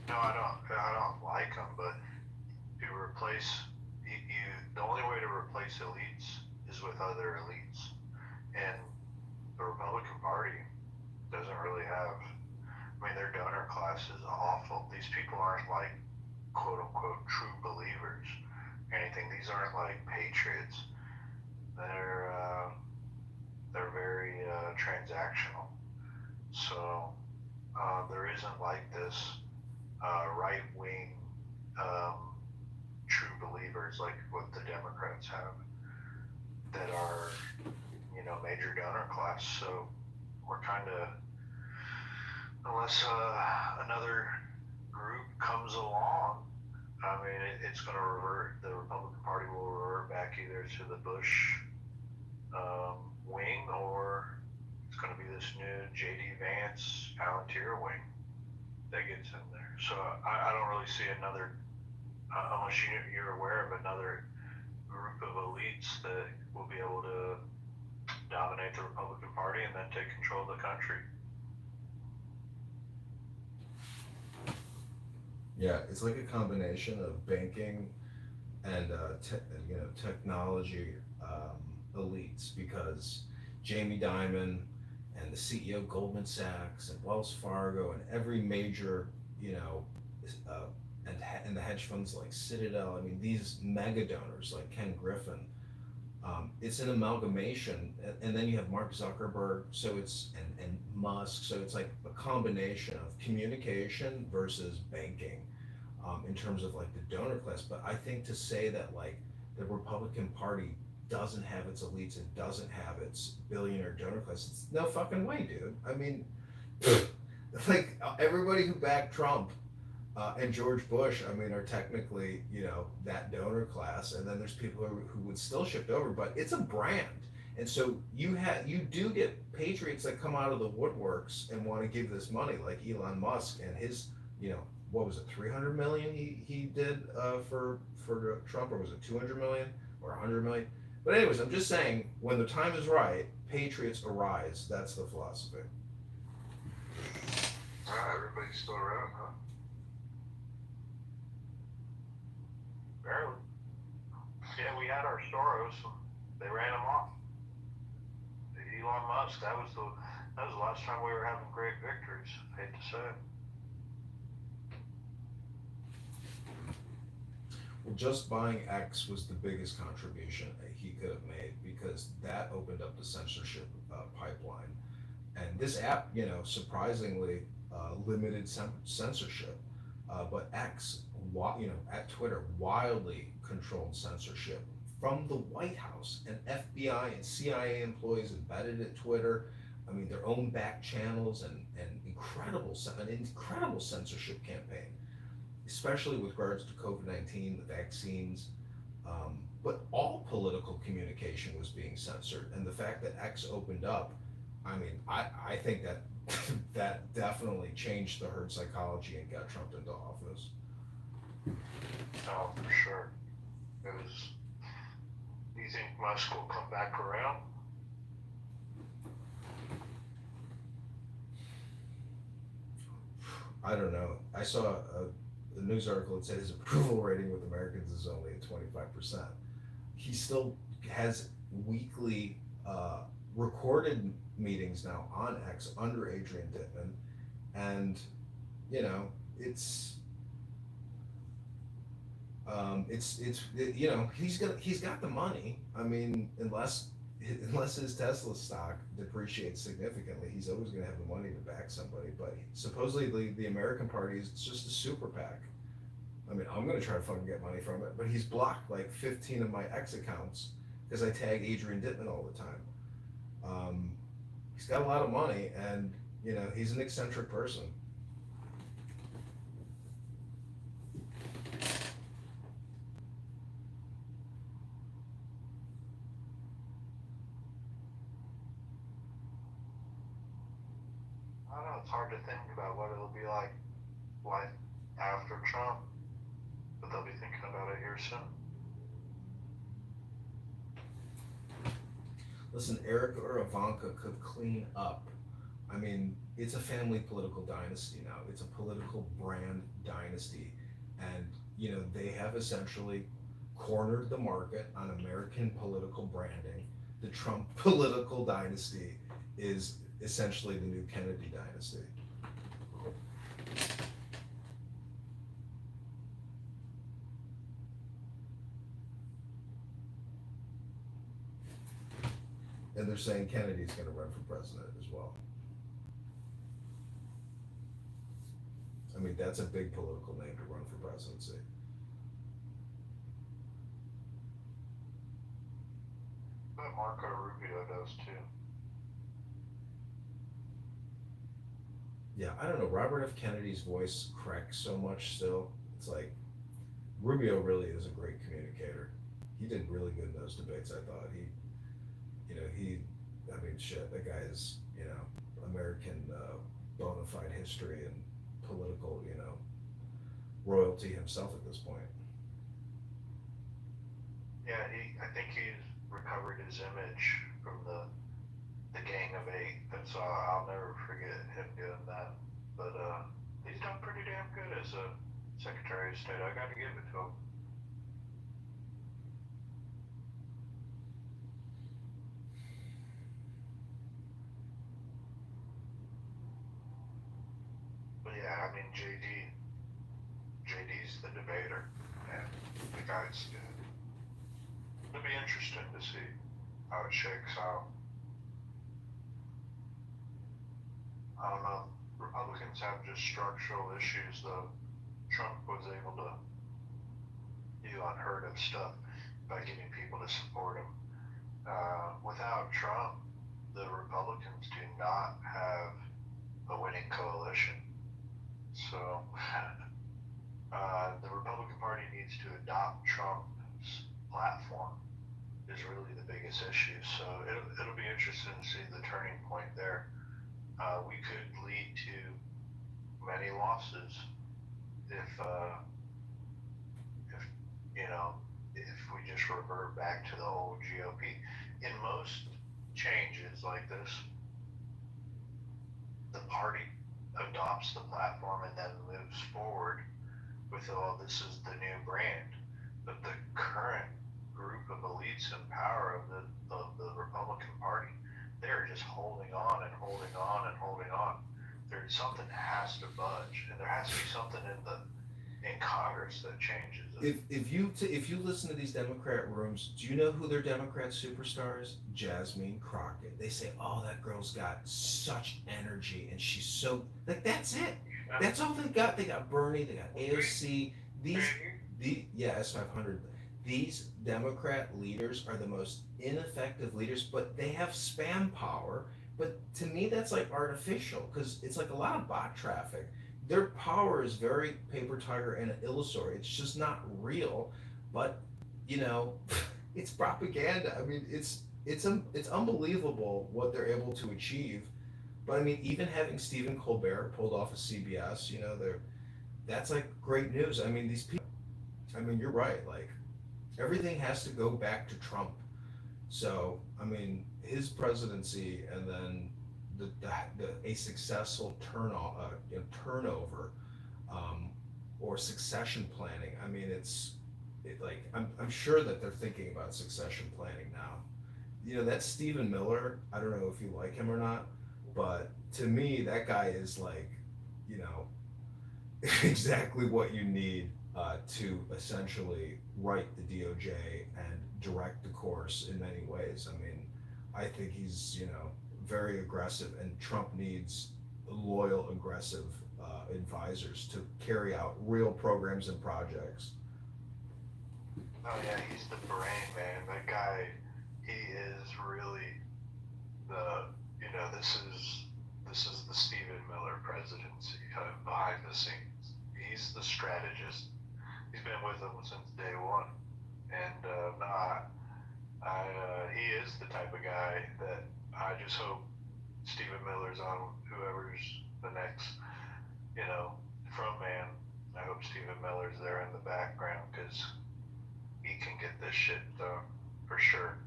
Speaker 7: No, I don't like them, but to replace the only way to replace elites is with other elites, and the Republican Party doesn't really have. I mean, their donor class is awful. These people aren't like quote unquote true believers or anything. These aren't like patriots. They're very transactional. So there isn't like this right wing true believers like what the Democrats have that are major donor class. So we're kind of, unless another group comes along, I mean, it's going to revert. The Republican Party will revert back either to the Bush wing, or it's going to be this new J.D. Vance Palantir wing that gets in there. So I don't really see another, unless you're aware of another group of elites that will be able to dominate the Republican Party and then take control of the country.
Speaker 10: Yeah, it's like a combination of banking and technology elites, because Jamie Dimon and the CEO of Goldman Sachs and Wells Fargo and every major, and the hedge funds like Citadel, I mean, these mega donors like Ken Griffin, it's an amalgamation, and then you have Mark Zuckerberg, so it's and Musk, so it's like a combination of communication versus banking, in terms of like the donor class. But I think to say that like the Republican Party doesn't have its elites, it doesn't have its billionaire donor class, it's no fucking way, dude. I mean, like everybody who backed Trump and George Bush, I mean, are technically, that donor class, and then there's people who would still shift over, but it's a brand. And so you do get patriots that come out of the woodworks and want to give this money, like Elon Musk and his, what was it, 300 million he did for Trump, or was it 200 million or 100 million? But anyways, I'm just saying, when the time is right, patriots arise. That's the philosophy.
Speaker 7: Everybody's still around, huh? Barely. Yeah, we had our Soros. They ran them off. Elon Musk. That was the last time we were having great victories. I hate to say it.
Speaker 10: Well, just buying X was the biggest contribution he could have made, because that opened up the censorship pipeline. And this app, surprisingly limited censorship, but X, at Twitter, wildly controlled censorship from the White House, and FBI and CIA employees embedded at Twitter. I mean, their own back channels, and an incredible censorship campaign, especially with regards to COVID-19, the vaccines, but all political communication was being censored. And the fact that X opened up, I mean, I think that that definitely changed the herd psychology and got Trump into office.
Speaker 7: Oh, for sure. Do you think Musk will come back around?
Speaker 10: I don't know. I saw a news article that said his approval rating with Americans is only at 25%. He still has weekly recorded meetings now on X under Adrian Dittman, and he's got the money. I mean, unless his Tesla stock depreciates significantly, he's always going to have the money to back somebody. But supposedly the American Party is just a super PAC. I mean, I'm going to try to fucking get money from it, but he's blocked like 15 of my X accounts because I tag Adrian Dittman all the time. He's got a lot of money, and you know he's an eccentric person.
Speaker 2: I don't know, it's hard to think about what it'll be like life after Trump, but they'll be thinking about it here soon.
Speaker 10: Listen, Eric or Ivanka could clean up. I mean, it's a family political dynasty now. It's a political brand dynasty. And, you know, they have essentially cornered the market on American political branding. The Trump political dynasty is essentially the new Kennedy dynasty. And they're saying Kennedy's going to run for president as well. I mean, that's a big political name to run for presidency.
Speaker 2: But Marco Rubio does too.
Speaker 10: Yeah, I don't know. Robert F. Kennedy's voice cracks so much still. It's like, Rubio really is a great communicator. He did really good in those debates, I thought. I mean, shit, that guy is, you know, American bona fide history and political, you know, royalty himself at this point.
Speaker 2: Yeah, I think he's recovered his image from the Gang of Eight, and so I'll never forget him doing that. But he's done pretty damn good as a Secretary of State. I got to give it to him. But yeah, I mean JD's the debater, and the guy's good. It'll be interesting to see how it shakes out. I don't know. Republicans have just structural issues, though. Trump was able to do unheard of stuff by getting people to support him. Without Trump, the Republicans do not have a winning coalition. So the Republican Party needs to adopt Trump's platform is really the biggest issue. So it'll be interesting to see the turning point there. We could lead to many losses if you know, if we just revert back to the old GOP. In most changes like this, the party adopts the platform and then moves forward with, oh, this is the new brand. But the current group of elites in power of the Republican Party, they're just holding on and holding on and holding on. There's something that has to budge, and there has to be something in Congress that changes it.
Speaker 10: If you listen to these Democrat rooms, do you know who their Democrat superstar is? Jasmine Crockett. They say, "Oh, that girl's got such energy, and she's so like." That's it. That's all they got. They got Bernie. They got AOC. S500. These Democrat leaders are the most ineffective leaders, but they have spam power. But to me, that's like artificial because it's like a lot of bot traffic. Their power is very paper tiger and illusory. It's just not real. But you know, it's propaganda. I mean, it's unbelievable what they're able to achieve. But I mean, even having Stephen Colbert pulled off of CBS, you know, that's like great news. I mean, these people. I mean, you're right. Like everything has to go back to Trump. So I mean, his presidency and then a successful turnover or succession planning. I mean, I'm sure that they're thinking about succession planning now. You know, that Stephen Miller, I don't know if you like him or not, but to me, that guy is like, you know, exactly what you need to essentially write the DOJ and direct the course in many ways. I mean, I think he's, you know, very aggressive, and Trump needs loyal, aggressive advisors to carry out real programs and projects.
Speaker 2: Oh yeah, he's the brain, man. That guy, he is really this is the Stephen Miller presidency behind the scenes. He's the strategist. He's been with them since day one, and he is the type of guy that I just hope Stephen Miller's on whoever's the next, front man. I hope Stephen Miller's there in the background because he can get this shit done for sure.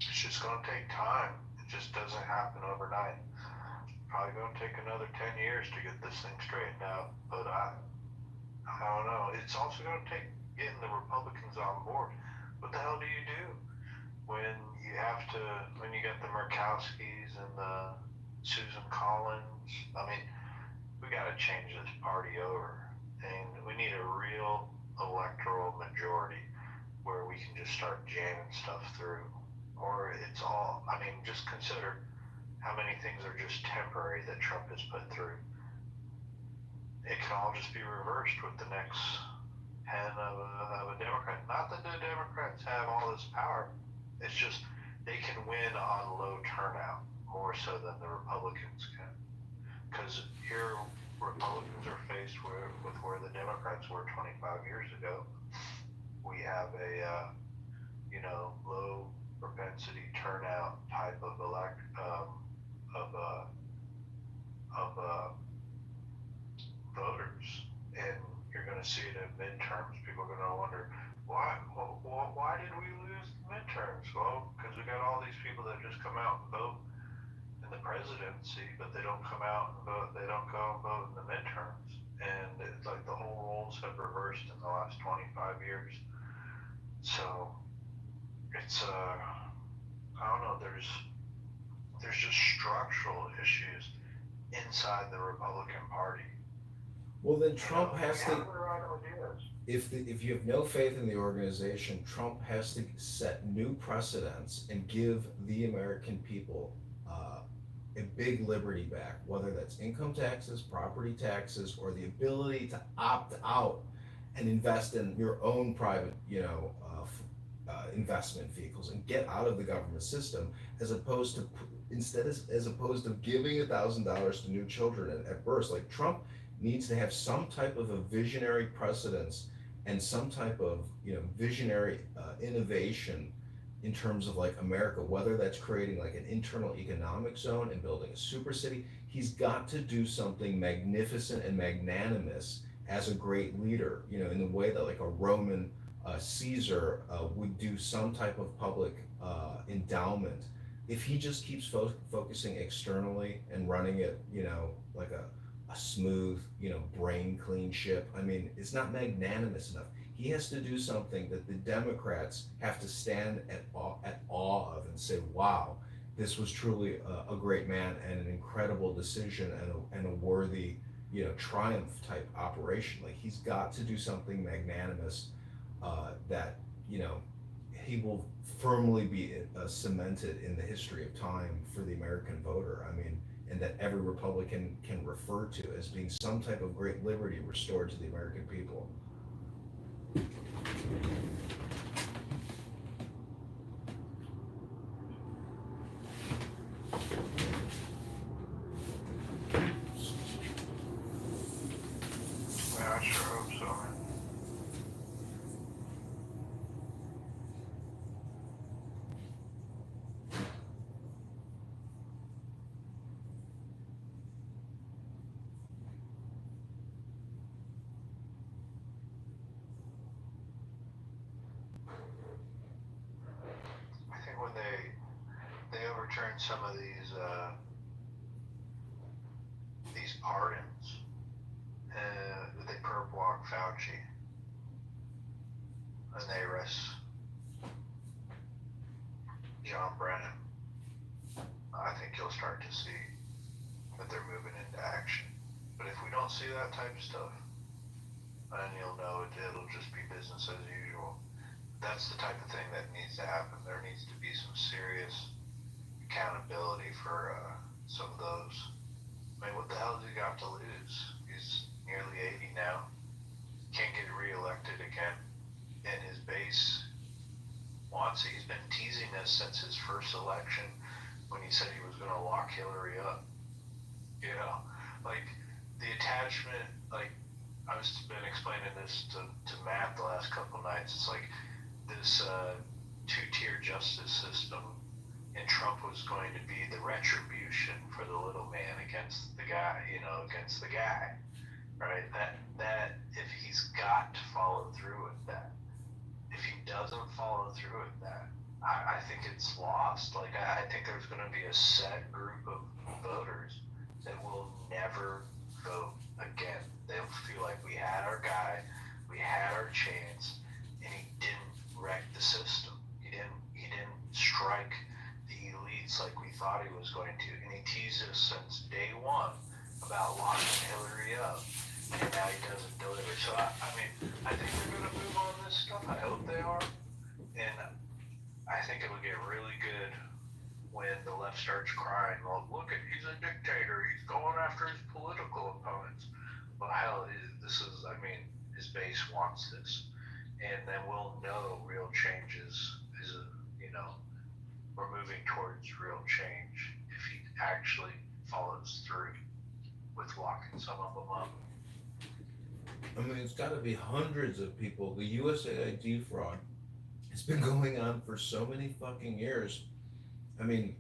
Speaker 2: It's just gonna take time. It just doesn't happen overnight. Probably gonna take another 10 years to get this thing straightened out. But I don't know. It's also gonna take getting the Republicans on board. What the hell do you do when you got the Murkowskis and the Susan Collins? I mean, we gotta change this party over, and we need a real electoral majority where we can just start jamming stuff through. Or it's all, just consider how many things are just temporary that Trump has put through. It can all just be reversed with the next head of a Democrat. Not that the Democrats have all this power. It's just they can win on low turnout more so than the Republicans can. Because here, Republicans are faced with where the Democrats were 25 years ago. We have a low propensity turnout type of voters, and you're going to see it in midterms. People are going to wonder why did we lose the midterms? Well, because we got all these people that just come out and vote in the presidency, but they don't come out and vote. They don't go and vote in the midterms, and it's like the whole roles have reversed in the last 25 years. So it's I don't know. There's just structural issues inside the Republican Party.
Speaker 10: Well, then Trump has to. If you have no faith in the organization, Trump has to set new precedents and give the American people a big liberty back, whether that's income taxes, property taxes, or the ability to opt out and invest in your own private, investment vehicles and get out of the government system, as opposed to giving $1,000 to new children at birth. Like, Trump needs to have some type of a visionary precedence and some type of visionary innovation in terms of like America, whether that's creating like an internal economic zone and building a super city. He's got to do something magnificent and magnanimous as a great leader, in the way that like a Roman Caesar would do some type of public endowment. If he just keeps focusing externally and running it, like a smooth, brain clean ship, it's not magnanimous enough. He has to do something that the Democrats have to stand at awe of and say, wow, this was truly a great man and an incredible decision and a worthy, triumph type operation. Like, he's got to do something magnanimous that he will firmly be cemented in the history of time for the American voter. And that every Republican can refer to as being some type of great liberty restored to the American people.
Speaker 2: I sure hope so, man. I think when they overturn some of these pardons, they perp walk Fauci, and they arrest John Brennan, I think you'll start to see that they're moving into action. But if we don't see that type of stuff, then you'll know it'll just be business as usual. That's the type of thing that needs to happen. There needs to be some serious accountability for some of those. What the hell has he got to lose? He's nearly 80 now. has since his first election when he said he was going to lock Hillary up. You know, like the attachment, like I've been explaining this to Matt the last couple nights. It's like this two-tier justice system, and Trump was going to be the retribution for the little man against the guy, you know, against the guy, right? That if he's got to follow through with that, if he doesn't follow through with that, I think it's lost. Like I think there's going to be a set group of voters that will never vote again. They'll feel like we had our guy, we had our chance, and he didn't wreck the system. He didn't strike the elites like we thought he was going to. And he teased us since day one about locking Hillary up, and now he doesn't deliver. So I mean, I think they're going to move on this stuff. I hope they are, and I think it'll get really good when the left starts crying, well, look, he's a dictator, he's going after his political opponents. Well, hell, this is, I mean, his base wants this. And then we'll know real changes is, you know, we're moving towards real change if he actually follows through with locking some of them up.
Speaker 10: I mean, it's got to be hundreds of people. The USAID fraud, it's been going on for so many fucking years. I mean,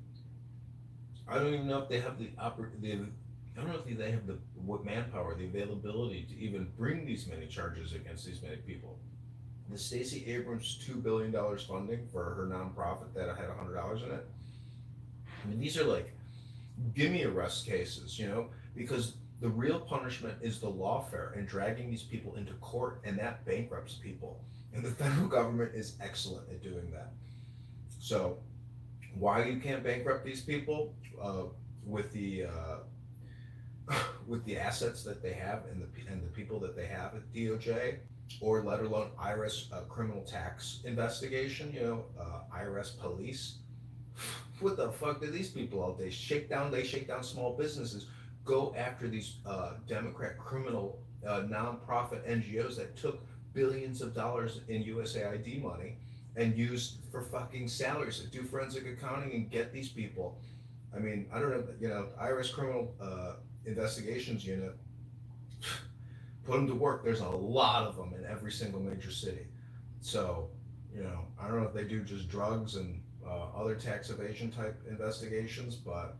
Speaker 10: I don't even know if they have I don't know if they have the manpower, the availability to even bring these many charges against these many people. The Stacey Abrams $2 billion funding for her nonprofit that had $100 in it. I mean, these are like, give me arrest cases, you know, because the real punishment is the lawfare and dragging these people into court, and that bankrupts people. And the federal government is excellent at doing that. So why you can't bankrupt these people with the assets that they have and the people that they have at DOJ, or let alone IRS criminal tax investigation, you know, IRS police. What the fuck do these people all day shake down? They shake down small businesses, go after these Democrat criminal nonprofit NGOs that took billions of dollars in USAID money and used for fucking salaries to do forensic accounting and get these people. I mean, I don't know, you know, IRS criminal investigations unit, put them to work. There's a lot of them in every single major city. So, you know, I don't know if they do just drugs and other tax evasion type investigations, but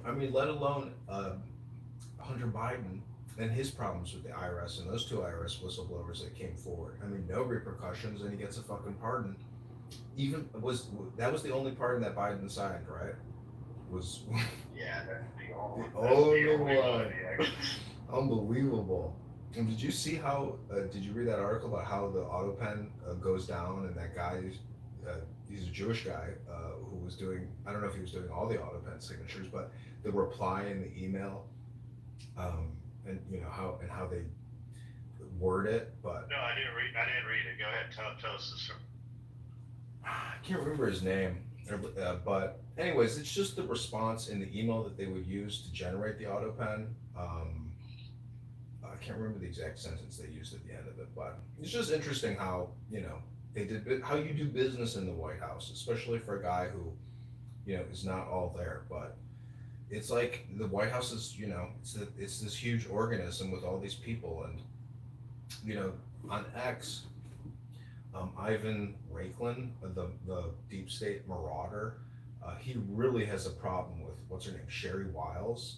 Speaker 10: I mean, let alone Hunter Biden and his problems with the IRS and those two IRS whistleblowers that came forward. I mean, no repercussions, and he gets a fucking pardon. That was the only pardon that Biden signed, right?
Speaker 2: Yeah, that's the
Speaker 10: only one. Unbelievable. And did you see how? Did you read that article about how the auto pen goes down, and that guy, he's a Jewish guy who was doing. I don't know if he was doing all the auto pen signatures, but the reply in the email. And you know how they word it, but
Speaker 7: no, I didn't read it. Go ahead, tell us this.
Speaker 10: I can't remember his name, but anyways, it's just the response in the email that they would use to generate the auto pen. I can't remember the exact sentence they used at the end of it, but it's just interesting how, you know, how you do business in the White House, especially for a guy who, you know, is not all there, but. It's like the White House is, you know, it's this huge organism with all these people, and you know, on X, Ivan Raiklin, the deep state marauder, he really has a problem with what's her name, Sherry Wiles,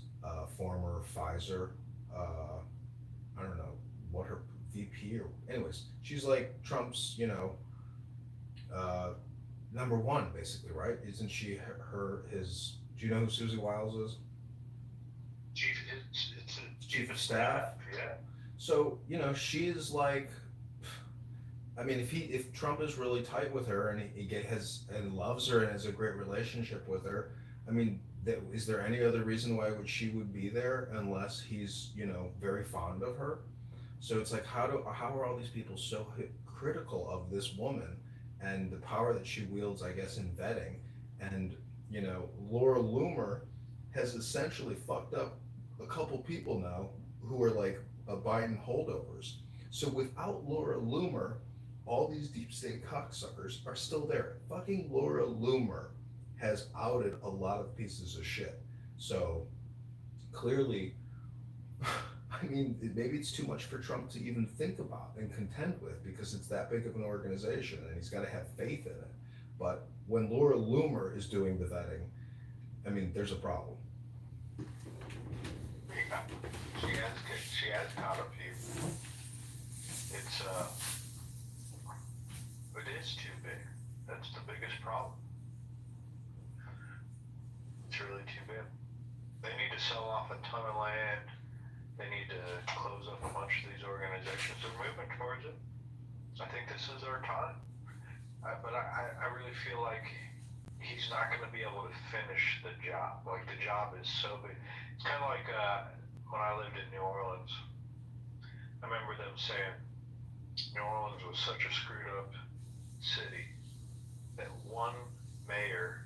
Speaker 10: former Pfizer, I don't know what her VP or anyways, she's like Trump's, you know, number one basically, right? Isn't she his? Do you know who Susie Wiles is? Chief of staff.
Speaker 2: Yeah.
Speaker 10: So, you know, she's like, I mean, if Trump is really tight with her and he loves her and has a great relationship with her, I mean, is there any other reason why she would be there unless he's, you know, very fond of her? So it's like, how are all these people so critical of this woman and the power that she wields, I guess, in vetting? And you know, Laura Loomer has essentially fucked up a couple people now who are like Biden holdovers. So without Laura Loomer, all these deep state cocksuckers are still there. Fucking Laura Loomer has outed a lot of pieces of shit. So clearly, I mean, maybe it's too much for Trump to even think about and contend with because it's that big of an organization and he's got to have faith in it. But when Laura Loomer is doing the vetting, I mean, there's a problem.
Speaker 7: She has got a few. It's it is too big. That's the biggest problem. It's really too big. They need to sell off a ton of land. They need to close up a bunch of these organizations. They're moving towards it. I think this is our time. But I really feel like he's not going to be able to finish the job. Like, the job is so big. It's kind of like when I lived in New Orleans. I remember them saying New Orleans was such a screwed up city that one mayor,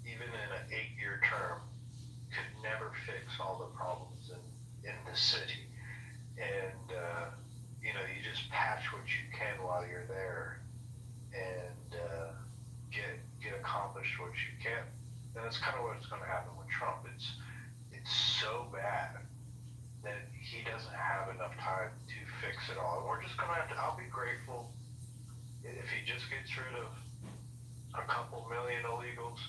Speaker 7: even in an 8-year term, could never fix all the problems in the city. And, you just patch what you can while you're there and get accomplished what you can. And that's kind of what's going to happen with Trump. It's so bad that he doesn't have enough time to fix it all. And we're just going to have to, I'll be grateful if he just gets rid of a couple million illegals.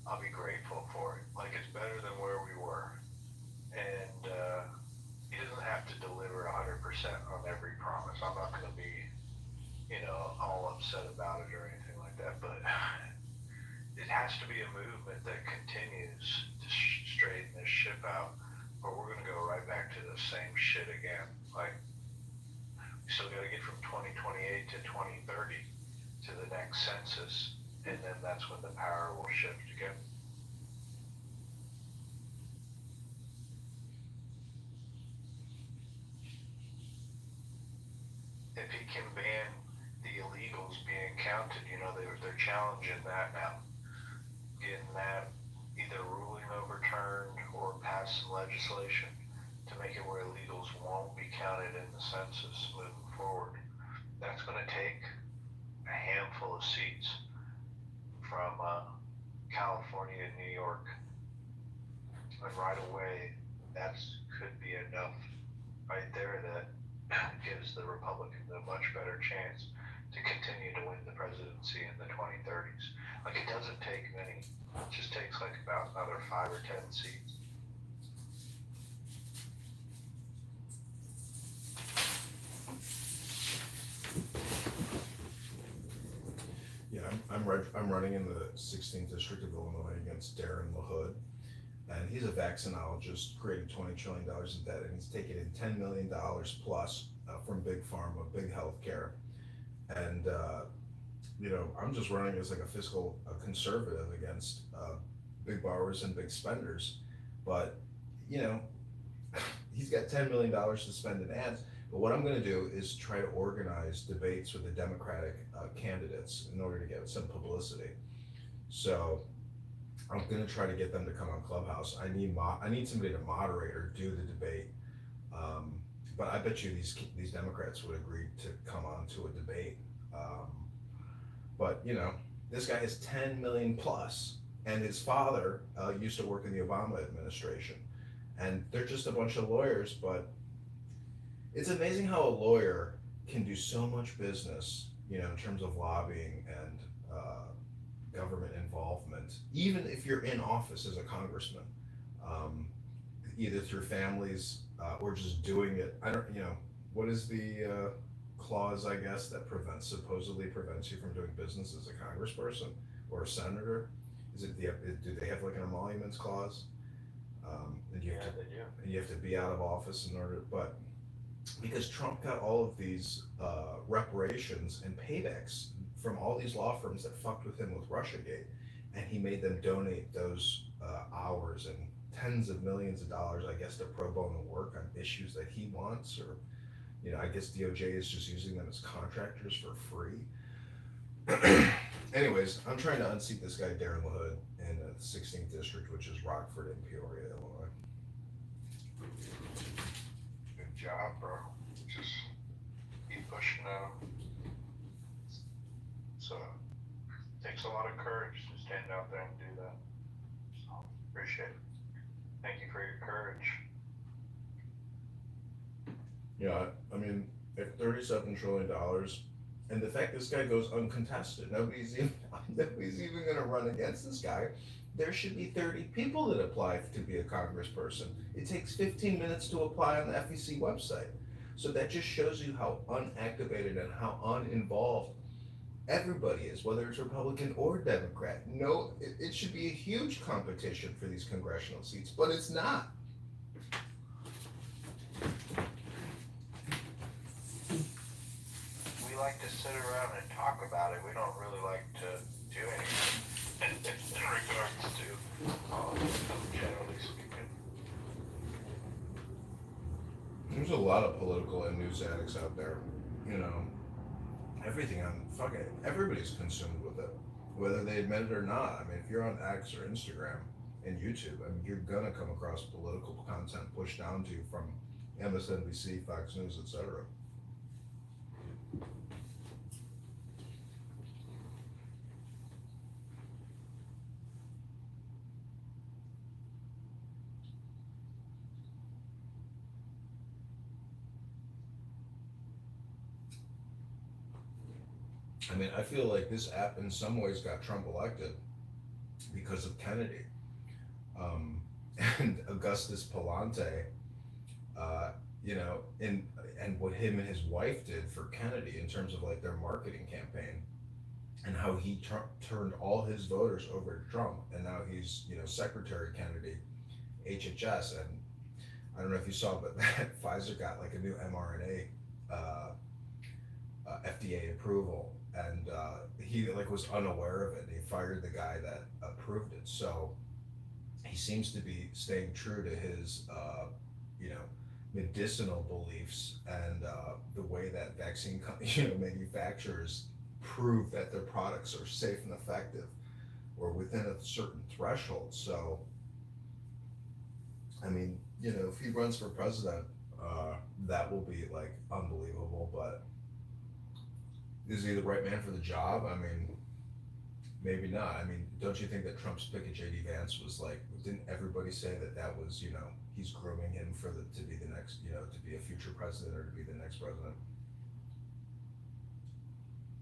Speaker 7: I'll be grateful for it. Like, it's better than where we were. And he doesn't have to deliver 100% on every promise. I'm not going to be, all upset about it or anything like that. But it has to be a movement that continues to straighten this ship out, or we're going to go right back to the same shit again. Like, we still got to get from 2028 to 2030 to the next census, and then that's when the power will shift again. If he can ban the illegals being counted, they're challenging that now. Getting that either ruling overturned or passing legislation to make it where illegals won't be counted in the census moving forward. That's going to take a handful of seats from California and New York. And right away, that could be enough right there that gives the Republicans a much better chance to continue to win the presidency in the 2030s. Like, it doesn't take many. It just takes like about another 5 or 10 seats.
Speaker 10: Yeah, I'm running in the 16th district of Illinois against Darren LaHood, and he's a vaccinologist, created $20 trillion in debt, and he's taken in $10 million plus from big pharma, big healthcare, and I'm just running as like a fiscal conservative against big borrowers and big spenders, but he's got $10 million to spend in ads. But what I'm going to do is try to organize debates with the Democratic candidates in order to get some publicity. So I'm going to try to get them to come on Clubhouse. I need somebody to moderate or do the debate. But I bet you these Democrats would agree to come on to a debate. But this guy has 10 million plus, and his father used to work in the Obama administration, and they're just a bunch of lawyers. But it's amazing how a lawyer can do so much business, in terms of lobbying and government involvement, even if you're in office as a congressman, either through families or just doing it. I don't, what is the clause, I guess, that supposedly prevents you from doing business as a congressperson or a senator? Is it do they have like an emoluments clause? And you have
Speaker 7: they do.
Speaker 10: And you have to be out of office in order, but because Trump got all of these reparations and paybacks from all these law firms that fucked with him with Russiagate, and he made them donate those hours and tens of millions of dollars, I guess, to pro bono work on issues that he wants, or I guess DOJ is just using them as contractors for free. Anyways, I'm trying to unseat this guy Darren LaHood in the 16th district, which is Rockford and Peoria, Illinois.
Speaker 7: Good job, bro. Just keep pushing out. takes a lot of courage to stand out there and do that. So appreciate it. Thank you for your courage.
Speaker 10: Yeah, I mean, at $37 trillion, and the fact this guy goes uncontested, nobody's even gonna run against this guy. There should be 30 people that apply to be a congressperson. It takes 15 minutes to apply on the FEC website. So that just shows you how unactivated and how uninvolved everybody is, whether it's Republican or Democrat. No, it should be a huge competition for these congressional seats, but it's not.
Speaker 7: We like to sit around and talk about it. We don't really like to do anything in regards to, generally speaking.
Speaker 10: There's a lot of political and news addicts out there. You know, everything on everybody's consumed with it, whether they admit it or not. I mean, if you're on X or Instagram and YouTube, I mean, you're gonna come across political content pushed down to you from MSNBC, Fox News, etc. I mean, I feel like this app in some ways got Trump elected because of Kennedy. And Augustus Palante, you know, and what him and his wife did for Kennedy in terms of like their marketing campaign and how he turned all his voters over to Trump. And now he's, you know, Secretary Kennedy, HHS. And I don't know if you saw, but that Pfizer got like a new mRNA FDA approval, and he like was unaware of it. He fired the guy that approved it. So he seems to be staying true to his, you know, medicinal beliefs and the way that vaccine, manufacturers prove that their products are safe and effective or within a certain threshold. So, I mean, you know, if he runs for president, that will be like unbelievable. But is he the right man for the job? I mean, maybe not. I mean, don't you think that Trump's pick of JD Vance was like, didn't everybody say that was, you know, he's grooming him to be the next, you know, to be a future president or to be the next president?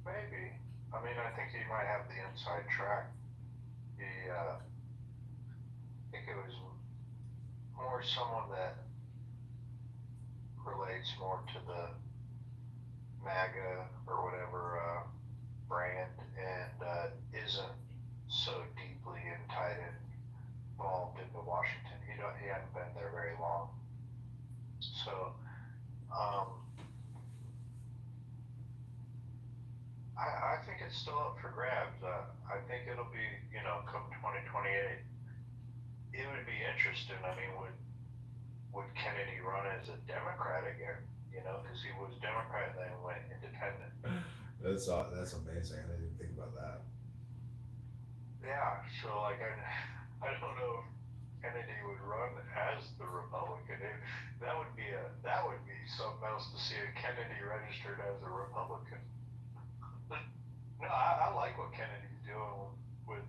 Speaker 7: Maybe. I mean, I think he might have the inside track. I think it was more someone that relates more to the MAGA or whatever brand and isn't so deeply and tight involved into Washington. He hadn't been there very long. So I think it's still up for grabs. I think it'll be, you know, come 2028. It would be interesting. I mean, would Kennedy run as a Democrat again? You know, because he was Democrat and then went independent.
Speaker 10: That's amazing. I didn't even think about that.
Speaker 7: Yeah. So like, I don't know if Kennedy would run as the Republican. That would be something else to see a Kennedy registered as a Republican. No, I like what Kennedy's doing with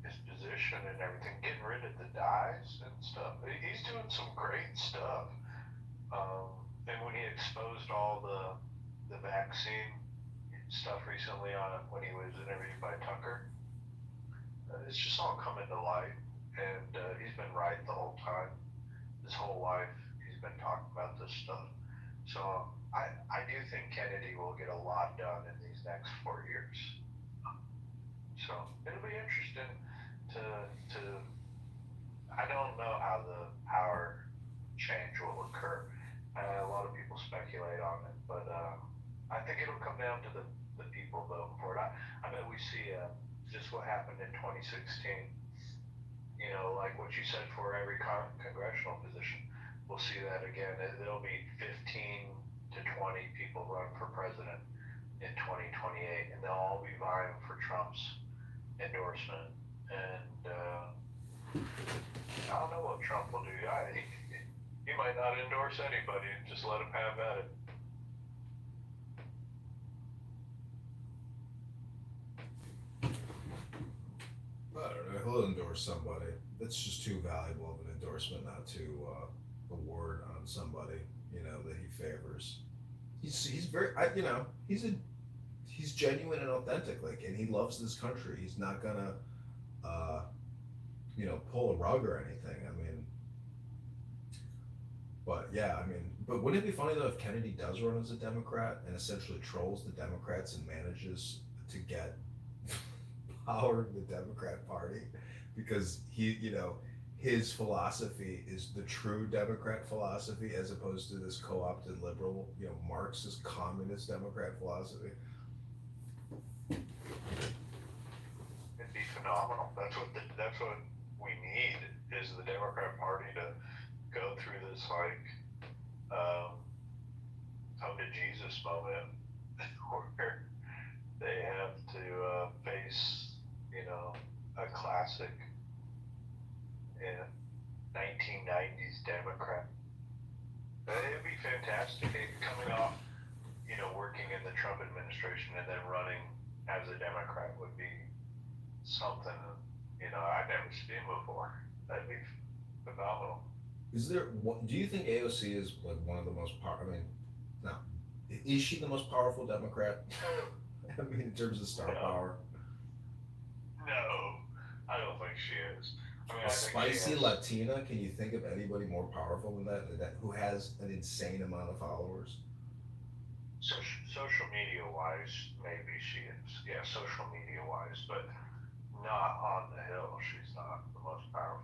Speaker 7: his position and everything, getting rid of the dyes and stuff. He's doing some great stuff. And when he exposed all the vaccine stuff recently when he was interviewed by Tucker, it's just all coming to light. And he's been right the whole time. His whole life, he's been talking about this stuff. So I do think Kennedy will get a lot done in these next 4 years. So it'll be interesting to I don't know how the power change will occur. A lot of people speculate on it, but I think it'll come down to the people voting for it. I bet we see just what happened in 2016. You know, like what you said for every congressional position, we'll see that again. There'll be 15 to 20 people run for president in 2028, and they'll all be vying for Trump's endorsement. And I don't know what Trump will do. He might not endorse anybody and just let him have at it.
Speaker 10: He'll endorse somebody. That's just too valuable of an endorsement not to award on somebody, you know, that he favors. He's very, you know, he's genuine and authentic, like, and he loves this country. He's not gonna, you know, pull a rug or anything. I mean, but yeah, I mean, but wouldn't it be funny though if Kennedy does run as a Democrat and essentially trolls the Democrats and manages to get power in the Democrat Party because he, you know, his philosophy is the true Democrat philosophy as opposed to this co-opted liberal, you know, Marxist communist Democrat philosophy.
Speaker 7: It'd be phenomenal. That's what we need is the Democrat Party to go through this like come to Jesus moment where they have to face, you know, a classic 1990s Democrat. It'd be fantastic coming off, you know, working in the Trump administration and then running as a Democrat would be something, you know, I've never seen before. That'd be phenomenal.
Speaker 10: Is there? Do you think AOC is like one of the most I mean, no, is she the most powerful Democrat? I mean, in terms of star power.
Speaker 7: No, I don't think she is. I mean,
Speaker 10: A spicy Latina. Can you think of anybody more powerful than that who has an insane amount of followers?
Speaker 7: Social media wise, maybe she is. Yeah, social media wise, but not on the Hill. She's not the most powerful.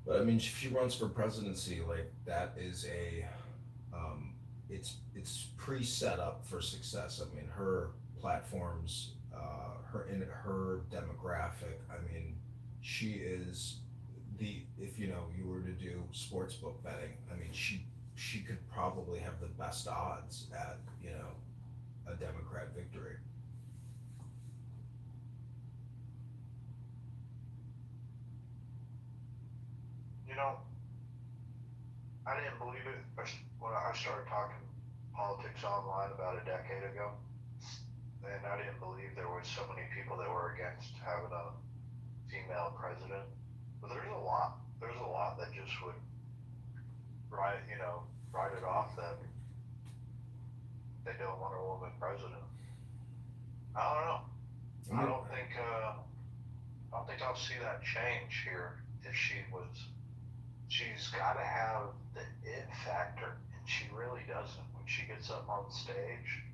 Speaker 10: But I mean, if she runs for presidency, like that is it's pre-set up for success. I mean, her platforms, her demographic. I mean, she is if you know you were to do sports book betting. I mean, she could probably have the best odds at, you know, a Democrat victory.
Speaker 7: You know, I didn't believe it when I started talking politics online about a decade ago, and I didn't believe there were so many people that were against having a female president. But there's a lot that just would write it off that they don't want a woman president. I don't know. I don't think I'll see that change here if she was. She's got to have the it factor, and she really doesn't. When she gets up on stage,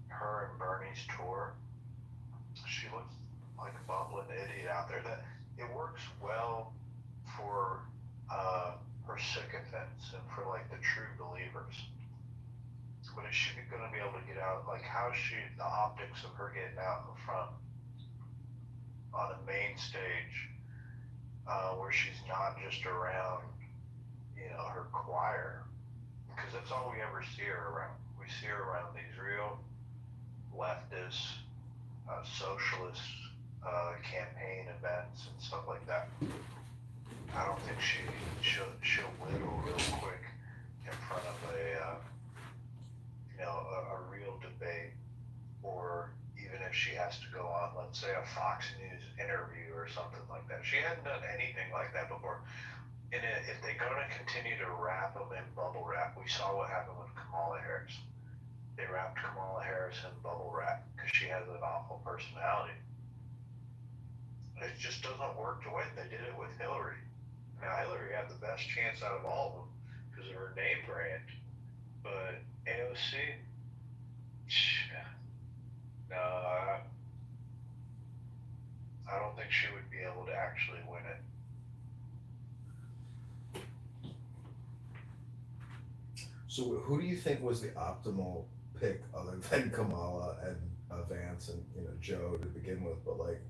Speaker 7: her and Bernie's tour, she looks like a bumbling idiot out there. That it works well for her sycophants and for like the true believers. But is she going to be able to get out? Like, how is she? The optics of her getting out in front on a main stage. Where she's not just around, you know, her choir, because that's all we ever see her around. We see her around these real leftist, socialist campaign events and stuff like that. I don't think she'll whittle real quick in front of a real debate, or even if she has to go on, let's say, a Fox News interview or something like that. She hadn't done anything like that before. And if they're going to continue to wrap them in bubble wrap, we saw what happened with Kamala Harris. They wrapped Kamala Harris in bubble wrap because she has an awful personality. It just doesn't work the way they did it with Hillary. Now, Hillary had the best chance out of all of them because of her name brand. But AOC, no, I don't think she would be able to actually win it.
Speaker 10: So who do you think was the optimal pick other than Kamala and Vance and, you know, Joe to begin with? But like,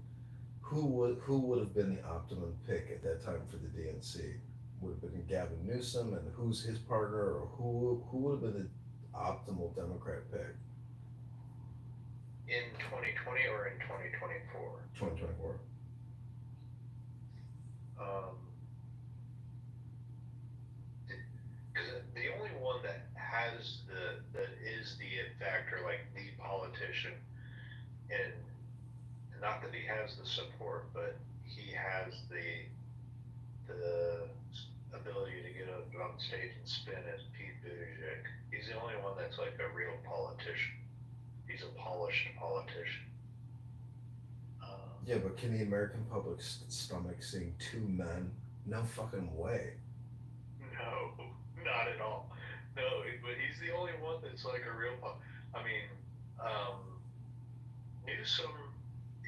Speaker 10: who would have been the optimum pick at that time for the DNC? Would have been Gavin Newsom, and who's his partner, or who would have been the optimal Democrat pick?
Speaker 7: In 2020 or in 2024?
Speaker 10: 2024.
Speaker 7: Because the only one that is the it factor, like the politician, and
Speaker 2: not that he has the support, but he has the ability to get up on stage and spin as Pete Buttigieg. He's the only one that's like a real politician. He's a polished politician.
Speaker 10: Yeah, but can the American public stomach seeing two men? No fucking way.
Speaker 2: No, not at all. No, but he's the only one that's like a real. I mean, Newsom,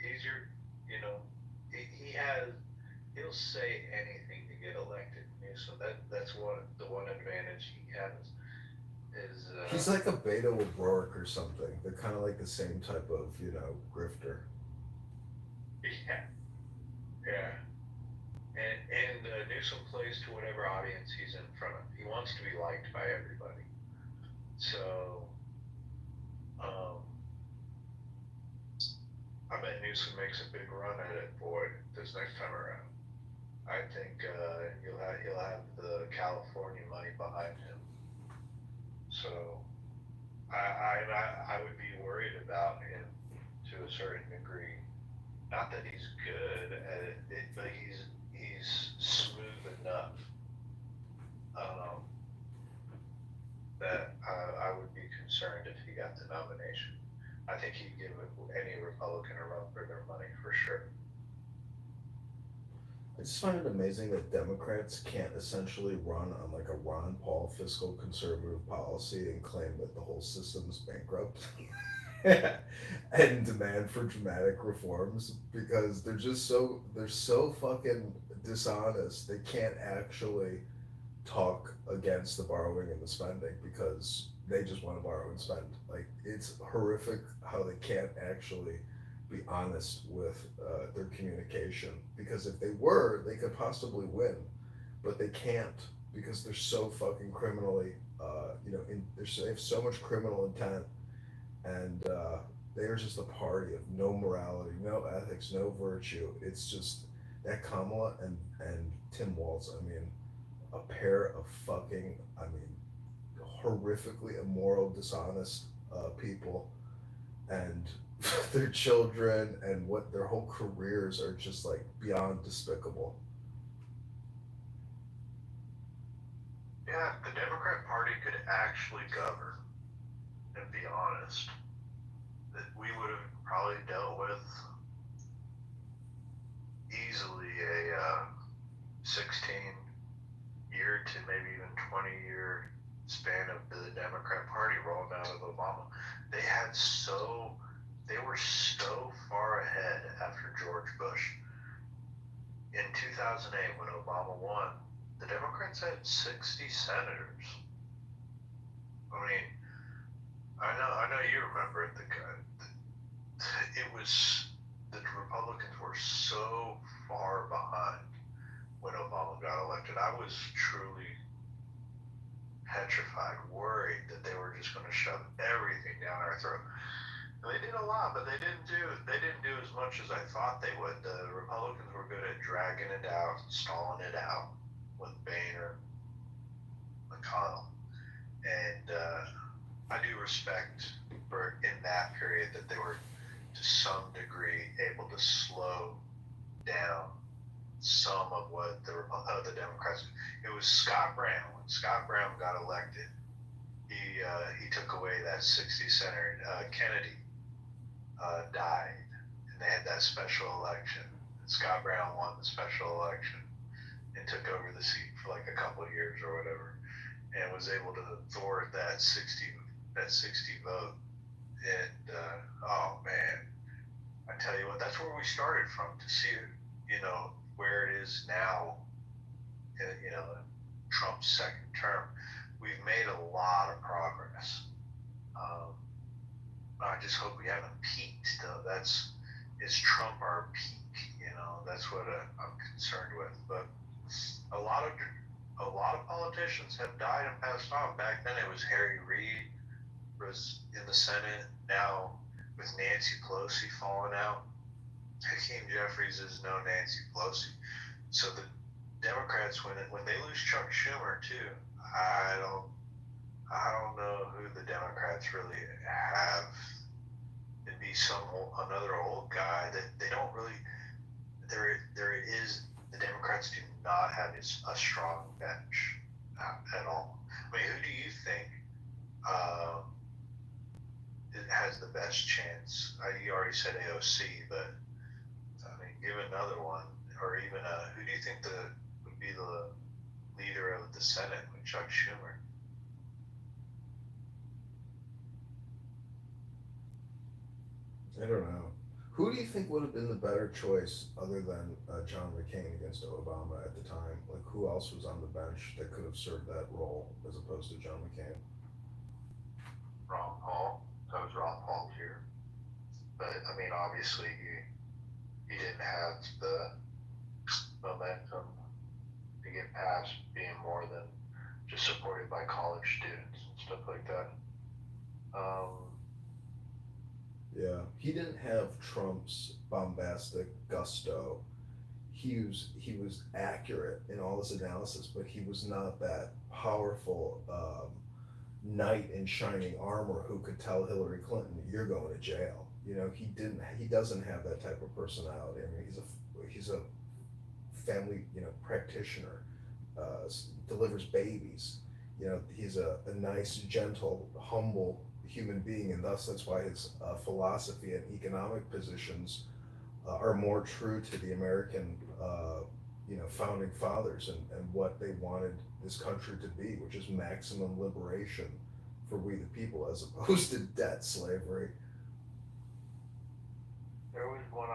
Speaker 2: he's your, he'll say anything to get elected. Newsom, that's the one advantage he has is.
Speaker 10: He's like a Beto O'Rourke or something. They're kind of like the same type of, grifter.
Speaker 2: Yeah. And Newsom plays to whatever audience he's in front of. He wants to be liked by everybody. So, I bet Newsom makes a big run at it, boy, this next time around. I think he'll have the California money behind him. So, I would be worried about him to a certain degree. Not that he's good at it, but he's smooth enough that I would be concerned if he got the nomination. I think he'd give any Republican a run for their money for sure.
Speaker 10: I just find it amazing that Democrats can't essentially run on like a Ron Paul fiscal conservative policy and claim that the whole system is bankrupt and demand for dramatic reforms because they're so fucking dishonest. They can't actually talk against the borrowing and the spending because they just want to borrow and spend. Like, it's horrific how they can't actually be honest with their communication, because if they were, they could possibly win, but they can't because they're so fucking criminally, they have so much criminal intent, and they are just a party of no morality, no ethics, no virtue. It's just that Kamala and Tim Walz, I mean, a pair of fucking, horrifically immoral, dishonest people, and their children and what their whole careers are just like beyond despicable.
Speaker 2: Yeah, if the Democrat Party could actually govern and be honest, that we would have probably dealt with easily a 16-year to maybe even 20-year span of the Democrat Party rolling out of Obama. They were so far ahead after George Bush. In 2008, when Obama won, the Democrats had 60 senators. I mean, I know you remember it. The Republicans were so far behind when Obama got elected. I was truly petrified, worried that they were just going to shove everything down our throat. And they did a lot, but they didn't do as much as I thought they would. The Republicans were good at dragging it out, stalling it out with Boehner, McConnell, and I do respect for in that period that they were to some degree able to slow down some of what the Democrats. It was Scott Brown. When Scott Brown got elected, he took away that 60 senator. Kennedy died, and they had that special election. And Scott Brown won the special election and took over the seat for like a couple of years or whatever, and was able to thwart that 60 vote. And oh man, I tell you what, that's where we started from. To see where it is now, Trump's second term, we've made a lot of progress. I just hope we haven't peaked though. Is Trump our peak? That's what I'm concerned with. But a lot of politicians have died and passed on. Back then it was Harry Reid was in the Senate. Now with Nancy Pelosi falling out, Hakeem Jeffries is no Nancy Pelosi. So the Democrats, when they lose Chuck Schumer too, I don't know who the Democrats really have. It'd be another old guy that they don't really. There is the Democrats do not have a strong bench at all. I mean, who do you think it has the best chance? You already said AOC, but I mean, give another one, or even who do you think would be the leader of the Senate, like Chuck Schumer?
Speaker 3: I don't know. Who do you think would have been the better choice other than John McCain against Obama at the time? Like, who else was on the bench that could have served that role as opposed to John McCain?
Speaker 2: Ron Paul. That was Ron Paul here. But I mean, obviously, you didn't have the momentum to get past being more than just supported by college students and stuff like that.
Speaker 3: Yeah, he didn't have Trump's bombastic gusto. He was accurate in all his analysis, but he was not that powerful knight in shining armor who could tell Hillary Clinton, "You're going to jail." You know, he doesn't have that type of personality. I mean, he's a family, practitioner, delivers babies. You know, he's a nice, gentle, humble human being, and thus that's why his philosophy and economic positions are more true to the American, founding fathers and what they wanted this country to be, which is maximum liberation for we the people, as opposed to debt slavery.
Speaker 2: There was when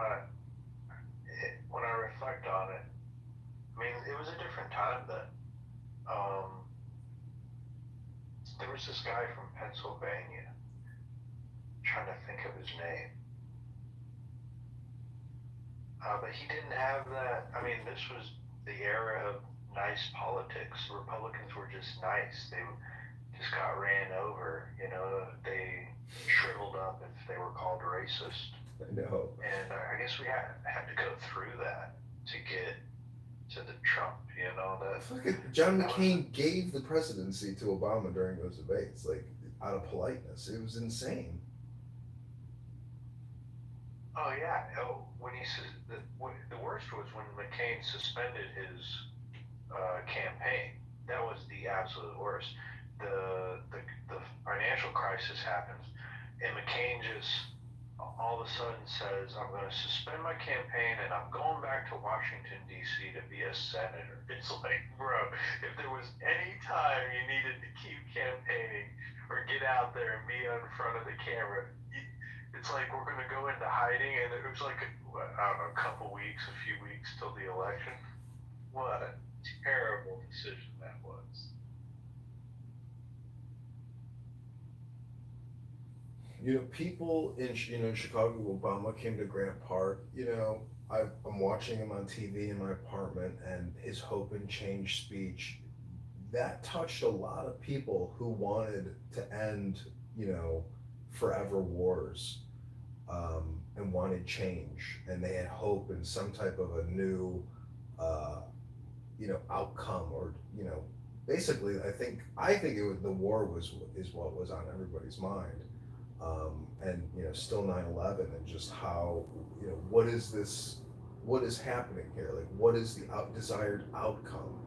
Speaker 2: I reflect on it, I mean, it was a different time then. There was this guy from Pennsylvania, trying to think of his name. But he didn't have that. I mean, this was the era of nice politics. Republicans were just nice. They just got ran over. They shriveled up if they were called racist.
Speaker 3: I know.
Speaker 2: And I guess we had to go through that to get to the Trump.
Speaker 3: John McCain gave the presidency to Obama during those debates, like out of politeness. It was insane.
Speaker 2: Oh yeah. When he says the worst was when McCain suspended his campaign. That was the absolute worst. The financial crisis happens, and McCain just all of a sudden says, "I'm going to suspend my campaign and I'm going back to Washington D.C. to be a senator." It's like, bro, if there was any time you needed to keep campaigning or get out there and be in front of the camera, it's like we're going to go into hiding, and it was like a couple weeks, a few weeks till the election. What a terrible decision that was.
Speaker 3: People in Chicago, Obama came to Grant Park. I'm watching him on TV in my apartment, and his hope and change speech that touched a lot of people who wanted to end, forever wars, and wanted change, and they had hope in some type of a new, outcome, or basically, I think it was the war is what was on everybody's mind. And still 9/11, and just how what is happening here, like what is the desired outcome,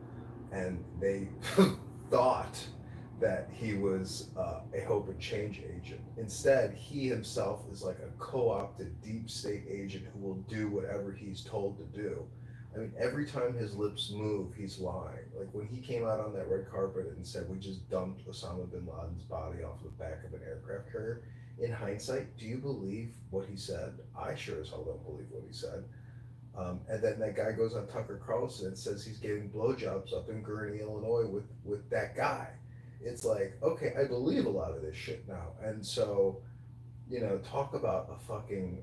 Speaker 3: and they thought that he was a hope and change agent. Instead, he himself is like a co-opted deep state agent who will do whatever he's told to do. I mean, every time his lips move, he's lying. Like when he came out on that red carpet and said, "We just dumped Osama bin Laden's body off the back of an aircraft carrier." In hindsight, do you believe what he said? I sure as hell don't believe what he said. And then that guy goes on Tucker Carlson and says he's getting blowjobs up in Gurnee, Illinois with that guy. It's like, okay, I believe a lot of this shit now. And so, talk about a fucking,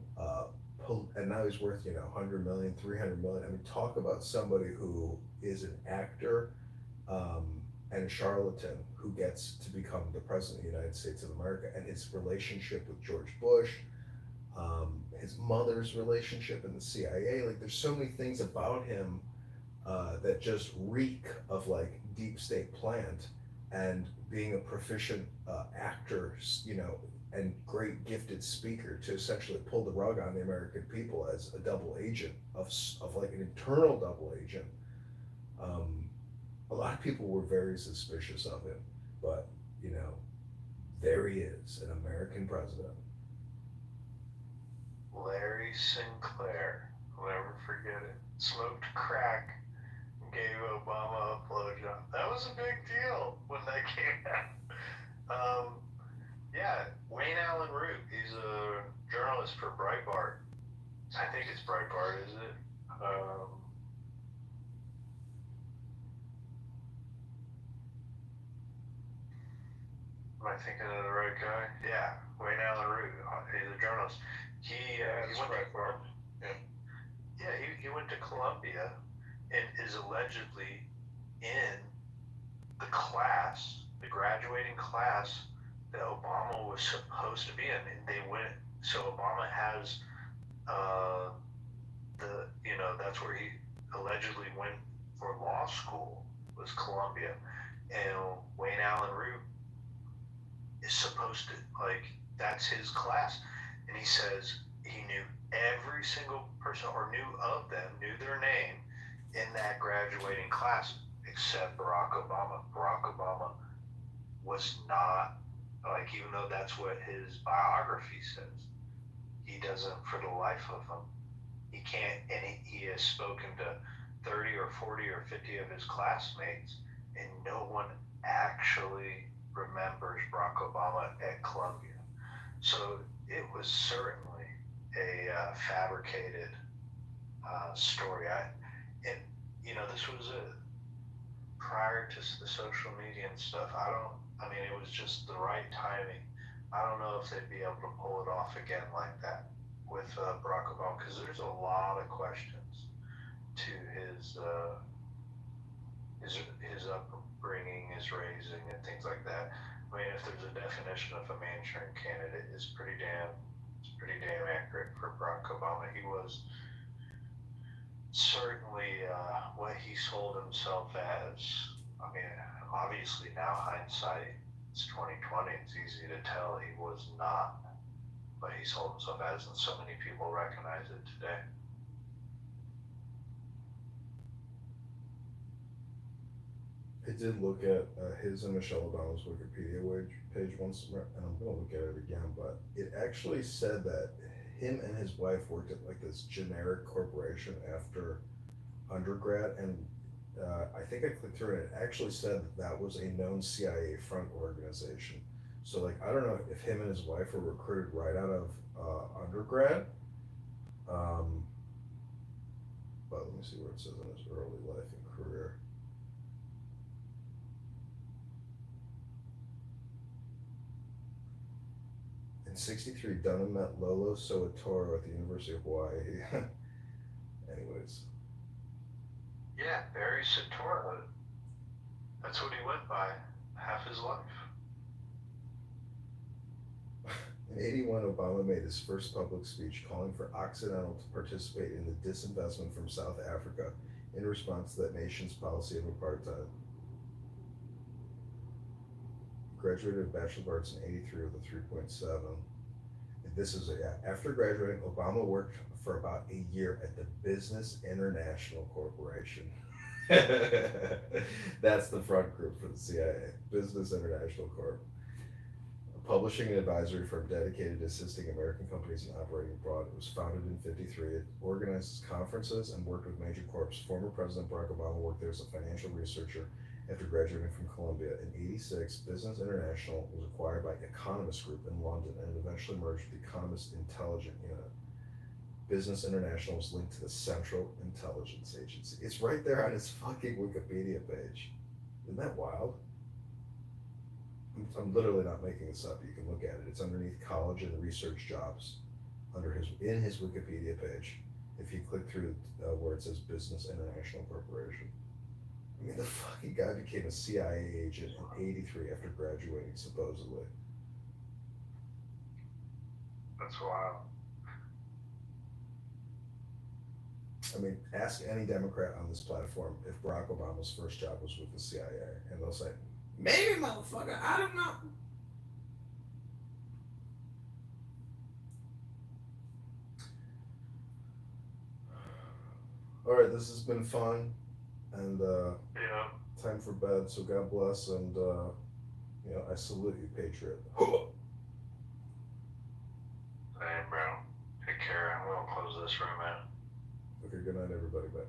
Speaker 3: and now he's worth, 100 million, 300 million. I mean, talk about somebody who is an actor, and a charlatan who gets to become the president of the United States of America, and his relationship with George Bush, his mother's relationship in the CIA. Like, there's so many things about him that just reek of like deep state plant, and being a proficient actor, and great gifted speaker to essentially pull the rug on the American people as a double agent of like an internal double agent. A lot of people were very suspicious of him, but you know, there he is, an American president.
Speaker 7: Larry Sinclair, I'll never forget it. Smoked crack and gave Obama a blowjob. That was a big deal when that came out. Yeah, Wayne Allen Root, he's a journalist for Breitbart. I think it's Breitbart, is it? Am I thinking of the right guy? Yeah, Wayne Allen Root. He's a journalist. He went to, yeah, he went to Columbia and is allegedly in the class, the graduating class that Obama was supposed to be in, and they went. So Obama has that's where he allegedly went for law school, was Columbia, and Wayne Allen Root is supposed to, like, that's his class, and he says he knew every single person, or knew of them, knew their name in that graduating class except Barack Obama. Barack Obama was not, like, even though that's what his biography says, he doesn't, for the life of him, he can't, and he has spoken to 30 or 40 or 50 of his classmates, and no one actually remembers Barack Obama at Columbia. So it was certainly a fabricated story. And you know, this was prior to the social media and stuff. It was just the right timing. I don't know if they'd be able to pull it off again like that with Barack Obama, because there's a lot of questions to his upbringing, his raising, and things like that. I mean, if there's a definition of a Manchurian candidate, it's pretty damn accurate for Barack Obama. He was certainly what he sold himself as. I mean, obviously now hindsight, it's 2020. It's easy to tell he was not what he sold himself as, and so many people recognize it today.
Speaker 3: I did look at his and Michelle Obama's Wikipedia page once, and I'm going to look at it again, but it actually said that him and his wife worked at like this generic corporation after undergrad, and I think I clicked through it, it actually said that was a known CIA front organization. So like, I don't know if him and his wife were recruited right out of undergrad, but let me see where it says in his early life and career. In '63, Dunham met Lolo Soetoro at the University of Hawaii. Anyways.
Speaker 7: Yeah, Barry Soetoro. That's what he went by half his life.
Speaker 3: In '81, Obama made his first public speech calling for Occidentals to participate in the disinvestment from South Africa in response to that nation's policy of apartheid. Graduated with Bachelor of Arts in '83 with a 3.7. This is after graduating, Obama worked for about a year at the Business International Corporation. That's the front group for the CIA, Business International Corp. A publishing and advisory firm dedicated to assisting American companies in operating abroad. It was founded in '53. It organizes conferences and worked with major corps. Former President Barack Obama worked there as a financial researcher after graduating from Columbia. In '86, Business International was acquired by Economist Group in London and eventually merged with the Economist Intelligence Unit. Business International was linked to the Central Intelligence Agency. It's right there on his fucking Wikipedia page. Isn't that wild? I'm literally not making this up. You can look at it. It's underneath college and research jobs, in his Wikipedia page. If you click through where it says Business International Corporation. I mean, the fucking guy became a CIA agent in '83 after graduating, supposedly.
Speaker 7: That's wild.
Speaker 3: I mean, ask any Democrat on this platform if Barack Obama's first job was with the CIA, and they'll say, maybe, motherfucker, I don't know. All right, this has been fun, and
Speaker 7: Yeah.
Speaker 3: time for bed. So God bless, and I salute you, patriot.
Speaker 7: Hey, bro. Take care. I'm gonna close this room out.
Speaker 3: Okay, good night, everybody. Bye.